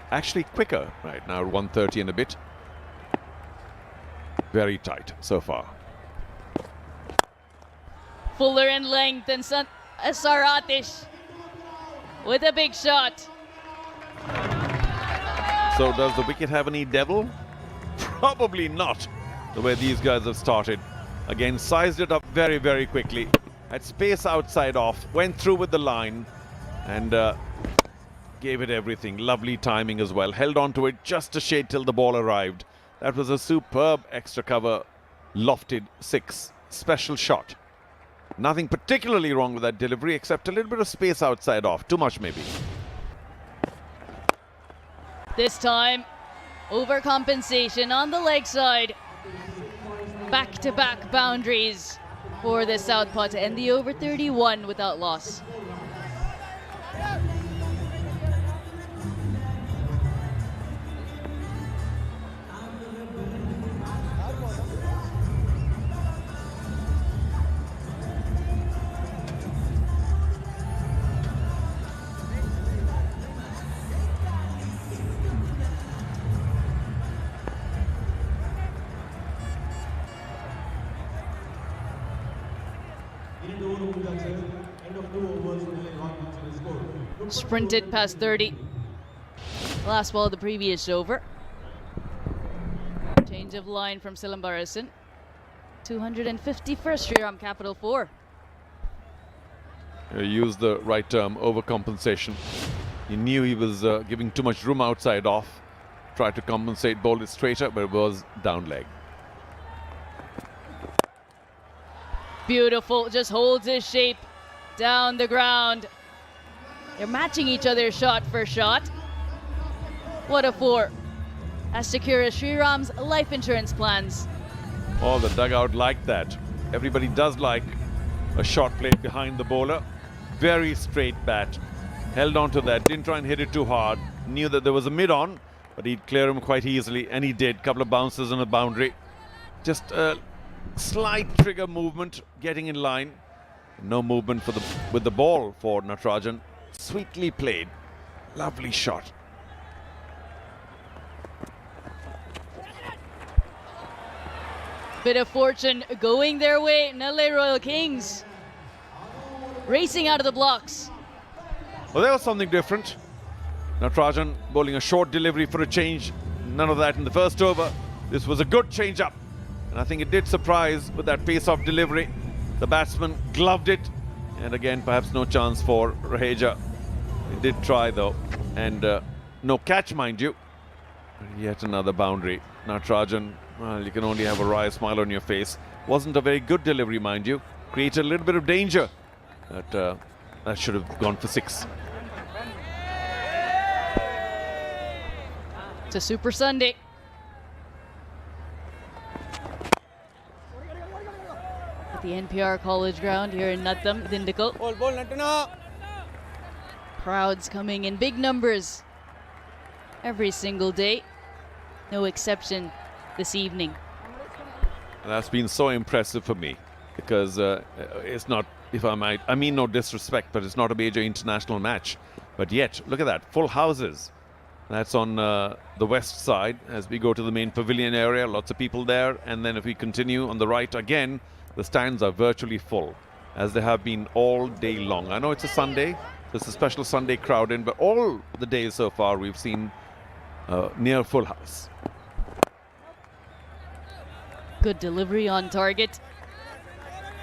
actually quicker right now, 130 and a bit. Very tight so far. Fuller in length and Saratish with a big shot. So does the wicket have any devil? Probably not, the way these guys have started. Again, sized it up very, very quickly. Had space outside off, went through with the line and gave it everything. Lovely timing as well. Held on to it just a shade till the ball arrived. That was a superb extra cover, lofted 6. Special shot. Nothing particularly wrong with that delivery except a little bit of space outside off. Too much maybe. This time, overcompensation on the leg side. Back-to-back boundaries for the Southpaw to end the over 31 without loss. Sprinted past 30. Last ball of the previous over. Change of line from Silambarasan. 250 for Shriram Capital 4. Used the right term, overcompensation. He knew he was giving too much room outside off. Tried to compensate, bowled it straighter, but it was down leg. Beautiful, just holds his shape down the ground. They're matching each other shot for shot. What a 4. As secure as Shriram's life insurance plans. Oh, the dugout liked that. Everybody does like a shot played behind the bowler. Very straight bat. Held on to that, didn't try and hit it too hard. Knew that there was a mid-on, but he'd clear him quite easily, and he did. Couple of bounces on a boundary. Just a slight trigger movement, getting in line. No movement with the ball for Natarajan. Sweetly played. Lovely shot. Bit of fortune going their way. Nellore Royal Kings racing out of the blocks. Well, there was something different. Natarajan bowling a short delivery for a change. None of that in the first over. This was a good change-up. And I think it did surprise with that pace-off delivery. The batsman gloved it, And again, perhaps no chance for Raheja. He did try though. And no catch, mind you. Yet another boundary. Natarajan, well, you can only have a wry smile on your face. Wasn't a very good delivery, mind you. Created a little bit of danger. But that should have gone for 6. It's a Super Sunday. At the NPR College Ground here in Natham, Dindikal. Crowds coming in big numbers every single day. No exception this evening. And that's been so impressive for me because it's not, if I might, I mean no disrespect, but it's not a major international match. But yet, look at that, full houses. That's on the west side as we go to the main pavilion area, lots of people there. And then if we continue on the right again, the stands are virtually full, as they have been all day long. I know it's a Sunday, it's a special Sunday crowd in, but all the days so far we've seen near full house. Good delivery on target.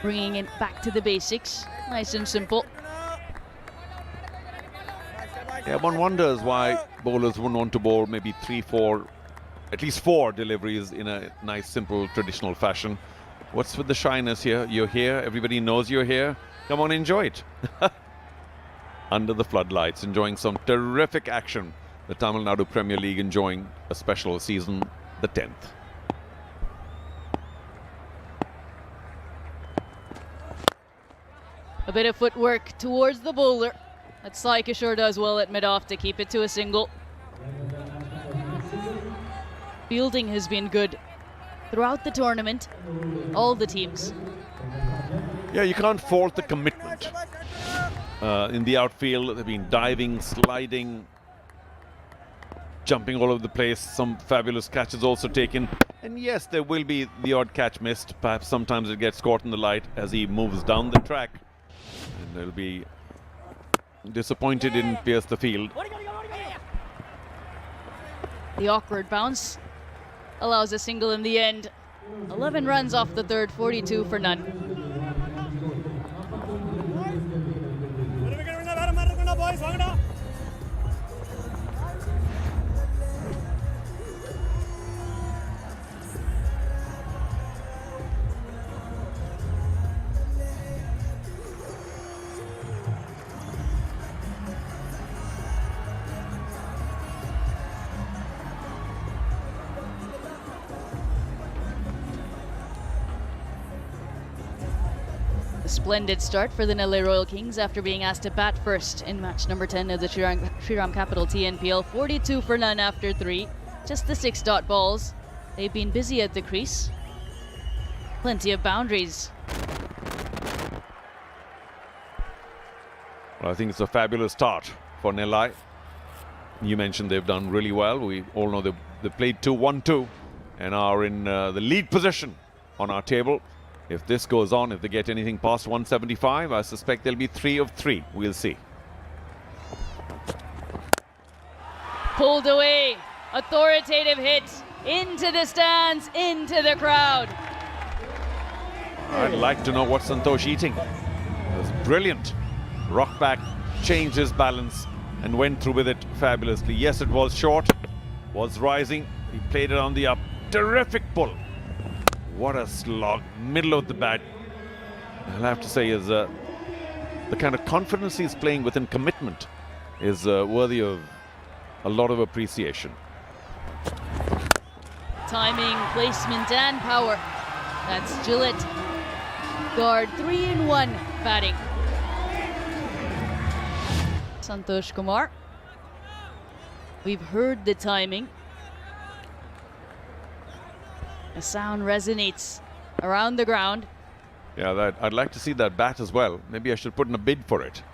Bringing it back to the basics. Nice and simple. Yeah, one wonders why bowlers wouldn't want to bowl maybe 3, 4, at least 4 deliveries in a nice, simple, traditional fashion. What's with the shyness here? You're here, everybody knows you're here. Come on, enjoy it. Under the floodlights, enjoying some terrific action. The Tamil Nadu Premier League enjoying a special season, the 10th. A bit of footwork towards the bowler. That Sai Kishore does well at mid-off to keep it to a single. Fielding has been good throughout the tournament, all the teams. Yeah, you can't fault the commitment. In the outfield, they've been diving, sliding, jumping all over the place. Some fabulous catches also taken. And yes, there will be the odd catch missed. Perhaps sometimes it gets caught in the light as he moves down the track. And they'll be disappointed in pierce the field. The awkward bounce allows a single in the end. 11 runs off the third, 42 for none. Splendid start for the Nellore Royal Kings after being asked to bat first in match number 10 of the Shriram Capital TNPL. 42 for none after 3. Just the 6 dot balls. They've been busy at the crease. Plenty of boundaries. Well, I think it's a fabulous start for Nellai. You mentioned they've done really well. We all know they played 2-1-2 and are in the lead position on our table. If this goes on, if they get anything past 175, I suspect they'll be 3 of 3. We'll see. Pulled away. Authoritative hit. Into the stands, into the crowd. I'd like to know what Santosh eating. It was brilliant. Rock back, changed his balance and went through with it fabulously. Yes, it was short, was rising. He played it on the up. Terrific pull. What a slog, middle of the bat. I'll have to say is the kind of confidence he's playing with and commitment is worthy of a lot of appreciation. Timing, placement and power. That's Gillett. Guard 3-in-1 batting. Santosh Kumar. We've heard the timing. The sound resonates around the ground. Yeah, I'd like to see that bat as well. Maybe I should put in a bid for it.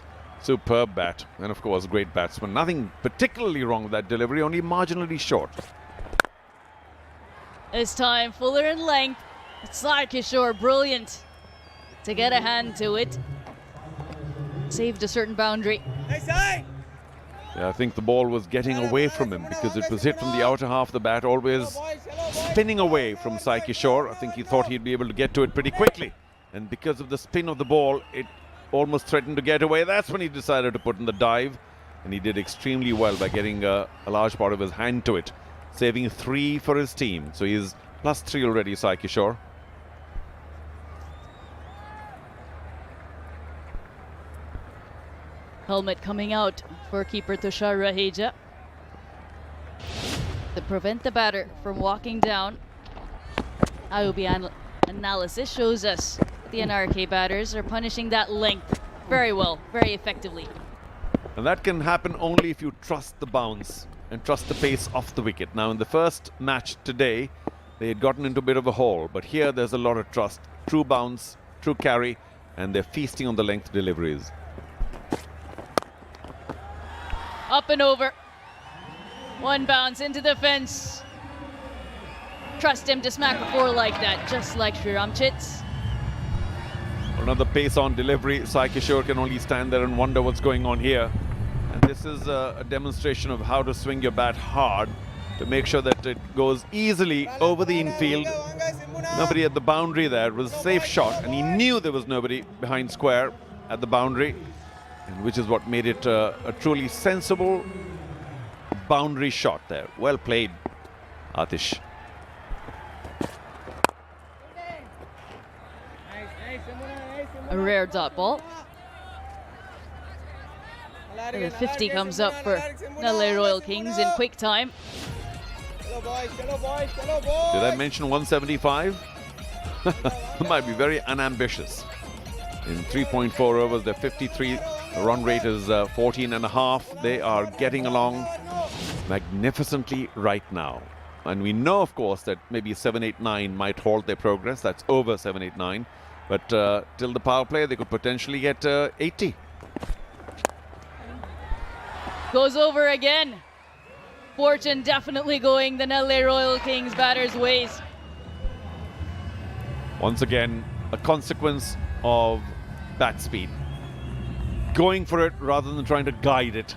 Superb bat. And of course, great batsman. Nothing particularly wrong with that delivery, only marginally short. This time, fuller in length. Sai Kishore, brilliant to get a hand to it. Saved a certain boundary. Yeah, I think the ball was getting away from him because it was hit from the outer half of the bat, always spinning away from Sai Kishore. I think he thought he'd be able to get to it pretty quickly. And because of the spin of the ball, it almost threatened to get away. That's when he decided to put in the dive, and he did extremely well by getting a large part of his hand to it, saving 3 for his team. So he's +3 already, Sai Kishore. Helmet coming out for keeper Tushar Raheja to prevent the batter from walking down. IOB analysis shows us the NRK batters are punishing that length very well, very effectively. And that can happen only if you trust the bounce and trust the pace off the wicket. Now, in the first match today, they had gotten into a bit of a hole, but here there's a lot of trust. True bounce, true carry, and they're feasting on the length deliveries. Up and over. One bounce into the fence. Trust him to smack a 4 like that, just like Shriram Chits. Another pace on delivery. Sai Kishore can only stand there and wonder what's going on here. And this is a demonstration of how to swing your bat hard to make sure that it goes easily over the infield. Nobody at the boundary there. It was a safe shot, and he knew there was nobody behind square at the boundary, and which is what made it a truly sensible boundary shot there. Well played, Atish. A rare dot ball. The 50 comes up for LA Royal Kings in quick time. Did I mention 175? Might be very unambitious. In 3.4 overs, their 53 run rate is 14.5. They are getting along magnificently right now. And we know, of course, that maybe 7, 8, 9 might halt their progress. That's over 7, 8, 9. But till the power play, they could potentially get 80. Goes over again. Fortune definitely going the LA Royal Kings batters' ways. Once again, a consequence of bat speed. Going for it rather than trying to guide it.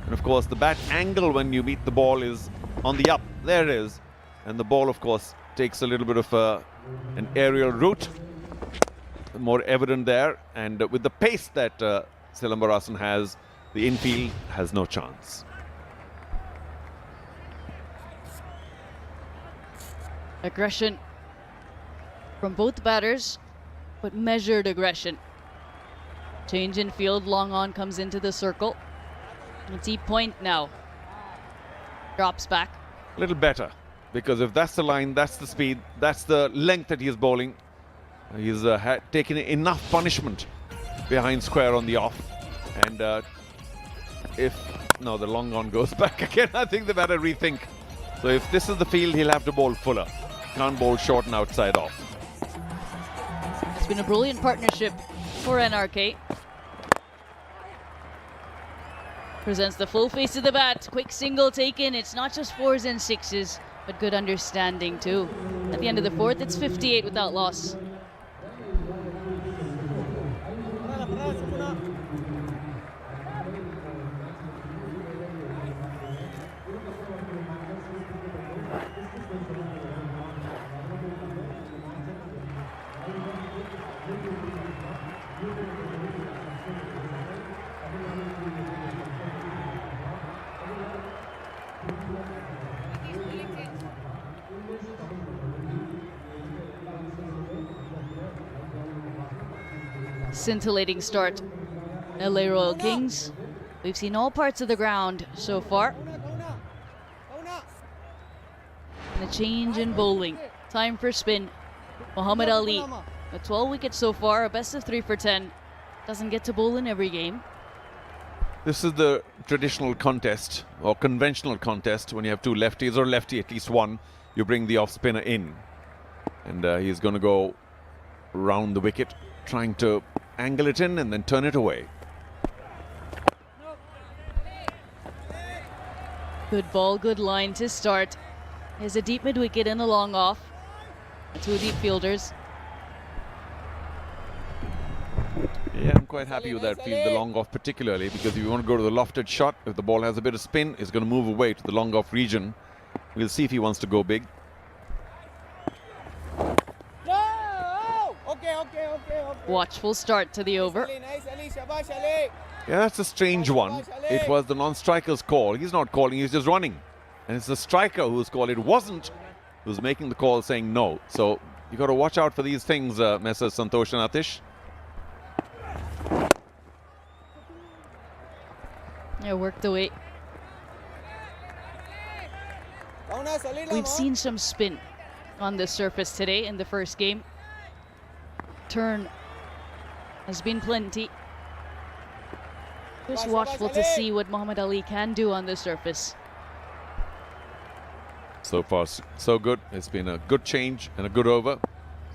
And of course, the bat angle when you meet the ball is on the up. There it is. And the ball, of course, takes a little bit of an aerial route. More evident there. And with the pace that Silambarasan has, the infield has no chance. Aggression from both batters, but measured aggression. Change in field, long on comes into the circle. A deep point now. Drops back. A little better, because if that's the line, that's the speed, that's the length that he's bowling, he's taken enough punishment behind square on the off. And no, the long on goes back again. I think they better rethink. So if this is the field, he'll have to bowl fuller. Can't bowl short and outside off. It's been a brilliant partnership for NRK. Presents the full face of the bat. Quick single taken. It's not just 4s and 6s, but good understanding too. At the end of the 4th, it's 58 without loss. Scintillating start. LA Royal Kings. We've seen all parts of the ground so far. And a change in bowling. Time for spin. Muhammad Ali, a 12 wickets so far, a best of 3 for 10. Doesn't get to bowl in every game. This is the traditional contest or conventional contest when you have two lefties or lefty, at least one. You bring the off spinner in, and he's going to go round the wicket, trying to angle it in and then turn it away. Good ball, good line to start. Here's a deep mid wicket and a long off. Two deep fielders. Yeah, I'm quite happy with that field, the long off particularly, because if you want to go to the lofted shot, if the ball has a bit of spin, it's going to move away to the long off region. We'll see if he wants to go big. No! Okay. Watchful start to the over. Yeah, that's a strange one. It was the non-striker's call. He's not calling, he's just running. And it's the striker who's called. It wasn't who's making the call saying no. So you got to watch out for these things, Messrs. Santosh and Atish. Yeah, worked away. We've seen some spin on this surface today in the first game. Turn has been plenty. Just watchful to see what Muhammad Ali can do on this surface. So far, so good. It's been a good change and a good over.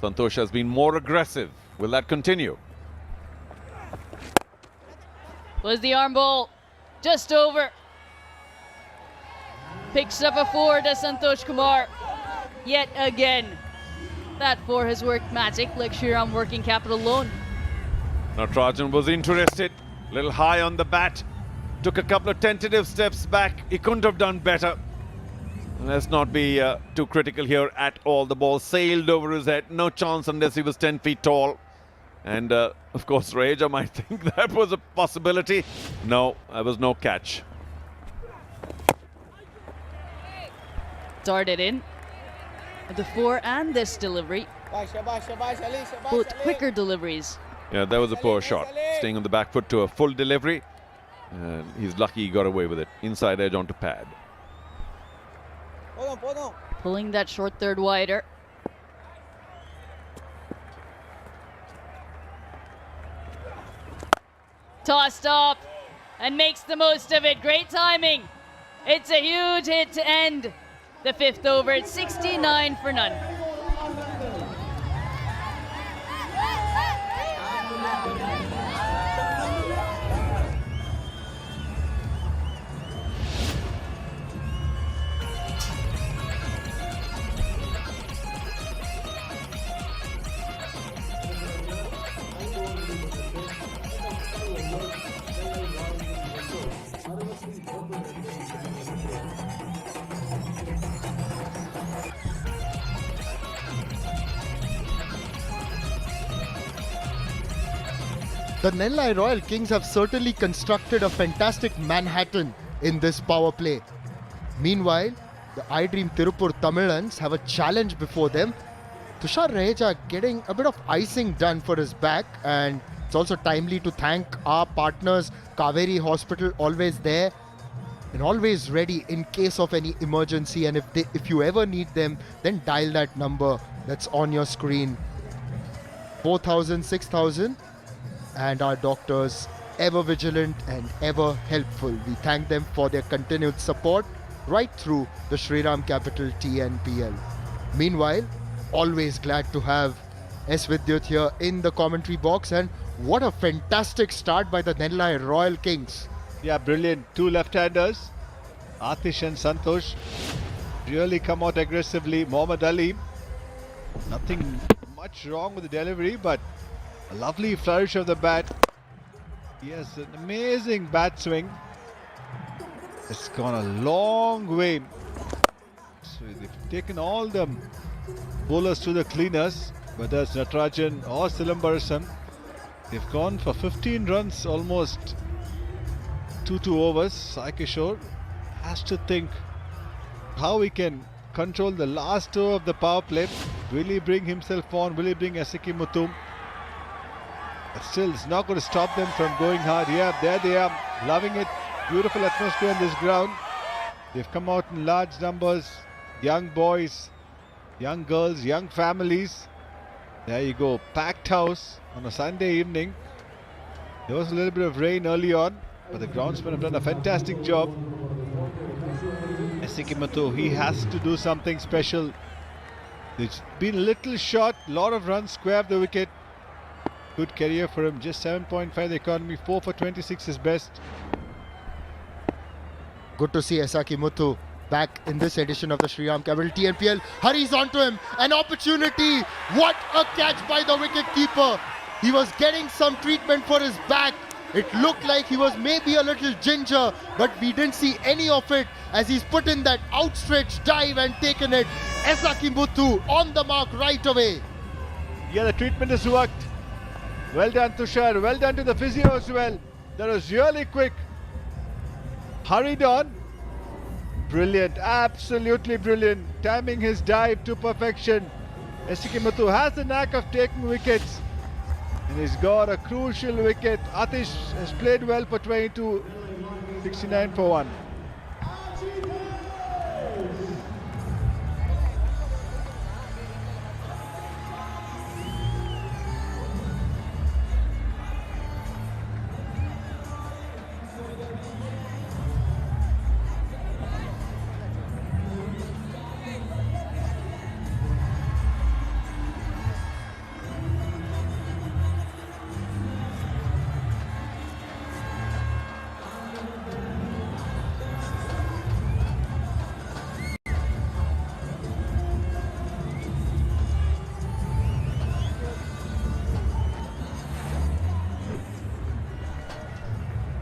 Santosh has been more aggressive. Will that continue? Was the arm ball just over. Picks up a 4 to Santosh Kumar. Yet again, that 4 has worked magic like Shriram working capital loan. Natarajan was interested. A little high on the bat. Took a couple of tentative steps back. He couldn't have done better. Let's not be too critical here at all. The ball sailed over his head. No chance unless he was 10 feet tall. And of course, Raja might think that was a possibility. No, there was no catch. Darted in. The 4 and this delivery. Both quicker deliveries. Yeah, that was a poor shot. Staying on the back foot to a full delivery. And he's lucky he got away with it. Inside edge onto pad. Pulling that short third wider. Tossed up and makes the most of it. Great timing. It's a huge hit to end the 5th over. It's 69 for none. The Nellai Royal Kings have certainly constructed a fantastic Manhattan in this power play. Meanwhile, the iDream Tirupur Tamilans have a challenge before them. Tushar Raheja getting a bit of icing done for his back, and it's also timely to thank our partners, Kaveri Hospital, always there and always ready in case of any emergency. And if you ever need them, then dial that number that's on your screen. 4,000, 6,000. And our doctors, ever vigilant and ever helpful. We thank them for their continued support right through the Shriram Capital TNPL. Meanwhile, always glad to have S. Vidyut here in the commentary box, and what a fantastic start by the Nellai Royal Kings. Yeah, brilliant. 2 left-handers, Atish and Santosh, really come out aggressively. Muhammad Ali, nothing much wrong with the delivery, but a lovely flourish of the bat. He has an amazing bat swing. It's gone a long way. So they've taken all the bowlers to the cleaners, whether it's Natarajan or Silambarasan. They've gone for 15 runs, almost 2 overs. Sai Kishore has to think how he can control the last over of the power play. Will he bring himself on? Will he bring Asaki Muthu? But still, it's not going to stop them from going hard. Yeah, there they are, loving it. Beautiful atmosphere on this ground. They've come out in large numbers. Young boys, young girls, young families. There you go, packed house on a Sunday evening. There was a little bit of rain early on, but the groundsmen have done a fantastic job. Esikimatu, he has to do something special. It's been a little short, a lot of runs, square the wicket. Good career for him, just 7.5 the economy, 4 for 26 is best. Good to see Asaki Muthu back in this edition of the Shriram Capital TNPL. Hurries onto him, an opportunity. What a catch by the wicket keeper. He was getting some treatment for his back. It looked like he was maybe a little ginger, but we didn't see any of it as he's put in that outstretched dive and taken it. Asaki Muthu on the mark right away. Yeah, the treatment has worked. Well done, Tushar. Well done to the physio as well. That was really quick. Hurried on. Brilliant. Absolutely brilliant. Timing his dive to perfection. SK Muthu has the knack of taking wickets. And he's got a crucial wicket. Atish has played well for 22. 69 for 1.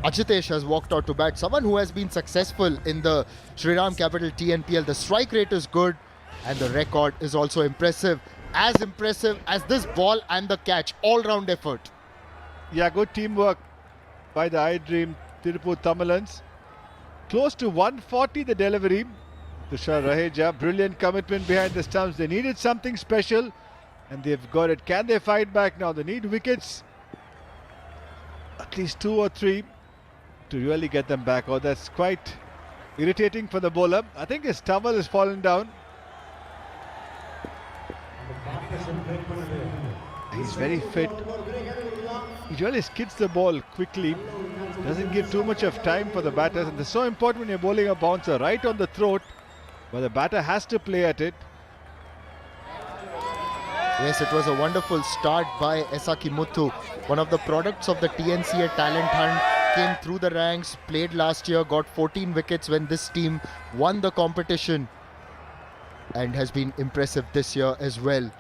Ajitesh has walked out to bat. Someone who has been successful in the Shriram Capital TNPL. The strike rate is good and the record is also impressive. As impressive as this ball and the catch. All-round effort. Yeah, good teamwork by the iDream Tirupur Tamilans. Close to 140 the delivery. Tushar Raheja, brilliant commitment behind the stumps. They needed something special and they've got it. Can they fight back now? They need wickets. At least 2 or 3 to really get them back. Oh, that's quite irritating for the bowler. I think his towel has fallen down. He's very fit. He really skids the ball quickly. Doesn't give too much of time for the batters. And it's so important when you're bowling a bouncer right on the throat, where the batter has to play at it. Yes, it was a wonderful start by SK Muthu. One of the products of the TNCA talent hunt. Came through the ranks, played last year, got 14 wickets when this team won the competition. And has been impressive this year as well.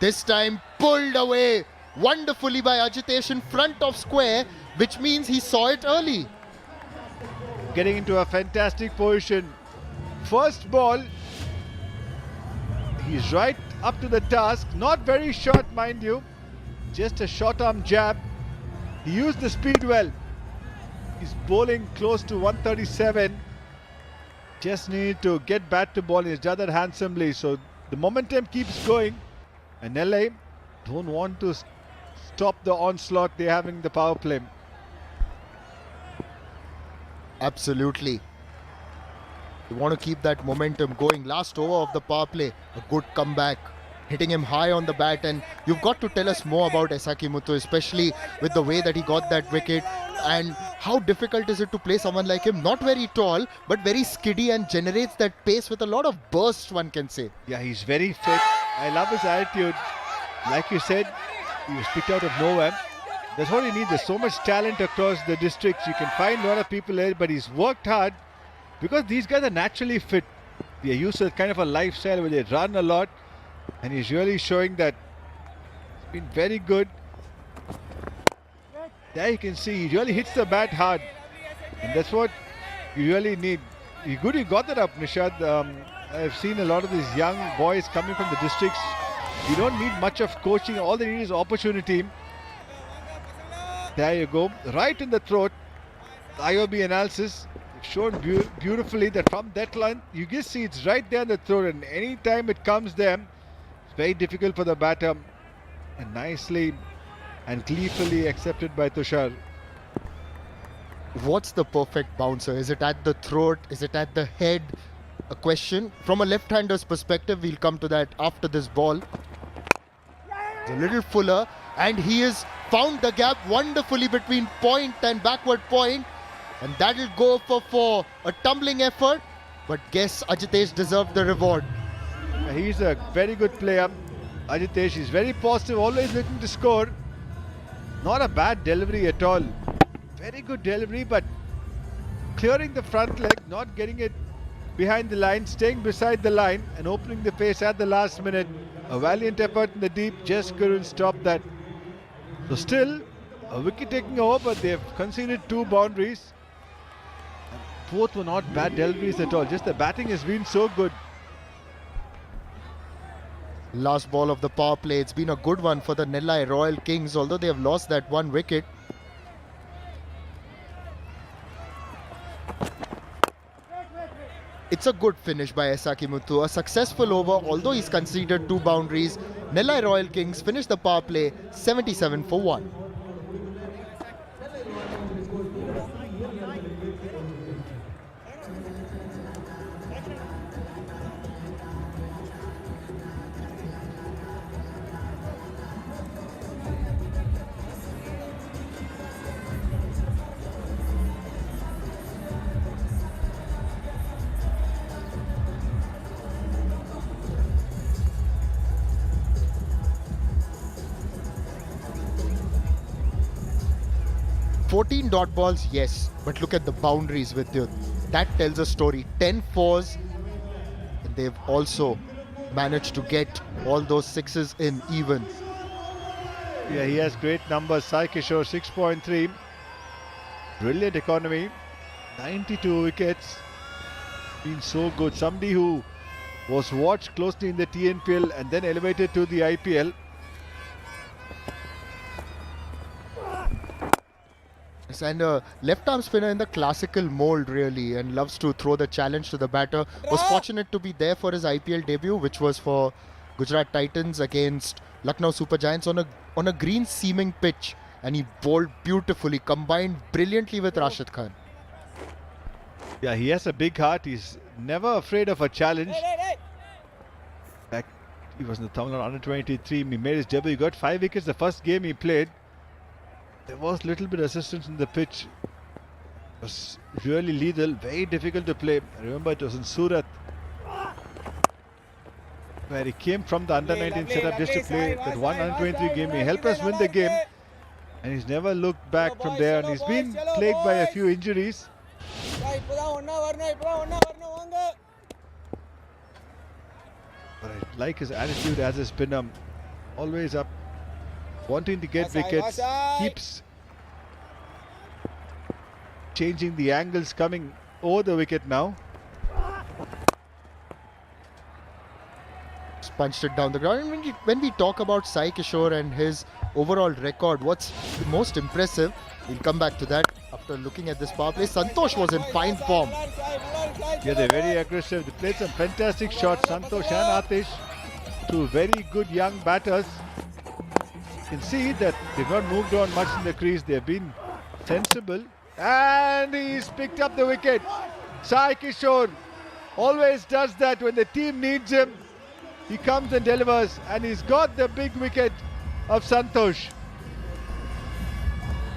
This time pulled away wonderfully by Ajitesh in front of square, which means he saw it early. Getting into a fantastic position. First ball, he's right up to the task. Not very short, mind you. Just a short arm jab. He used the speed well. He's bowling close to 137. Just needed to get bat to ball. He's done that handsomely. So the momentum keeps going. And LA don't want to stop the onslaught. They're having the power play. Absolutely. You want to keep that momentum going. Last over of the power play. A good comeback. Hitting him high on the bat, and you've got to tell us more about SK Muthu, especially with the way that he got that wicket, and how difficult is it to play someone like him, not very tall but very skiddy and generates that pace with a lot of burst, one can say. Yeah, he's very fit. I love his attitude. Like you said, he was picked out of nowhere. That's what he needs. There's so much talent across the districts. You can find a lot of people there, but he's worked hard because these guys are naturally fit. They're used to kind of a lifestyle where they run a lot. And he's really showing that he's been very good. There you can see he really hits the bat hard. And that's what you really need. He got that up, Nishad. I've seen a lot of these young boys coming from the districts. You don't need much of coaching. All they need is opportunity. There you go. Right in the throat. The IOB analysis shown beautifully that from that line, you can see it's right there in the throat. And any time it comes there, it's very difficult for the batter, and nicely and gleefully accepted by Tushar. What's the perfect bouncer? Is it at the throat? Is it at the head? A question. From a left-hander's perspective, we'll come to that after this ball. It's a little fuller, and he has found the gap wonderfully between point and backward point, and that'll go for 4. A tumbling effort, but guess Ajitesh deserved the reward. He's a very good player. Ajitesh is very positive, always looking to score. Not a bad delivery at all. Very good delivery, but clearing the front leg, not getting it behind the line, staying beside the line and opening the pace at the last minute. A valiant effort in the deep, just couldn't stop that. So still, a wicket taking over, but they've conceded 2 boundaries. And both were not bad deliveries at all. Just the batting has been so good. Last ball of the power play. It's been a good one for the Nellai Royal Kings, although they have lost that one wicket. It's a good finish by Esaki Muthu. A successful over, although he's conceded 2 boundaries. Nellai Royal Kings finish the power play 77 for 1. $14 dot balls, yes, but look at the boundaries with you. That tells a story. 10 fours, and they've also managed to get all those sixes in even. Yeah, he has great numbers. Sai Kishore 6.3. Brilliant economy. 92 wickets. Been so good. Somebody who was watched closely in the TNPL and then elevated to the IPL. And a left arm spinner in the classical mold, really, and loves to throw the challenge to the batter. Was fortunate to be there for his IPL debut, which was for Gujarat Titans against Lucknow Super Giants on a green seaming pitch, and he bowled beautifully, combined brilliantly with Rashid Khan. Yeah, he has a big heart. He's never afraid of a challenge. Back, he was in the Tamil Nadu under-23. He made his debut. He got 5 wickets the first game he played. There was little bit of assistance in the pitch. It was really lethal, very difficult to play. I remember it was in Surat, where he came from the under-19 setup just to play that one under-23 game. He helped us win the game, and he's never looked back from there. And he's been plagued by a few injuries. But I like his attitude as a spinner, always up, wanting to get wickets, keeps changing the angles coming over the wicket now. Punched it down the ground. And when we talk about Sai Kishore and his overall record, what's most impressive, we'll come back to that after looking at this power play. Santosh was in fine form. Yeah, they're very aggressive. They played some fantastic shots. Santosh and Atish, two very good young batters. You can see that they've not moved on much in the crease. They've been sensible. And he's picked up the wicket. Sai Kishore always does that when the team needs him. He comes and delivers, and he's got the big wicket of Santosh.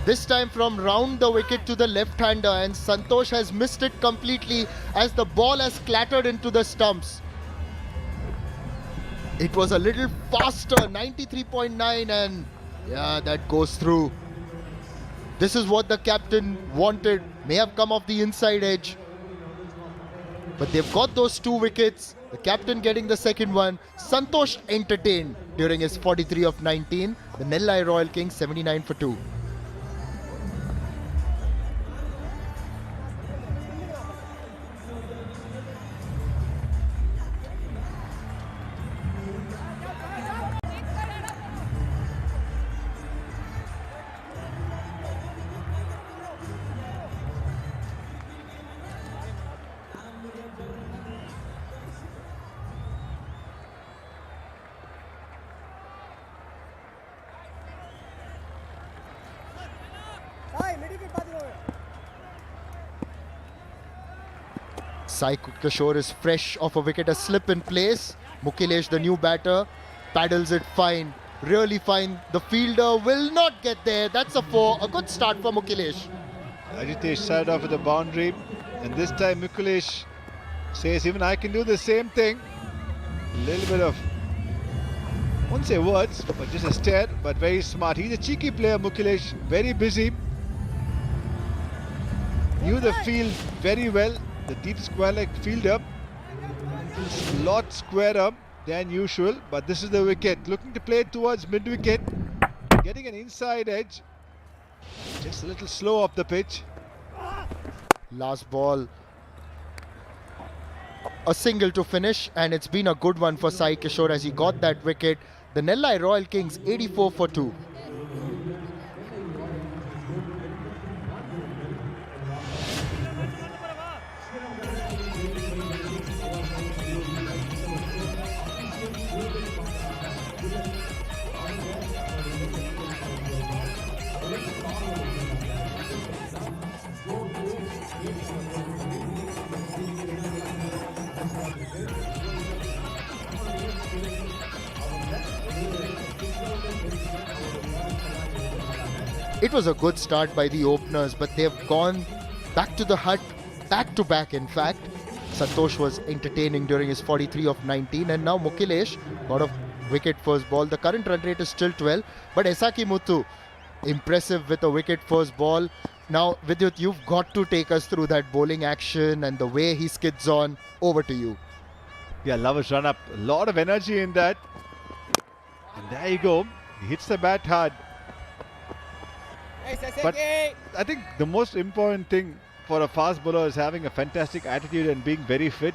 This time from round the wicket to the left-hander, and Santosh has missed it completely as the ball has clattered into the stumps. It was a little faster, 93.9, and yeah, that goes through. This is what the captain wanted. May have come off the inside edge, but they've got those 2 wickets. The captain getting the second one. Santosh entertained during his 43 of 19. The Nellai Royal Kings 79 for 2. Sai Kishore is fresh off a wicket, a slip in place. Mukilesh, the new batter, paddles it fine, really fine. The fielder will not get there. That's a 4. A good start for Mukilesh. Ajitesh started off with a boundary, and this time Mukilesh says, even I can do the same thing. A little bit of, I won't say words, but just a stare, but very smart. He's a cheeky player, Mukilesh, very busy. Knew the field very well. The deep square-leg fielder, a lot squarer than usual, but this is the wicket. Looking to play towards mid-wicket, getting an inside edge, just a little slow up the pitch. Last ball. a single to finish, and it's been a good one for Sai Kishore as he got that wicket. The Nellai Royal Kings 84 for 2. It was a good start by the openers, but they've gone back to the hut, back to back in fact. Santosh was entertaining during his 43 of 19, and now Mukhilesh got a wicket first ball. The current run rate is still 12, but Esaki Muthu, impressive with a wicket first ball. Now, Vidyut, you've got to take us through that bowling action and the way he skids on. Over to you. Yeah, love his run up. A lot of energy in that. And there you go. He hits the bat hard. But I think the most important thing for a fast bowler is having a fantastic attitude and being very fit.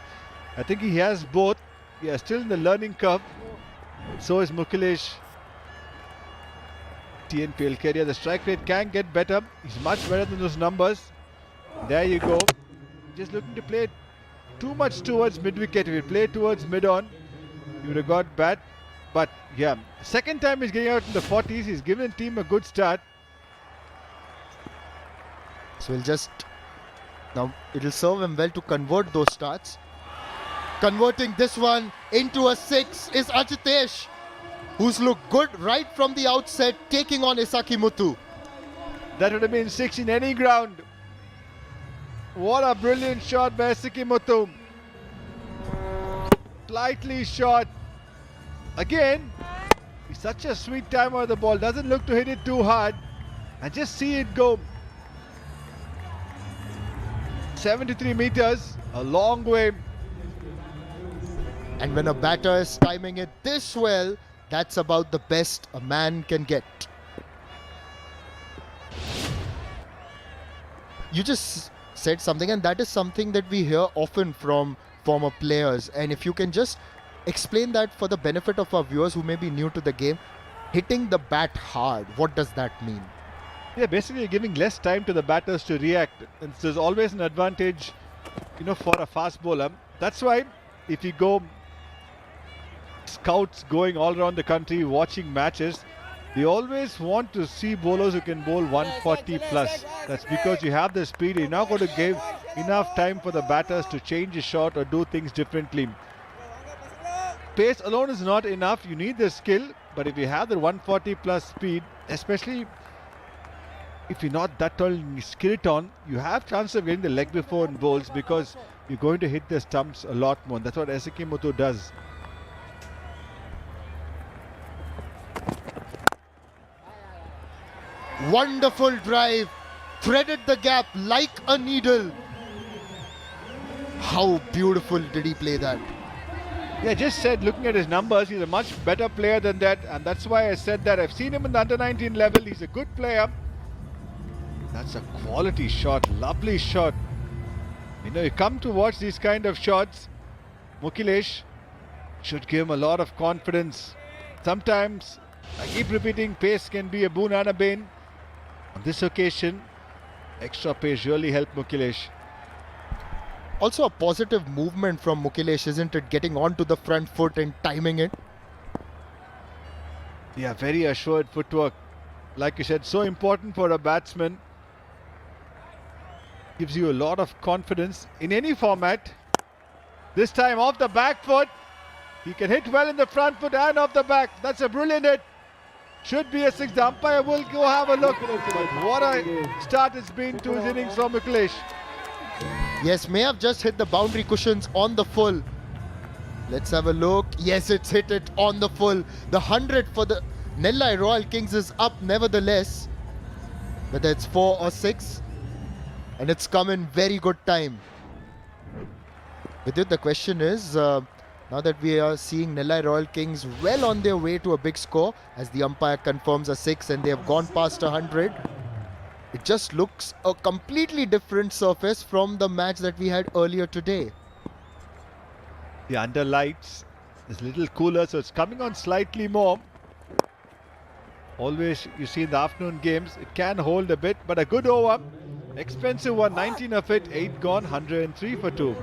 I think he has both. He is still in the learning curve. So is Mukhilesh. TNPL career. The strike rate can get better. He's much better than those numbers. There you go. Just looking to play too much towards mid-wicket. If he played towards mid-on, he would have got bat. But yeah, second time he's getting out in the 40s. He's given the team a good start. So now it'll serve him well to convert those starts. Converting this one into a 6 is Ajitesh, who's looked good right from the outset, taking on Esaki Muthu. That would have been 6 in any ground. What a brilliant shot by Esaki Muthu. Slightly short. Again, he's such a sweet timer of the ball. Doesn't look to hit it too hard. And just see it go. 73 meters, a long way. And when a batter is timing it this well, that's about the best a man can get. You just said something, and that is something that we hear often from former players. And if you can just explain that for the benefit of our viewers who may be new to the game, hitting the bat hard, what does that mean? Yeah, basically you're giving less time to the batters to react. And there's always an advantage, for a fast bowler. That's why if you go scouts going all around the country watching matches, they always want to see bowlers who can bowl 140 plus. That's because you have the speed. You're not going to give enough time for the batters to change a shot or do things differently. Pace alone is not enough. You need the skill. But if you have the 140 plus speed, especially if you're not that tall and you skill it on, you have chance of getting the leg before in bowls because you're going to hit the stumps a lot more. That's what Esaki Muthu does. Wonderful drive, threaded the gap like a needle. How beautiful did he play that? Yeah, just said, looking at his numbers, he's a much better player than that, and that's why I said that. I've seen him in the under-19 level. He's a good player. That's a quality shot, lovely shot. You come to watch these kind of shots. Mukhilesh should give him a lot of confidence. Sometimes, I keep repeating, pace can be a boon and a bane. On this occasion, extra pace really helped Mukhilesh. Also a positive movement from Mukhilesh, isn't it? Getting onto the front foot and timing it. Yeah, very assured footwork. Like you said, so important for a batsman. Gives you a lot of confidence in any format. This time off the back foot. He can hit well in the front foot and off the back. That's a brilliant hit. Should be a 6. The umpire will go have a look. But what a start it's been to his innings from Mukhilesh. Yes, may have just hit the boundary cushions on the full. Let's have a look. Yes, it's hit it on the full. The 100 for the Nellai Royal Kings is up nevertheless. Whether it's 4 or 6. And it's come in very good time. Vidyut, the question is, now that we are seeing Nellai Royal Kings well on their way to a big score, as the umpire confirms a 6 and they have gone past 100, it just looks a completely different surface from the match that we had earlier today. The under lights is a little cooler, so it's coming on slightly more. Always, you see in the afternoon games, it can hold a bit, but a good over. Expensive one, 19 of it, 8 gone, 103 for 2.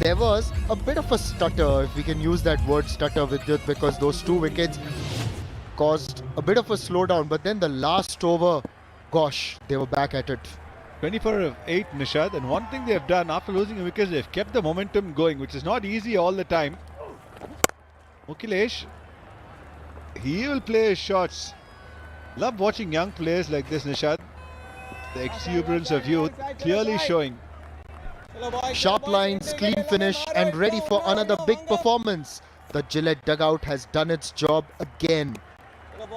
There was a bit of a stutter, if we can use that word stutter, Vidyut, because those 2 wickets caused a bit of a slowdown. But then the last over, gosh, they were back at it. 24 of 8, Nishad, and one thing they've done after losing a wicket, they've kept the momentum going, which is not easy all the time. Mukhilesh, he will play his shots. Love watching young players like this, Nishad. The exuberance of youth clearly showing. Sharp lines, clean finish, and ready for another big performance. The Gillette dugout has done its job again.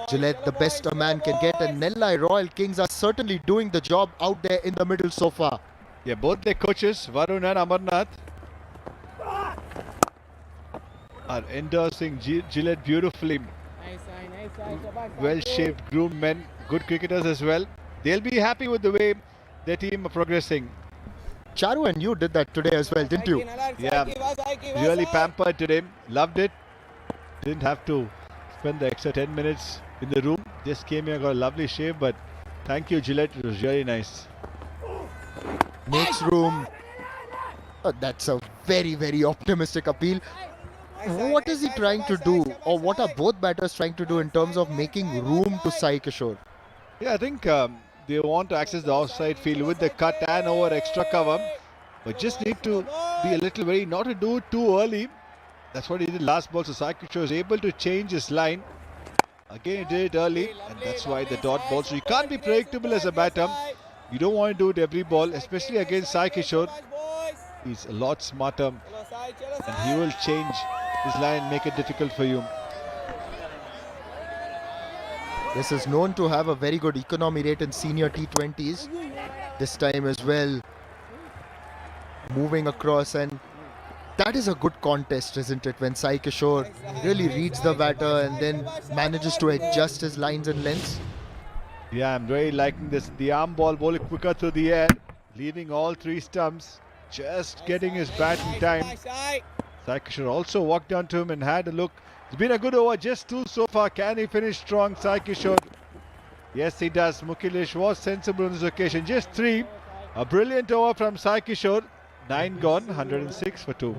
Gillette, the best a man can get, and Nellai Royal Kings are certainly doing the job out there in the middle so far. Yeah, both their coaches, Varun and Amarnath, are endorsing Gillette beautifully. Well-shaped, groomed men, good cricketers as well. They'll be happy with the way their team are progressing. Charu and you did that today as well, didn't you? Yeah, really pampered today. Loved it. Didn't have to spend the extra 10 minutes in the room. Just came here, got a lovely shave, but thank you, Gillette. It was really nice. Makes room. That's a very, very optimistic appeal. What is he trying to do, or what are both batters trying to do in terms of making room to Sai Kishore? Yeah, I think they want to access the offside field with the cut and over extra cover, but just need to be a little wary not to do it too early. That's what he did last ball, so Sai Kishore was able to change his line. Again, he did it early, and that's why the dot ball. So you can't be predictable as a batter. You don't want to do it every ball, especially against Sai Kishore. He's a lot smarter, and he will change his line, make it difficult for you. This is known to have a very good economy rate in senior T20s. This time as well, moving across, and that is a good contest, isn't it? When Sai Kishore really reads the batter and then manages to adjust his lines and lengths. Yeah, I'm really liking this. The arm ball bowling quicker through the air, leaving all 3 stumps, just getting his bat in time. Sai Kishore also walked down to him and had a look. It's been a good over, just 2 so far. Can he finish strong, Sai Kishore? Yes, he does. Mukhilesh was sensible on this occasion. Just 3. A brilliant over from Sai Kishore. 9 gone, 106 for 2.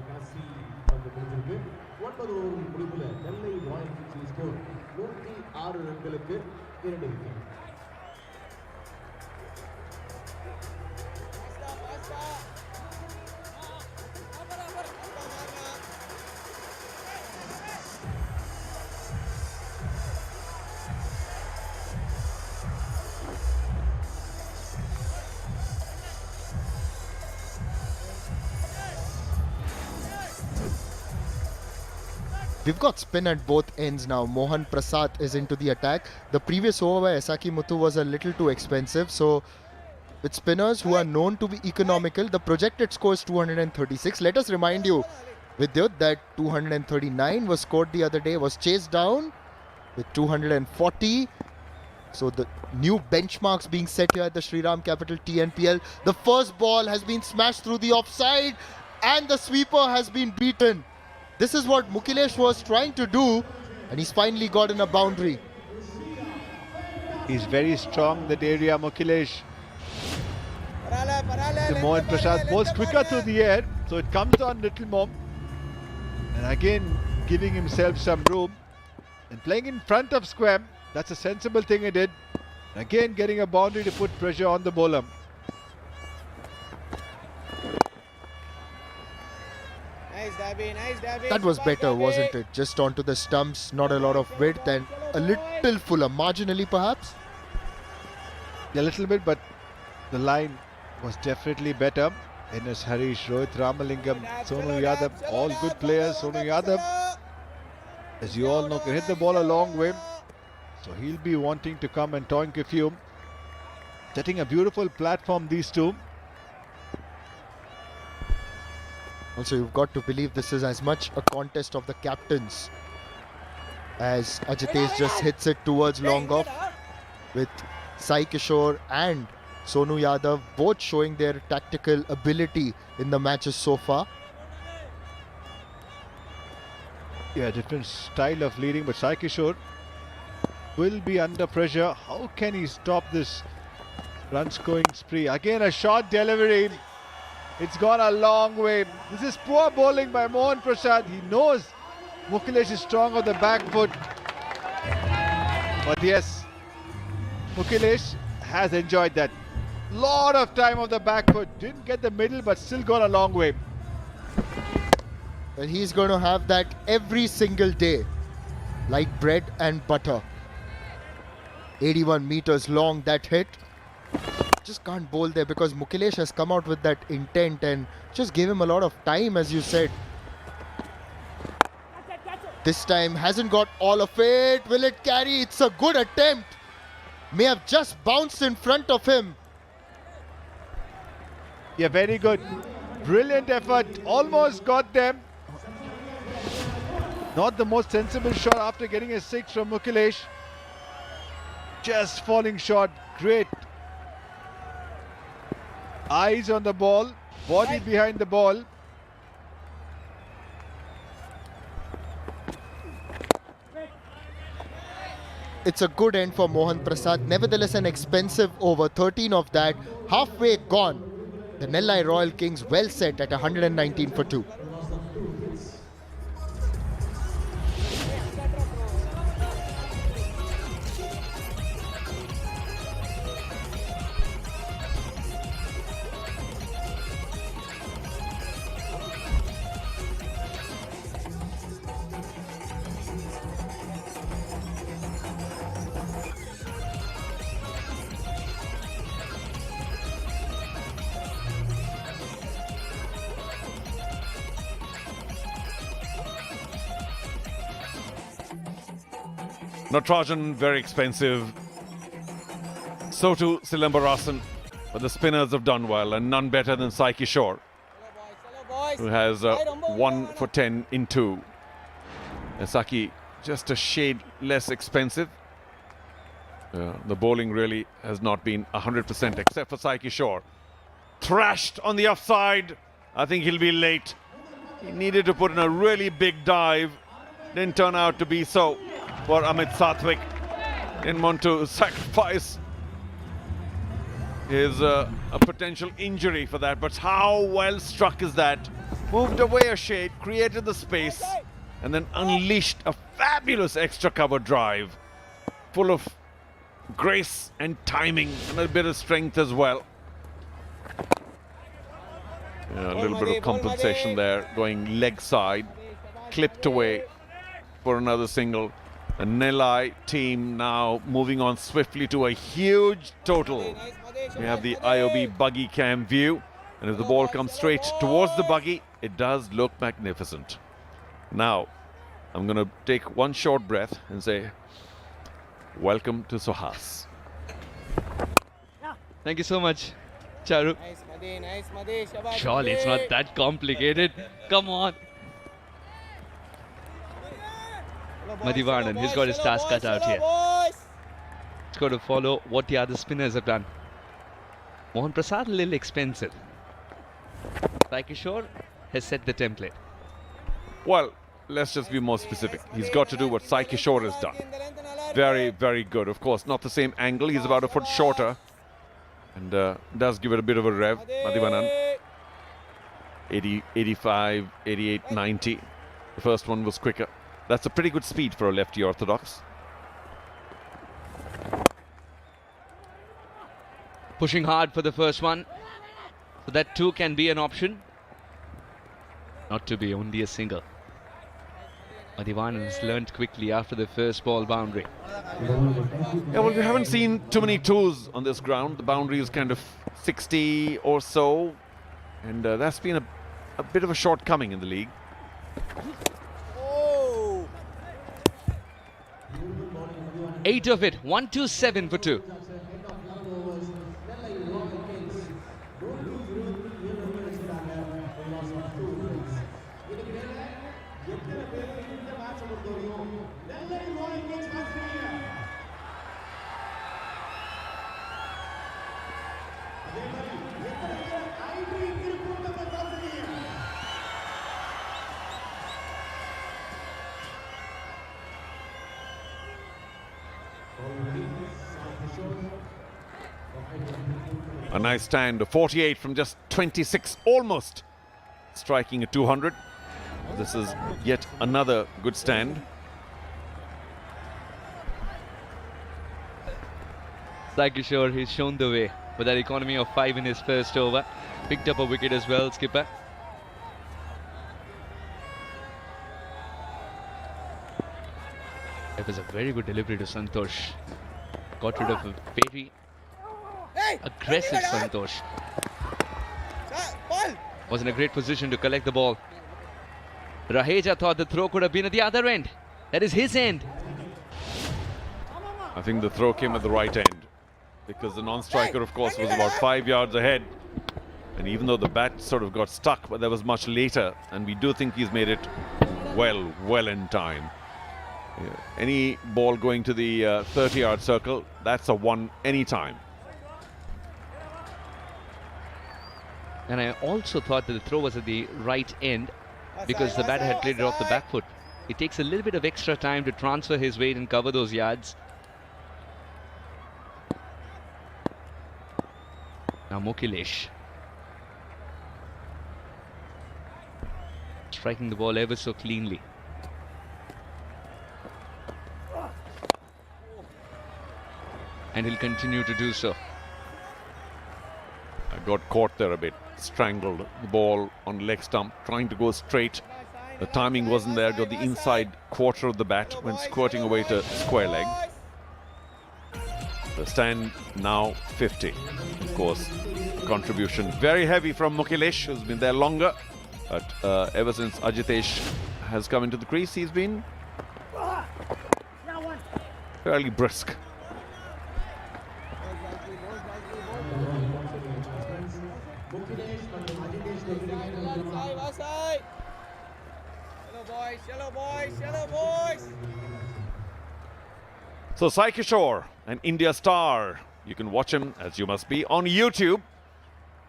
We've got spin at both ends now. Mohan Prasad is into the attack. The previous over by Esaki Muthu was a little too expensive. So with spinners who are known to be economical, the projected score is 236. Let us remind you, Vidyut, that 239 was scored the other day, was chased down with 240. So the new benchmarks being set here at the Shriram Capital TNPL. The first ball has been smashed through the offside and the sweeper has been beaten. This is what Mukhilesh was trying to do, and he's finally gotten a boundary. He's very strong, that area, Mukhilesh. The Mohan Prasad bowls quicker through the air, so it comes on little more. And again, giving himself some room. And playing in front of square, that's a sensible thing he did. And again, getting a boundary to put pressure on the bowler. That was better, wasn't it? Just onto the stumps, not a lot of width and a little fuller, marginally perhaps? A little bit, but the line was definitely better. NS Harish, Rohit Ramalingam, Sonu Yadav, all good players. Sonu Yadav, as you all know, can hit the ball a long way. So he'll be wanting to come and toink a few. Setting a beautiful platform, these two. Also, you've got to believe this is as much a contest of the captains, as Ajitesh just hits it towards long off, with Sai Kishore and Sonu Yadav both showing their tactical ability in the matches so far. Yeah, different style of leading, but Sai Kishore will be under pressure. How can he stop this run scoring spree? Again, a short delivery. It's gone a long way. This is poor bowling by Mohan Prasad. He knows Mukesh is strong on the back foot. But yes, Mukesh has enjoyed that. Lot of time on the back foot. Didn't get the middle, but still gone a long way. And he's going to have that every single day, like bread and butter. 81 meters long, that hit. Just can't bowl there because Mukesh has come out with that intent and just gave him a lot of time, as you said. This time hasn't got all of it. Will it carry? It's a good attempt. May have just bounced in front of him. Yeah, very good. Brilliant effort. Almost got them. Not the most sensible shot after getting a 6 from Mukesh. Just falling short. Great. Eyes on the ball. Body behind the ball. It's a good end for Mohan Prasad. Nevertheless, an expensive over. 13 of that. Halfway gone. The Nellai Royal Kings well set at 119 for 2. Natarajan, very expensive. So too Silambarasan. But the spinners have done well, and none better than Sai Kishore, who has 1 for 10 in 2. Saki just a shade less expensive. The bowling really has not been 100% except for Sai Kishore. Thrashed on the offside. I think he'll be late. He needed to put in a really big dive. Didn't turn out to be so for Amit Sathwik. Didn't want to sacrifice his a potential injury for that, but how well struck is that? Moved away a shade, created the space, and then unleashed a fabulous extra cover drive, full of grace and timing and a bit of strength as well. Yeah, a little bit of compensation there, going leg side, clipped away for another single. The Nellai team now moving on swiftly to a huge total. We have the IOB buggy cam view, and if the ball comes straight towards the buggy, it does look magnificent. Now, I'm going to take one short breath and say, welcome to Sohas. Thank you so much, Charu. Surely it's not that complicated. Come on. Madhivanan, he's got his task cut out here. He's got to follow what the other spinners have done. Mohan Prasad, a little expensive. Sai Kishore has set the template. Well, let's just be more specific. He's got to do what Sai Kishore has done. Very, very good. Of course, not the same angle. He's about a foot shorter. And does give it a bit of a rev. Madhivanan. 80, 85, 88, 90. The first one was quicker. That's a pretty good speed for a lefty orthodox. Pushing hard for the first one. So that too can be an option. Not to be only a single. Madhivanan has learnt quickly after the first ball boundary. Yeah, well, we haven't seen too many twos on this ground. The boundary is kind of 60 or so. And that's been a bit of a shortcoming in the league. Oh. 8 of it, 127 for 2. A nice stand of 48 from just 26, almost striking a 200. This is yet another good stand. Sai Kishore, he's shown the way with that economy of 5 in his first over. Picked up a wicket as well, skipper. It was a very good delivery to Santosh. Got rid of a very aggressive Santosh. Was in a great position to collect the ball. Raheja thought the throw could have been at the other end. That is his end. I think the throw came at the right end, because the non-striker, of course, was about 5 yards ahead. And even though the bat sort of got stuck, but that was much later, and we do think he's made it well in time. Yeah. Any ball going to the 30-yard circle, that's a one anytime. And I also thought that the throw was at the right end because the batter had played it off the back foot. It takes a little bit of extra time to transfer his weight and cover those yards. Now Mukilesh. Striking the ball ever so cleanly. And he'll continue to do so. I got caught there a bit, strangled the ball on leg stump, trying to go straight. The timing wasn't there, got the inside quarter of the bat, went squirting away to square leg. The stand now 50. Of course, contribution very heavy from Mukilesh, who's been there longer. But ever since Ajitesh has come into the crease, he's been fairly brisk. Yellow boys. So Sai Kishore, an India star. You can watch him, as you must be, on YouTube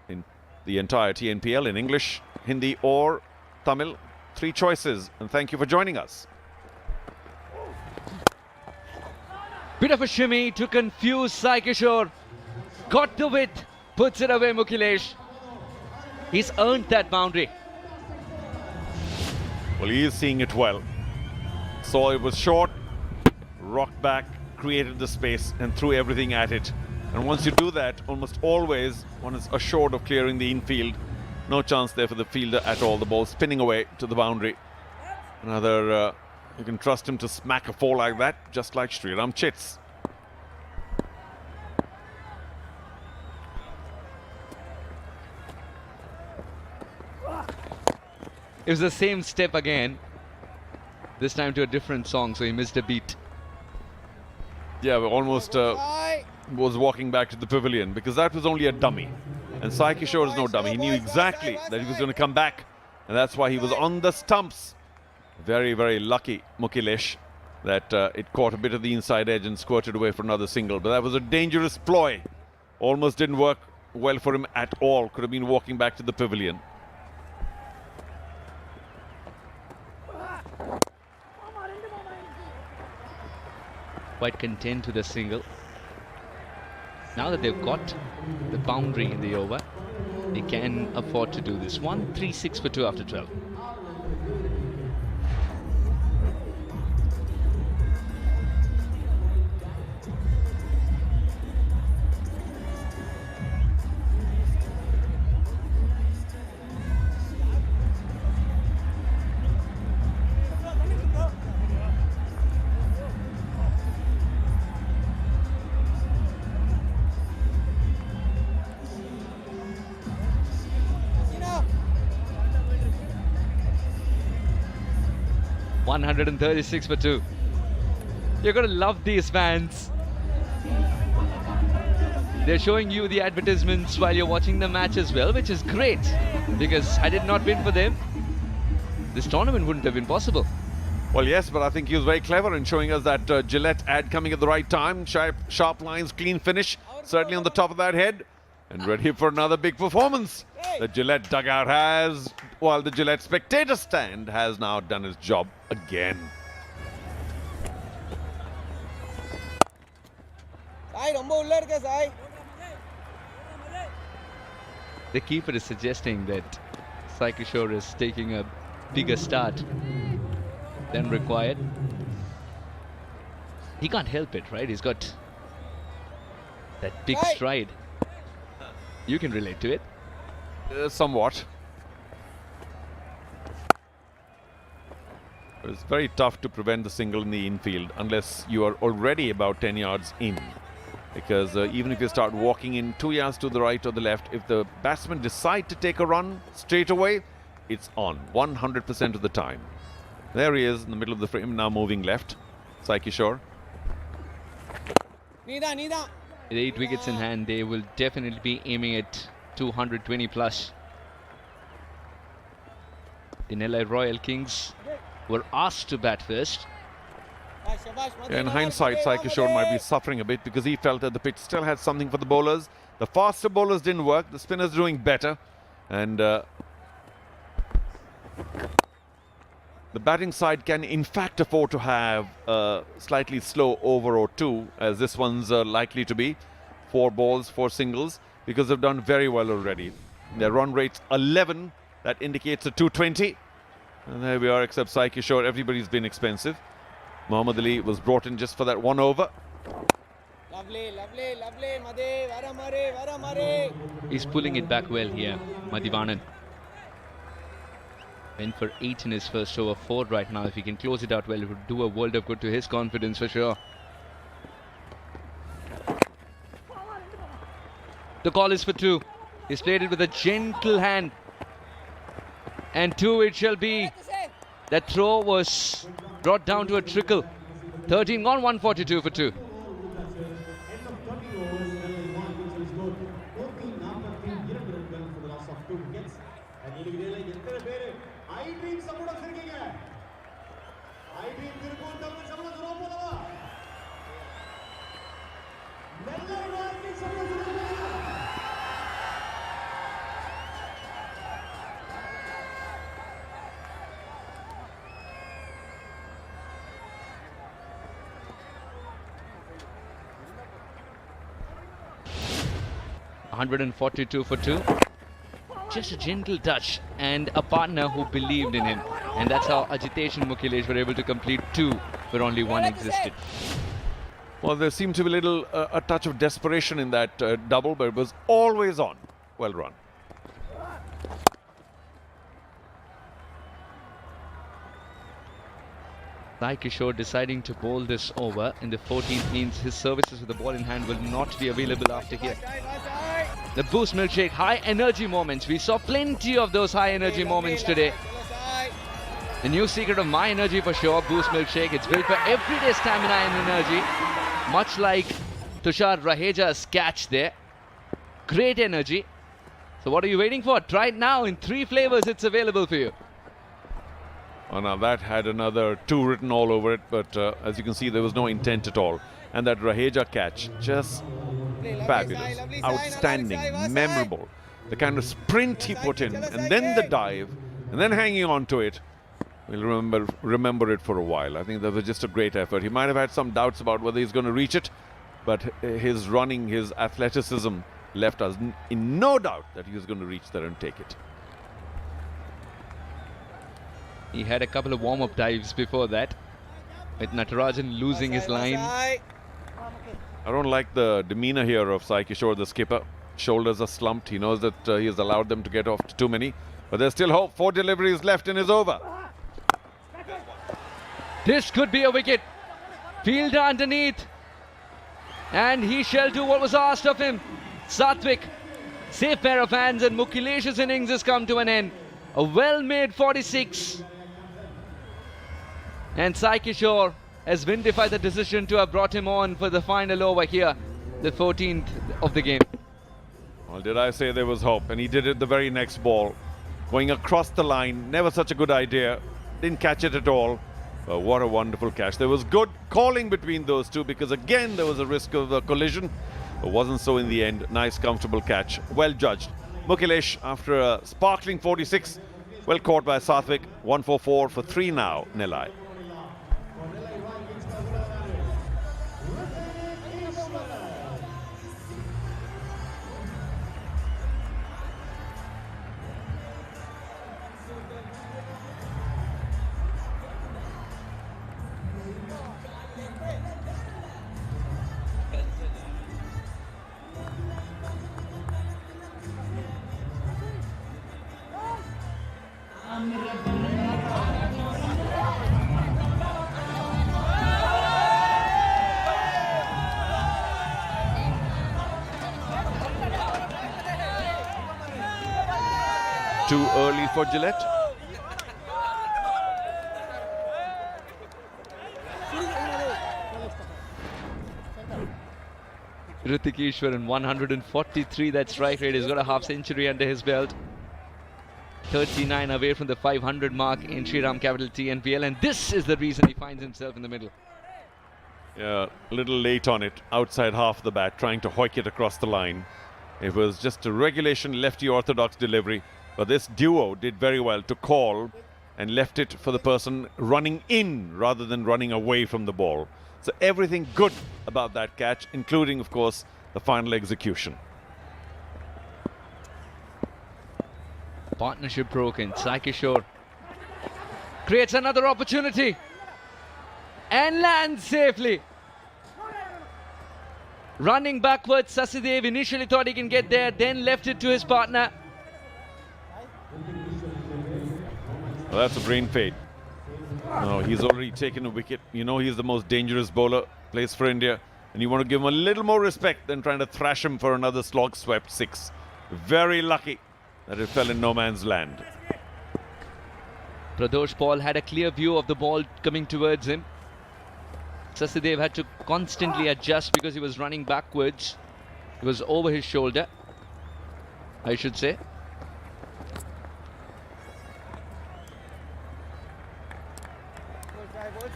in the entire TNPL in English, Hindi or Tamil. 3 choices, and thank you for joining us. Bit of a shimmy to confuse Sai Kishore. Got the width, puts it away Mukilesh. He's earned that boundary. Well, he is seeing it well. Saw it was short, rocked back, created the space and threw everything at it. And once you do that, almost always one is assured of clearing the infield. No chance there for the fielder at all. The ball spinning away to the boundary. Another, you can trust him to smack a 4 like that, just like Shriram Chits. It was the same step again. This time to a different song, so he missed a beat. Yeah, but almost was walking back to the pavilion, because that was only a dummy. And Sai Kishore is no dummy. He knew exactly that he was going to come back. And that's why he was on the stumps. Very, very lucky, Mukilesh, that it caught a bit of the inside edge and squirted away for another single. But that was a dangerous ploy. Almost didn't work well for him at all. Could have been walking back to the pavilion. Quite content with the single. Now that they've got the boundary in the over, they can afford to do this. 1-3-6 for 2 after 12. 136 for 2. You're going to love these fans. They're showing you the advertisements while you're watching the match as well, which is great. Because had it not been for them, this tournament wouldn't have been possible. Well, yes, but I think he was very clever in showing us that Gillette ad coming at the right time. Sharp lines, clean finish, certainly on the top of that head. And ready for another big performance. The Gillette dugout has, while the Gillette spectator stand has now done its job again. The keeper is suggesting that Sai Kishore is taking a bigger start than required. He can't help it, right? He's got that big stride. You can relate to it. Somewhat. It's very tough to prevent the single in the infield unless you are already about 10 yards in. Because even if you start walking in 2 yards to the right or the left, if the batsmen decide to take a run straight away, it's on 100% of the time. There he is in the middle of the frame, now moving left. Sai Kishore. With 8 wickets in hand, they will definitely be aiming at 220 plus. The Nellai Royal Kings were asked to bat first. In hindsight, Sai Kishore might be suffering a bit because he felt that the pitch still had something for the bowlers. The faster bowlers didn't work, the spinners doing better. And the batting side can in fact afford to have a slightly slow over or two, as this one's likely to be. 4 balls, 4 singles, because they've done very well already. Their run rate's 11, that indicates a 220. And there we are, except Sai Kishore, everybody's been expensive. Muhammad Ali was brought in just for that 1 over. He's pulling it back well here, Madhivanan. Went for 8 in his first over, 4 right now. If he can close it out well, it would do a world of good to his confidence for sure. The call is for 2. He's played it with a gentle hand. And 2 it shall be. That throw was brought down to a trickle. 13 gone, 142 for 2. $142 for 2. Just a gentle touch and a partner who believed in him. And that's how Ajitesh and Mukhilesh were able to complete 2 where only 1 existed. Well, there seemed to be a touch of desperation in that double, but it was always on. Well run. Sai Kishore deciding to bowl this over in the 14th means his services with the ball in hand will not be available after here. The boost milkshake, high energy moments. We saw plenty of those high energy moments today. The new secret of my energy for sure, boost milkshake. It's built for everyday stamina and energy. Much like Tushar Raheja's catch there. Great energy. So what are you waiting for? Try it now in 3 flavors. It's available for you. Oh, now that had another 2 written all over it, but as you can see, there was no intent at all. And that Raheja catch, just fabulous, outstanding, memorable. The kind of sprint he put in, and then the dive, and then hanging on to it. We'll remember it for a while. I think that was just a great effort. He might have had some doubts about whether he's going to reach it, but his running, his athleticism left us in no doubt that he was going to reach there and take it. He had a couple of warm-up dives before that, with Natarajan losing his line. I don't like the demeanor here of Sai Kishore, the skipper. Shoulders are slumped. He knows that he has allowed them to get off to too many. But there's still hope. 4 deliveries left in his over. This could be a wicket. Fielder underneath. And he shall do what was asked of him. Satvik, safe pair of hands, and Mukhilesh's innings has come to an end. A well-made 46. And Sai Kishore has vindified the decision to have brought him on for the final over here, the 14th of the game. Well, did I say there was hope? And he did it the very next ball. Going across the line, never such a good idea. Didn't catch it at all. But what a wonderful catch. There was good calling between those two because again there was a risk of a collision. But wasn't so in the end. Nice, comfortable catch. Well judged. Mukilesh, after a sparkling 46, well caught by Sathvik. 144 for 3 now, Nellai. Too early for Gillette. Hrithik Ishwaran, 143, that strike rate. He's got a half century under his belt. 39 away from the 500 mark in Shriram Capital TNPL, and this is the reason he finds himself in the middle. Yeah, a little late on it, outside half the bat, trying to hoik it across the line. It was just a regulation lefty orthodox delivery, but this duo did very well to call and left it for the person running in rather than running away from the ball. So everything good about that catch, including, of course, the final execution. Partnership broken. Sai Kishore creates another opportunity and lands safely. Running backwards, Sasidev initially thought he can get there, then left it to his partner. Well, that's a brain fade. No, he's already taken a wicket. You know he's the most dangerous bowler, plays for India, and you want to give him a little more respect than trying to thrash him for another slog swept 6. Very lucky that it fell in no man's land. Pradosh Paul had a clear view of the ball coming towards him. Sasidev had to constantly adjust because he was running backwards. It was over his shoulder, I should say.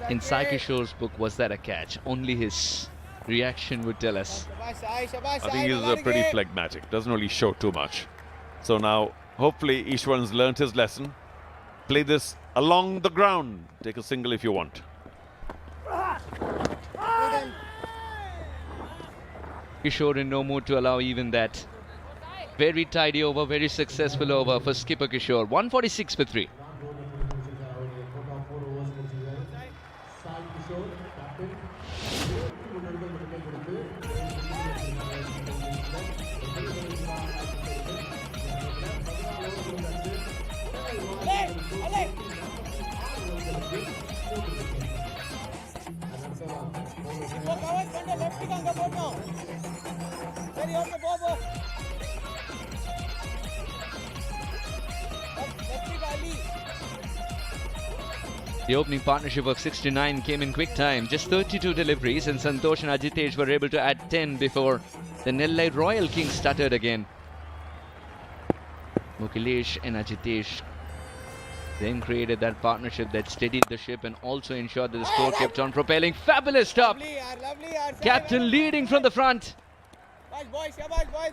In Sai Kishore's book, was that a catch? Only his reaction would tell us. I think he's pretty phlegmatic, doesn't really show too much. So now, hopefully, Ishwaran's learnt his lesson. Play this along the ground. Take a single if you want. Kishore in no mood to allow even that. Very tidy over, very successful over for skipper Kishore. 146 for 3. The opening partnership of 69 came in quick time, just 32 deliveries, and Santosh and Ajitesh were able to add 10 before the Nellai Royal Kings stuttered again. Mukilesh and Ajitesh then created that partnership that steadied the ship and also ensured that the score kept on propelling. Fabulous stop! Captain leading from the front.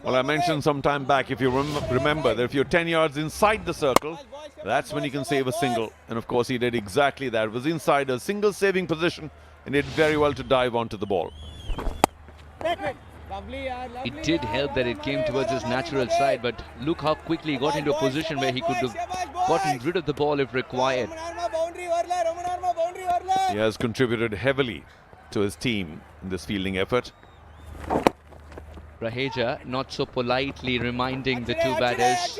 Well, I mentioned some time back, if you remember, that if you're 10 yards inside the circle, that's when you can save a single. And of course, he did exactly that. It was inside a single saving position and did very well to dive onto the ball. It did help that it came towards his natural side, but look how quickly he got into a position where he could have gotten rid of the ball if required. He has contributed heavily to his team in this fielding effort. Raheja not so politely reminding the two batters,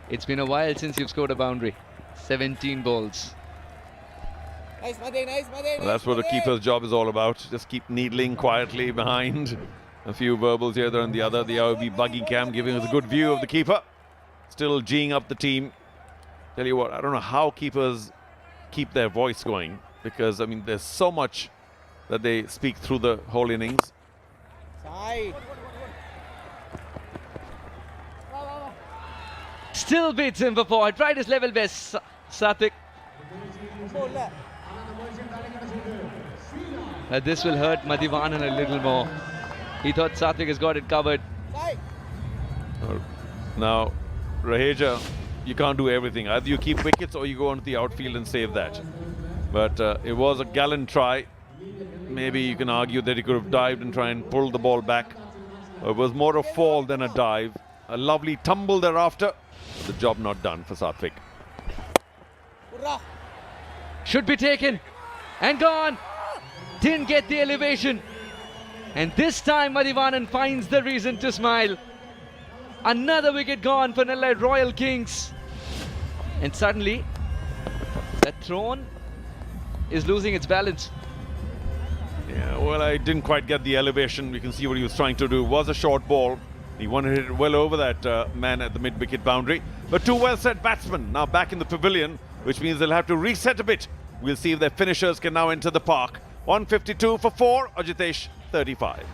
it's been a while since you've scored a boundary. 17 balls. Well, that's what a keeper's job is all about. Just keep needling quietly behind. A few verbals here, there and the other. The IOB buggy cam giving us a good view of the keeper. Still geeing up the team. Tell you what, I don't know how keepers keep their voice going, because I mean there's so much that they speak through the whole innings. Still beats him for 4. Tried his level best, Satvik. This will hurt Madhivanan a little more. He thought Satvik has got it covered. Now, Raheja, you can't do everything. Either you keep wickets or you go onto the outfield and save that. But it was a gallant try. Maybe you can argue that he could have dived and tried and pulled the ball back. It was more a fall than a dive. A lovely tumble thereafter. The job not done for Satvik. Should be taken and gone. Didn't get the elevation. And this time Madhivanan finds the reason to smile. Another wicket gone for Nellai Royal Kings. And suddenly, that throne is losing its balance. Yeah, well, I didn't quite get the elevation. You can see what he was trying to do. It was a short ball. He wanted to hit it well over that man at the mid-wicket boundary. But two well-set batsmen now back in the pavilion, which means they'll have to reset a bit. We'll see if their finishers can now enter the park. 152 for 4, Ajitesh 35.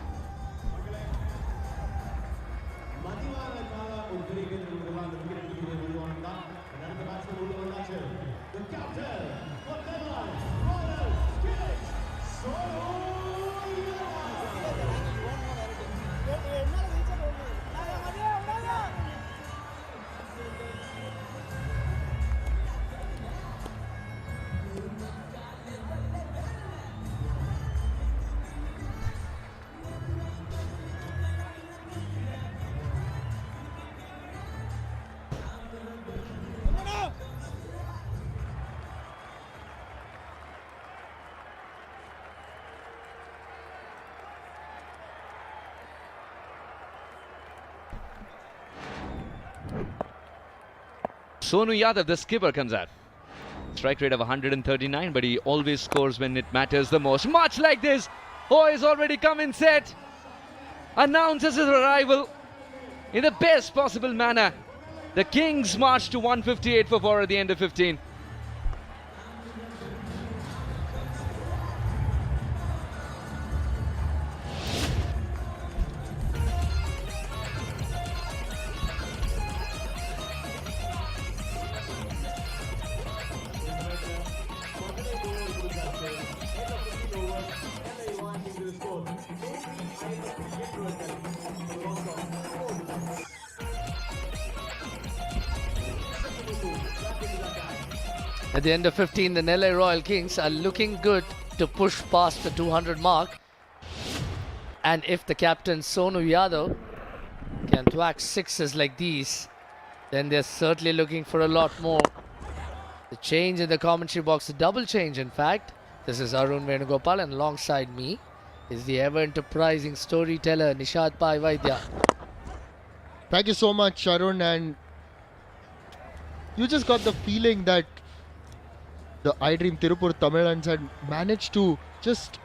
Sonu Yadav, the skipper, comes out. Strike rate of 139, but he always scores when it matters the most. Much like this. Oh, he's already come in set. Announces his arrival in the best possible manner. The Kings march to 158 for 4 at the end of 15. At the end of 15, the Nellai Royal Kings are looking good to push past the 200 mark. And if the captain Sonu Yadav can thwack sixes like these, then they're certainly looking for a lot more. The change in the commentary box, a double change in fact. This is Arun Venugopal, and alongside me is the ever-enterprising storyteller Nishad Pai Vaidya. Thank you so much, Arun. And you just got the feeling that the iDream Tirupur Tamilans had managed to just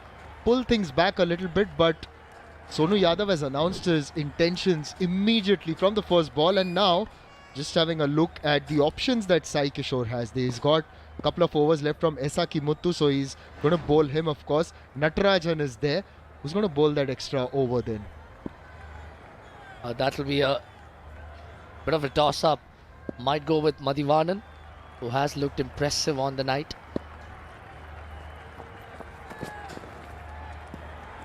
pull things back a little bit, but Sonu Yadav has announced his intentions immediately from the first ball, and now just having a look at the options that Sai Kishore has. He's got a couple of overs left from Esaki Muthu, so he's going to bowl him, of course. Natarajan is there. Who's going to bowl that extra over then? That will be a bit of a toss-up. Might go with Madhivanan, who has looked impressive on the night.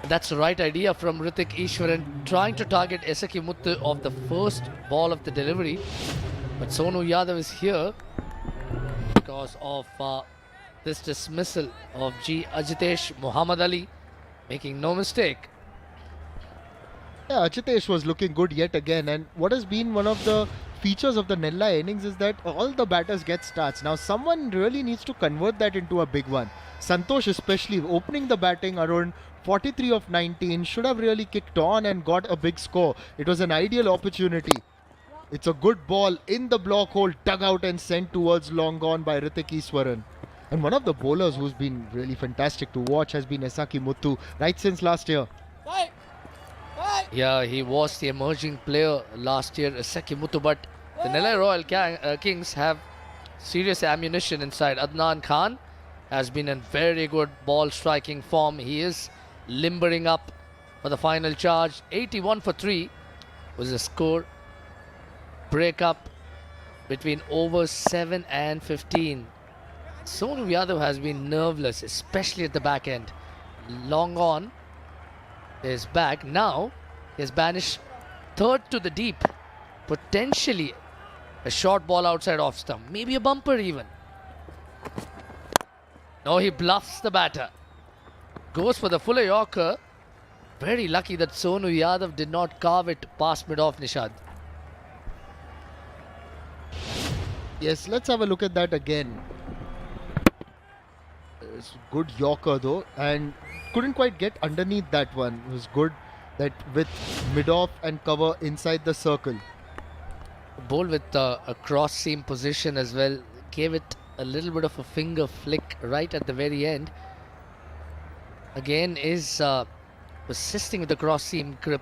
That's the right idea from Hrithik Ishwaran, trying to target Esaki Muthu of the first ball of the delivery. But Sonu Yadav is here because of this dismissal of G. Ajitesh Muhammad Ali, making no mistake. Yeah, Ajitesh was looking good yet again, and what has been one of the features of the Nellai innings is that all the batters get starts. Now someone really needs to convert that into a big one. Santosh especially opening the batting around 43 of 19 should have really kicked on and got a big score. It was an ideal opportunity. It's a good ball in the block hole, dug out and sent towards long gone by Hrithik Ishwaran. And one of the bowlers who's been really fantastic to watch has been Esaki Muthu right since last year. Yeah, he was the emerging player last year, Esaki Muthu, but the Nellai Royal Kings have serious ammunition inside. Adnan Khan has been in very good ball striking form. He is limbering up for the final charge. 81 for 3 was the score. Break up between overs 7 and 15. Sonu Yadav has been nerveless, especially at the back end. Long on. There's back. Now he has banished third to the deep. Potentially a short ball outside off stump. Maybe a bumper even. No, he bluffs the batter. Goes for the fuller Yorker. Very lucky that Sonu Yadav did not carve it past mid-off, Nishad. Yes, let's have a look at that again. It's good Yorker though, and couldn't quite get underneath that one. It was good that with mid-off and cover inside the circle. Ball with a cross seam position as well. Gave it a little bit of a finger flick right at the very end. Again is persisting with the cross seam grip.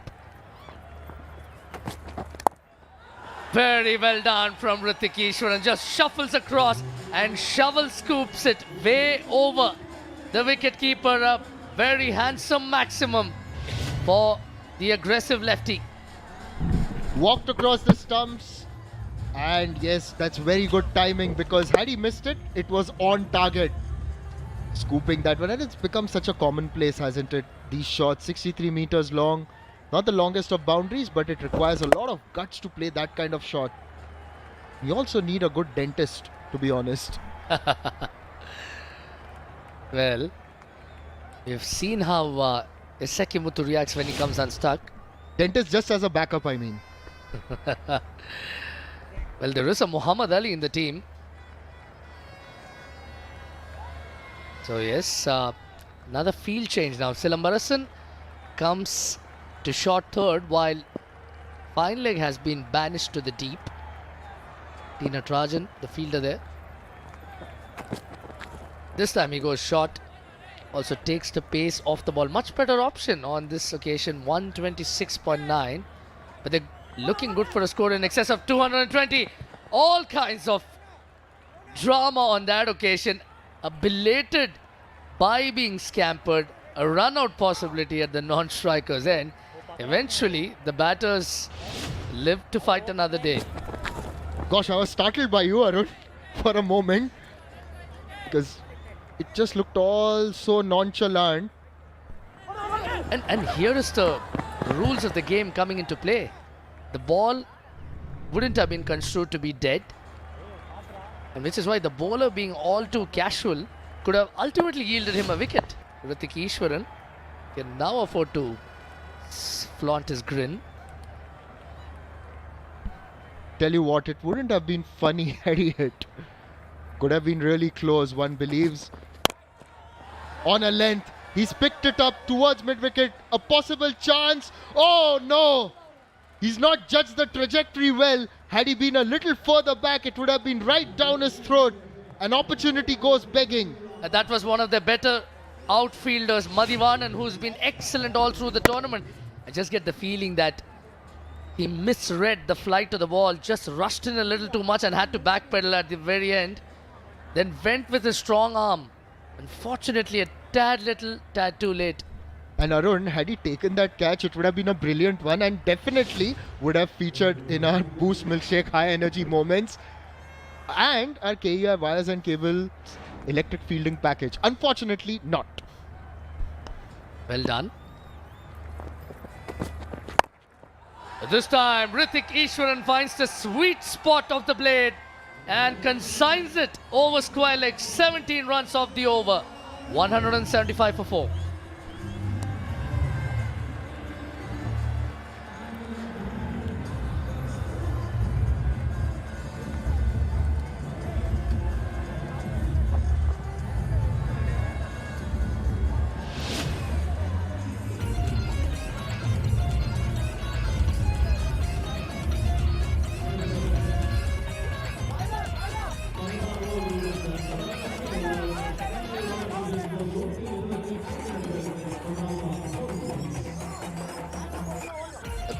Very well done from Hrithik Ishwaran. Just shuffles across and shovel scoops it way over the wicket keeper. A very handsome maximum for the aggressive lefty. Walked across the stumps, and yes, that's very good timing, because had he missed it, it was on target. Scooping that one, and it's become such a commonplace, hasn't it? These shots, 63 meters long, not the longest of boundaries, but it requires a lot of guts to play that kind of shot. We also need a good dentist, to be honest. Well, we've seen how Iseki Muthu reacts when he comes unstuck. Dentist just as a backup, I mean. Well, there is a Muhammad Ali in the team. So yes, another field change now. Silambarasan comes to short third, while fine leg has been banished to the deep. T. Natarajan, the fielder there. This time he goes short. Also takes the pace off the ball. Much better option on this occasion. 126.9. But they're looking good for a score in excess of 220. All kinds of drama on that occasion. A belated bye being scampered. A run out possibility at the non-striker's end. Eventually, the batters live to fight another day. Gosh, I was startled by you, Arun, for a moment, because it just looked all so nonchalant. And here is the rules of the game coming into play. The ball wouldn't have been construed to be dead, and which is why the bowler, being all too casual, could have ultimately yielded him a wicket. Hrithik Ishwaran can now afford to flaunt his grin. Tell you what, it wouldn't have been funny had he hit. Could have been really close, one believes. On a length, he's picked it up towards mid-wicket. A possible chance. Oh no! He's not judged the trajectory well. Had he been a little further back, it would have been right down his throat. An opportunity goes begging. That was one of the better outfielders, Madhivanan, who's been excellent all through the tournament. I just get the feeling that he misread the flight of the ball, just rushed in a little too much and had to backpedal at the very end. Then went with his strong arm. Unfortunately, a tad too late. And Arun, had he taken that catch, it would have been a brilliant one, and definitely would have featured in our Boost Milkshake high energy moments and our KEI wires and cable electric fielding package. Unfortunately, not. Well done. This time, Hrithik Ishwaran finds the sweet spot of the blade and consigns it over square leg. 17 runs off the over. 175 for 4.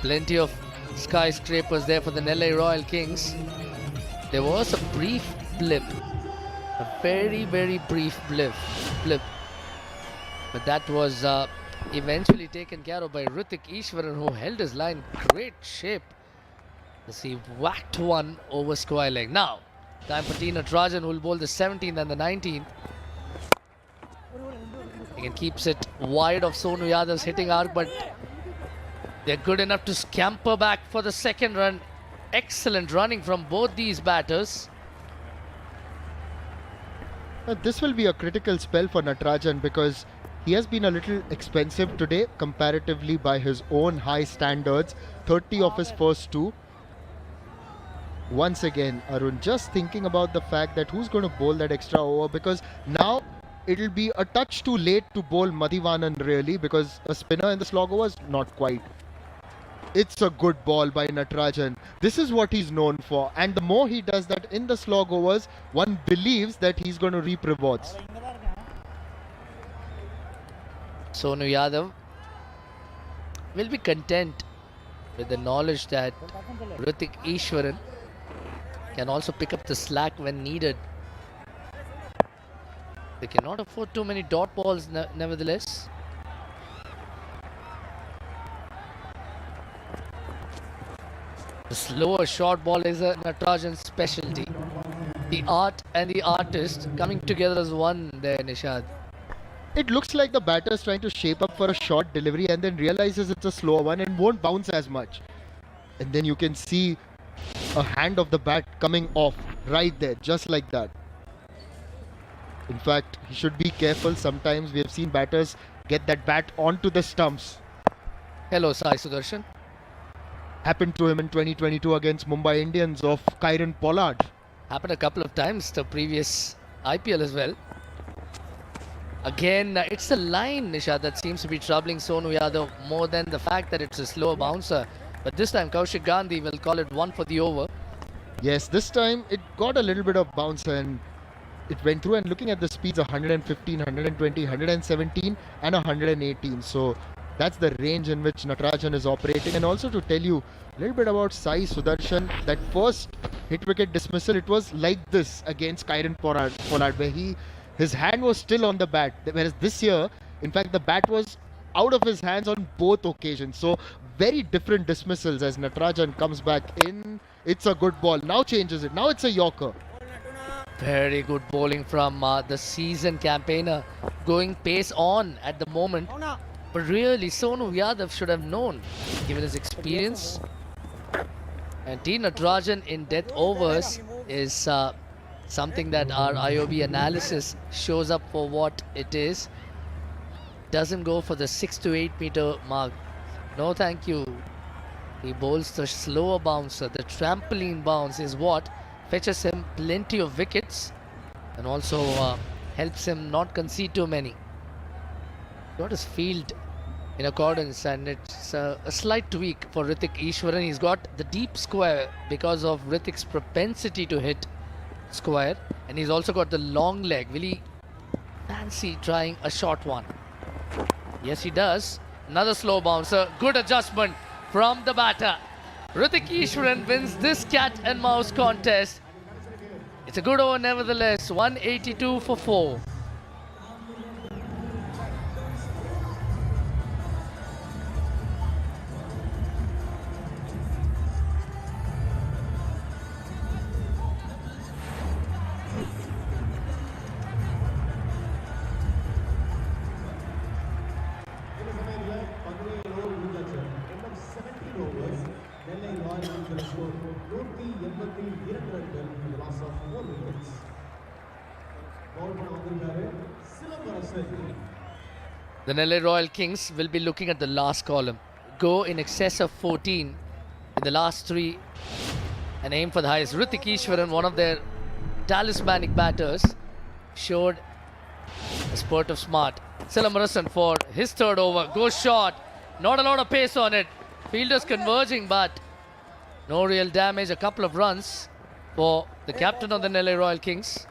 Plenty of skyscrapers there for the Nellai Royal Kings. There was a brief blip, a very, very brief blip. But that was eventually taken care of by Hrithik Ishwaran, who held his line. Great shape. As he whacked one over square leg. Now, time for T. Natarajan, who will bowl the 17th and the 19th. Again, keeps it wide of Sonu Yadav's hitting arc, but they're good enough to scamper back for the second run. Excellent running from both these batters. This will be a critical spell for Natarajan because he has been a little expensive today comparatively by his own high standards. 30 of his first 2. Once again, Arun, just thinking about the fact that who's going to bowl that extra over, because now it'll be a touch too late to bowl Madhivanan really, because a spinner in the slog overs, not quite. It's a good ball by Natarajan. This is what he's known for, and the more he does that in the slog overs, one believes that he's going to reap rewards. Sonu Yadav will be content with the knowledge that Hrithik Ishwaran can also pick up the slack when needed. They cannot afford too many dot balls nevertheless. The slower short ball is a Natarajan specialty. The art and the artist coming together as one there, Nishad. It looks like the batter is trying to shape up for a short delivery and then realizes it's a slower one and won't bounce as much. And then you can see a hand of the bat coming off right there, just like that. In fact, he should be careful. Sometimes we have seen batters get that bat onto the stumps. Hello, Sai Sudarshan. Happened to him in 2022 against Mumbai Indians of Kieron Pollard. Happened a couple of times the previous IPL as well. Again, it's the line, Nisha, that seems to be troubling Sonu Yadav more than the fact that it's a slow bouncer. But this time, Kaushik Gandhi will call it 1 for the over. Yes, this time it got a little bit of bounce and it went through, and looking at the speeds, 115, 120, 117 and 118. So that's the range in which Natarajan is operating. And also to tell you a little bit about Sai Sudarshan, that first hit wicket dismissal, it was like this against Kieron Pollard, where his hand was still on the bat. Whereas this year, in fact, the bat was out of his hands on both occasions. So very different dismissals as Natarajan comes back in. It's a good ball. Now changes it. Now it's a Yorker. Very good bowling from the seasoned campaigner. Going pace on at the moment. But really, Sonu Yadav should have known, given his experience. And T. Natarajan in death overs is something that our IOB analysis shows up for what it is. Doesn't go for the 6 to 8 meter mark. No thank you. He bowls the slower bouncer. The trampoline bounce is what fetches him plenty of wickets and also helps him not concede too many. Got his field in accordance, and it's a slight tweak for Hrithik Ishwaran. He's got the deep square because of Hrithik's propensity to hit square, and he's also got the long leg. Will he fancy trying a short one? Yes, he does. Another slow bouncer. Good adjustment from the batter. Hrithik Ishwaran wins this cat and mouse contest. It's a good over nevertheless. 182 for 4. The Nelly Royal Kings will be looking at the last column. Go in excess of 14 in the last 3 and aim for the highest. Hrithik Ishwaran, one of their talismanic batters, showed a spurt of smart. Silamarasan for his third over. Goes short. Not a lot of pace on it. Fielders converging, but no real damage. A couple of runs for the captain of the Nelly Royal Kings.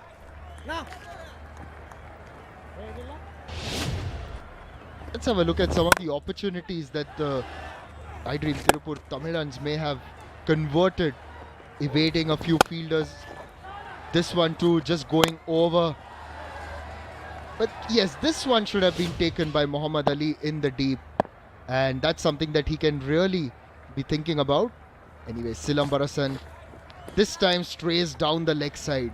Let's have a look at some of the opportunities that the iDream Tirupur Tamilans may have converted, evading a few fielders. This one too, just going over. But yes, this one should have been taken by Muhammad Ali in the deep. And that's something that he can really be thinking about. Anyway, Silambarasan this time strays down the leg side.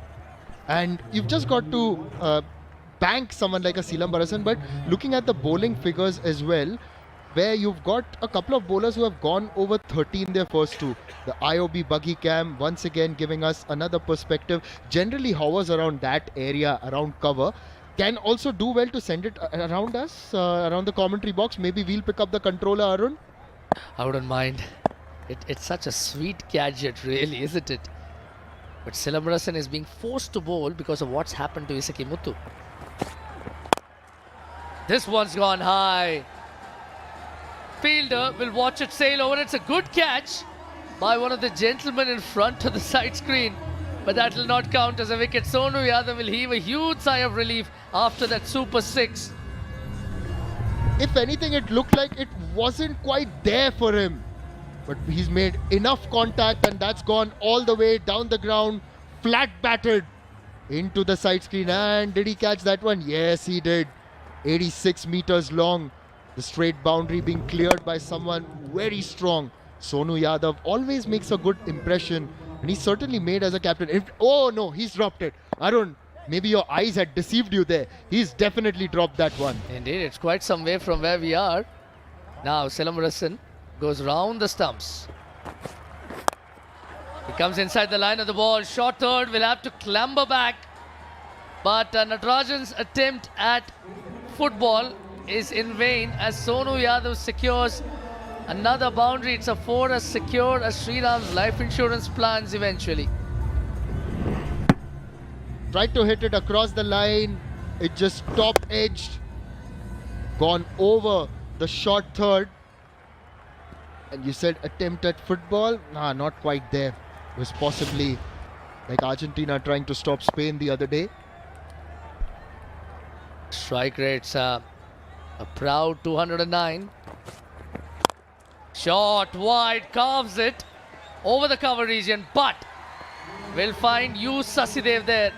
And you've just got to bank someone like a Silambarasan. But looking at the bowling figures as well, where you've got a couple of bowlers who have gone over 30 in their first two. The IOB buggy cam once again giving us another perspective. Generally hovers around that area, around cover. Can also do well to send it around us, around the commentary box. Maybe we'll pick up the controller, Arun. I wouldn't mind. It's such a sweet gadget, really, isn't it? But Silambarasan is being forced to bowl because of what's happened to Isaki Muthu. This one's gone high. Fielder will watch it sail over. It's a good catch by one of the gentlemen in front of the side screen. But that will not count as a wicket. Sonu Yadav will heave a huge sigh of relief after that super six. If anything, it looked like it wasn't quite there for him. But he's made enough contact and that's gone all the way down the ground, flat batted into the side screen. And did he catch that one? Yes, he did. 86 meters long. The straight boundary being cleared by someone very strong. Sonu Yadav always makes a good impression. And he's certainly made as a captain. Oh no, he's dropped it. Arun, maybe your eyes had deceived you there. He's definitely dropped that one. Indeed, it's quite some way from where we are. Now Silambarasan goes round the stumps. He comes inside the line of the ball. Short third, will have to clamber back. But Natarajan's attempt at football is in vain as Sonu Yadav secures another boundary. It's a 4 as secure as Shriram's life insurance plans eventually. Tried to hit it across the line. It just top edged. Gone over the short third. And you said attempt at football? Nah, not quite there. It was possibly like Argentina trying to stop Spain the other day. Strike rates a proud 209. Shot wide, carves it over the cover region, but will find you Sasidev there.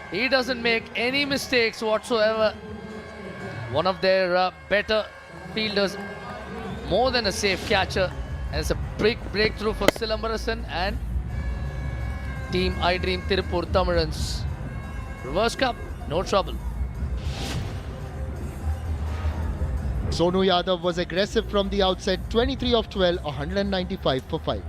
He doesn't make any mistakes whatsoever. One of their better fielders, more than a safe catcher. And it's a big breakthrough for Silambarasan and Team iDream Tirupur Tamilans. Reverse cup, no trouble. Sonu Yadav was aggressive from the outset. 23 of 12, 195 for 5.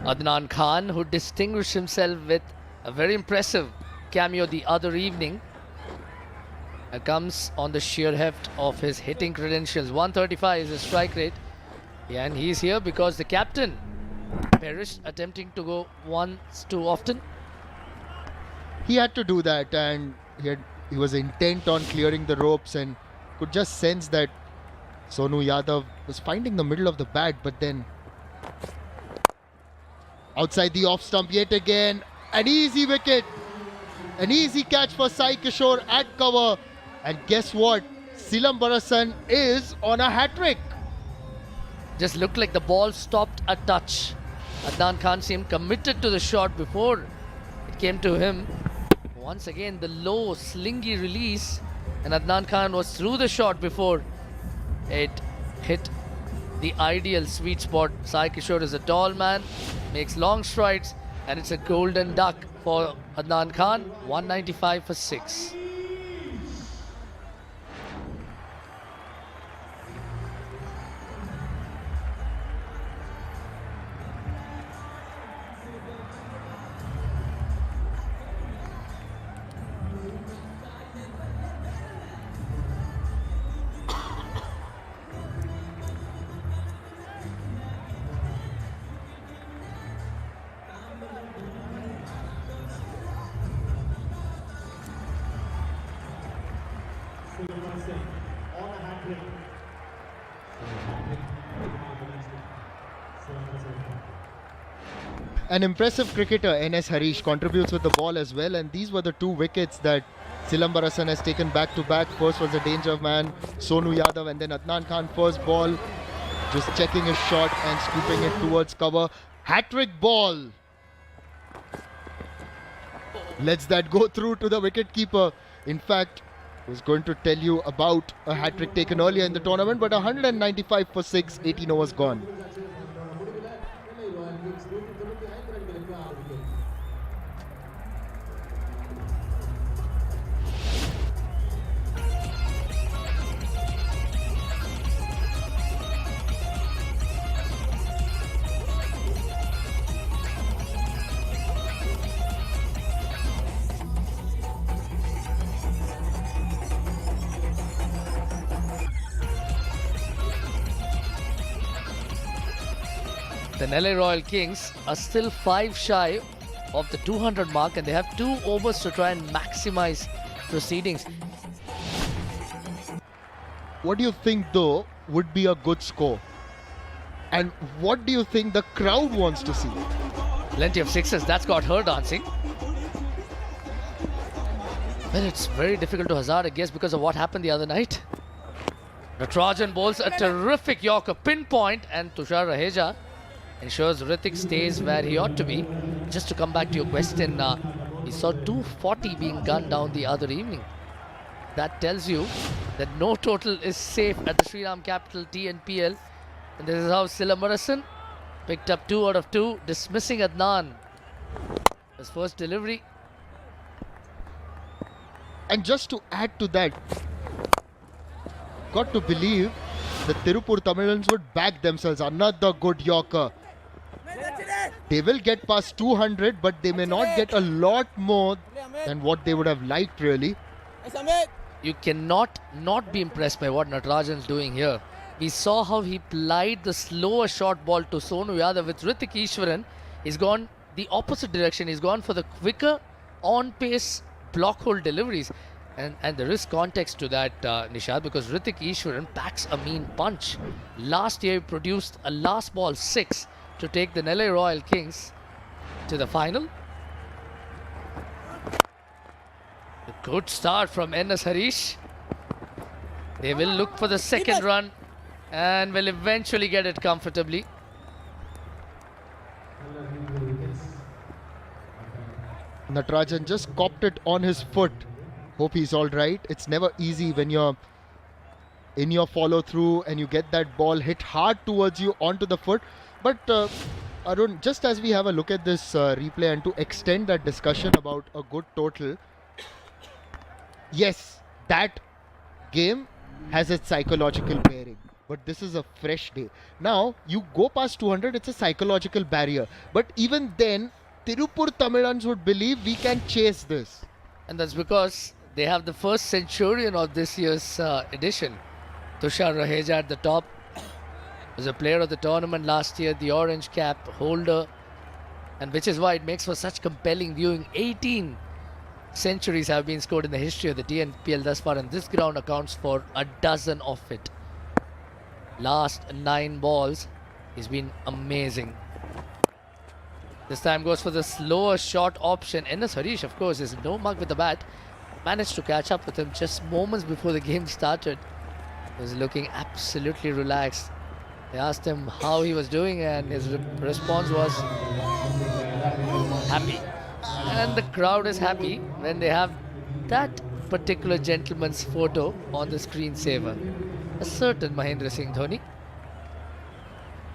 Adnan Khan, who distinguished himself with a very impressive cameo the other evening, comes on the sheer heft of his hitting credentials. 135 is his strike rate. Yeah, and he's here because the captain perished attempting to go once too often. He had to do that, and he was intent on clearing the ropes and could just sense that Sonu Yadav was finding the middle of the bat, but then outside the off stump yet again. An easy wicket. An easy catch for Sai Kishore at cover. And guess what? Silambarasan is on a hat-trick. Just looked like the ball stopped a touch. Adnan Khan seemed committed to the shot before it came to him. Once again, the low, slingy release. And Adnan Khan was through the shot before it hit the ideal sweet spot. Sai Kishore is a tall man, makes long strides, and it's a golden duck for Adnan Khan. 195 for 6. An impressive cricketer, NS Harish, contributes with the ball as well, and these were the 2 wickets that Silambarasan has taken back to back. First was the danger man, Sonu Yadav, and then Adnan Khan first ball, just checking his shot and scooping it towards cover. Hat-trick ball. Lets that go through to the wicket-keeper. In fact, I was going to tell you about a hat-trick taken earlier in the tournament, but 195 for 6, 18 overs gone. The LA Royal Kings are still 5 shy of the 200 mark, and they have 2 overs to try and maximize proceedings. What do you think, though, would be a good score? And what do you think the crowd wants to see? Plenty of sixes, that's got her dancing. Well, it's very difficult to hazard a guess because of what happened the other night. Natarajan bowls a terrific Yorker pinpoint, and Tushar Raheja ensures Hrithik stays where he ought to be. Just to come back to your question, he saw 240 being gunned down the other evening. That tells you that no total is safe at the Shriram Capital TNPL. And this is how Silambarasan picked up 2 out of 2, dismissing Adnan. His first delivery. And just to add to that, got to believe the Tirupur Tamilans would back themselves. Another good Yorker. They will get past 200, but they may not get a lot more than what they would have liked, really. You cannot not be impressed by what Natarajan's doing here. We saw how he plied the slower short ball to Sonu Yadav. With Hrithik Ishwaran, he's gone the opposite direction. He's gone for the quicker, on-pace block hole deliveries. And there is context to that, Nishad, because Hrithik Ishwaran packs a mean punch. Last year, he produced a last ball 6 to take the LA Royal Kings to the final. A good start from NS Harish. They will look for the second run and will eventually get it comfortably. Natarajan just copped it on his foot. Hope he's all right. It's never easy when you're in your follow through and you get that ball hit hard towards you onto the foot. But Arun, just as we have a look at this replay and to extend that discussion about a good total, yes, that game has its psychological bearing. But this is a fresh day. Now, you go past 200, it's a psychological barrier. But even then, Tirupur Tamilans would believe we can chase this. And that's because they have the first centurion of this year's edition. Tushar Raheja at the top. Was a player of the tournament last year, the orange cap holder. And which is why it makes for such compelling viewing. 18 centuries have been scored in the history of the TNPL thus far, and this ground accounts for a dozen of it. Last 9 balls, he's been amazing. This time goes for the slower short option. NS Harish, of course, is no mug with the bat. Managed to catch up with him just moments before the game started. He was looking absolutely relaxed. They asked him how he was doing, and his response was happy. And the crowd is happy when they have that particular gentleman's photo on the screensaver. A certain Mahendra Singh Dhoni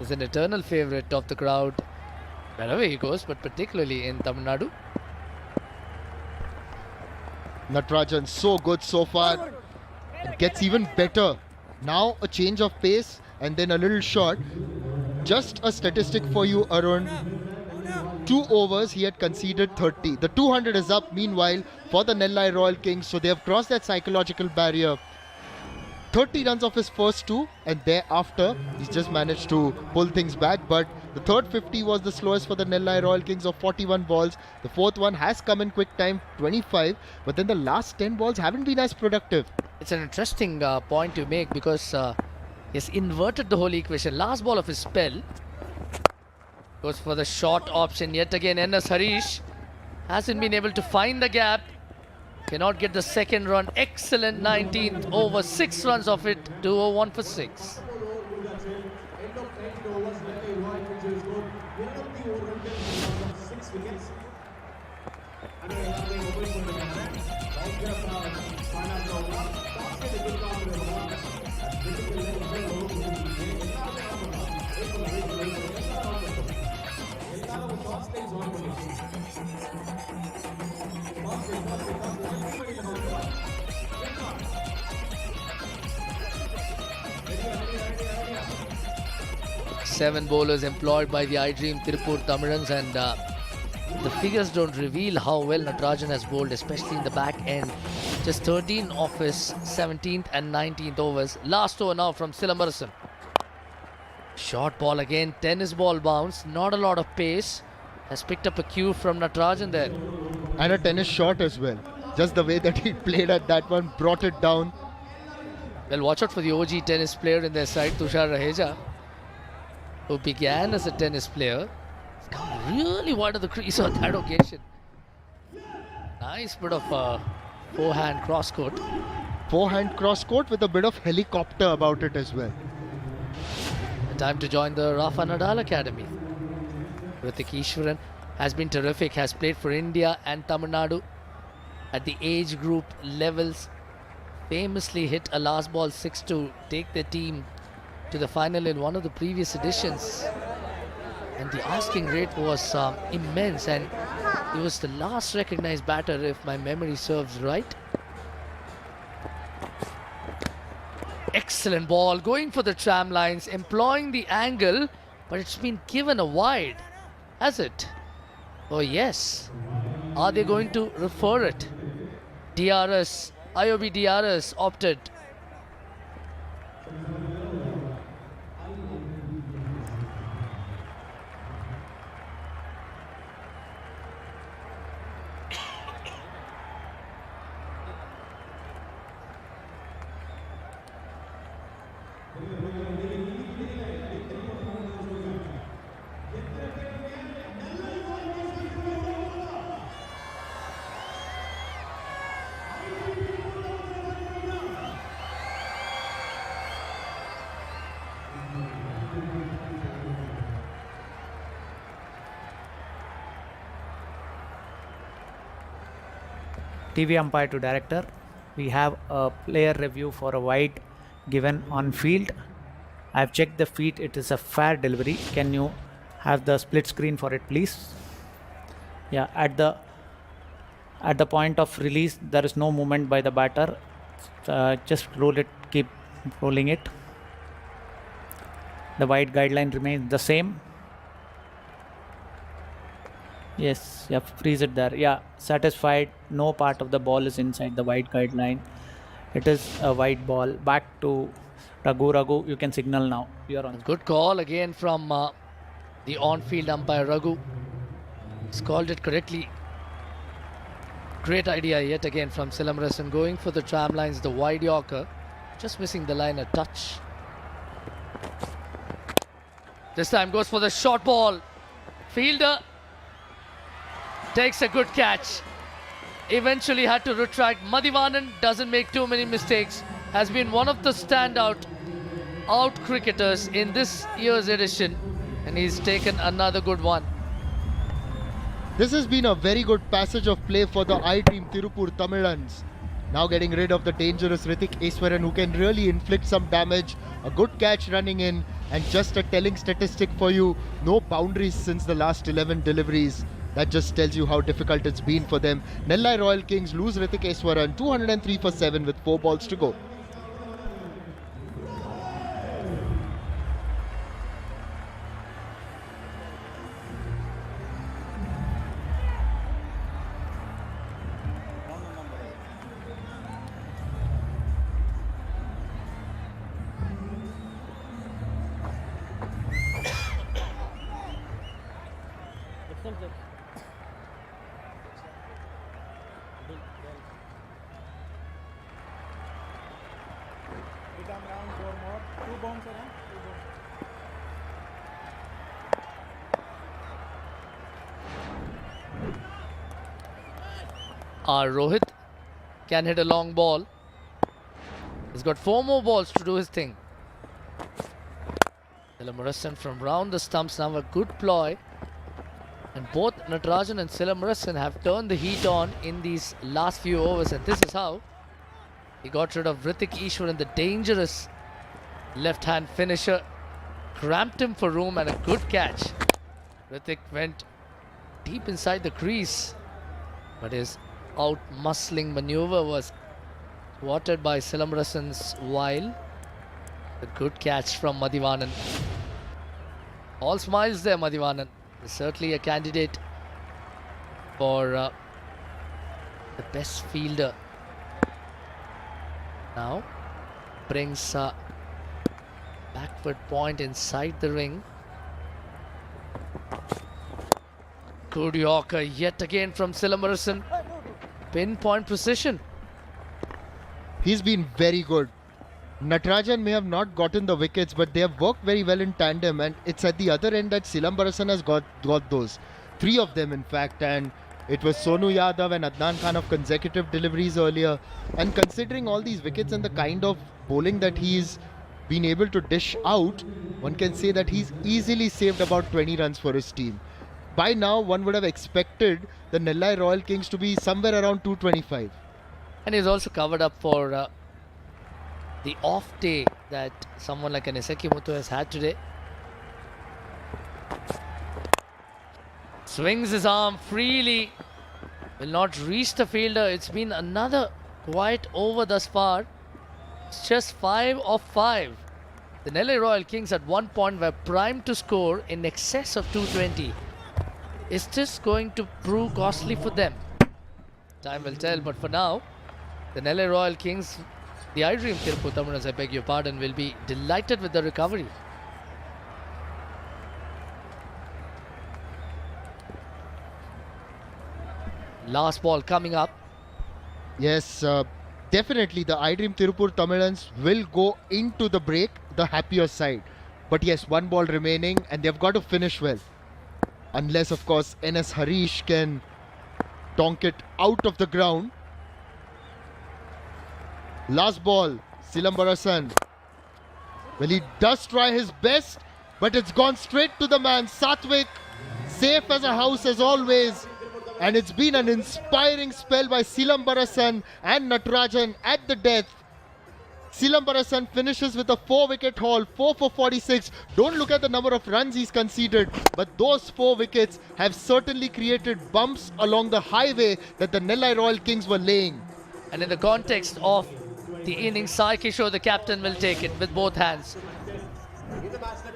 is an eternal favourite of the crowd wherever he goes, but particularly in Tamil Nadu. Natarajan so good so far. It gets even better. Now a change of pace and then a little short. Just a statistic for you, Arun. 2 overs, he had conceded 30. The 200 is up meanwhile for the Nellai Royal Kings. So they have crossed that psychological barrier. 30 runs of his first 2, and thereafter he's just managed to pull things back. But The third 50 was the slowest for the Nellai Royal Kings of 41 balls. The fourth one has come in quick time, 25. But then the last 10 balls haven't been as productive. It's an interesting point to make because he's inverted the whole equation. Last ball of his spell goes for the short option. Yet again, NS Harish hasn't been able to find the gap. Cannot get the second run. Excellent 19th over. 6 runs of it. 2 over 1 for 6. Seven bowlers employed by the iDream Tirupur Tamilans, and the figures don't reveal how well Natarajan has bowled, especially in the back end. Just 13 off his 17th and 19th overs. Last over now from Silambarasan. Short ball again, tennis ball bounce, not a lot of pace. Has picked up a cue from Natarajan there. And a tennis shot as well. Just the way that he played at that one brought it down. Well, watch out for the OG tennis player in their side, Tushar Raheja, who began as a tennis player. He's come really wide of the crease on that occasion. Nice bit of forehand cross court. Forehand cross court with a bit of helicopter about it as well. Time to join the Rafa Nadal Academy. Hrithik Ishwaran has been terrific, has played for India and Tamil Nadu at the age group levels. Famously hit a last ball 6 to take the team to the final in one of the previous editions. And the asking rate was immense, and he was the last recognized batter, if my memory serves right. Excellent ball, going for the tram lines, employing the angle, but it's been given a wide, has it? Oh yes. Are they going to refer it? DRS, IOB DRS opted. TV umpire to director. We have a player review for a wide given on field. I have checked the feet. It is a fair delivery. Can you have the split screen for it, please? Yeah, at the point of release, there is no movement by the batter. Just roll it, keep rolling it. The wide guideline remains the same. Yes, yeah, freeze it there. Yeah, satisfied. No part of the ball is inside the wide guideline. It is a wide ball. Back to Raghu. Raghu, you can signal now. You're on. Good call again from the on-field umpire Raghu. He's called it correctly. Great idea yet again from Silambarasan, going for the tram lines, the wide Yorker. Just missing the line a touch. This time goes for the short ball. Fielder takes a good catch. Eventually had to retract. Madhivanan doesn't make too many mistakes. Has been one of the standout out cricketers in this year's edition. And he's taken another good one. This has been a very good passage of play for the iDream Tirupur Tamilans. Now getting rid of the dangerous Hrithik Ishwaran, who can really inflict some damage. A good catch running in, and just a telling statistic for you, no boundaries since the last 11 deliveries. That just tells you how difficult it's been for them. Nellai Royal Kings lose Hrithik Ishwaran, 203 for 7 with 4 balls to go. them around 4 more. 2 bombs around. 2 bombs. Rohit can hit a long ball. He's got 4 more balls to do his thing. Silamarasan from round the stumps, now a good ploy. And both Natarajan and Silamarasan have turned the heat on in these last few overs, and this is how he got rid of Hrithik Ishwaran, the dangerous left-hand finisher. Cramped him for room and a good catch. Hrithik went deep inside the crease, but his out-muscling maneuver was thwarted by Silamarasan's while. A good catch from Madhivanan. All smiles there, Madhivanan. Is certainly a candidate for the best fielder. Now brings backward point inside the ring. Good Yorker yet again from Silamarasan. Pinpoint precision. He's been very good. Natarajan may have not gotten the wickets, but they have worked very well in tandem, and it's at the other end that Silamarasan has got those. 3 of them in fact, and it was Sonu Yadav and Adnan Khan of consecutive deliveries earlier. And considering all these wickets and the kind of bowling that he's been able to dish out, one can say that he's easily saved about 20 runs for his team. By now, one would have expected the Nellai Royal Kings to be somewhere around 225. And he's also covered up for the off day that someone like an Iseki Muthu has had today. Swings his arm freely. Will not reach the fielder. It's been another quiet over thus far. It's just 5 of 5. The Nellai Royal Kings at one point were primed to score in excess of 220. Is this going to prove costly for them? Time will tell, but for now, the Nellai Royal Kings, the iDream Tirupur Tamil, I beg your pardon, will be delighted with the recovery. Last ball coming up. Yes, definitely the iDream Tirupur Tamilans will go into the break the happier side. But yes, 1 ball remaining and they've got to finish well. Unless, of course, NS Harish can donk it out of the ground. Last ball, Silambarasan. Well, he does try his best, but it's gone straight to the man. Satvik, safe as a house as always. And it's been an inspiring spell by Silambarasan and Natarajan at the death. Silambarasan finishes with a 4-wicket haul, 4 for 46. Don't look at the number of runs he's conceded, but those 4 wickets have certainly created bumps along the highway that the Nellai Royal Kings were laying. And in the context of the innings, Sai Kishore, the captain, will take it with both hands.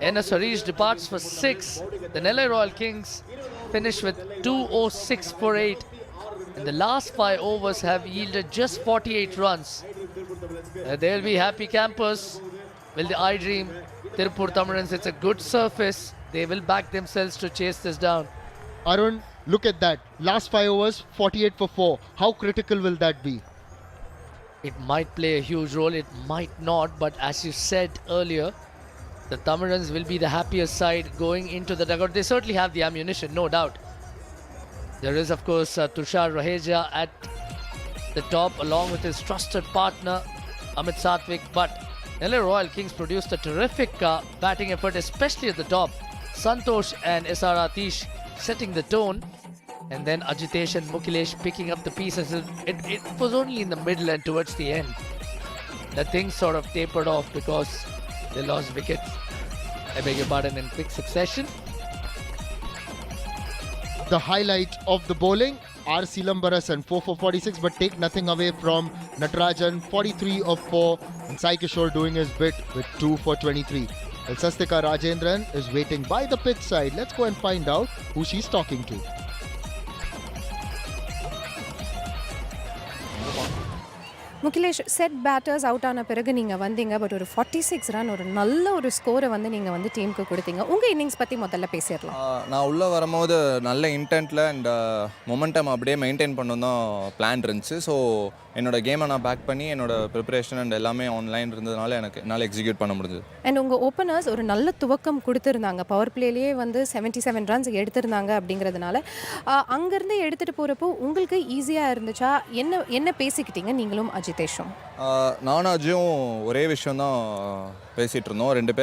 NS Harish departs for 6. The Nellai Royal Kings finish with 206 for 8. And the last 5 overs have yielded just 48 runs. They'll be happy campers. Will the iDream Tirupur Tamilans? It's a good surface. They will back themselves to chase this down. Arun, look at that. Last 5 overs, 48 for 4. How critical will that be? It might play a huge role, it might not, but as you said earlier, the Tamilans will be the happier side going into the dugout. They certainly have the ammunition, no doubt. There is, of course, Tushar Raheja at the top, along with his trusted partner, Amit Satvik. But Nellai Royal Kings produced a terrific batting effort, especially at the top. Santosh and SR Atish setting the tone. And then Ajitesh and Mukilesh picking up the pieces. It was only in the middle and towards the end that things sort of tapered off because they lost wickets, I beg your pardon, in quick succession. The highlight of the bowling, R. Silambarasan, 4 for 46, but take nothing away from Natarajan, 43 of 4, and Sai Kishore doing his bit with 2 for 23. Well, Sastika Rajendran is waiting by the pitch side. Let's go and find out who she's talking to. Mugilesh, set batters out ஆன பிறகு நீங்கள் வந்தீங்க. But ஒரு 46 run ஒரு நல்ல ஒரு ஸ்கோரை வந்து நீங்கள் வந்து டீமுக்கு கொடுத்தீங்க. உங்கள் இன்னிங்ஸ் பற்றி முதல்ல பேசிடலாம். நான் உள்ளே வரும்போது நல்ல இன்டென்ட்டில் அண்ட் மொமெண்டம் அப்படியே மெயின்டைன் பண்ணணும் தான் பிளான் இருந்துச்சு. ஸோ என்னோட கேமை நான் பேக் பண்ணி என்னோட ப்ரிப்பரேஷன் அண்ட் எல்லாமே ஆன்லைன் இருந்ததுனால என்னால் எக்ஸிக்யூட் பண்ண முடிஞ்சது. அண்ட் உங்கள் ஓப்பனர்ஸ் ஒரு நல்ல துவக்கம் கொடுத்துருந்தாங்க. பவர் பிளேலேயே வந்து 77 ரன்ஸ் எடுத்திருந்தாங்க அப்படிங்கிறதுனால அங்கேருந்து எடுத்துகிட்டு போகிறப்போ உங்களுக்கு ஈஸியாக இருந்துச்சா? என்ன பேசிக்கிட்டீங்க நீங்களும் அஜிதேஷும்? நானும் அஜயும் ஒரே விஷயம் தான் பேசிகிட்டு இருந்தோம். ரெண்டு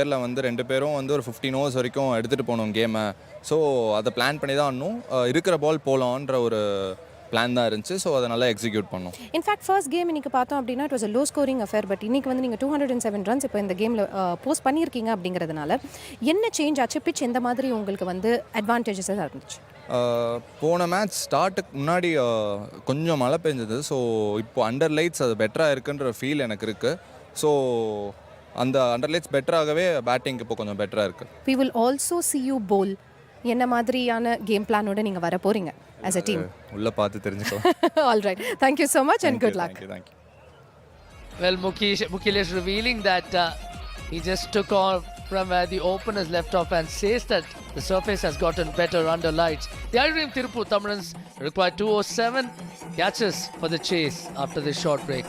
பேரும் வந்து ஒரு 15 ஓவர்ஸ் வரைக்கும் எடுத்துகிட்டு போகணும் கேமை. ஸோ அதை பிளான் பண்ணி தான் இன்னும் இருக்கிற பால் போகலான்ற ஒரு பிளான் தான் இருந்துச்சு. ஸோ அதை நல்லா எக்ஸிக்யூட் பண்ணோம். இன்ஃபேக்ட் ஃபர்ஸ்ட் கேம் இன்றைக்கி பார்த்தோம் அப்படின்னா it was a low scoring affair. But இன்றைக்கி வந்து நீங்கள் 207 ரன்ஸ் இப்போ இந்த கேமில் போஸ்ட் பண்ணியிருக்கீங்க அப்படிங்கிறதுனால என்ன சேஞ்ச் ஆச்சு? பிச் எந்த மாதிரி உங்களுக்கு வந்து அட்வான்டேஜஸாக இருந்துச்சு? போன மேட்ச் ஸ்டார்ட்டுக்கு முன்னாடி கொஞ்சம் மழை பெஞ்சது. ஸோ இப்போ அண்டர் லைட்ஸ் அது பெட்டராக இருக்குன்ற ஃபீல் எனக்கு இருக்குது. ஸோ அந்த அண்டர் லைட்ஸ் பெட்டராகவே பேட்டிங் இப்போ கொஞ்சம் பெட்டராக இருக்குது. We will also see you bowl. என்ன மாதிரியான கேம் பிளானோட நீங்கள் வர போகிறீங்க as a team? உள்ளே பார்த்து தெரிஞ்சுக்கலாம். All right. Thank you so much and good luck. Thank you. Well, Mukilesh revealing that he just took off from where the openers left off and says that the surface has gotten better under lights. The IDTT Tirupur Tamilans require 207 catches for the chase after this short break.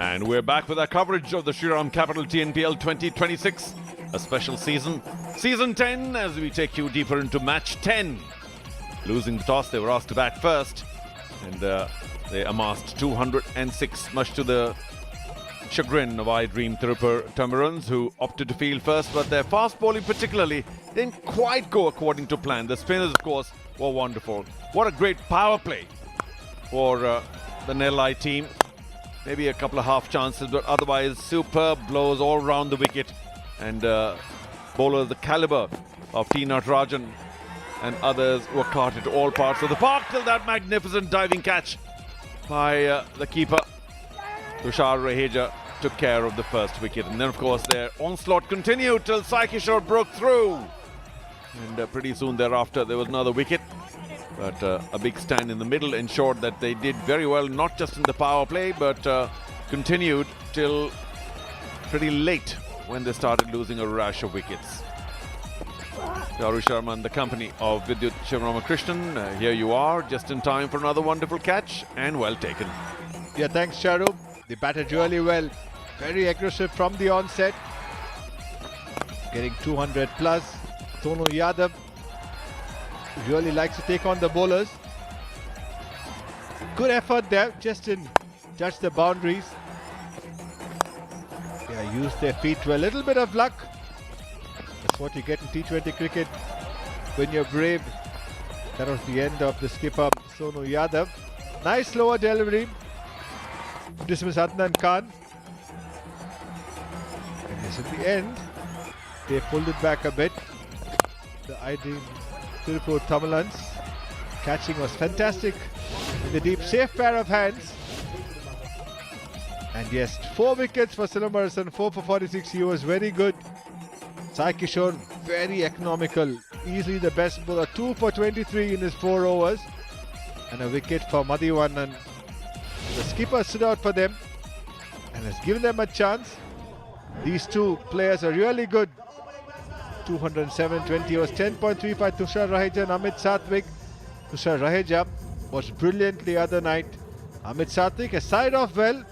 And we're back with our coverage of the Shriram Capital TNPL 2026, a special season. Season 10, as we take you deeper into match 10. Losing the toss, they were asked to bat first. And they amassed 206, much to the chagrin of iDream Tirupur Tamarans, who opted to field first. But their fast bowling particularly didn't quite go according to plan. The spinners, of course, were wonderful. What a great power play for the Nellai team. Maybe a couple of half chances, but otherwise superb blows all round the wicket. And bowlers the caliber of T. Natarajan and others were carted to all parts of the park till that magnificent diving catch by the keeper. Tushar Raheja took care of the first wicket. And then, of course, their onslaught continued till Sai Kishore broke through. And pretty soon thereafter, there was another wicket. But a big stand in the middle ensured that they did very well, not just in the power play, but continued till pretty late when they started losing a rash of wickets. Charu Sharma and the company of Vidyut Shivaramakrishnan. Here you are, just in time for another wonderful catch, and well taken. Yeah, thanks, Charu. They batted really well. Very aggressive from the onset. Getting 200 plus. Tonu Yadav really likes to take on the bowlers. Good effort there, just didn't touch the boundaries. Yeah, use their feet to a little bit of luck. That's what you get in T20 cricket when you're brave. That was the end of the skipper, Sonu Yadav. Nice lower delivery. This was Adnan Khan. And yes, in the end, they pulled it back a bit. The IDTT Tirupur Tamilans. Catching was fantastic in the deep, safe pair of hands. And yes, 4 wickets for Silamarasan, 4 for 46. He was very good. Sai Kishore, very economical. Easily the best bowler. 2 for 23 in his 4 overs. And a wicket for Madhivanan. The skipper stood out for them and has given them a chance. These two players are really good. 207, 20 overs, 10.35 Tushar Raheja and Amit Sathwik. Tushar Raheja was brilliant the other night. Amit Sathwik has side off well.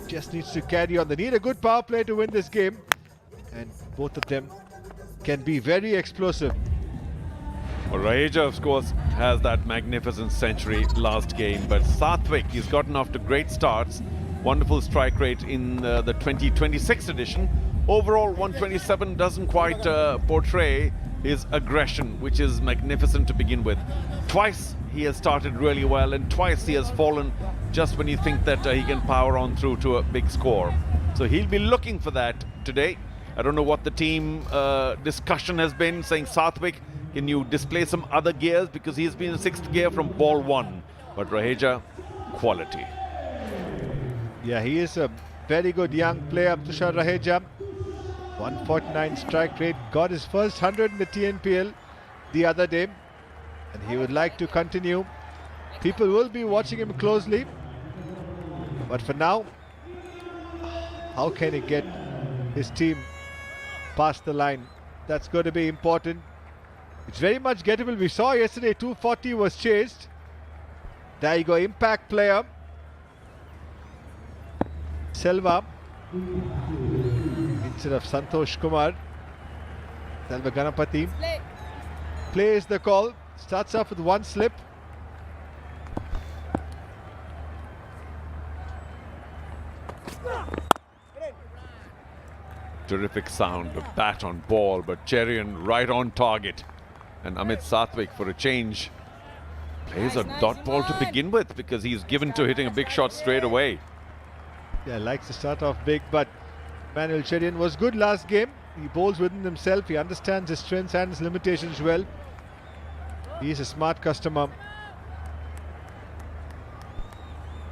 Just needs to carry on. They need a good power play to win this game. And both of them can be very explosive. Well, Raheja, of course, has that magnificent century last game. But Sathwik, he's gotten off to great starts. Wonderful strike rate in the 2026 edition. Overall, 127 doesn't quite portray his aggression, which is magnificent to begin with. Twice he has started really well, and twice he has fallen just when you think that he can power on through to a big score. So he'll be looking for that today. I don't know what the team discussion has been, saying, Sathwik, can you display some other gears? Because he's been in 6th gear from ball 1. But Raheja, quality. Yeah, he is a very good young player, Tushar Raheja. 149 strike rate, got his first 100 in the TNPL the other day, and he would like to continue. People will be watching him closely, but for now, how can he get his team past the line? That's going to be important. It's very much gettable. We saw yesterday 240 was chased. There you go, impact player Selva instead of Santosh Kumar. Selva Ganapati plays the call, starts off with 1 slip. Terrific sound of bat on ball, but Cherian right on target. And Amit Sathwik, for a change, plays a dot ball to begin with, because he's given to hitting a big shot straight away. Yeah, likes to start off big, but Manuel Cherian was good last game. He bowls within himself. He understands his strengths and his limitations well. He is a smart customer.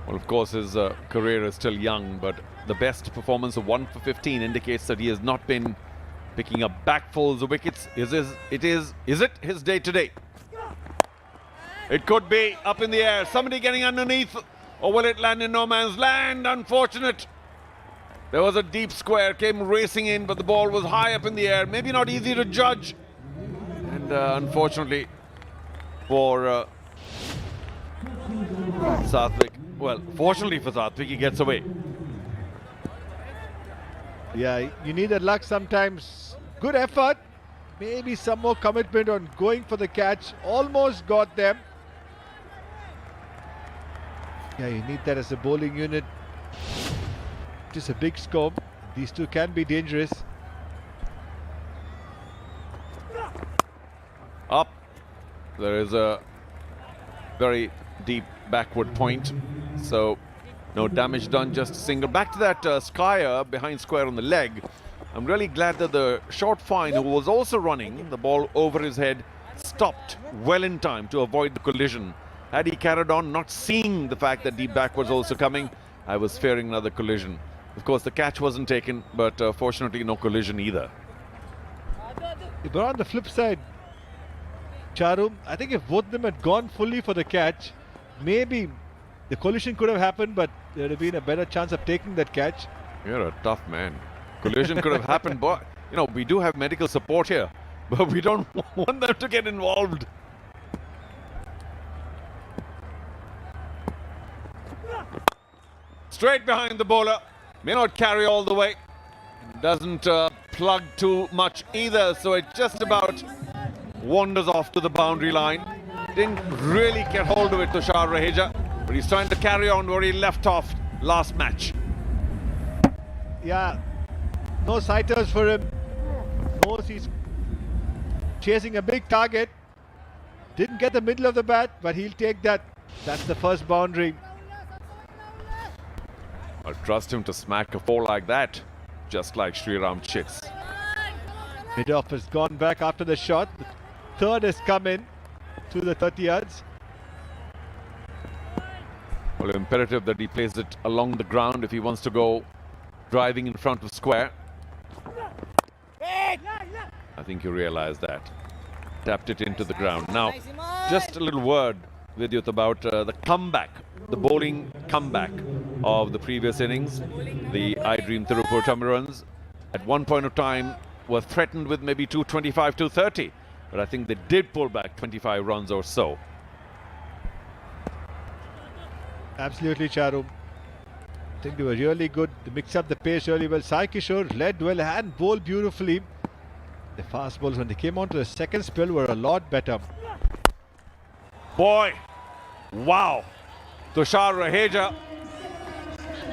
Well, of course, his career is still young, but the best performance of 1 for 15 indicates that he has not been picking up backfuls of wickets. Is it his day today? It could be up in the air. Somebody getting underneath, or will it land in no man's land? Unfortunate. There was a deep square, came racing in, but the ball was high up in the air. Maybe not easy to judge. And unfortunately for Sathwik, well, fortunately for Sathwik, he gets away. Yeah, you need that luck sometimes. Good effort. Maybe some more commitment on going for the catch. Almost got them. Yeah, you need that as a bowling unit. Just a big scope. These two can be dangerous. Up. There is a very deep backward point. So no damage done, just a single. Back to that Skyer behind square on the leg. I'm really glad that the short fine, who was also running the ball over his head, stopped well in time to avoid the collision. Had he carried on, not seeing the fact that deep back was also coming, I was fearing another collision. Of course, the catch wasn't taken, but fortunately no collision either. But on the flip side, Charu, I think if both of them had gone fully for the catch, maybe the collision could have happened, but there would have been a better chance of taking that catch. You're a tough man. Collision could have happened, but you know, we do have medical support here, but we don't want them to get involved. Straight behind the bowler, may not carry all the way, doesn't plug too much either, so it just about wanders off to the boundary line. Didn't really get hold of it, Tushar Raheja, but he's trying to carry on where he left off last match. Yeah, no sighters for him. Knows he's chasing a big target. Didn't get the middle of the bat, but he'll take that. That's the first boundary. I'll trust him to smack a four like that, just like Shriram Chits. Mid-off has gone back after the shot. The third has come in to the 30 yards. Well, imperative that he plays it along the ground if he wants to go driving in front of square. I think you realize that. Tapped it into the ground. Now, just a little word, Vidyut, about the comeback, the bowling comeback of the previous innings. The iDream Tirupur Tamirans at one point of time were threatened with maybe 225, 230. But I think they did pull back 25 runs or so. Absolutely, Charu. I think they were really good. They mixed up the pace really well. Sai Kishore led well and bowled beautifully. The fast bowls, when they came on to the second spell, were a lot better. Boy, wow. Tushar Raheja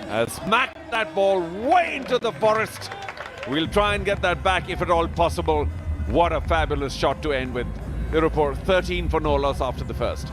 has smacked that ball way into the forest. We'll try and get that back if at all possible. What a fabulous shot to end with. Tirupur 13 for no loss after the first.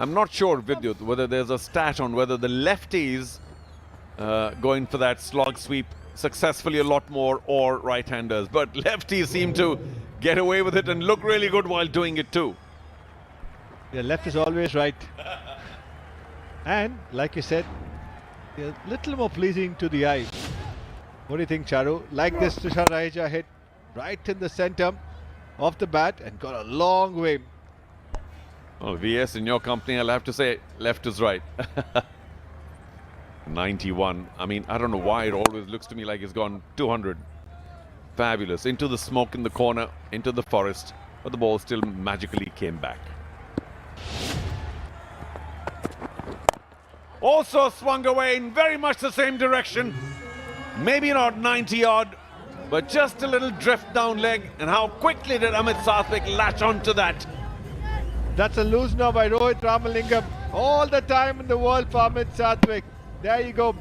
I'm not sure, Vidyut, whether there's a stat on whether the lefties going for that slog sweep successfully a lot more or right-handers. But lefties seem to get away with it and look really good while doing it too. Yeah, left is always right. And, like you said, they're a little more pleasing to the eye. What do you think, Charu? Like this, Tushar Raheja hit right in the center of the bat and got a long way. Well, VS, in your company, I'll have to say left is right. 91. I mean, I don't know why it always looks to me like it's gone 200. Fabulous. Into the smoke in the corner, into the forest, but the ball still magically came back. Also swung away in very much the same direction. Maybe not 90 odd, but just a little drift down leg. And how quickly did Amit Sathwik latch onto that? That's a loose now by Rohit Ramalingam. All the time in the world for Amit Sathwik. There you go.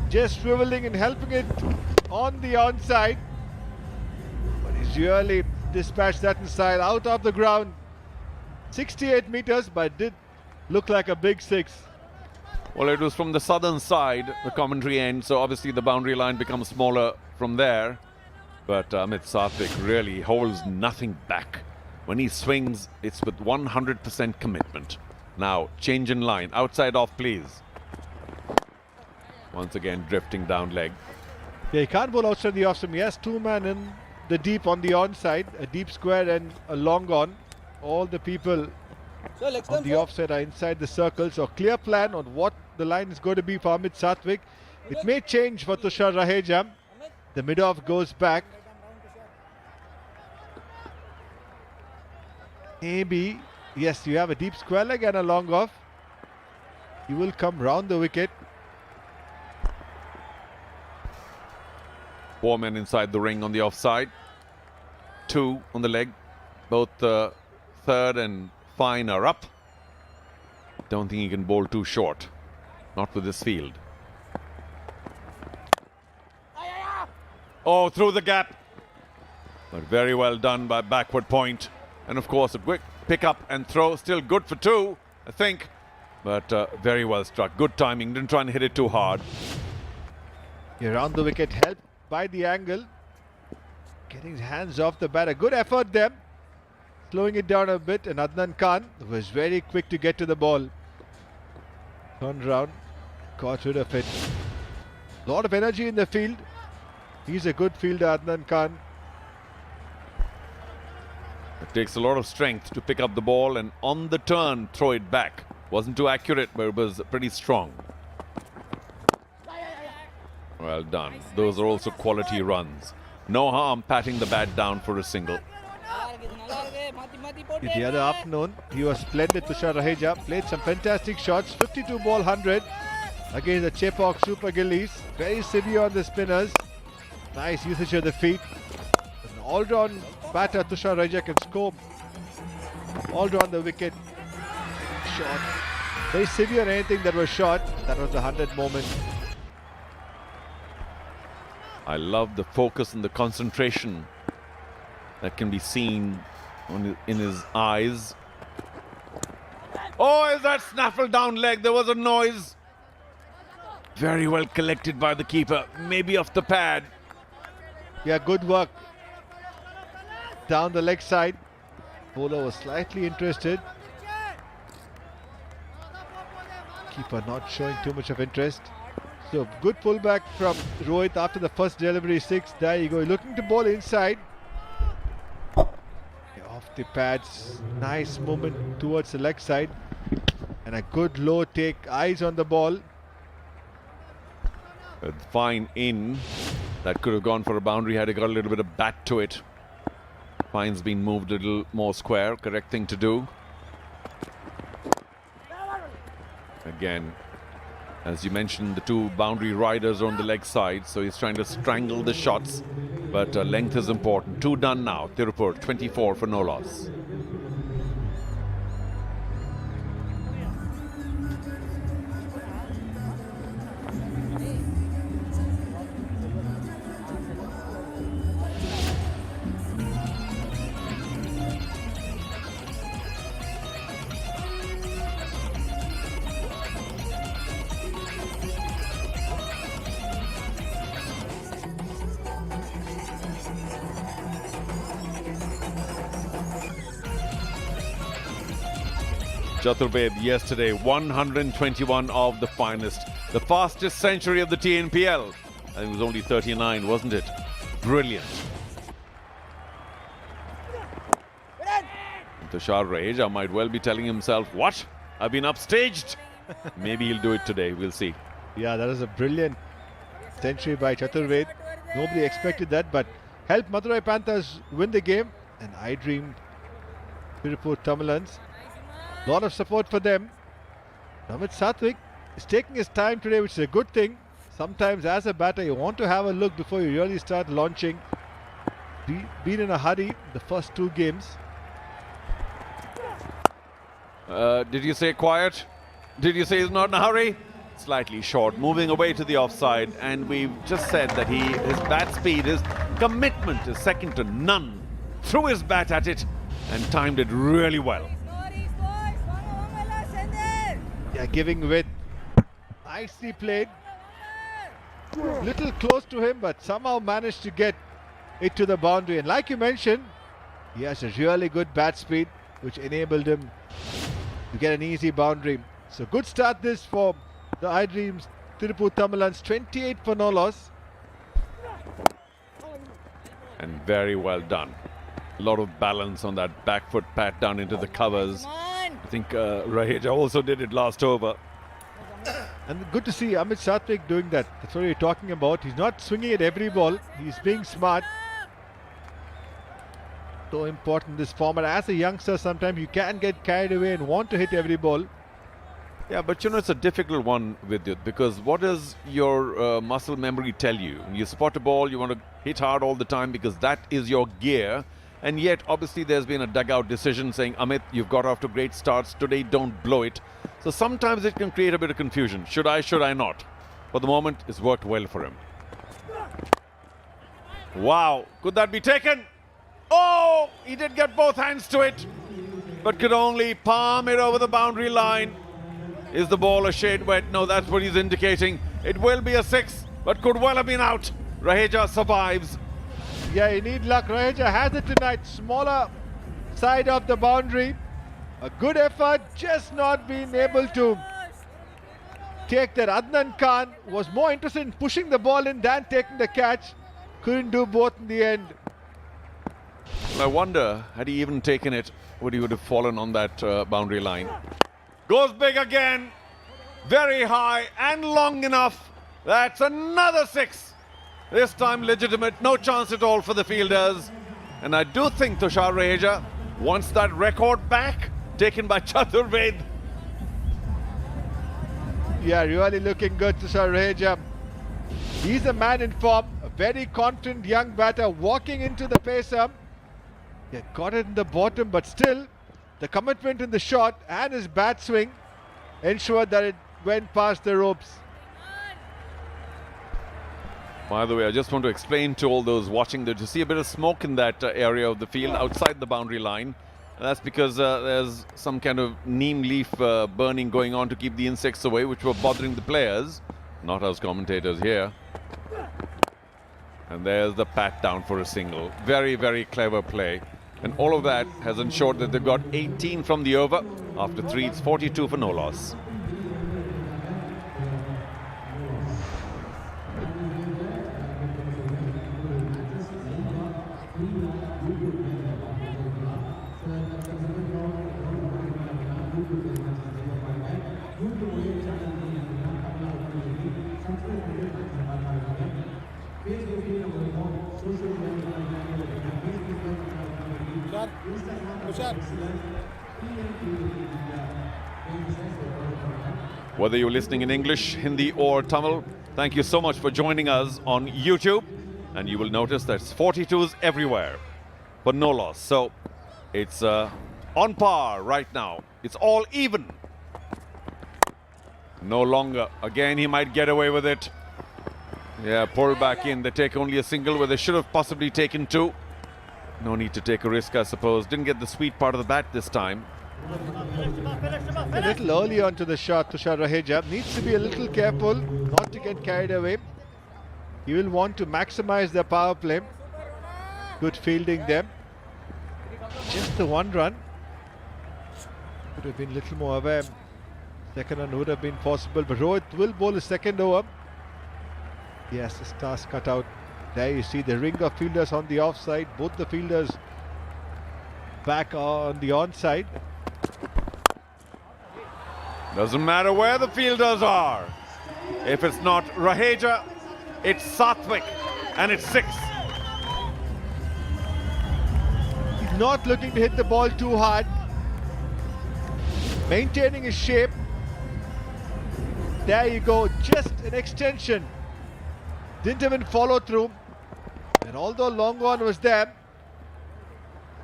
Just swiveling and helping it on the onside. But he's really dispatched that inside, out of the ground. 68 meters, but did look like a big six. Well, it was from the southern side, the commentary end, so obviously the boundary line becomes smaller from there. But Amit Sathwik really holds nothing back. When he swings, it's with 100% commitment. Now, change in line. Outside off, please. Once again, drifting down leg. Yeah, he can't bowl outside the off stump. He has two men in the deep on the onside, a deep square and a long on. All the people on the offside are inside the circle. So clear plan on what the line is going to be for Amit Sathwik. It may change for Tushar Raheja. The mid-off goes back. Maybe, yes, you have a deep square leg and a long off. He will come round the wicket. 4 men inside the ring on the offside. 2 on the leg. Both third and fine are up. Don't think he can bowl too short. Not with this field. Oh, through the gap. But very well done by backward point. And of course, a quick pick up and throw. Still good for 2, I think. But very well struck. Good timing. Didn't try and hit it too hard. Around the wicket, helped by the angle. Getting his hands off the bat. A good effort there. Slowing it down a bit. And Adnan Khan was very quick to get to the ball. Turned round. Got rid of it. A lot of energy in the field. He's a good fielder, Adnan Khan. It takes a lot of strength to pick up the ball and on the turn throw it back. Wasn't too accurate, but it was pretty strong. Well done. Those are also quality runs. No harm patting the bat down for a single. The other afternoon, he was splendid. Tushar Raheja played some fantastic shots. 52 ball 100 against the Chepauk Super Gillies. Very severe on the spinners. Nice usage of the feet. An all-round batter, Tushar Raheja can score all round the wicket. Shot. Very severe on anything that was shot. That was the 100 moment. I love the focus and the concentration that can be seen in his eyes. Oh, is that snaffled down leg? There was a noise. Very well collected by the keeper. Maybe off the pad. Yeah, good work. Down the leg side. Bowler was slightly interested. Keeper not showing too much of interest. So good pullback from Rohit after the first delivery 6. There you go. Looking to bowl inside. Off the pads. Nice movement towards the leg side. And a good low take. Eyes on the ball. A fine in. That could have gone for a boundary had it got a little bit of bat to it. Fine's been moved a little more square. Correct thing to do. Again, as you mentioned, the 2 boundary riders are on the leg side, so he's trying to strangle the shots. But length is important. 2 done now. Tirupur, 24 for no loss. Chaturved yesterday, 121 of the finest. The fastest century of the TNPL. I think it was only 39, wasn't it? Brilliant. Tushar Raheja might well be telling himself, what? I've been upstaged. Maybe he'll do it today. We'll see. Yeah, that is a brilliant century by Chaturved. Nobody expected that, but helped Madurai Panthers win the game. And I dreamed Tirupur Tamilans. Lot of support for them. Amit Sathwik is taking his time today, which is a good thing. Sometimes as a batter, you want to have a look before you really start launching. Been in a hurry the first 2 games. Did you say quiet? Did you say he's not in a hurry? Slightly short, moving away to the offside. And we've just said that his bat speed, his commitment is second to none. Threw his bat at it and timed it really well. Yeah, giving width. Nicely played. Little close to him, but somehow managed to get it to the boundary. And like you mentioned, he has a really good bat speed, which enabled him to get an easy boundary. So good start this for the I Dreams Tirupur Tamilans. 28 for no loss. And very well done. A lot of balance on that back foot pat down into the covers. I think Raheja also did it last over. And good to see Amit Satvik doing that. That's what you're talking about. He's not swinging at every ball. He's being smart. So important this format. As a youngster, sometimes you can get carried away and want to hit every ball. Yeah, but you know, it's a difficult one, Vidyut, because what does your muscle memory tell you? You spot a ball, you want to hit hard all the time because that is your gear. And yet, obviously, there's been a dugout decision saying, Amit, you've got off to great starts. Today, don't blow it. So sometimes it can create a bit of confusion. Should I not? For the moment, it's worked well for him. Wow, could that be taken? Oh, he did get both hands to it, but could only palm it over the boundary line. Is the ball a shade wet? No, that's what he's indicating. It will be a 6, but could well have been out. Raheja survives. Yeah, you need luck. Raheja has it tonight. Smaller side of the boundary. A good effort, just not being able to take that. Adnan Khan was more interested in pushing the ball in than taking the catch. Couldn't do both in the end. Well, I wonder, had he even taken it, would he have fallen on that boundary line? Goes big again. Very high and long enough. That's another 6. This time legitimate. No chance at all for the fielders. And I do think Tushar Raheja wants that record back, taken by Chaturved. Yeah, really looking good, Tushar Raheja. He's a man in form. A very confident young batter walking into the pacer. Yeah, got it in the bottom, but still the commitment in the shot and his bat swing ensured that it went past the ropes. By the way, I just want to explain to all those watching that you see a bit of smoke in that area of the field outside the boundary line. And that's because there's some kind of neem leaf burning going on to keep the insects away, which were bothering the players, not us commentators here. And there's the pat down for a single. Very, very clever play. And all of that has ensured that they've got 18 from the over. After 3, it's 42 for no loss. Whether you're listening in English, Hindi or Tamil, thank you so much for joining us on YouTube. And you will notice there's 42s everywhere for no loss. So it's on par right now. It's all even. No longer. Again, he might get away with it. Yeah, pull back in. They take only a single where they should have possibly taken 2. No need to take a risk, I suppose. Didn't get the sweet part of the bat this time. A little early onto the shot, Tushar Raheja. Needs to be a little careful not to get carried away. He will want to maximize the power play. Good fielding there. Just the 1 run. Could have been a little more aware. Second run would have been possible, but Rohit will bowl his second over. Yes, the stars cut out. There you see the ring of fielders on the offside. Both the fielders back on the onside. Doesn't matter where the fielders are. If it's not Raheja, it's Satvik, and it's 6. He's not looking to hit the ball too hard. Maintaining his shape. There you go, just an extension. Didn't even follow through. And although long one was there,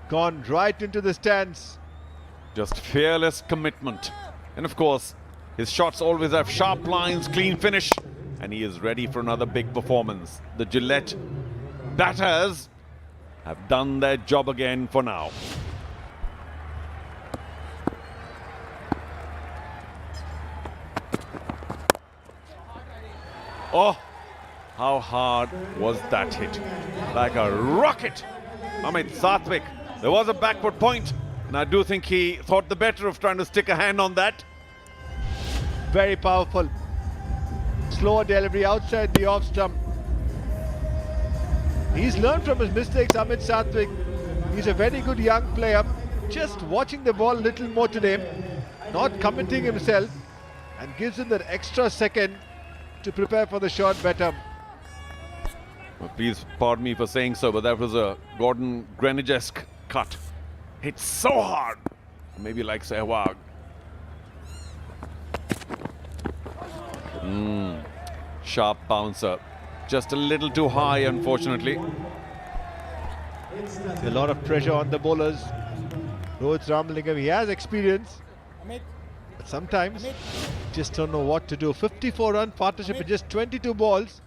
gone right into the stands. Just fearless commitment. And of course, his shots always have sharp lines, clean finish, and he is ready for another big performance. The Gillette batters have done their job again for now. Oh, how hard was that hit? Like a rocket. Amit Satvik. There was a backward point, and I do think he thought the better of trying to stick a hand on that. Very powerful. Slower delivery outside the off stump. He's learned from his mistakes, Amit Sathwik. He's a very good young player. Just watching the ball a little more today, not committing himself, and gives him that extra second to prepare for the shot better. Well, please pardon me for saying so, but that was a Gordon Greenidge-esque cut. Hit so hard. Maybe like Sehwag. Sharp bouncer. Just a little too high, unfortunately. A lot of pressure on the bowlers. Rohit Ramalingam, he has experience, but sometimes just don't know what to do. 54-run partnership in just 22 balls.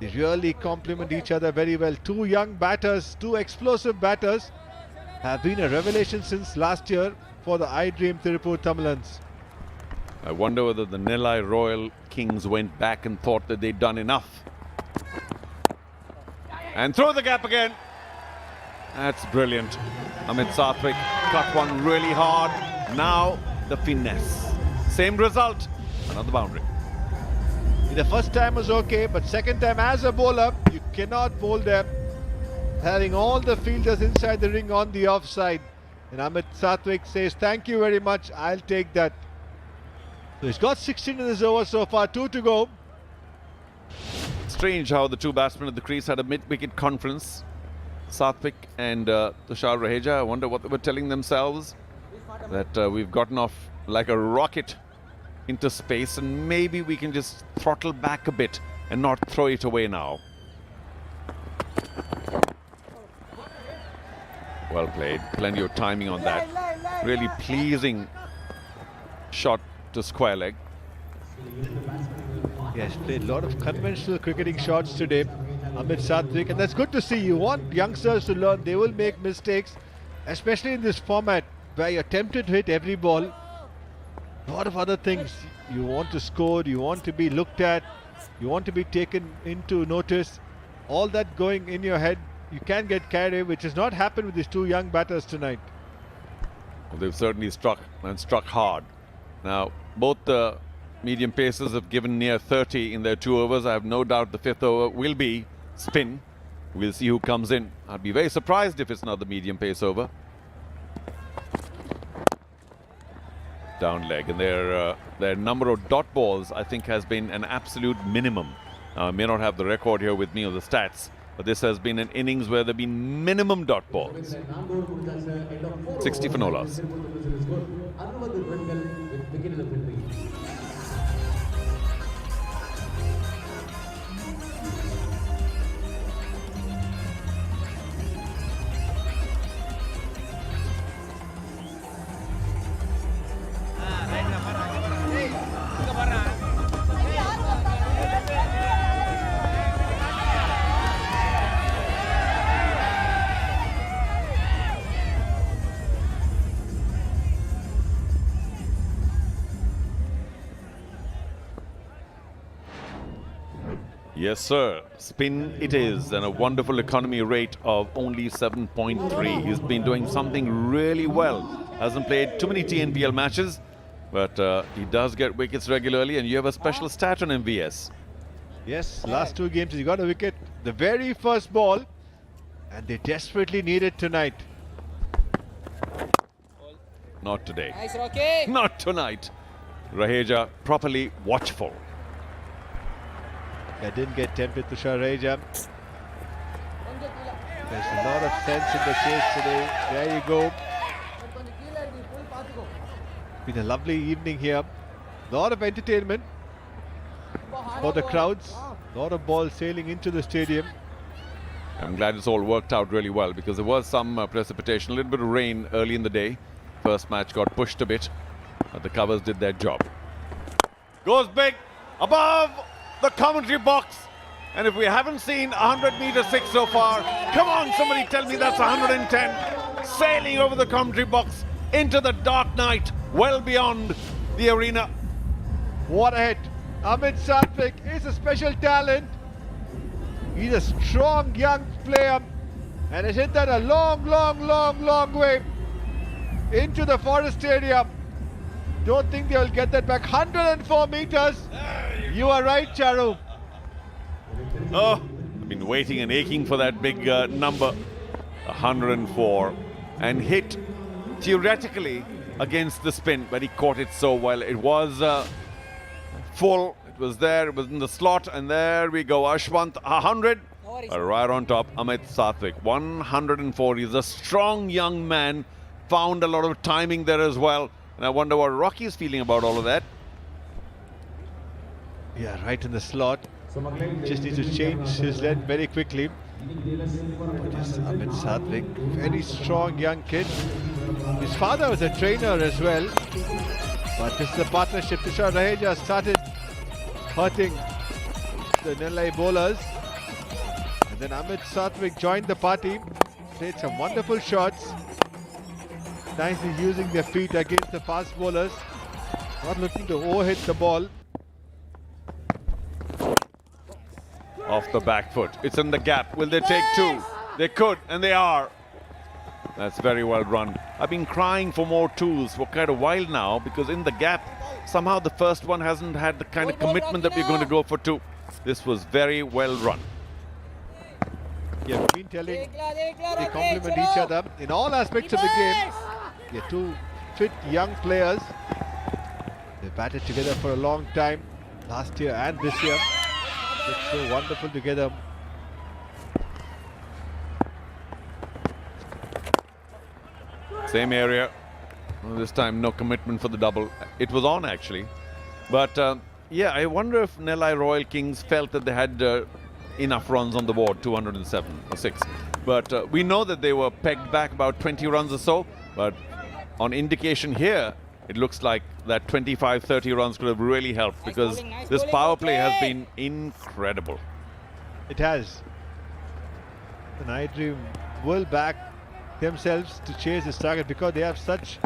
They really complement each other very well. Two young batters, two explosive batters, have been a revelation since last year for the I Dream Tirupur Tamilans. I wonder whether the Nellai Royal Kings went back and thought that they'd done enough. And through the gap again. That's brilliant. Amit Sathwik cut one really hard. Now the finesse. Same result. Another boundary. The first time was okay, but second time as a bowler, you cannot bowl them having all the fielders inside the ring on the offside. And Amit Sathwik says, thank you very much, I'll take that. So he's got 16 in this over so far, 2 to go. Strange how the two batsmen at the crease had a mid-wicket conference. Sathwik and Tushar Raheja. I wonder what they were telling themselves. That we've gotten off like a rocket into space and maybe we can just throttle back a bit and not throw it away now. Well played. Plenty of timing on that. Really pleasing shot to square leg. Yes, played a lot of conventional cricketing shots today, Amit Sathwik, and that's good to see. You want youngsters to learn. They will make mistakes, especially in this format where you're tempted to hit every ball. A lot of other things. You want to score, you want to be looked at, you want to be taken into notice. All that going in your head, you can get carried away, which has not happened with these two young batters tonight. Well, they've certainly struck and struck hard. Now, both the medium pacers have given near 30 in their 2 overs. I have no doubt the 5th over will be spin. We'll see who comes in. I'd be very surprised if it's not the medium pace over. Down leg, and their number of dot balls, I think, has been an absolute minimum. I may not have the record here with me or the stats, but this has been an innings where there have been minimum dot balls. 60 for no loss. Yes, sir. Spin it is, and a wonderful economy rate of only 7.3. He's been doing something really well. Hasn't played too many TNPL matches, but he does get wickets regularly, and you have a special stat on MVS. Yes, last 2 games he got a wicket. The very first ball, and they desperately need it tonight. Not today. Nice, Rocky. Not tonight. Raheja properly watchful. I didn't get tempted, Tushar Raheja. There's a lot of sense in the chase today. There you go. Been a lovely evening here. A lot of entertainment for the crowds. A lot of balls sailing into the stadium. I'm glad it's all worked out really well because there was some precipitation, a little bit of rain early in the day. First match got pushed a bit, but the covers did their job. Goes big above the commentary box, and if we haven't seen 100-meter 6 so far, come on, somebody tell me that's 110, sailing over the commentary box into the dark night, well beyond the arena. What a hit. Amit Sathwik is a special talent. He's a strong young player and has hit that a long way into the Forest Stadium. Don't think they'll get that back. 104 meters. You are right, Charu. Oh, I've been waiting and aching for that big number. 104. And hit theoretically against the spin, but he caught it so well. It was full. It was there. It was in the slot. And there we go. Ashwant, 100. Right on top, Amit Satvik, 104. He's a strong young man. Found a lot of timing there as well. And I wonder what Rocky is feeling about all of that. Yeah, right in the slot. Just needs to change his length very quickly. But yes, Amit Satvik, very strong young kid. His father was a trainer as well. But this is a partnership. Tushar Raheja started hurting the Nellai bowlers. And then Amit Satvik joined the party. Played some wonderful shots. Nicely using their feet against the fast bowlers. Not looking to overhit the ball. Off the back foot. It's in the gap. Will they take two? They could, and they are. That's very well run. I've been crying for more twos for quite a while now because in the gap, somehow the first one hasn't had the kind of commitment that we're going to go for two. This was very well run. Yeah, we've been telling they complement each other in all aspects of the game. Yeah, two fit young players. They batted together for a long time, last year and this year. Look so wonderful together. Same area. Well, this time no commitment for the double. It was on actually. But yeah, I wonder if Nellai Royal Kings felt that they had enough runs on the board, 207 or 6. But we know that they were pegged back about 20 runs or so. But on indication here, it looks like that 25-30 runs could have really helped because this power play has been incredible. It has. And iDream will back themselves to chase this target because they have such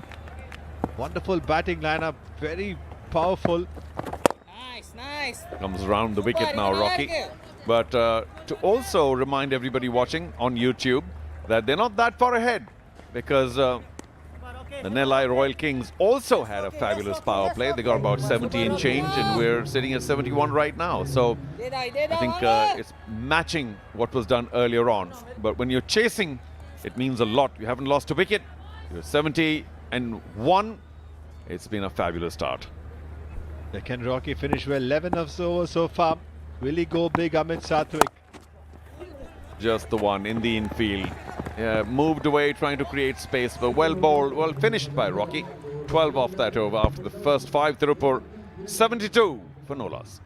wonderful batting lineup, very powerful. Nice. Comes around the wicket now, Rocky. But to also remind everybody watching on YouTube that they're not that far ahead because the Nellai Royal Kings also had a fabulous power play. They got about 70 and change, and we're sitting at 71 right now. So I think it's matching what was done earlier on. But when you're chasing, it means a lot. You haven't lost a wicket. You're 71. It's been a fabulous start. Can Rocky finish well? 11 of so far. Will he go big, Amit Satvik? Just the one in the infield. Yeah, moved away trying to create space, but well bowled, well finished by Rocky. 12 off that over after the first 5. Tirupur 72 for no loss.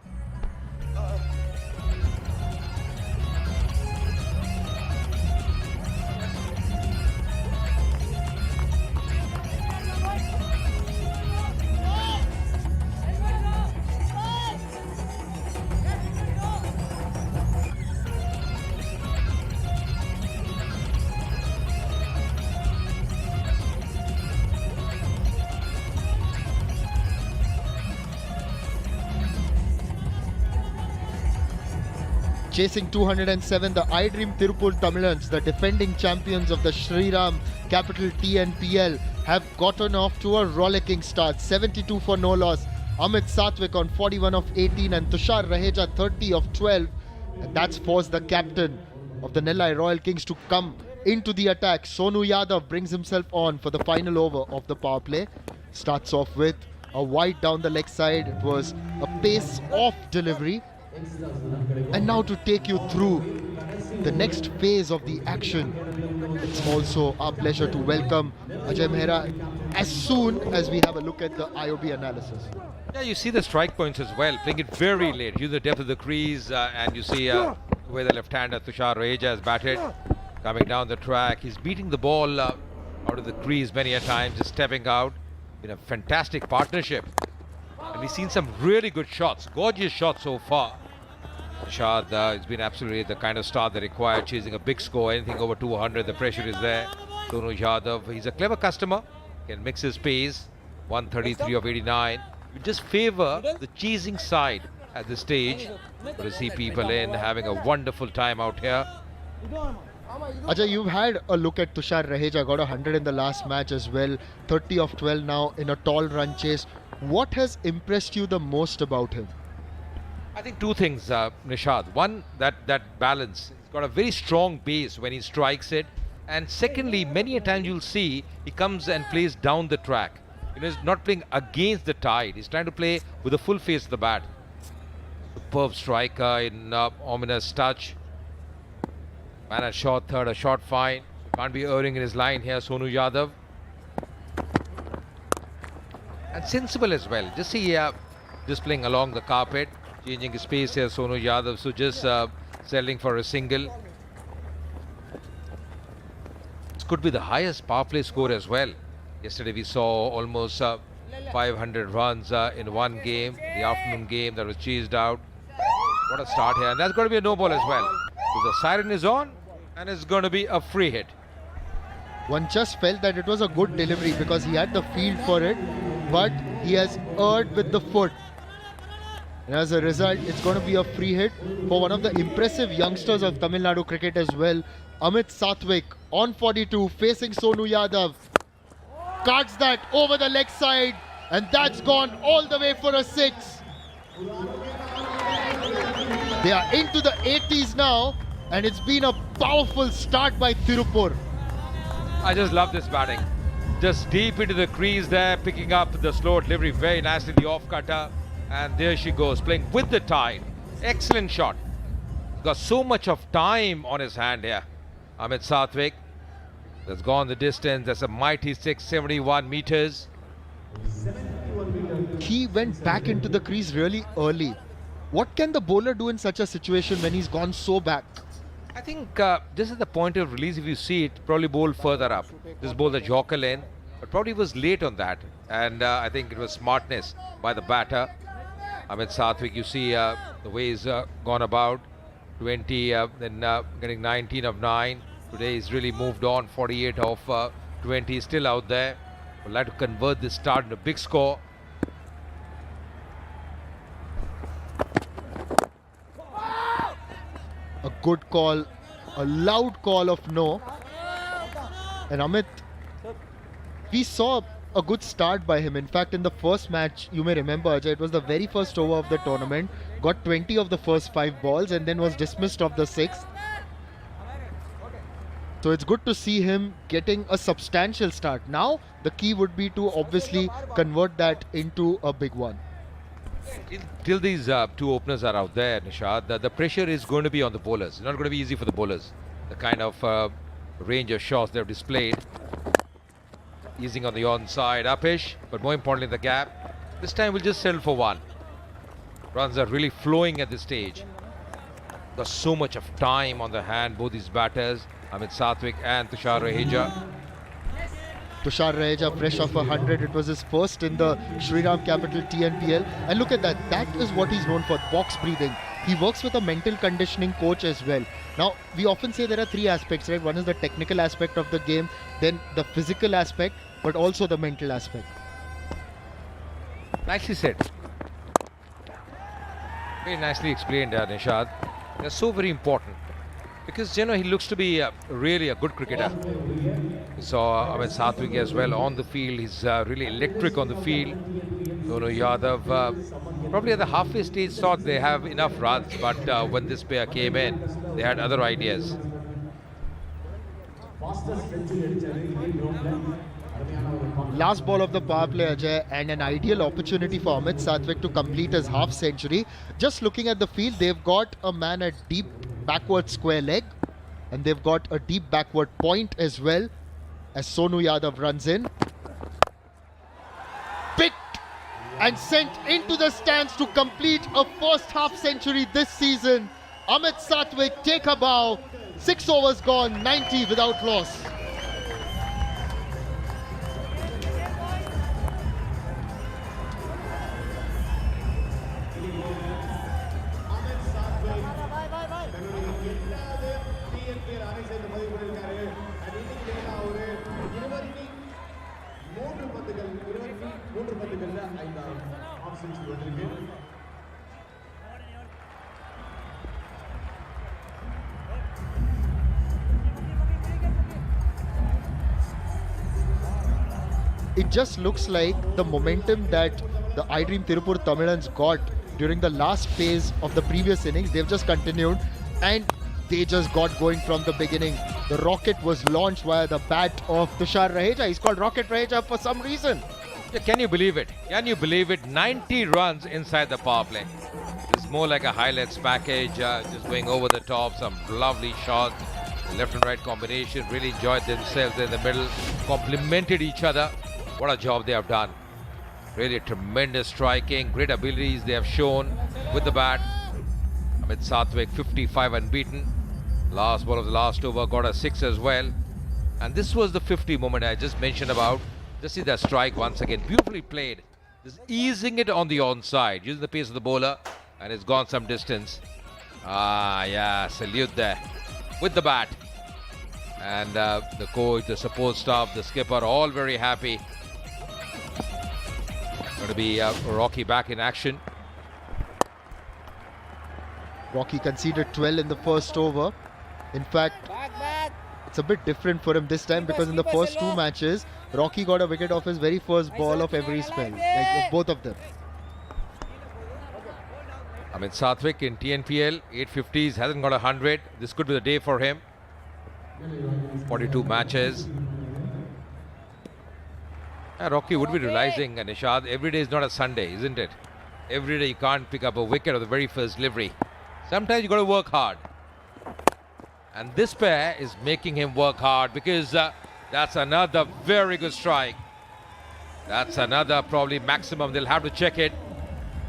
Chasing 207, the iDream Tirupur Tamilans, the defending champions of the Shriram capital TNPL, have gotten off to a rollicking start. 72 for no loss. Amit Satvik on 41 of 18 and Tushar Raheja 30 of 12. And that's forced the captain of the Nellai Royal Kings to come into the attack. Sonu Yadav brings himself on for the final over of the power play. Starts off with a wide down the leg side. It was a pace-off delivery. And now to take you through the next phase of the action, it's also our pleasure to welcome Ajay Mehra as soon as we have a look at the IOB analysis. Yeah, you see the strike points as well, playing it very late. You the depth of the crease, and you see where the left-hander Tushar Raheja has batted, coming down the track. He's beating the ball out of the crease many a time, just stepping out. Been a fantastic partnership. And we've seen some really good shots, gorgeous shots so far. Shad, it's been absolutely the kind of start they require, chasing a big score, anything over 200, the pressure is there. Sonu Yadav, he's a clever customer, can mix his pace, 133 of 89. You just favour the chasing side at this stage. To see people in, having a wonderful time out here. Ajay, you've had a look at Tushar Raheja, got 100 in the last match as well, 30 of 12 now in a tall run chase. What has impressed you the most about him? I think two things, Nishad. One, that balance. He's got a very strong base when he strikes it. And secondly, many a times you'll see he comes and plays down the track. You know, he's not playing against the tide. He's trying to play with the full face of the bat. Superb striker in ominous touch. Man at short third, a short fine. Can't be erring in his line here, Sonu Yadav. And sensible as well. Just see, just playing along the carpet, changing his pace here, Sonu Yadav. So just settling for a single. This could be the highest power play score as well. Yesterday we saw almost 500 runs in one game, the afternoon game that was chased out. What a start here. And that's going to be a no ball as well. So the siren is on and it's going to be a free hit. One just felt that it was a good delivery because he had the field for it, but he has erred with the foot. And as a result, it's going to be a free hit for one of the impressive youngsters of Tamil Nadu cricket as well, Amit Sathwik, on 42, facing Sonu Yadav. Cuts that over the leg side, and that's gone all the way for a 6. They are into the 80s now, and it's been a powerful start by Tirupur. I just love this batting. Just deep into the crease there, picking up the slow delivery very nicely, the off cutter. And there she goes, playing with the tide. Excellent shot. Got so much of time on his hand here. Amit Sathwik. That's gone the distance. That's a mighty 671 meters. He went back into the crease really early. What can the bowler do in such a situation when he's gone so back? I think this is the point of release. If you see it, probably bowl further up. This bowled the Yorker lane, but probably was late on that. And I think it was smartness by the batter. Amit Sathwik, you see the way he's gone about. 20, then getting 19 of 9. Today he's really moved on. 48 of 20, still out there. Would like to convert this start into a big score. A good call, a loud call of no. And Amit, we saw a good start by him. In fact, in the first match, you may remember, Ajay, it was the very first over of the tournament. Got 20 of the first 5 balls and then was dismissed of the 6th. So it's good to see him getting a substantial start. Now, the key would be to obviously convert that into a big one. Till these two openers are out there, Nishad, the pressure is going to be on the bowlers. It's not going to be easy for the bowlers. The kind of range of shots they've displayed. Easing on the onside, upish, but more importantly the gap. This time we'll just settle for 1. Runs are really flowing at this stage. Got so much of time on the hand, both these batters, Amit Sathwik and Tushar Raheja. Tushar Raheja fresh off 100. It was his first in the Shriram Capital TNPL. And look at that. That is what he's known for, box breathing. He works with a mental conditioning coach as well. Now, we often say there are 3 aspects, right? One is the technical aspect of the game, then the physical aspect, but also the mental aspect. Nicely said. Very nicely explained, Nishad. They're so very important. Because, you know, he looks to be really a good cricketer. We saw Amit Sathwik as well on the field. He's really electric on the field. Sonu Yadav, probably at the halfway stage, thought they have enough runs. But when this pair came in, they had other ideas. Last ball of the power play, Ajay, and an ideal opportunity for Amit Sathwik to complete his half century. Just looking at the field, they've got a man at deep backward square leg, and they've got a deep backward point as well as Sonu Yadav runs in. Picked and sent into the stands to complete a first half century this season. Amit Sathwik, take a bow. 6 overs gone, 90 without loss. It just looks like the momentum that the iDream Tirupur Tamilans got during the last phase of the previous innings, they've just continued. And they just got going from the beginning. The rocket was launched via the bat of Tushar Raheja. He's called Rocket Raheja for some reason. Yeah, can you believe it? Can you believe it? 90 runs inside the power play. It's more like a highlights package, just going over the top, some lovely shots, left and right combination, really enjoyed themselves in the middle, complemented each other. What a job they have done. Really tremendous striking, great abilities they have shown with the bat. Amit Sathwik, 55 unbeaten. Last ball of the last over, got a 6 as well. And this was the 50 moment I just mentioned about. Just see that strike once again, beautifully played. Just easing it on the onside, using the pace of the bowler, and it's gone some distance. Yeah, salute there with the bat. And the coach, the support staff, the skipper, all very happy. Going to be Rocky back in action. Rocky conceded 12 in the first over. In fact, it's a bit different for him this time because in the first two matches, Rocky got a wicket off his very first ball of every spell, like both of them. Amit Sathwik in TNPL, 850s, hasn't got 100. This could be the day for him. 42 matches. Rocky would be realizing, Nishad, every day is not a Sunday, isn't it? Every day you can't pick up a wicket of the very first delivery. Sometimes you got to work hard. And this pair is making him work hard because that's another very good strike. That's another probably maximum. They'll have to check it.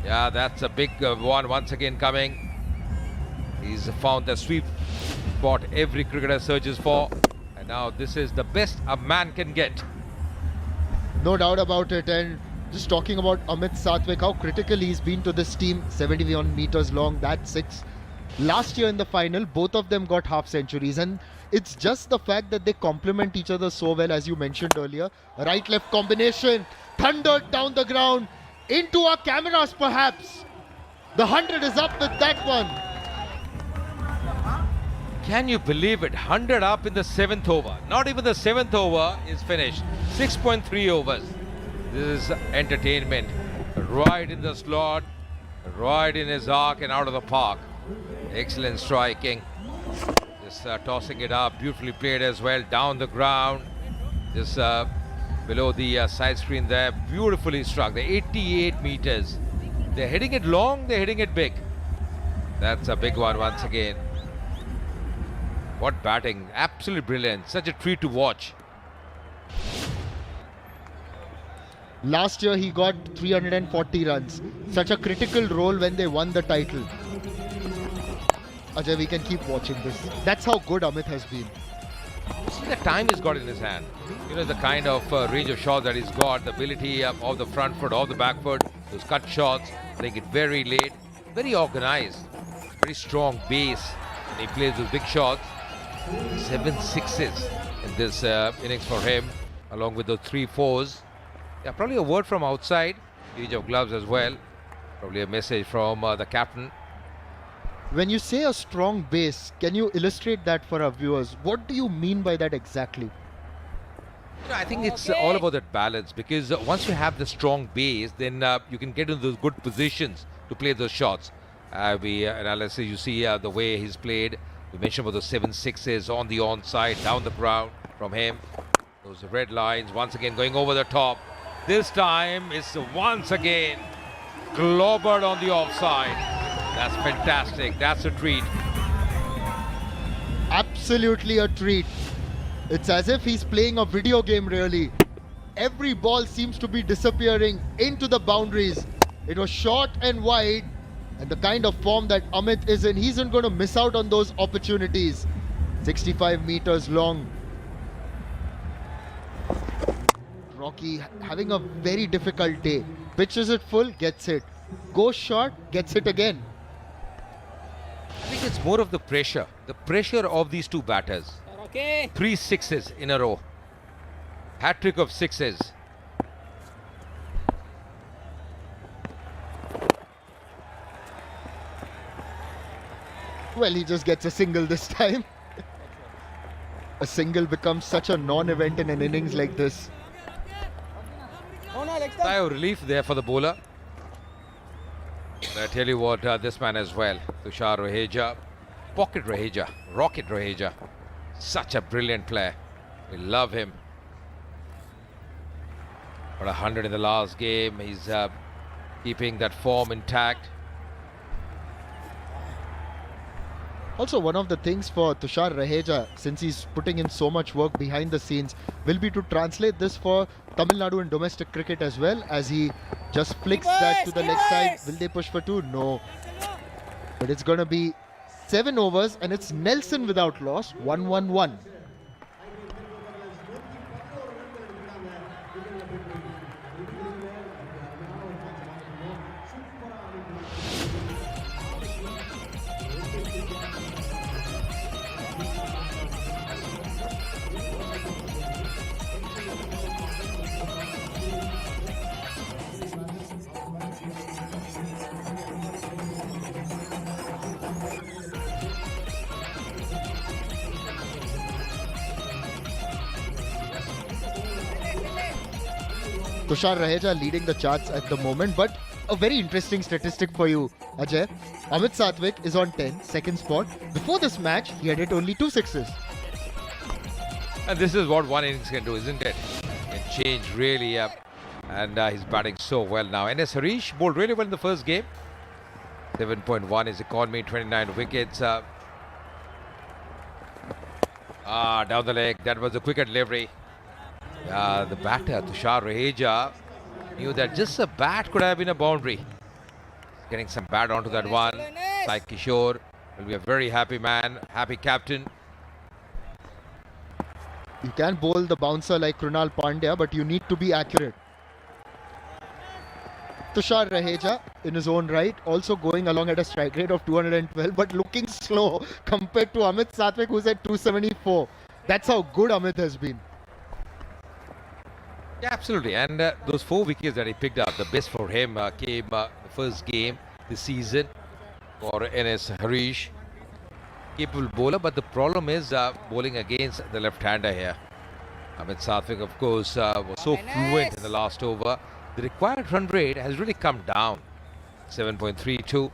Yeah, that's a big one once again coming. He's found the sweet spot every cricketer searches for. And now this is the best a man can get. No doubt about it. And just talking about Amit Sathwik, how critical he's been to this team. 71 meters long, that 6. Last year in the final, both of them got half centuries, and it's just the fact that they complement each other so well, as you mentioned earlier. Right-left combination, thundered down the ground, into our cameras perhaps. The 100 is up with that one. Can you believe it? 100 up in the 7th over. Not even the 7th over is finished. 6.3 overs. This is entertainment. Right in the slot, right in his arc and out of the park. Excellent striking. Just tossing it up, beautifully played as well, down the ground. Just below the side screen there, beautifully struck. The 88 meters. They're hitting it long, they're hitting it big. That's a big one once again. What batting, absolutely brilliant. Such a treat to watch. Last year he got 340 runs. Such a critical role when they won the title. Ajay, we can keep watching this. That's how good Amit has been. See the time he's got in his hand. You know, the kind of range of shots that he's got, the ability of the front foot, of the back foot, those cut shots, playing it very late, very organized, very strong base. And he plays those big shots. 7 sixes in this innings for him, along with the 3 fours. Yeah, probably a word from outside, age of gloves as well. Probably a message from the captain. When you say a strong base, can you illustrate that for our viewers? What do you mean by that exactly? You know, I think it's all about that balance, because once you have the strong base, then you can get into those good positions to play those shots. Analysis, you see the way he's played. We mentioned about those 7 sixes on the onside, down the ground from him. Those red lines once again going over the top. This time it's once again clobbered on the offside. That's fantastic. That's a treat. Absolutely a treat. It's as if he's playing a video game, really. Every ball seems to be disappearing into the boundaries. It was short and wide, and the kind of form that Amit is in, he isn't going to miss out on those opportunities. 65 meters long. Rocky having a very difficult day. Pitches it full, gets it. Goes short, gets it again. I think it's more of the pressure of these two batters. Okay. 3 sixes in a row. Hat-trick of 6s. Well, he just gets a single this time. A single becomes such a non-event in an innings like this. Sigh of relief there for the bowler. But I tell you what, this man as well, Tushar Raheja, Pocket Raheja, Rocket Raheja. Such a brilliant player. We love him. Got 100 in the last game. He's keeping that form intact. Also, one of the things for Tushar Raheja, since he's putting in so much work behind the scenes, will be to translate this for Tamil Nadu in domestic cricket as well, as he just flicks that to the leg side. Will they push for 2? No. But it's going to be 7 overs and it's Nelson without loss, 1-1-1. Tushar Raheja leading the charts at the moment, but a very interesting statistic for you, Ajay. Amit Satwik is on 10, second spot. Before this match, he had hit only 2 sixes. And this is what one innings can do, isn't it? Can change really up. And he's batting so well now. NS Harish bowled really well in the first game. 7.1 is economy, 29 wickets. Down the leg. That was a quicker delivery. The batter, Tushar Raheja, knew that just a bat could have been a boundary. Getting some bat onto that one. Sai Kishore will be a very happy man, happy captain. You can bowl the bouncer like Krunal Pandya, but you need to be accurate. Tushar Raheja, in his own right, also going along at a strike rate of 212, but looking slow compared to Amit Satwik, who's at 274. That's how good Amit has been. Yeah, absolutely. And those 4 wickets that he picked up, the best for him came the first game this season for NS Harish. Capable bowler, but the problem is bowling against the left-hander here. Amit Satwik, of course, was so fluent in the last over. The required run rate has really come down. 7.32.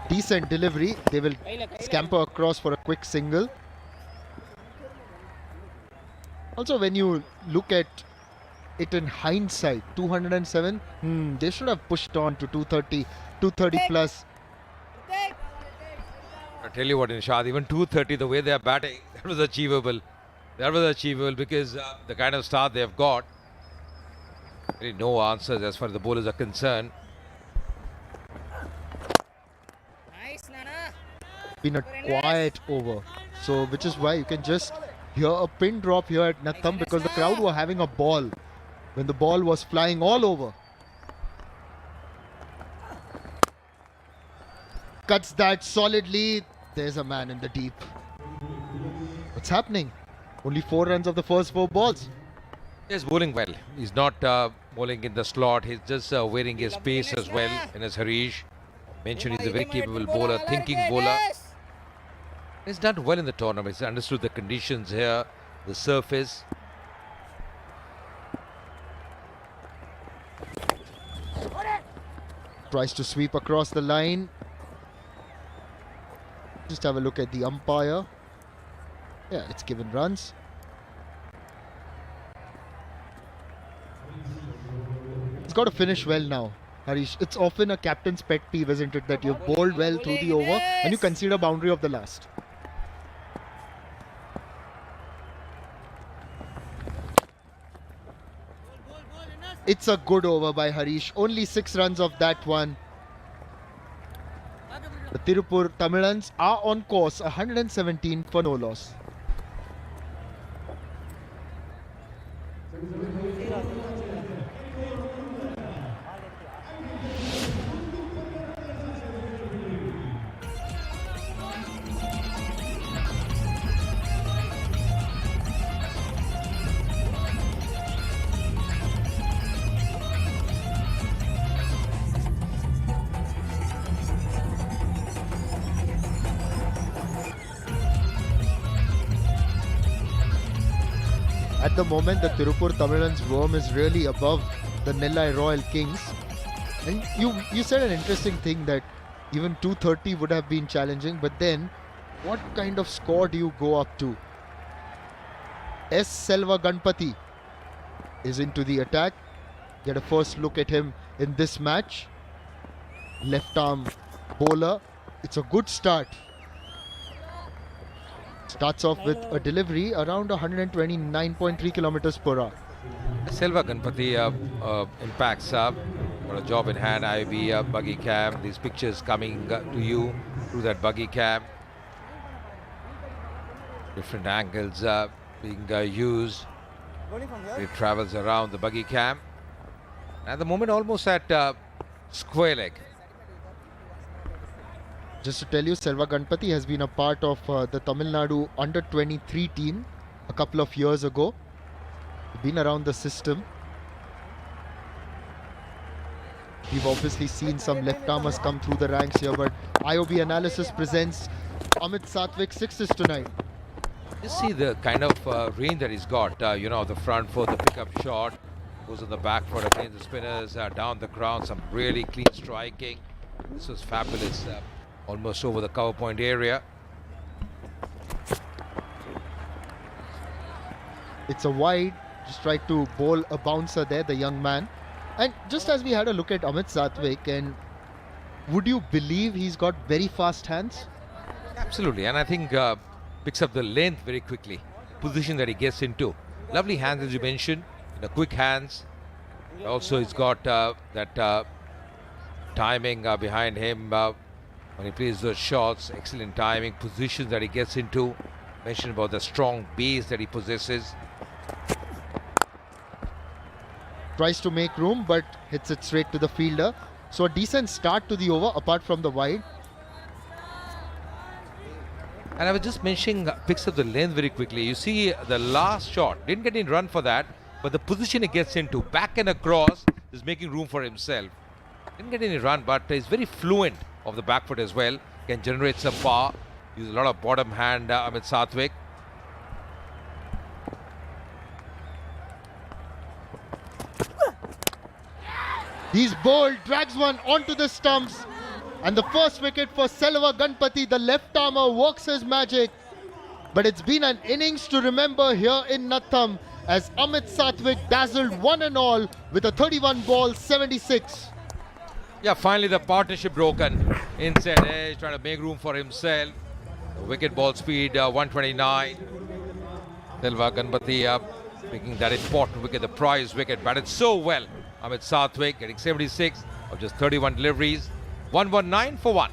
Decent delivery. They will scamper across for a quick single. Also, when you look at it in hindsight, 207, they should have pushed on to 230 plus. I tell you what, Nishad, even 230, the way they are batting, that was achievable. That was achievable because the kind of start they have got, really no answers as far as the bowlers are concerned. Been a quiet over, so which is why you can just hear a pin drop here at Natham, because the crowd were having a ball when the ball was flying all over. Cuts that solidly. There's a man in the deep. What's happening? Only 4 runs of the first 4 balls. He's bowling well. He's not bowling in the slot. He's just wearing his pace as well. And as Harish mentioned, he's a very capable bowler, thinking bowler. He's done well in the tournament. He's understood the conditions here, the surface. Tries to sweep across the line. Just have a look at the umpire. Yeah, it's given runs. It's got to finish well now, Harish. It's often a captain's pet peeve, isn't it, that you've bowled well through the over and you concede a boundary of the last. It's a good over by Harish. Only 6 runs of that one. The Tirupur Tamilans are on course, 117 for no loss. At the moment, the Tirupur Tamilans worm is really above the Nellai Royal Kings. And you said an interesting thing that even 230 would have been challenging, but then what kind of score do you go up to? S. Selva Ganpati is into the attack. Get a first look at him in this match. Left arm bowler. It's a good start. Starts off with a delivery around 129.3 kilometers per hour. Selva Ganpati impacts got a job in hand. IB buggy cam. These pictures coming to you through that buggy cam. Different angles being used. It travels around the buggy cam. At the moment, almost at square leg. Just to tell you, Selva Ganpati has been a part of the Tamil Nadu under-23 team a couple of years ago. Been around the system. We've obviously seen some left-armers come through the ranks here, but IOB Analysis presents Amit Satvik 6s tonight. Just see the kind of range that he's got. The front foot, the pickup shot, goes on the back foot against the spinners, down the ground, some really clean striking. This was fabulous, almost over the cover point area. It's a wide, just tried to bowl a bouncer there, the young man. And just as we had a look at Amit Satvik, and would you believe he's got very fast hands? Absolutely, and I think picks up the length very quickly, position that he gets into. Lovely hands, as you mentioned, quick hands. Also, he's got that timing behind him when he plays those shots. Excellent timing, positions that he gets into. Mentioned about the strong base that he possesses. Tries to make room, but hits it straight to the fielder. So a decent start to the over, apart from the wide. And I was just mentioning, picks up the length very quickly. You see the last shot, didn't get any run for that, but the position he gets into, back and across, is making room for himself. Didn't get any run, but he's very fluent of the back foot as well. Can generate some power. Use a lot of bottom hand, Amit Satvik. He's bowled, drags one onto the stumps. And the first wicket for Selva Ganpati, the left armer, works his magic. But it's been an innings to remember here in Natham as Amit Satvik dazzled one and all with a 31 ball 76. Yeah, finally the partnership broken. Inside edge, trying to make room for himself. Wicket ball speed 129. Selva Ganpati picking that important wicket, the prize wicket. Batted so well. Amit Satvik getting 76 of just 31 deliveries. 119 for 1.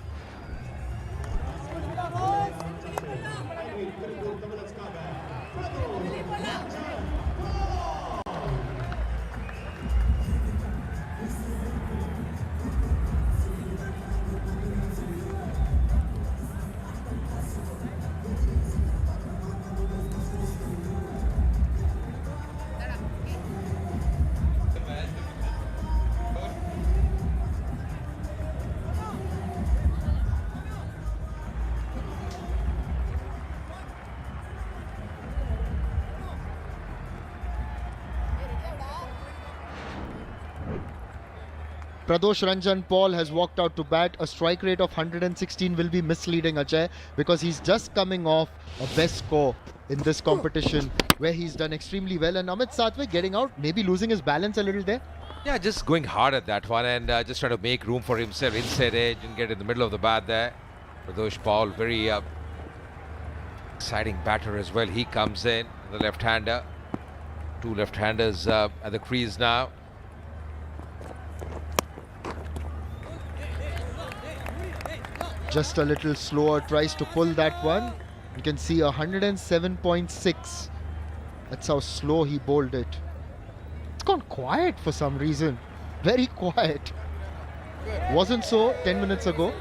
Pradosh Ranjan Paul has walked out to bat. A strike rate of 116 will be misleading, Ajay, because he's just coming off a best score in this competition where he's done extremely well. And Amit Satvik getting out, maybe losing his balance a little there. Yeah, just going hard at that one and just trying to make room for himself. Inside edge and get in the middle of the bat there. Pradosh Paul, very exciting batter as well. He comes in, the left-hander. Two left-handers at the crease now. Just a little slower, tries to pull that one. You can see 107.6. That's how slow he bowled it. It's gone quiet for some reason. Very quiet. Wasn't so 10 minutes ago.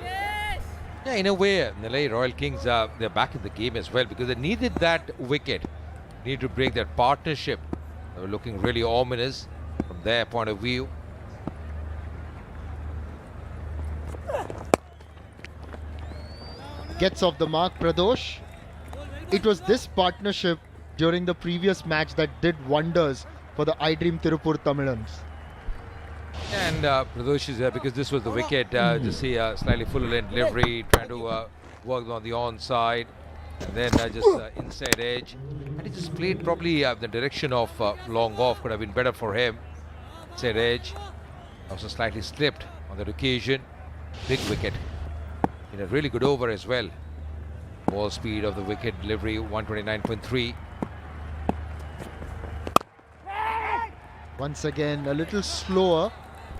Yeah, in a way, Nellai Royal Kings, they're back in the game as well because they needed that wicket. Need to break that partnership. They were looking really ominous from their point of view. Gets off the mark, Pradosh. It was this partnership during the previous match that did wonders for the iDream Tirupur Tamilans. And Pradosh is there because this was the wicket. Just see slightly full length delivery, trying to work on the onside. And then just inside edge. And he just played probably the direction of long off. Could have been better for him. Inside edge. Also slightly slipped on that occasion. Big wicket. In a really good over as well. Ball speed of the wicket delivery 129.3. Once again, a little slower.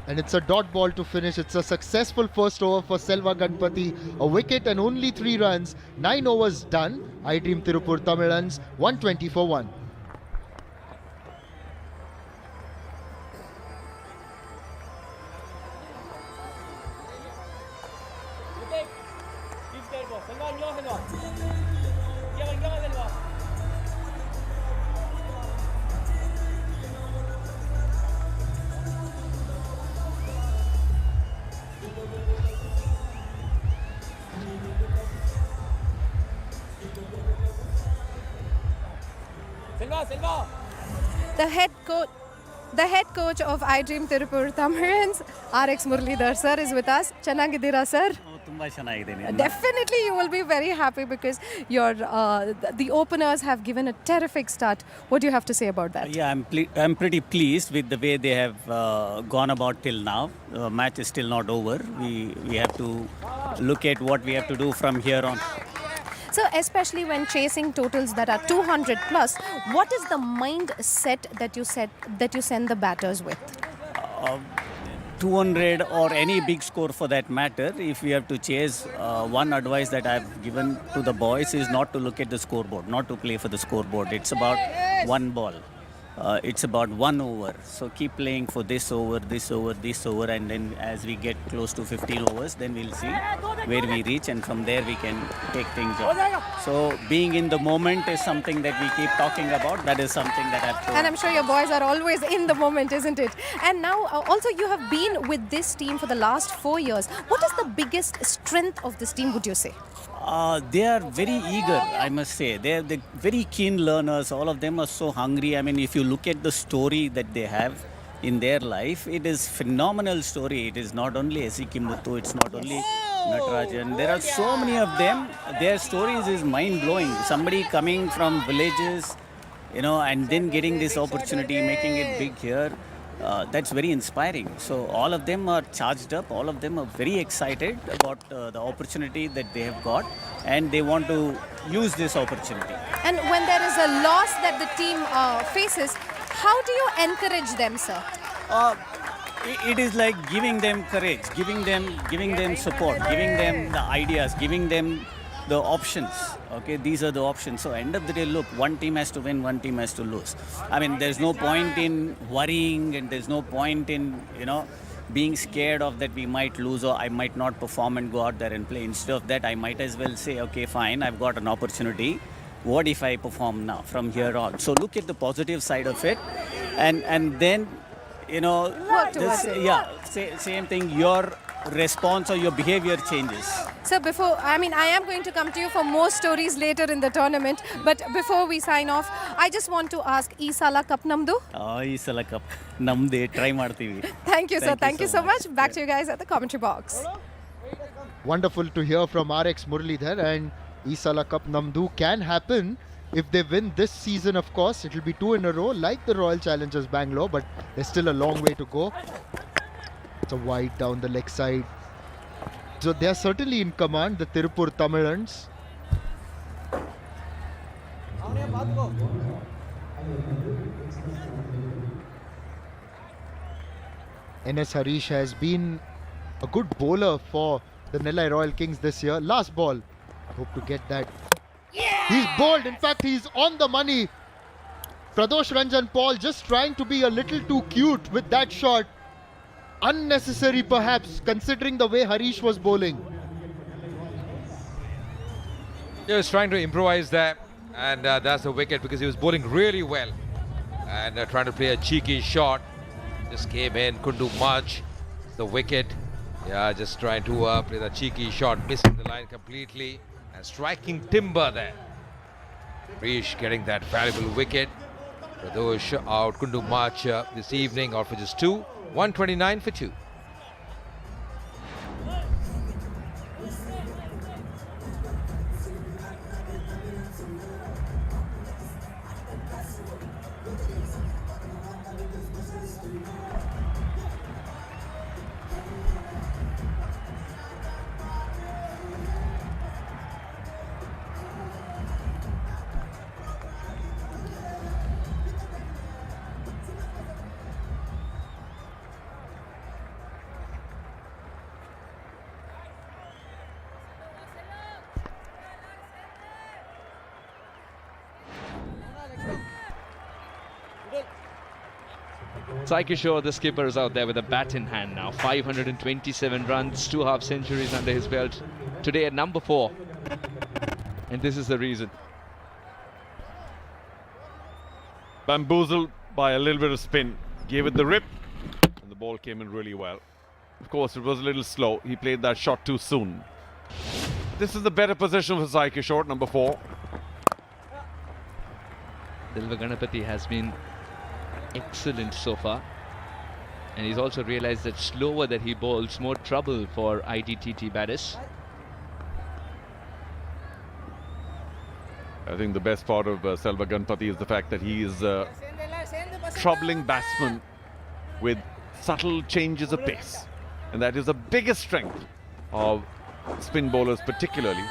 And it's a dot ball to finish. It's a successful first over for Selva Ganpati. A wicket and only 3 runs. 9 overs done. iDream Tirupur Tamilans 120 for 1. The head coach of iDream Tirupur Tamilans, RX Muralidhar sir, is with us. Chennagidira sir. Definitely you will be very happy because your the openers have given a terrific start. What do you have to say about that? Yeah, I'm pretty pleased with the way they have gone about till now. The match is still not over. We have to look at what we have to do from here on. So especially when chasing totals that are 200 plus, what is the mindset that you send the batters with? 200 or any big score for that matter, if we have to chase, one advice that I've given to the boys is not to look at the scoreboard, not to play for the scoreboard. It's about one ball. It's about 1 over. So keep playing for this over, this over, this over, and then as we get close to 15 overs, then we'll see where we reach, and from there we can take things on. So being in the moment is something that we keep talking about. That is something that I've told. And I'm sure your boys are always in the moment, isn't it? And now also you have been with this team for the last 4 years. What is the biggest strength of this team, would you say? They are very eager, I must say. They're very keen learners. All of them are so hungry. I mean, if you look at the story that they have in their life, it is phenomenal story. It is not only S.C. Muthu, it's not only Natarajan. There are so many of them. Their stories is mind-blowing. Somebody coming from villages, and then getting this opportunity, making it big here. That's very inspiring. So all of them are charged up. All of them are very excited about the opportunity that they have got, and they want to use this opportunity. And when there is a loss that the team faces, how do you encourage them, sir? It is like giving them courage, giving them support, giving them the ideas, giving them the options. Okay, these are the options. So end of the day, look, one team has to win, one team has to lose. I mean, there's no point in worrying, and there's no point in being scared of that we might lose or I might not perform and go out there and play. Instead of that, I might as well say, okay, fine, I've got an opportunity. What if I perform now from here on? So look at the positive side of it, and then work towards it. Yeah, same thing. Your response or your behavior changes. So I am going to come to you for more stories later in the tournament, but before we sign off, I just want to ask, ee sala cup namdu? Ee sala cup namde try ಮಾಡ್ತೀವಿ. Thank you, sir. Thank you so much. Back to you guys at the commentary box. Wonderful to hear from RX Muralidhar, and Isala Cup Namdu can happen if they win this season. Of course, it will be 2 in a row like the Royal Challengers Bangalore, but there's still a long way to go. It's a wide down the leg side. So they are certainly in command, the Tirupur Tamilans. NS Harish has been a good bowler for the Nellai Royal Kings this year. Last ball. Hope to get that. He's bowled. In fact, he's on the money. Pradosh Ranjan Paul just trying to be a little too cute with that shot. Unnecessary perhaps, considering the way Harish was bowling. He was trying to improvise there, and that's the wicket because he was bowling really well and trying to play a cheeky shot. Just came in, couldn't do much. The wicket, just trying to play the cheeky shot, missing the line completely and striking timber there. Harish getting that valuable wicket. Pradosh out, couldn't do much this evening, out for just 2. 129 for 2. Sai Kishore, the skipper, is out there with a bat in hand now. 527 runs, 2 half centuries under his belt. Today at number 4. And this is the reason. Bamboozled by a little bit of spin. Gave it the rip. And the ball came in really well. Of course, it was a little slow. He played that shot too soon. This is the better position for Sai Kishore, number 4. Dilva Ganapati has been excellent so far, and he's also realized that slower that he bowls, more trouble for IDTT batters. I think the best part of Selva Ganapati is the fact that he is troubling batsmen with subtle changes of pace, and that is the biggest strength of spin bowlers particularly,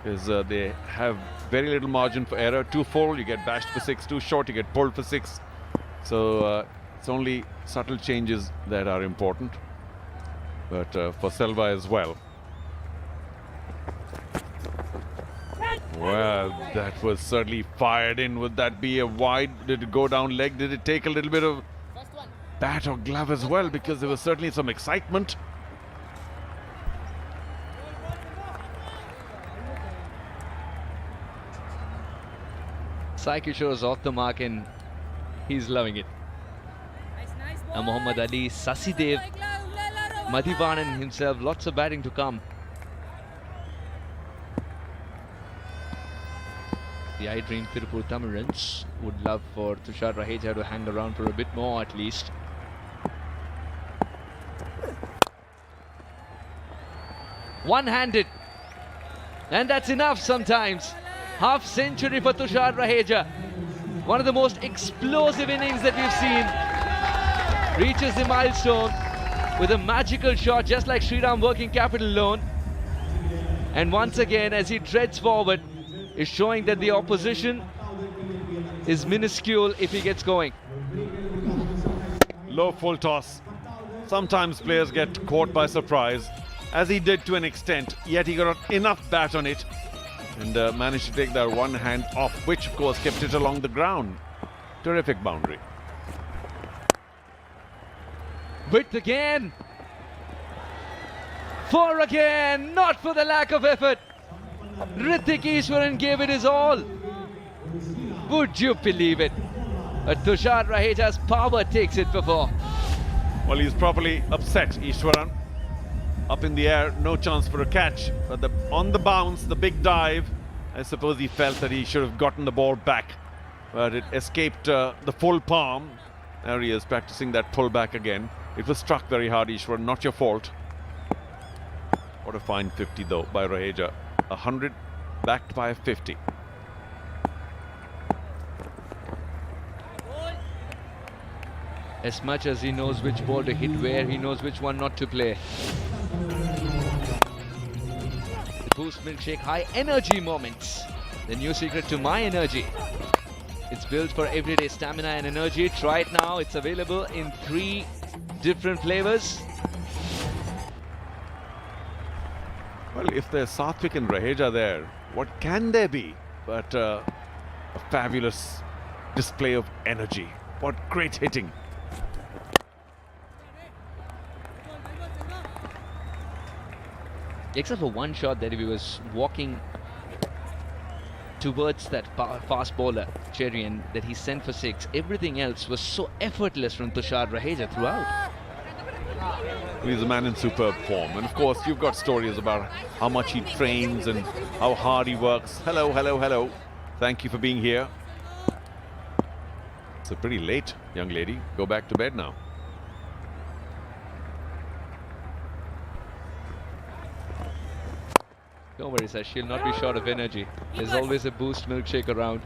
is they have very little margin for error. Too full, you get bashed for 6. Too short, you get pulled for 6. So it's only subtle changes that are important, but for Selva as well. Well, that was certainly fired in. Would that be a wide? Did it go down leg? Did it take a little bit of bat or glove as well? Because there was certainly some excitement. Sai Kishore is off the mark and he's loving it. And Muhammad Ali, Sasidev, Madhivanan himself, lots of batting to come. The I Dream Tirupur Tamilans would love for Tushar Raheja to hang around for a bit more at least. One-handed, and that's enough sometimes. Half century for Tushar Raheja. One of the most explosive innings that we've seen. Reaches the milestone with a magical shot, just like Shriram working capital loan. And once again, as he treads forward, is showing that the opposition is minuscule if he gets going. Low full toss. Sometimes players get caught by surprise, as he did to an extent, yet he got enough bat on it and managed to take that one hand off, which of course kept it along the ground. Terrific boundary. Width again. 4 again, not for the lack of effort. Hrithik Ishwaran gave it his all. Would you believe it? But Tushar Raheja's power takes it for 4. Well, he's properly upset, Ishwaran. Up in the air, no chance for a catch. But on the bounce, the big dive, I suppose he felt that he should have gotten the ball back. But it escaped the full palm. There he is, practicing that pull back again. It was struck very hard, Ishwaran, not your fault. What a fine 50 though by Raheja. 100 backed by a 50. As much as he knows which ball to hit where, he knows which one not to play. The Boost Milkshake high energy moments. The new secret to my energy. It's built for everyday stamina and energy. Try it now. It's available in 3 different flavors. Well, if there's Satvik and Raheja there, what can there be but a fabulous display of energy? What great hitting. Except for one shot that he was walking towards that fast bowler, Cherian, that he sent for 6. Everything else was so effortless from Tushar Raheja throughout. He's a man in superb form. And of course, you've got stories about how much he trains and how hard he works. Hello, hello, hello. Thank you for being here. It's pretty late, young lady. Go back to bed now. Don't worry, sir. She'll not be short of energy. There's always a boost milkshake around.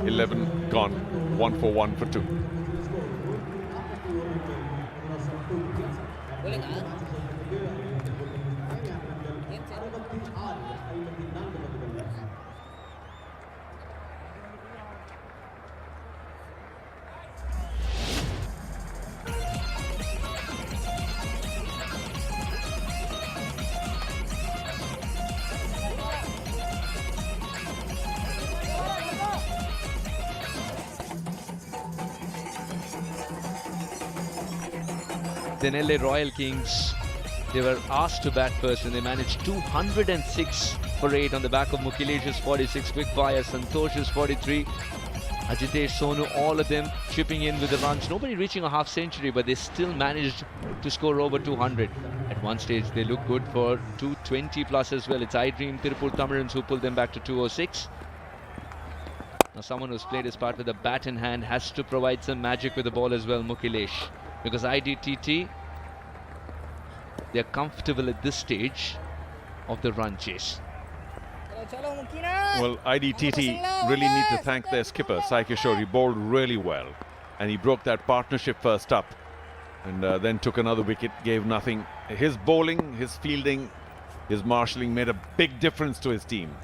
11 gone. 1 for 1 for 2. The LA Royal Kings, they were asked to bat first and they managed 206 for 8 on the back of Mukhilesh's 46, quick fire, Santosh's 43, Ajitesh, Sonu, all of them chipping in with the runs. Nobody reaching a half century, but they still managed to score over 200. At one stage, they look good for 220 plus as well. It's iDream Tirupur Tamirans who pulled them back to 206. Now someone who's played his part with a bat in hand has to provide some magic with the ball as well, Mukhilesh. Because IDTT, they're comfortable at this stage of the run chase. Well, IDTT really need to thank their skipper, Sai Kishore. He bowled really well. And he broke that partnership first up. And then took another wicket, gave nothing. His bowling, his fielding, his marshalling made a big difference to his team.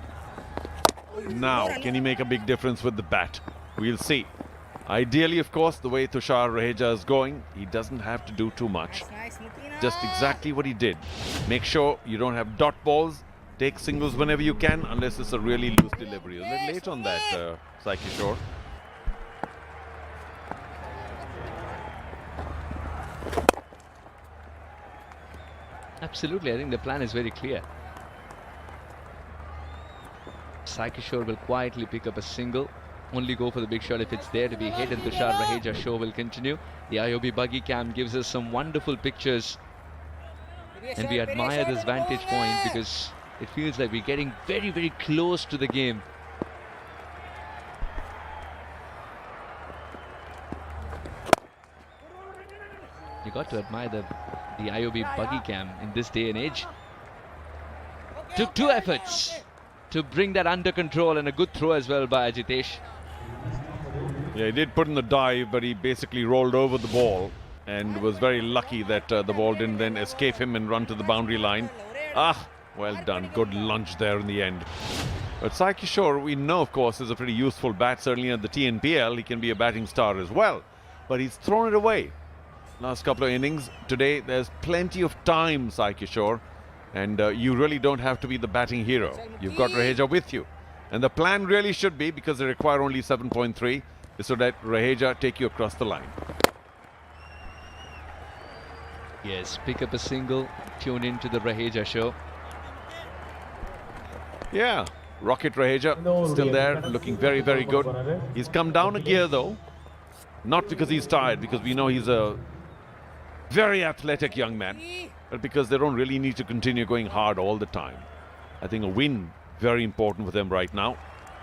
Now, can he make a big difference with the bat? We'll see. Ideally, of course, the way Tushar Raheja is going, he doesn't have to do too much. Just exactly what he did. Make sure you don't have dot balls. Take singles whenever you can, unless it's a really loose delivery. A little late on that, Sai Kishore. Absolutely, I think the plan is very clear. Sai Kishore will quietly pick up a single. Only go for the big shot if it's there to be hit, and Tushar Raheja show will continue. The IOB buggy cam gives us some wonderful pictures, and we admire this vantage point because it feels like we're getting very, very close to the game. You got to admire the IOB buggy cam in this day and age. Took 2 efforts to bring that under control, and a good throw as well by Ajitesh. Yeah, he did put in the dive, but he basically rolled over the ball and was very lucky that the ball didn't then escape him and run to the boundary line. Ah, well done. Good lunge there in the end. But Sai Kishore, we know, of course, is a pretty useful bat. Certainly at the TNPL, he can be a batting star as well. But he's thrown it away. Last couple of innings. Today, there's plenty of time, Sai Kishore. And you really don't have to be the batting hero. You've got Raheja with you. And the plan really should be, because they require only 7.3, is so that Raheja take you across the line. Yes, pick up a single, tune into the Raheja show. Yeah, Rocket Raheja still there, looking very, very good. He's come down a gear though. Not because he's tired, because we know he's a very athletic young man, but because they don't really need to continue going hard all the time. I think a win, very important for them right now,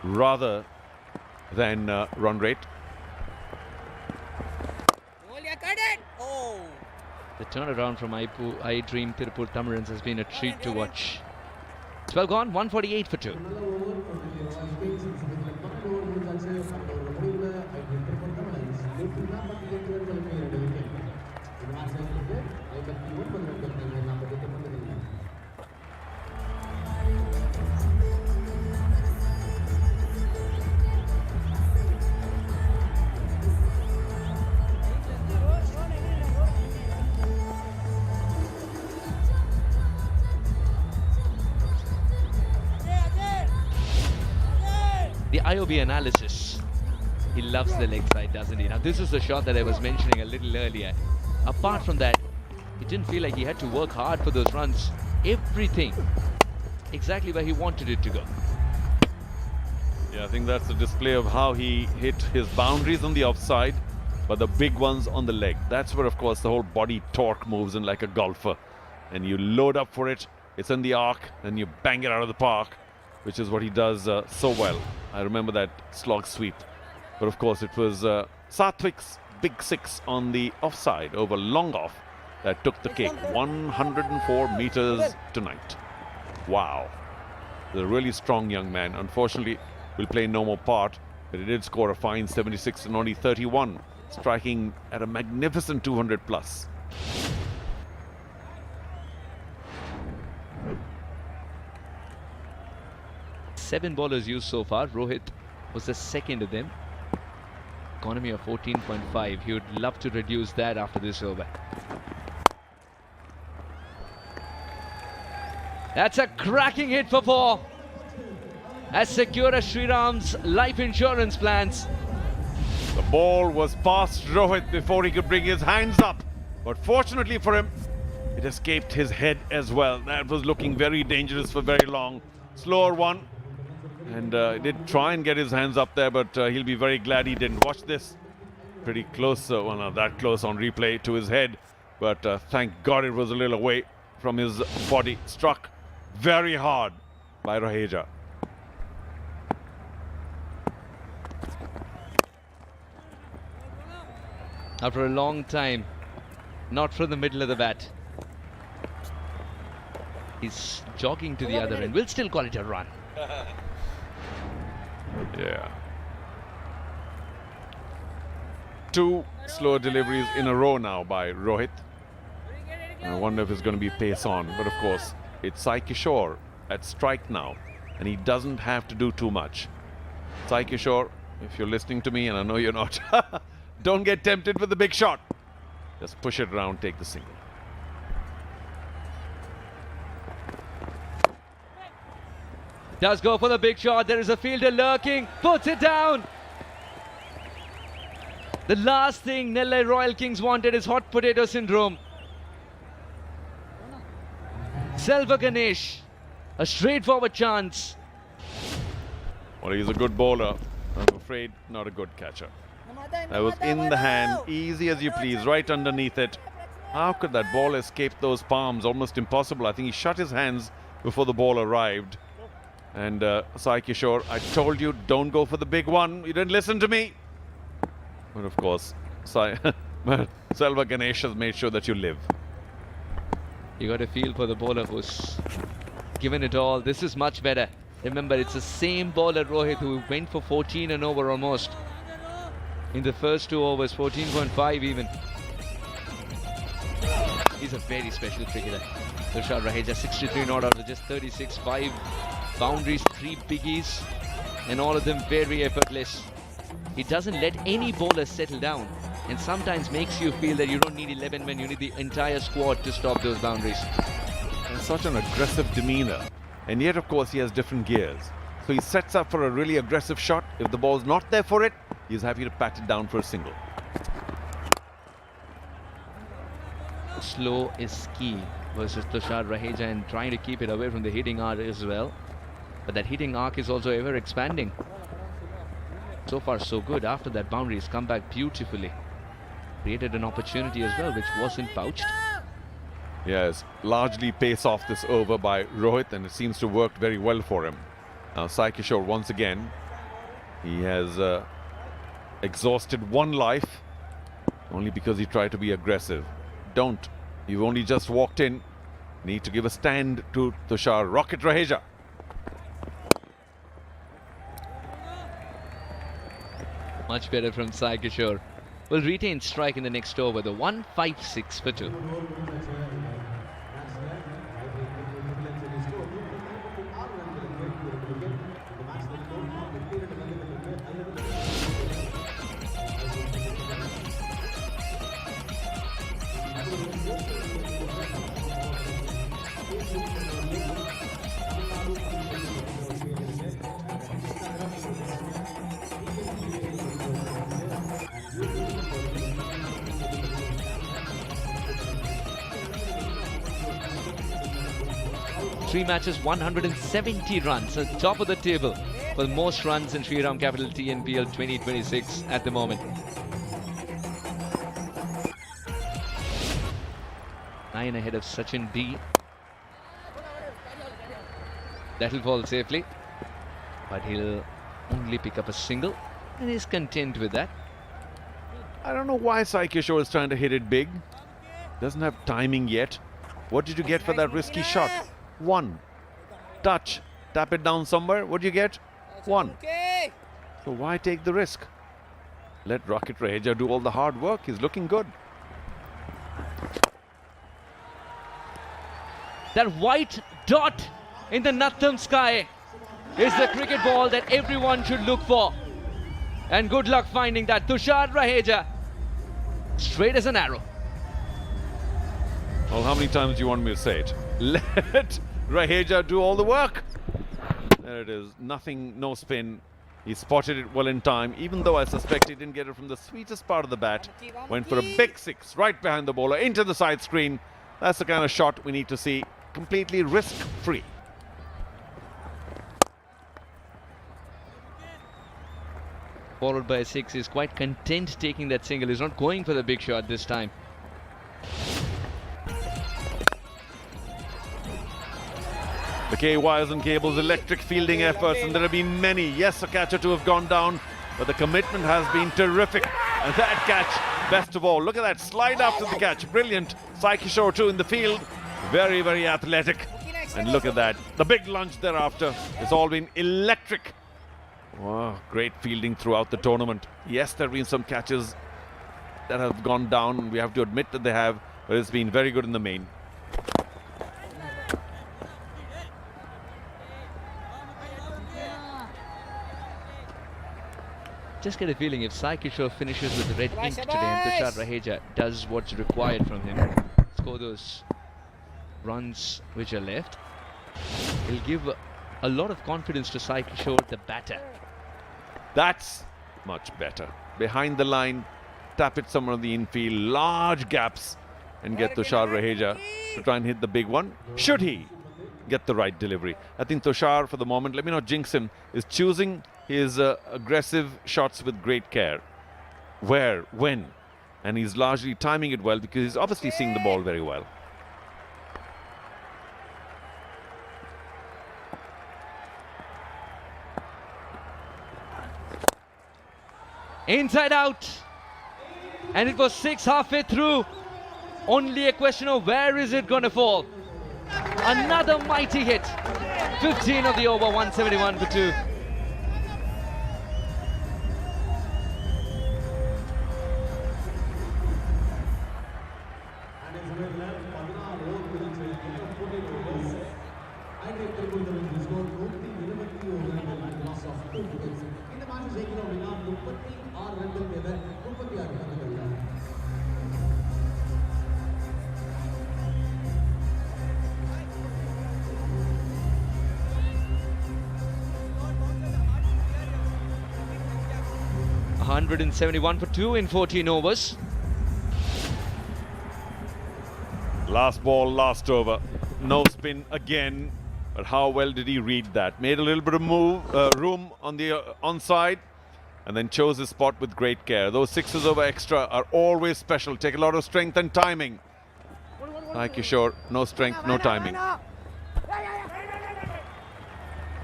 rather than run rate. The turnaround from iDream Tirupur Tamirans has been a treat to watch. It's well gone, 148 for 2. The IOB analysis. He loves the leg side, doesn't he? Now, this is the shot that I was mentioning a little earlier. Apart from that, it didn't feel like he had to work hard for those runs. Everything exactly where he wanted it to go. Yeah, I think that's a display of how he hit his boundaries on the offside, but the big ones on the leg. That's where, of course, the whole body torque moves in like a golfer. And you load up for it, it's in the arc, and you bang it out of the park, which is what he does so well. I remember that slog sweep. But of course, it was Satwik's big 6 on the offside over long off that took the cake. 104 meters tonight. Wow. He's a really strong young man. Unfortunately, will play no more part, but he did score a fine 76 and only 31, striking at a magnificent 200 plus. Seven bowlers used so far. Rohit was the second of them. Economy of 14.5. He would love to reduce that after this over. That's a cracking hit for 4. As secure as Shriram's life insurance plans. The ball was past Rohit before he could bring his hands up. But fortunately for him, it escaped his head as well. That was looking very dangerous for very long. Slower one. And he did try and get his hands up there, but he'll be very glad he didn't. Watch this. Pretty close, well, not that close on replay to his head. But thank God it was a little away from his body. Struck very hard by Raheja. After a long time, not from the middle of the bat. He's jogging to the other end. We'll still call it a run. Yeah. 2 slow deliveries in a row now by Rohit. I wonder if it's going to be pace on. But of course, it's Sai Kishore at strike now. And he doesn't have to do too much. Sai Kishore, if you're listening to me, and I know you're not, don't get tempted with the big shot. Just push it around, take the single. Does go for the big shot. There is a fielder lurking. Puts it down. The last thing Nellai Royal Kings wanted is hot potato syndrome. Selva Ganesh, a straightforward chance. Well, he's a good bowler. I'm afraid not a good catcher. That was in the hand, easy as you please, right underneath it. How could that ball escape those palms? Almost impossible. I think he shut his hands before the ball arrived. And Sai Kishore, I told you, don't go for the big one. You didn't listen to me. But of course, Selva Ganesh has made sure that you live. You got a feel for the bowler who's given it all. This is much better. Remember, it's the same bowler, Rohit, who went for 14 and over almost. In the first 2 overs, 14.5 even. He's a very special cricketer. Tushar Raheja, 63 not out of just 36, 5 boundaries, 3 biggies, and all of them very effortless. He doesn't let any bowler settle down, and sometimes makes you feel that you don't need 11 men, you need the entire squad to stop those boundaries. And such an aggressive demeanor. And yet, of course, he has different gears. So he sets up for a really aggressive shot. If the ball's not there for it, he's happy to pat it down for a single. Slow is key versus Tushar Raheja, and trying to keep it away from the hitting arc as well. But that hitting arc is also ever expanding. So far so good. After that boundary, he's come back beautifully. Created an opportunity as well, which wasn't pouched. Yes, largely pace off this over by Rohit, and it seems to work very well for him. Now Sai Kishore once again, he has exhausted 1 life only because he tried to be aggressive. Don't. You've only just walked in. Need to give a stand to Tushar. Rocket Raheja. Much better from Sai Kishore. Will retain strike in the next over. The 156 for 2. Three matches, 170 runs, so top of the table for the most runs in Shriram Capital TNPL 2026 at the moment. 9 ahead of Sachin D. That'll fall safely, but he'll only pick up a single, and he's content with that. I don't know why Sai Kishore is trying to hit it big. Doesn't have timing yet. What did you get for that risky shot? 1. Touch. Tap it down somewhere. What do you get? 1. So why take the risk? Let Rocket Raheja do all the hard work. He's looking good. That white dot in the Natham sky is the cricket ball that everyone should look for. And good luck finding that. Tushar Raheja, straight as an arrow. Well, how many times do you want me to say it? Let Raheja do all the work. There it is. Nothing, no spin. He spotted it well in time, even though I suspect he didn't get it from the sweetest part of the bat. Went for a big 6 right behind the bowler, into the side screen. That's the kind of shot we need to see. Completely risk-free. Followed by a 6. He's quite content taking that single. He's not going for the big shot this time. The K wires and cables, electric fielding efforts, and there have been many. Yes, a catch or two have gone down, but the commitment has been terrific. And that catch, best of all, look at that slide after the catch. Brilliant. Sai Kishore too in the field. Very, very athletic. And look at that. The big lunge thereafter. It's all been electric. Wow, great fielding throughout the tournament. Yes, there have been some catches that have gone down. We have to admit that they have, but it's been very good in the main. Just get a feeling if Sai Kishore finishes with the red ink today and Tushar Raheja does what's required from him, score those runs which are left, he'll give a lot of confidence to Sai Kishore, the batter. That's much better. Behind the line, tap it somewhere on the infield, large gaps, and get Tushar Raheja to try and hit the big one. Should he get the right delivery? I think Tushar, for the moment, let me not jinx him, is choosing his aggressive shots with great care. Where, when, and he's largely timing it well because he's obviously seeing the ball very well. Inside out, and it was 6 halfway through. Only a question of where is it going to fall. Another mighty hit. 15 of the over, 171 for 2. $171 for 2 in 14 overs. Last ball, last over. No spin again. But how well did he read that? Made a little bit of room on the onside, and then chose his spot with great care. Those 6s over extra are always special. Take a lot of strength and timing. Sai Kishore, no strength, no timing.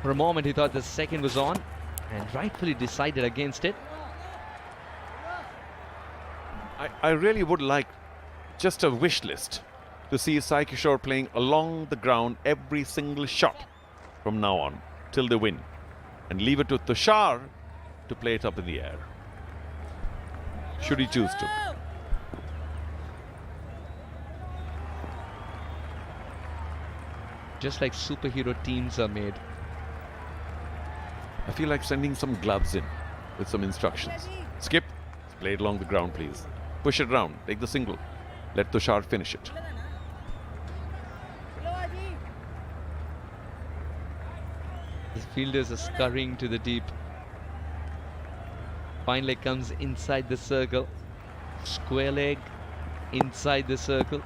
For a moment he thought the second was on and rightfully decided against it. I really would like just a wish list to see Sai Kishore playing along the ground every single shot from now on till they win, and leave it to Tushar to play it up in the air, should he choose to. Just like superhero teams are made. I feel like sending some gloves in with some instructions. Skip, play it along the ground please. Push it round, take the single. Let Tushar finish it. The fielders are scurrying to the deep. Fine leg comes inside the circle. Square leg inside the circle.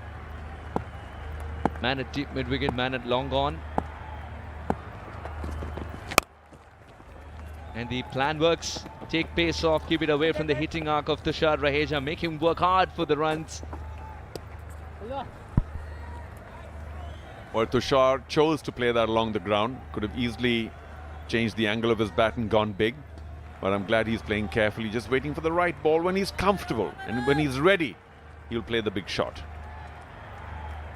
Man at deep mid wicket, man at long on. And the plan works. Take pace off, keep it away from the hitting arc of Tushar Raheja. Make him work hard for the runs. Well, Tushar chose to play that along the ground. Could have easily changed the angle of his bat and gone big. But I'm glad he's playing carefully, just waiting for the right ball when he's comfortable. And when he's ready, he'll play the big shot.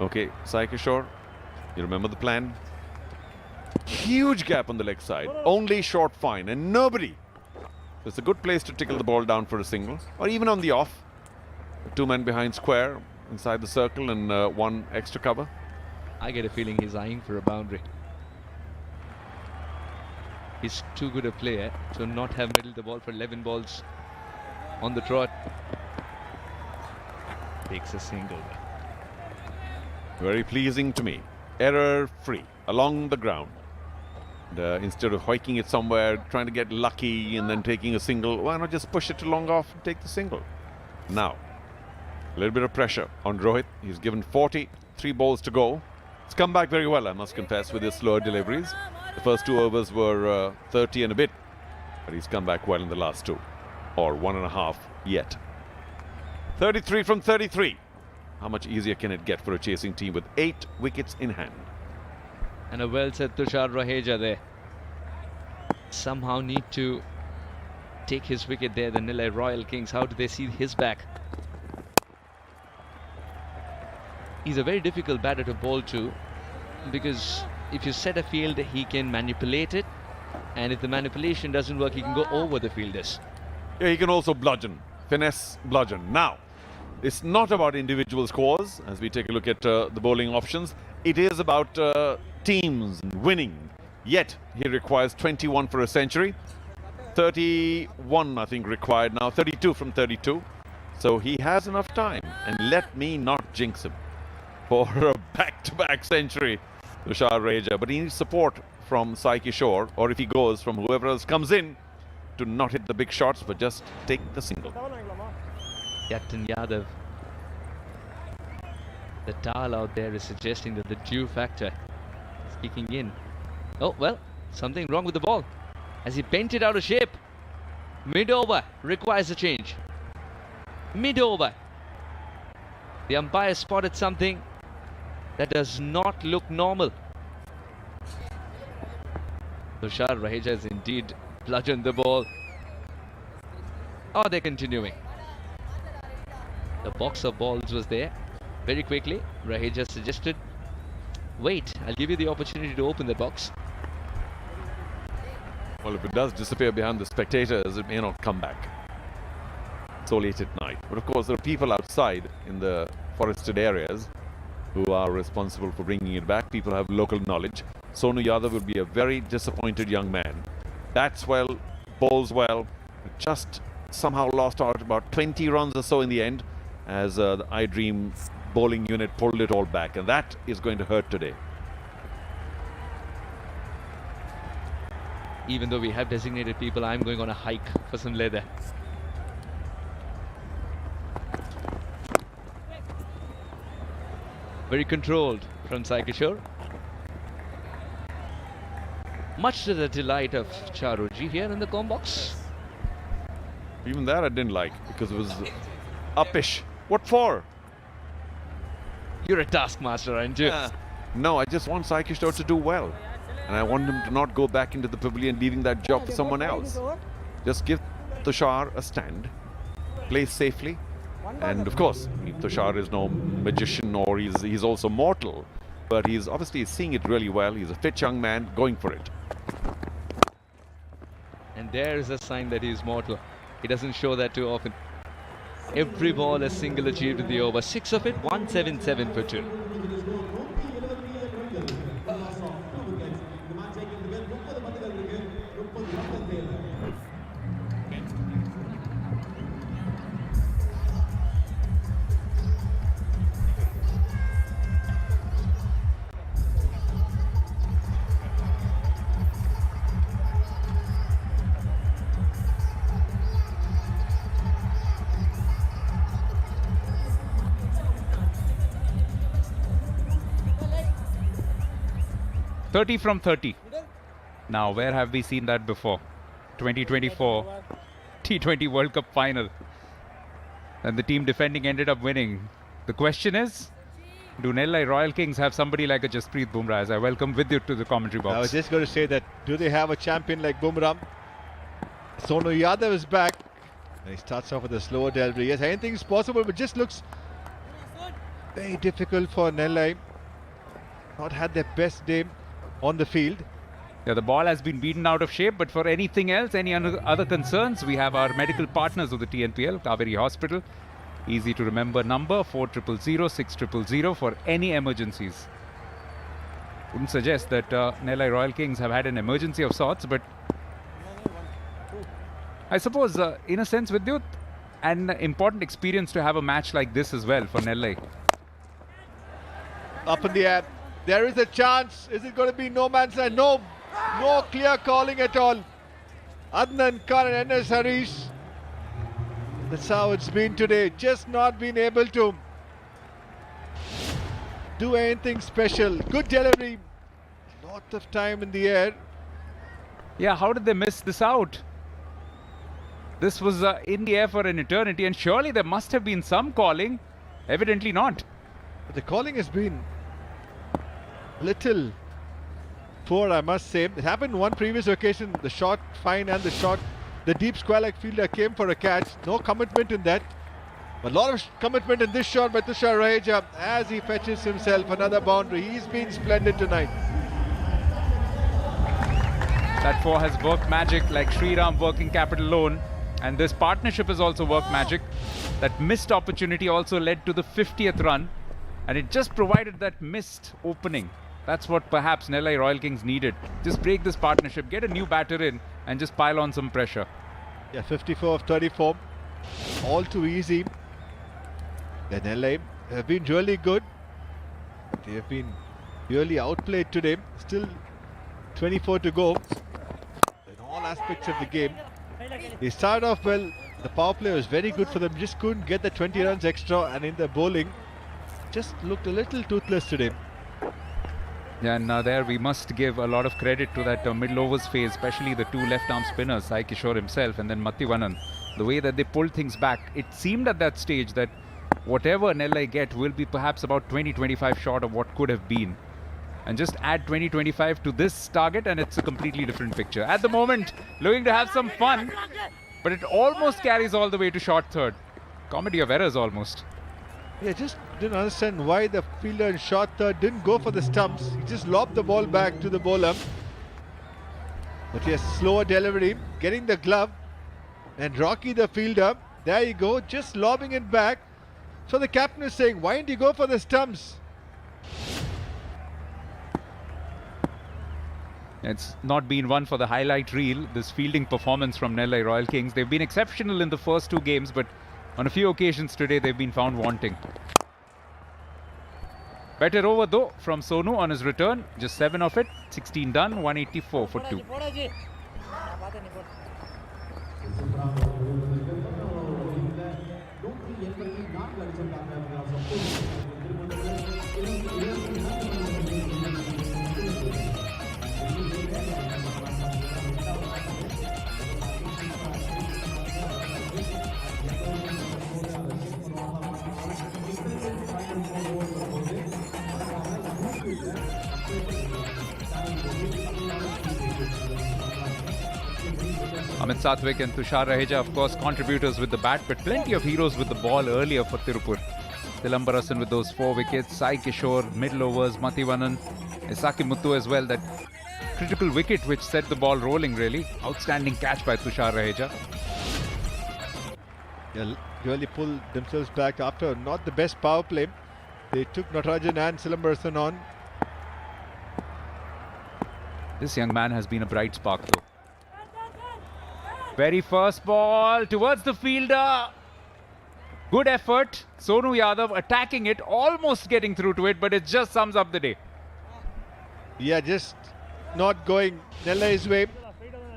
Okay, Sai Kishore, you remember the plan? Huge gap on the leg side, only short fine and nobody. It's a good place to tickle the ball down for a single, or even on the off. 2 men behind square, inside the circle, and 1 extra cover. I get a feeling he's eyeing for a boundary. He's too good a player to not have middled the ball for 11 balls on the trot. Takes a single. Very pleasing to me. Error-free, along the ground. And, instead of hoiking it somewhere, trying to get lucky and then taking a single, why not just push it to long off and take the single? Now, a little bit of pressure on Rohit. He's given 43 balls to go. It's come back very well, I must confess, with his slower deliveries. The first 2 overs were 30 and a bit, but he's come back well in the last 2, or 1.5 yet. 33 from 33. How much easier can it get for a chasing team with 8 wickets in hand? And a well set Tushar Raheja there. Somehow need to take his wicket there, the Nillai Royal Kings. How do they see his back? He's a very difficult batter to bowl to, because if you set a field, he can manipulate it, and if the manipulation doesn't work, he can go over the fielders. Yeah, he can also bludgeon, finesse bludgeon. Now, it's not about individual scores as we take a look at the bowling options. It is about teams and winning. Yet, he requires 21 for a century. 31, I think, required now. 32 from 32. So he has enough time. And let me not jinx him for a back-to-back century, Tushar Raheja. But he needs support from Sai Kishore, or if he goes from whoever else comes in, to not hit the big shots, but just take the single. Captain Yadav. The towel out there is suggesting that the dew factor is kicking in. Oh, well, something wrong with the ball as he bent it out of shape. Mid-over requires a change. Mid-over. The umpire spotted something that does not look normal. Tushar Raheja has indeed bludgeoned the ball. Oh, they're continuing. The box of balls was there. Very quickly, Raheja suggested, wait, I'll give you the opportunity to open the box. Well, if it does disappear behind the spectators, it may not come back. It's all late at night. But of course, there are people outside in the forested areas who are responsible for bringing it back. People have local knowledge. Sonu Yadav will be a very disappointed young man. Bats well, bowls well, just somehow lost out about 20 runs or so in the end as the iDream bowling unit pulled it all back, and that is going to hurt today. Even though we have designated people, I'm going on a hike for some leather. Very controlled from Sai Kishore. Much to the delight of Charuji here in the comb box. Even that I didn't like, because it was uppish. What for? You're a taskmaster, aren't you? No, I just want Sai Kishore to do well. And I want him to not go back into the pavilion leaving that job for someone else. Just give Tushar a stand, play safely. And of course, Tushar is no magician, or he's also mortal. But he's obviously seeing it really well. He's a fit young man going for it. And there is a sign that he's mortal. He doesn't show that too often. Every ball a single achieved in the over. 6 of it, 177 for 2. .30 from 30. Now, where have we seen that before? 2024 T20 World Cup final. And the team defending ended up winning. The question is, do Nellai Royal Kings have somebody like a Jasprit Bumrah? As I welcome Vidyut to the commentary box. I was just going to say that, do they have a champion like Bumrah? Sonu Yadav is back. And he starts off with a slower delivery. Yes, anything is possible, but just looks Very difficult for Nellai. Not had their best day on the field. Yeah, the ball has been beaten out of shape, but for anything else, any other concerns, we have our medical partners of the TNPL, Kaveri Hospital. Easy to remember number 4000 6000 for any emergencies. Wouldn't suggest that Nellai Royal Kings have had an emergency of sorts, but I suppose, in a sense, Vidyut, an important experience to have a match like this as well for Nellai. Up in the air. There is a chance. Is it going to be no man's land? No clear calling at all. Adnan Khan and NS Harish. That's how it's been today. Just not been able to do anything special. Good delivery. Lot of time in the air. Yeah, how did they miss this out? This was in the air for an eternity, and surely there must have been some calling. Evidently not. But the calling has been little poor, I must say. It happened one previous occasion. The shot fine and the deep square-leg fielder came for a catch. No commitment in that. A lot of commitment in this shot by Tushar Raheja as he fetches himself another boundary. He's been splendid tonight. That four has worked magic like Shriram working capital loan. And this partnership has also worked magic. That missed opportunity also led to the 50th run. And it just provided that missed opening. That's what perhaps Nellai Royal Kings needed. Just break this partnership, get a new batter in and just pile on some pressure. Yeah, 54 of 34. All too easy. The Nellai have been really good. They have been really outplayed today. Still 24 to go in all aspects of the game. They started off well. The power play was very good for them. Just couldn't get the 20 runs extra, and in the bowling just looked a little toothless today. Yeah, and there we must give a lot of credit to that middle overs phase, especially the two left-arm spinners, Sai Kishore himself and then Mathivanan. The way that they pulled things back, it seemed at that stage that whatever Nellai get will be perhaps about 20-25 short of what could have been. And just add 20-25 to this target and it's a completely different picture. At the moment, looking to have some fun, but it almost carries all the way to short third. Comedy of errors almost. Yeah, just didn't understand why the fielder in short third didn't go for the stumps. He just lobbed the ball back to the bowler. But yes, slower delivery, getting the glove. And Rocky the fielder, there you go, just lobbing it back. So the captain is saying, why didn't you go for the stumps? It's not been one for the highlight reel, this fielding performance from Nellai Royal Kings. They've been exceptional in the first two games, but on a few occasions today, they've been found wanting. Better over though from Sonu on his return. Just 7 of it, 16 done, 184 for 2. Amit Sathwik and Tushar Raheja, of course, contributors with the bat, but plenty of heroes with the ball earlier for Tirupur. Tilambarasan with those 4 wickets, Sai Kishore, middle overs, Mathivanan, Isaki Muthu as well. That critical wicket which set the ball rolling really. Outstanding catch by Tushar Raheja. Yeah, really pulled themselves back after not the best power play. They took Natarajan and Silambarasan on. This young man has been a bright spark though. Very first ball towards the fielder. Good effort. Sonu Yadav attacking it, almost getting through to it, but it just sums up the day. Yeah, just not going Nellai's way.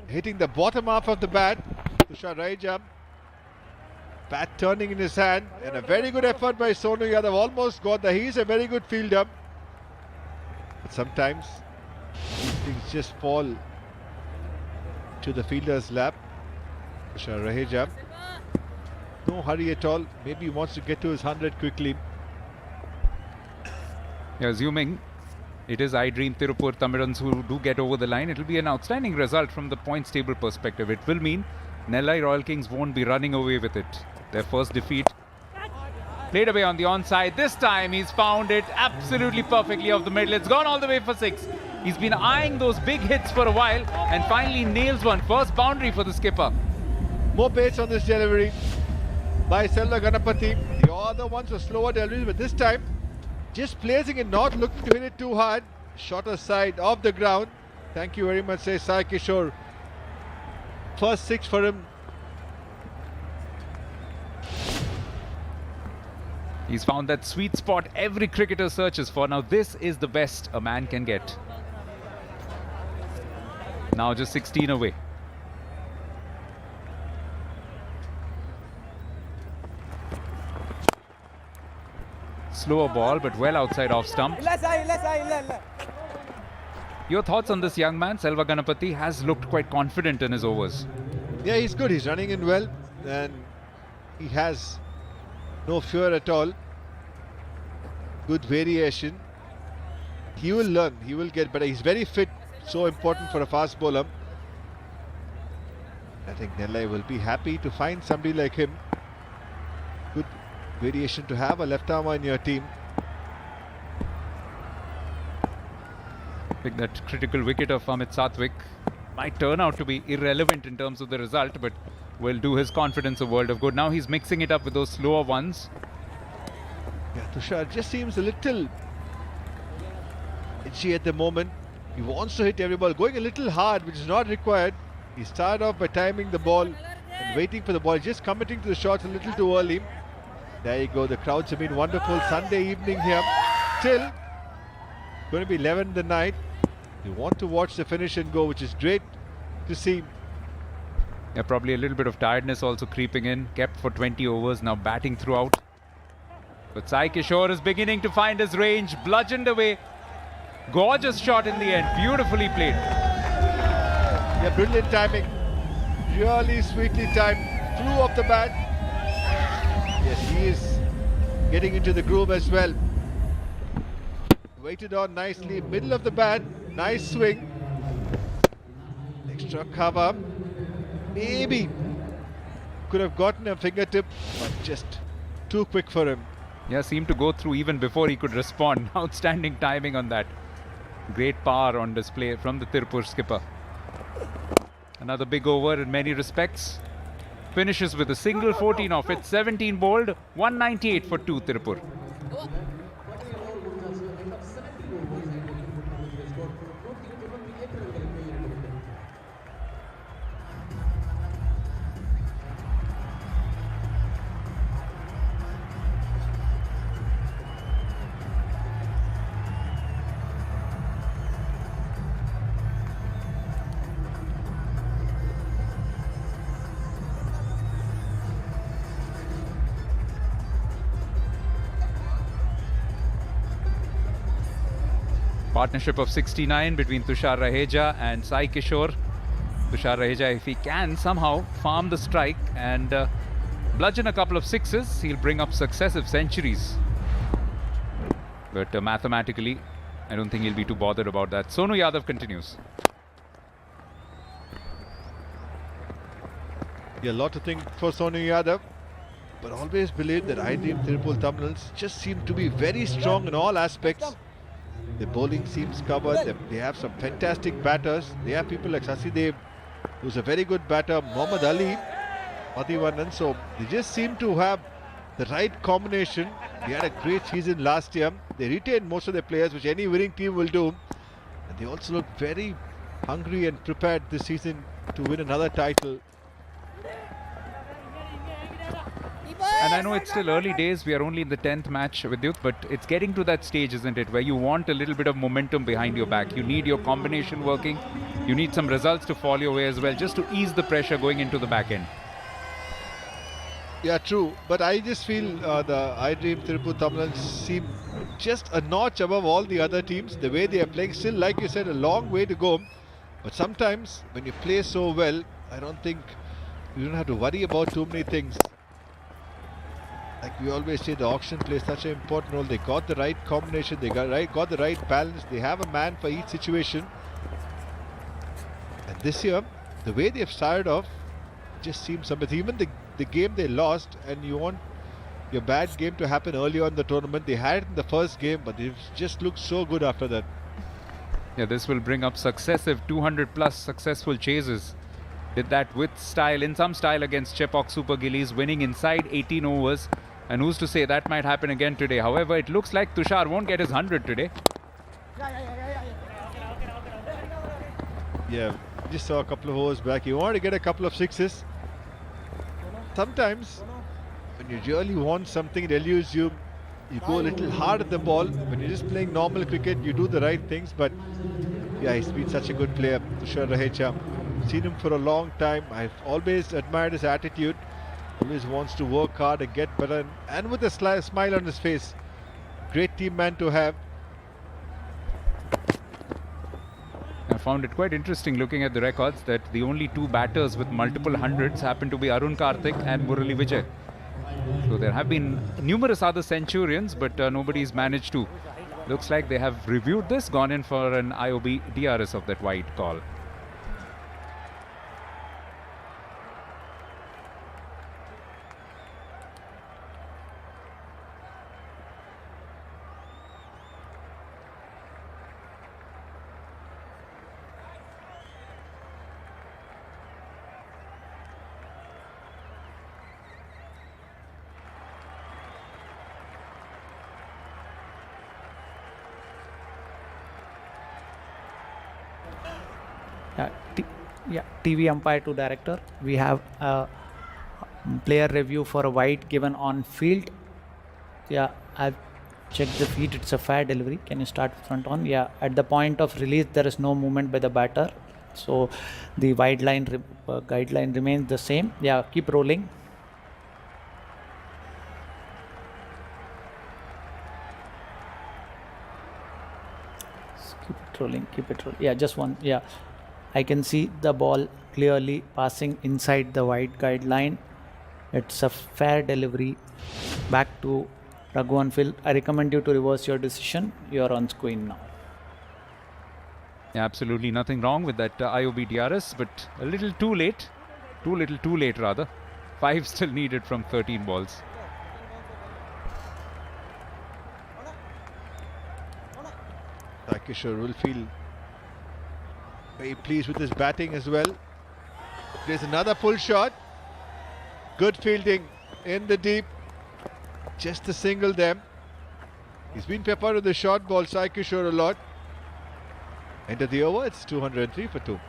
Hitting the bottom half of the bat. Tushar Raheja. Bat turning in his hand. And a very good effort by Sonu Yadav. Almost got there. He's a very good fielder. But sometimes these things just fall to the fielder's lap. Tushar Raheja. No hurry at all. Maybe he wants to get to his 100 quickly. Yeah, assuming it is I Dream Tirupur Tamirans who do get over the line, it will be an outstanding result from the points table perspective. It will mean Nellai Royal Kings won't be running away with it. Their first defeat Played away on the onside. This time he's found it absolutely perfectly off the middle. It's gone all the way for 6. He's been eyeing those big hits for a while and finally nails one. First boundary for the skipper. More pace on this delivery by Selva Ganapathy. The other ones were slower deliveries, but this time just placing it, not looking to hit it too hard. Shorter side of the ground. Thank you very much, says Sai Kishore. First 6 for him. He's found that sweet spot every cricketer searches for. Now this is the best a man can get. Now just 16 away. Slower ball, but well outside off stump. Your thoughts on this young man? Selva Ganapathy has looked quite confident in his overs. Yeah, he's good. He's running in well and he has no fear at all. Good variation. He will learn. He will get better. He's very fit. So important for a fast bowler. I think Nellai will be happy to find somebody like him. Good variation to have a left armer in your team. I think that critical wicket of Amit Satwik might turn out to be irrelevant in terms of the result, but will do his confidence a world of good. Now he's mixing it up with those slower ones. Yeah, Tushar just seems a little itchy at the moment. He wants to hit every ball, going a little hard, which is not required. He started off by timing the ball and waiting for the ball, just committing to the shots a little too early. There you go, the crowds have been wonderful. Sunday evening here. Still going to be 11 in the night. You want to watch the finish and go, which is great to see. Yeah, probably a little bit of tiredness also creeping in. Kept for 20 overs, now batting throughout. But Sai Kishore is beginning to find his range, bludgeoned away. Gorgeous shot in the end, beautifully played. Yeah, brilliant timing. Really sweetly timed. Flew off the bat. Yes, he is getting into the groove as well. Waited on nicely, middle of the bat. Nice swing. Extra cover. Maybe could have gotten a fingertip, but just too quick for him. Yeah, seemed to go through even before he could respond. Outstanding timing on that. Great power on display from the Tirupur skipper. Another big over in many respects. Finishes with a single, 14 off it, 17 bowled, 198 for 2 Tirupur. Partnership of 69 between Tushar Raheja and Sai Kishore. Tushar Raheja, if he can somehow farm the strike and bludgeon a couple of sixes, he'll bring up successive centuries. But mathematically, I don't think he'll be too bothered about that. Sonu Yadav continues. Yeah, a lot to think for Sonu Yadav, but always believe that IDTT Tirupur Tamils just seem to be very strong in all aspects. The bowling seems covered. They have some fantastic batters. They have people like Sasi Dev, who's a very good batter, Muhammad Ali, Madhivanan. So they just seem to have the right combination. They had a great season last year. They retained most of their players, which any winning team will do. And they also look very hungry and prepared this season to win another title. And I know it's still early days, we are only in the 10th match with Vidyut, but it's getting to that stage, isn't it, where you want a little bit of momentum behind your back. You need your combination working, you need some results to fall your way as well, just to ease the pressure going into the back end. Yeah, true, but I just feel the IDTT Tirupur Tamils seem just a notch above all the other teams. The way they are playing, still, like you said, a long way to go. But sometimes, when you play so well, I don't think you don't have to worry about too many things. Like we always say, the auction plays such an important role. They got the right combination, they got the right balance. They have a man for each situation. And this year, the way they've started off, just seems something. Even the game they lost, and you want a bad game to happen early on in the tournament. They had it in the first game, but it just looked so good after that. Yeah, this will bring up successive 200 plus successful chases. Did that with style, in some style, against Chepauk Super Gillies, winning inside 18 overs. And who's to say that might happen again today? However, it looks like Tushar won't get his 100 today. Yeah, just saw a couple of overs back. You want to get a couple of sixes. Sometimes, when you really want something, it eludes you. You go a little hard at the ball. When you're just playing normal cricket, you do the right things. But yeah, he's been such a good player, Tushar Raheja. Seen him for a long time. I've always admired his attitude. Always wants to work hard and get better. And with a smile on his face. Great team man to have. I found it quite interesting looking at the records that the only two batters with multiple hundreds happen to be Arun Karthik and Murali Vijay. So there have been numerous other centurions, but nobody's managed to. Looks like they have reviewed this, gone in for an IOB DRS of that wide call. TV umpire to director. We have a player review for a wide given on field. Yeah, I've checked the feed. It's a fair delivery. Can you start front on? Yeah, at the point of release, there is no movement by the batter. So the wide line guideline remains the same. Yeah, keep rolling. Keep it rolling. Keep it rolling. Yeah, just one. Yeah. I can see the ball clearly passing inside the wide guideline. It's a fair delivery. Back to Raghuvan Phil. I recommend you to reverse your decision. You're on screen now. Yeah, absolutely nothing wrong with that IOB DRS, but a little too late. Too late rather. 5 still needed from 13 balls. Kishore will feel very pleased with his batting as well. There's another pull shot. Good fielding in the deep. Just a single them. He's been peppered with the short ball, Sai Kishore, a lot. End of the over, it's 203 for 2.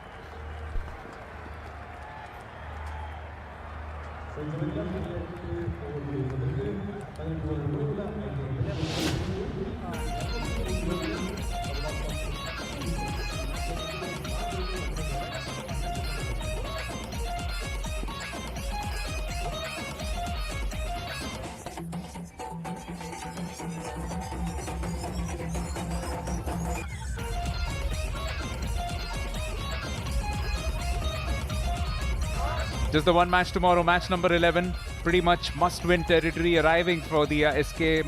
Just the one match tomorrow, match number 11. Pretty much must-win territory arriving for the SK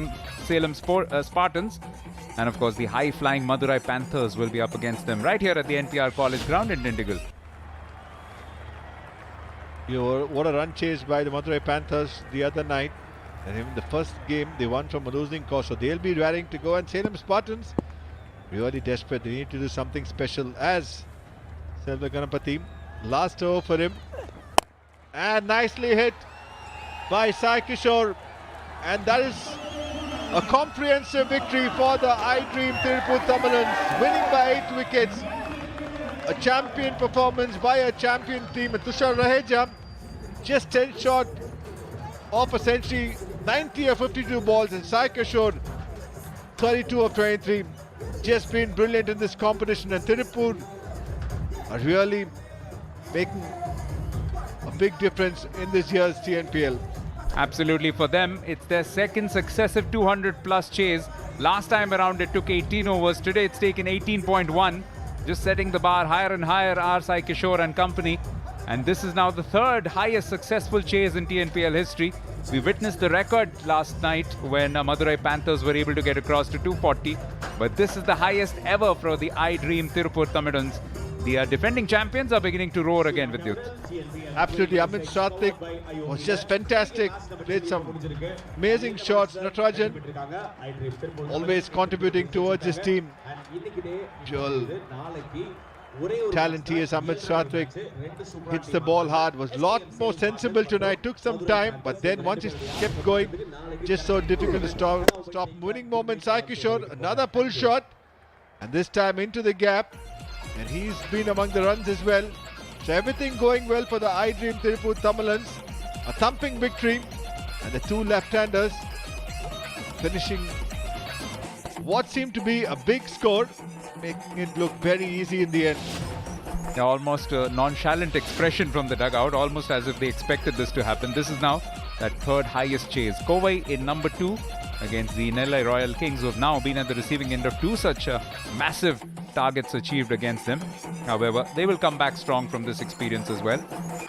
Salem Spartans. And of course, the high-flying Madurai Panthers will be up against them right here at the NPR College ground in Dindigul. What a run chase by the Madurai Panthers the other night. And even the first game, they won from a losing cause. So they'll be raring to go. And Salem Spartans, really desperate. They need to do something special as Selva Ganapati. Last over for him. And nicely hit by Sai Kishore, and that is a comprehensive victory for the iDream Tirupur Tamilans, winning by 8 wickets. A champion performance by a champion team. And Tushar Raheja just 10 short of a century, 90 of 52 balls, and Sai Kishore 32 of 23. Just been brilliant in this competition, and Tirupur are really making a big difference in this year's TNPL. Absolutely, for them, it's their second successive 200 plus chase. Last time around it took 18 overs. Today it's taken 18.1. Just setting the bar higher and higher, R. Sai Kishore and company. And this is now the third highest successful chase in TNPL history. We witnessed the record last night when Madurai Panthers were able to get across to 240. But this is the highest ever for the iDream Tirupur Tamilans. The defending champions are beginning to roar again with youth. Absolutely, Amit Sathwik was just fantastic. Played some amazing shots. Natarajan always contributing towards his team. Dual talent he is. Amit Sathwik hits the ball hard. Was a lot more sensible tonight. Took some time, but then once he kept going, just so difficult to stop. Winning moment, Sai Kishore, another pull shot, and this time into the gap. And he's been among the runs as well. So everything going well for the iDream Tirupur Tamilans. A thumping victory. And the two left-handers finishing what seemed to be a big score, making it look very easy in the end. Almost a nonchalant expression from the dugout, almost as if they expected this to happen. This is now that third highest chase. Kovai in number 2 against the Nellai Royal Kings, who have now been at the receiving end of 2 such massive targets achieved against them. However, they will come back strong from this experience as well.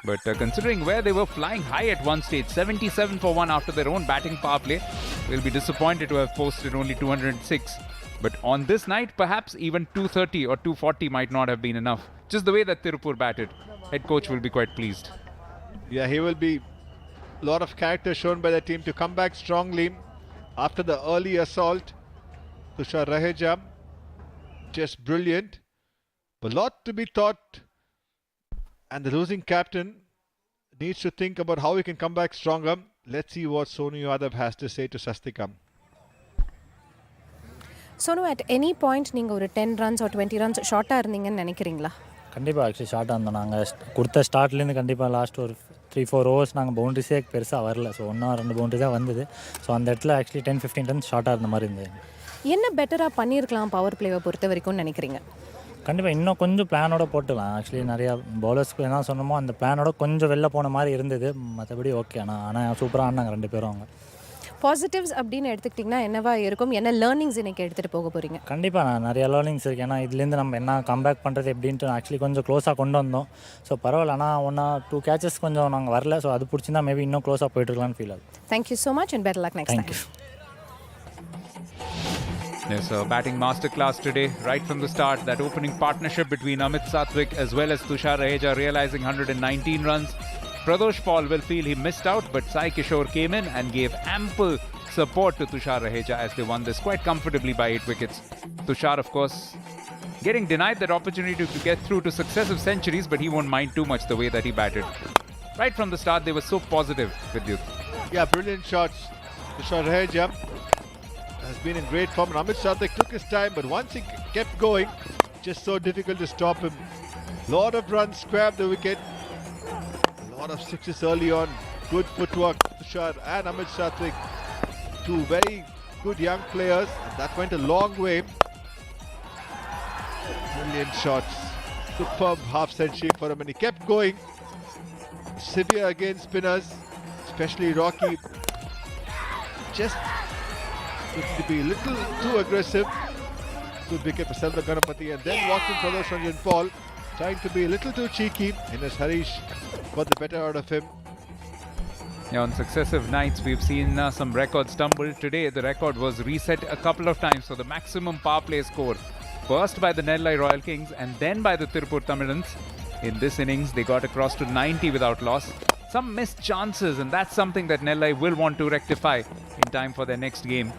But considering where they were flying high at one stage, 77 for 1 after their own batting power play, they'll be disappointed to have posted only 206. But on this night, perhaps even 230 or 240 might not have been enough. Just the way that Tirupur batted, head coach will be quite pleased. Yeah, he will be. A lot of character shown by the team to come back strongly after the early assault. Tushar Raheja, just brilliant. A lot to be taught, and the losing captain needs to think about how he can come back stronger. Let's see what Sonu Yadav has to say to Sastikam. Sonu, at any point நீங்கள் ஒரு 10 runs or 20 runs ஷார்ட்டாக இருந்தீங்கன்னு நினைக்கிறீங்களா? கண்டிப்பாக actually ஷார்ட்டாக இருந்தோம். நாங்கள் கொடுத்த ஸ்டார்ட்லேருந்து கண்டிப்பாக லாஸ்ட் ஒரு 3-4 ஓவர்ஸ் நாங்கள் பவுண்டரிஸே பெருசாக வரல. ஸோ 1-2 பவுண்டரி தான் வந்தது. ஸோ அந்த இடத்துல ஆக்சுவலி 10-15 ரன்ஸ் ஷார்ட்டாக இருந்த மாதிரி இருந்தது. என்ன பெட்டராக பண்ணியிருக்கலாம் பவர் பிளேவை பொறுத்த வரைக்கும் நினைக்கிறீங்க? கண்டிப்பாக இன்னும் கொஞ்சம் பிளானோட போட்டுக்கலாம். ஆக்சுவலி நிறையா பவுலர்ஸ்க்கு என்ன சொன்னமோ அந்த பிளானோட கொஞ்சம் வெளில போன மாதிரி இருந்தது. மற்றபடி ஓகே. ஆனால் சூப்பராக ஆடினாங்க 2 பேரும். அவங்க பாசிட்டிவ்ஸ் அப்படின்னு எடுத்துக்கிட்டிங்கன்னா என்னவா இருக்கும்? என்ன லேர்னிங்ஸ் இன்றைக்கி எடுத்துகிட்டு போக போகிறீங்க? கண்டிப்பாக நான் நிறைய லேர்னிங்ஸ் இருக்குது. ஏன்னா இதுலேருந்து நம்ம என்ன கம்பேக் பண்ணுறது எப்படின்ட்டு ஆக்சுவலி கொஞ்சம் க்ளோஸாக கொண்டு வந்தோம். ஸோ பரவாயில்ல. ஆனால் 1-2 கேச்சஸ் கொஞ்சம் நாங்கள் வரல. ஸோ அது பிடிச்சிருந்தா மேபி இன்னும் க்ளோஸாக போயிட்டுருக்கலாம்னு ஃபீல் ஆகுது. Thank you so much and better luck next time. Yes, a batting masterclass today, right from the start. That opening partnership between Amit Sathwik as well as Tushar Raheja realizing 119 runs. Pradosh Paul will feel he missed out, but Sai Kishore came in and gave ample support to Tushar Raheja as they won this quite comfortably by 8 wickets. Tushar, of course, getting denied that opportunity to get through to successive centuries, but he won't mind too much the way that he batted. Right from the start, they were so positive with youth. Yeah, brilliant shots. Tushar Raheja has been in great form. Amit Sathwik took his time, but once he kept going, just so difficult to stop him. Lot of runs, squared the wicket. A lot of sixes early on. Good footwork, Tushar and Amit Sathwik. 2 very good young players, and that went a long way. Brilliant shots. Superb half century for him, and he kept going. Severe against spinners, especially Rocky. Just looking to be a little too aggressive. Good wicket for Selva Ganapati, and then walking Pradosh Paul, trying to be a little too cheeky, and as Harish got the better out of him. Yeah, on successive nights, we've seen some records stumble. Today, the record was reset a couple of times. So the maximum power play score, first by the Nellai Royal Kings and then by the Tirupur Tamilans. In this innings, they got across to 90 without loss. Some missed chances, and that's something that Nellai will want to rectify in time for their next game.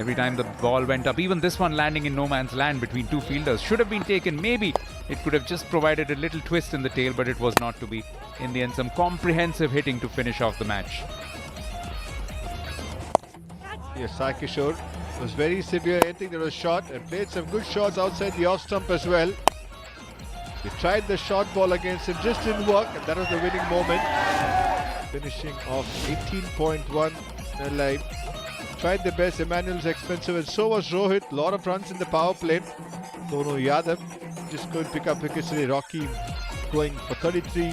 Every time the ball went up, even this one landing in no man's land between 2 fielders, should have been taken. Maybe it could have just provided a little twist in the tail, but it was not to be. In the end, some comprehensive hitting to finish off the match. Yes, Sai Kishore was very severe. I think there was shot and played some good shots outside the off stump as well. He tried the short ball against him, just didn't work, and that was the winning moment. Finishing off 18.1 Nellai. Tried the best. Emmanuel's expensive, and so was Rohit. Lot of runs in the power play. Sonu Yadav just couldn't pick up wickets today. Rocky going for 33.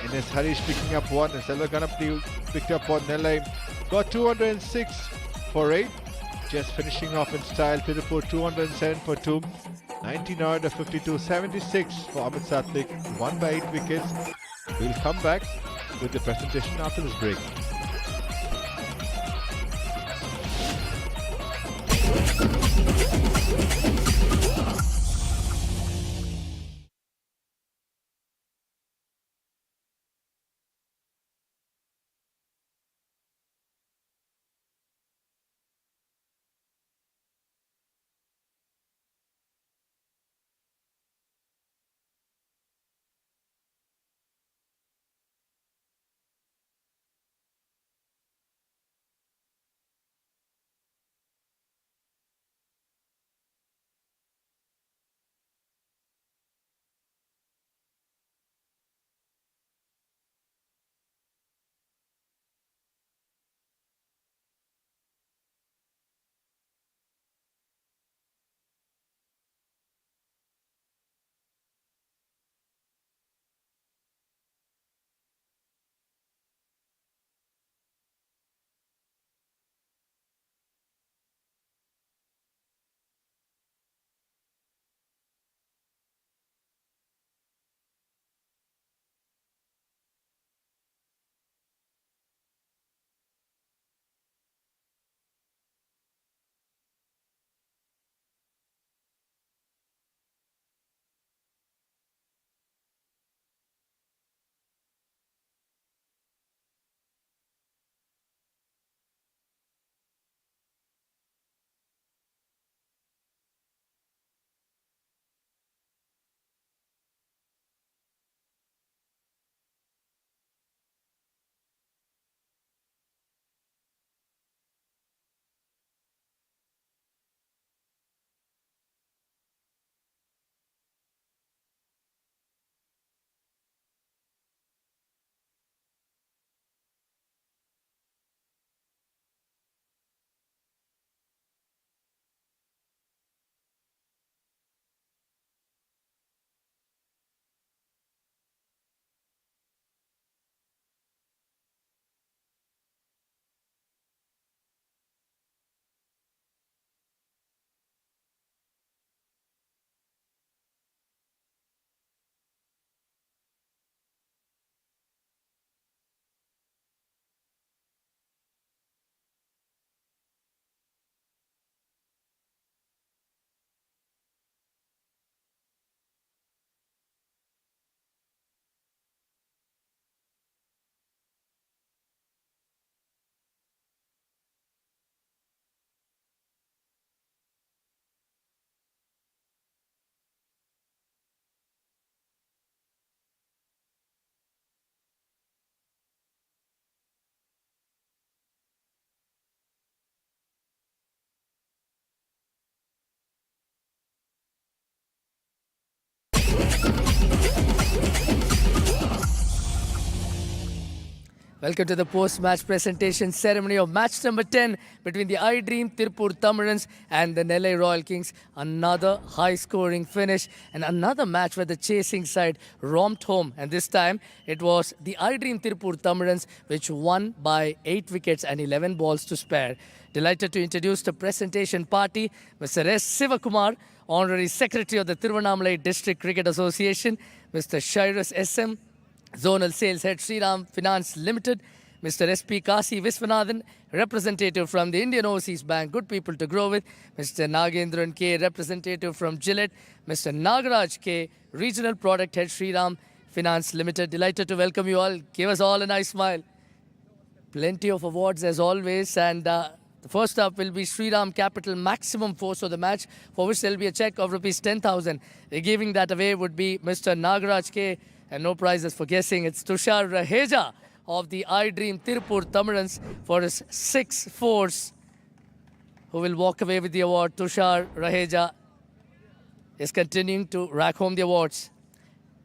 And as Harish picking up 1, and Selva Ganapati picked up 1. Nellai got 206 for 8. Just finishing off in style. Tirupur 207 for 2. 19 out of 52. 76 for Amit Sathwik. Won by 8 wickets. We'll come back with the presentation after this break. Welcome to the post-match presentation ceremony of match number 10 between the iDream Tirupur Tamilans and the Nellai Royal Kings. Another high-scoring finish and another match where the chasing side romped home. And this time it was the iDream Tirupur Tamilans which won by 8 wickets and 11 balls to spare. Delighted to introduce the presentation party, Mr. S. Sivakumar, Honorary Secretary of the Tiruvannamalai District Cricket Association, Mr. Shriram SM, Zonal Sales Head Shriram Finance Limited, Mr. S.P. Kasi Viswanathan, representative from the Indian Overseas Bank, good people to grow with, Mr. Nagendran K, representative from Gillette, Mr. Nagaraj K, Regional Product Head Shriram Finance Limited. Delighted to welcome you all. Give us all a nice smile. Plenty of awards as always, and the first up will be Shriram Capital Maximum Force of the match, for which there will be a check of rupees 10,000. Giving that away would be Mr. Nagaraj K, and no prizes for guessing. It's Tushar Raheja of the iDream Tirupur Tamilans for his 6 fours, who will walk away with the award. Tushar Raheja is continuing to rack home the awards.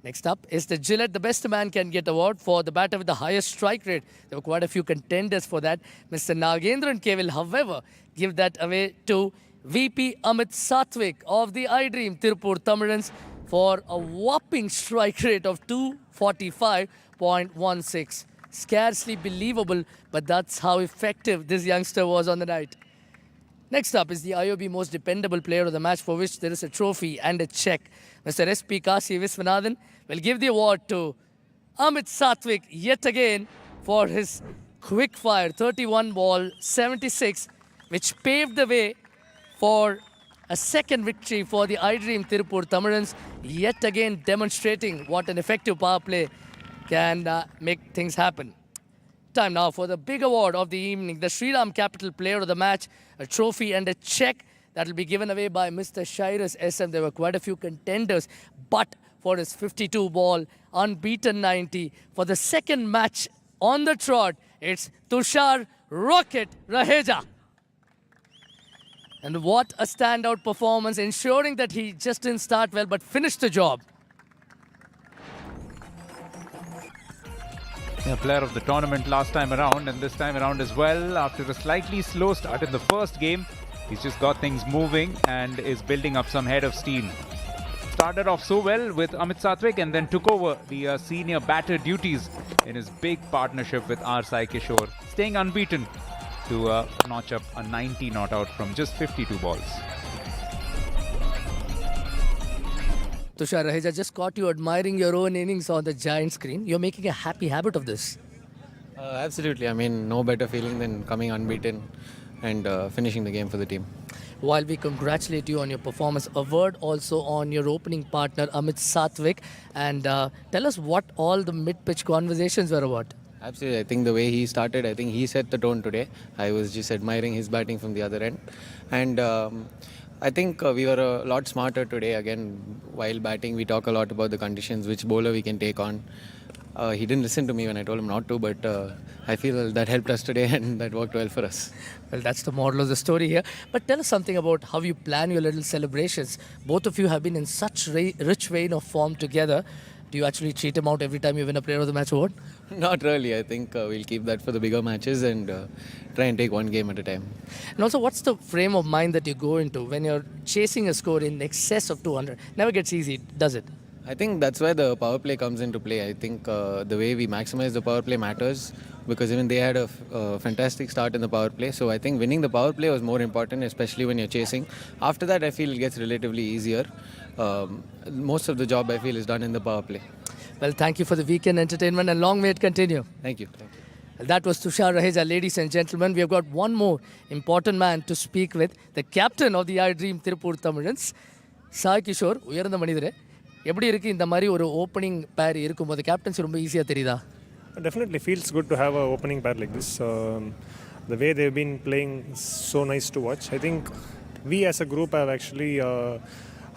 Next up is the Gillette The Best Man Can Get award for the batter with the highest strike rate. There were quite a few contenders for that. Mr. Nagendran K will, however, give that away to VP Amit Satvik of the iDream Tirupur Tamilans for a whopping strike rate of 245.16. Scarcely believable, but that's how effective this youngster was on the night. Next up is the IOB Most Dependable Player of the Match, for which there is a trophy and a check. Mr. S.P. Kasi Viswanathan will give the award to Amit Satvik yet again for his quick fire 31 ball 76, which paved the way for a second victory for the iDream Tirupur Tamilans, yet again demonstrating what an effective power play can make things happen. Time now for the big award of the evening, the Shriram Capital Player of the Match, a trophy and a check that will be given away by Mr. Shriram SM. There were quite a few contenders, but for his 52 ball, unbeaten 90, for the second match on the trot, it's Tushar Rocket Raheja. And what a standout performance, ensuring that he just didn't start well but finished the job. Yeah, player of the tournament last time around, and this time around as well. After a slightly slow start in the first game, he's just got things moving and is building up some head of steam. Started off so well with Amit Satvik and then took over the senior batter duties in his big partnership with R. Sai Kishore, staying unbeaten to notch up a 90 not out from just 52 balls. Tushar Raheja, just caught you admiring your own innings on the giant screen. You're making a happy habit of this. Absolutely. I mean, no better feeling than coming unbeaten and finishing the game for the team. While we congratulate you on your performance, a word also on your opening partner, Amit Satvik. And tell us what all the mid-pitch conversations were about. Absolutely. I think the way he started, I think he set the tone today. I was just admiring his batting from the other end. And I think we were a lot smarter today. Again, while batting, we talk a lot about the conditions, which bowler we can take on. He didn't listen to me when I told him not to, but I feel that helped us today and that worked well for us. Well, that's the moral of the story here. But tell us something about how you plan your little celebrations. Both of you have been in such rich vein of form together. Do you actually treat him out every time you win a Player of the Match award? Not really. I think we'll keep that for the bigger matches and try and take one game at a time. And also, what's the frame of mind that you go into when you're chasing a score in excess of 200? Never gets easy, does it? I think that's where the power play comes into play. I think the way we maximize the power play matters, because even they had a fantastic start in the power play. So I think winning the power play was more important, especially when you're chasing. After that, I feel it gets relatively easier. Most of the job, I feel, is done in the power play. Well, thank you for the weekend entertainment and long may it continue. Thank you. That was Tushar Raheja, ladies and gentlemen. We have got one more important man to speak with, the captain of the iDream Tirupur Tamilans, Sai Kishore. உயர்ந்த மனிதரே, எப்படி இருக்கு இந்த மாதிரி ஒரு opening பேர் இருக்கும்போது captaincy ரொம்ப ஈஸியா தெரியுதா? Definitely feels good to have an opening pair like this. The way they've been playing is so nice to watch. I think we as a group have actually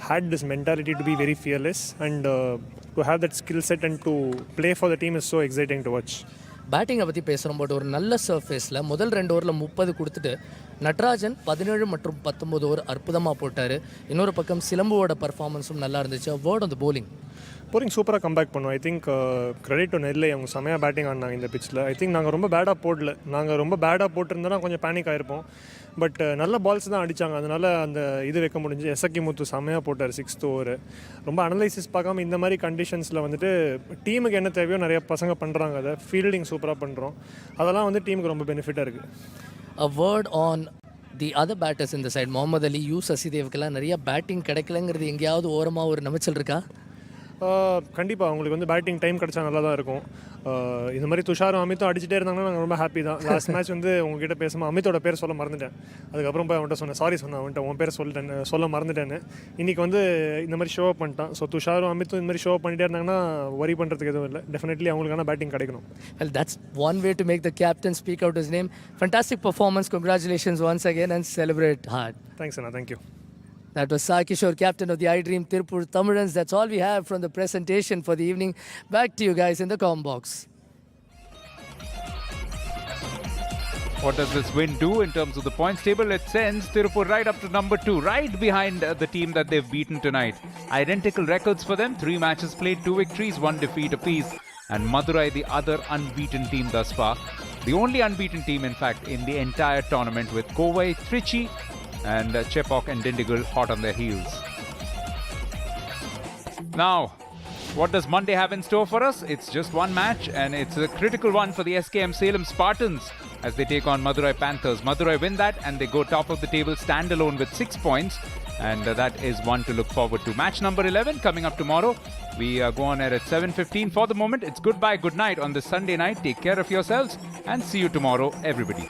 had this mentality to be very fearless, and to have that skill set and to play for the team is so exciting to watch. பேட்டிங்கை பற்றி பேசுகிறோம், but ஒரு நல்ல சர்ஃபேஸில் முதல் 2 ஓவரில் 30 கொடுத்துட்டு நட்ராஜன் 17 மற்றும் 19 over அற்புதமாக போட்டார். இன்னொரு பக்கம் சிலம்புவோட பர்ஃபார்மன்ஸும் நல்லா இருந்துச்சு. Word on the bowling. Boring சூப்பராக கம்பேக் பண்ணோம். ஐ திங்க் கிரெடிட் டு நெல்லை, அவங்க செமையாக பேட்டிங் ஆடினாங்க இந்த பிச்சில். ஐ திங்க் நாங்கள் ரொம்ப பேடாக போடல. நாங்கள் ரொம்ப பேடாக போட்டிருந்தோன்னா கொஞ்சம் பேனிக் ஆகிருப்போம். பட் நல்ல பால்ஸ் தான் அடித்தாங்க, அதனால் அந்த இது வைக்க முடிஞ்சு. எஸ்எக்கி முத்து செமையாக போட்டார் 6th ஓவர். ரொம்ப அனலைசிஸ் பார்க்காம இந்த மாதிரி கண்டிஷன்ஸில் வந்துட்டு டீமுக்கு என்ன தேவையோ நிறைய பசங்க பண்ணுறாங்க. அதை ஃபீல்டிங் சூப்பராக பண்ணுறோம். அதெல்லாம் வந்து டீமுக்கு ரொம்ப பெனிஃபிட்டாக இருக்குது. A word on the other batters in the side. Mohammed Ali, U சசிதேவுக்கெல்லாம் நிறைய பேட்டிங் கிடைக்கலங்கிறது எங்கேயாவது ஓரமாக ஒரு நமைச்சல் இருக்கா? கண்டிப்பாக அவங்களுக்கு வந்து பேட்டிங் டைம் கிடச்சா நல்லா தான் இருக்கும். இந்த மாதிரி துஷாரும் அமித்தும் அடிச்சுட்டே இருந்தாங்கன்னா நாங்கள் ரொம்ப ஹாப்பி தான். லாஸ்ட் மேட்ச் வந்து உங்ககிட்ட பேசும்போது அமித்தோட பேர் சொல்ல மறந்துட்டேன். அதுக்கப்புறம் போய் அவன்கிட்ட சொன்னேன், சாரி சொன்னேன் அவன்கிட்ட, உன் பேர் சொல்ல மறந்துட்டேன்னு. இன்றைக்கி வந்து இந்த மாதிரி ஷோ அப் பண்ணிட்டான். ஸோ துஷாரும் அமித்தும் இந்த மாதிரி ஷோ அப் பண்ணிட்டே இருந்தாங்கன்னா வரி பண்ணுறதுக்கு எதுவும் இல்லை. டெஃபினெட்லி அவங்களுக்கான பேட்டிங் கிடைக்கணும். Well, that's one way to make the captain speak out his name. Fantastic performance. Congratulations once again and celebrate hard. Thanks, Anna. Thank you. That was Sai Kishore, captain of the iDream Tirupur Tamilans. That's all we have from the presentation for the evening. Back to you guys in the comm box. What does this win do in terms of the points table? It sends Tirupur right up to number 2, right behind the team that they've beaten tonight. Identical records for them, 3 matches played, 2 victories, 1 defeat apiece. And Madurai, the other unbeaten team thus far. The only unbeaten team, in fact, in the entire tournament, with Kovai, Trichy, and Chepauk and Dindigul hot on their heels. Now, what does Monday have in store for us? It's just one match, and it's a critical one for the SKM Salem Spartans as they take on Madurai Panthers. Madurai win that and they go top of the table standalone with 6 points, and that is one to look forward to. Match number 11 coming up tomorrow. We go on air at 7:15. For the moment, it's goodbye, good night on this Sunday night. Take care of yourselves and see you tomorrow, everybody.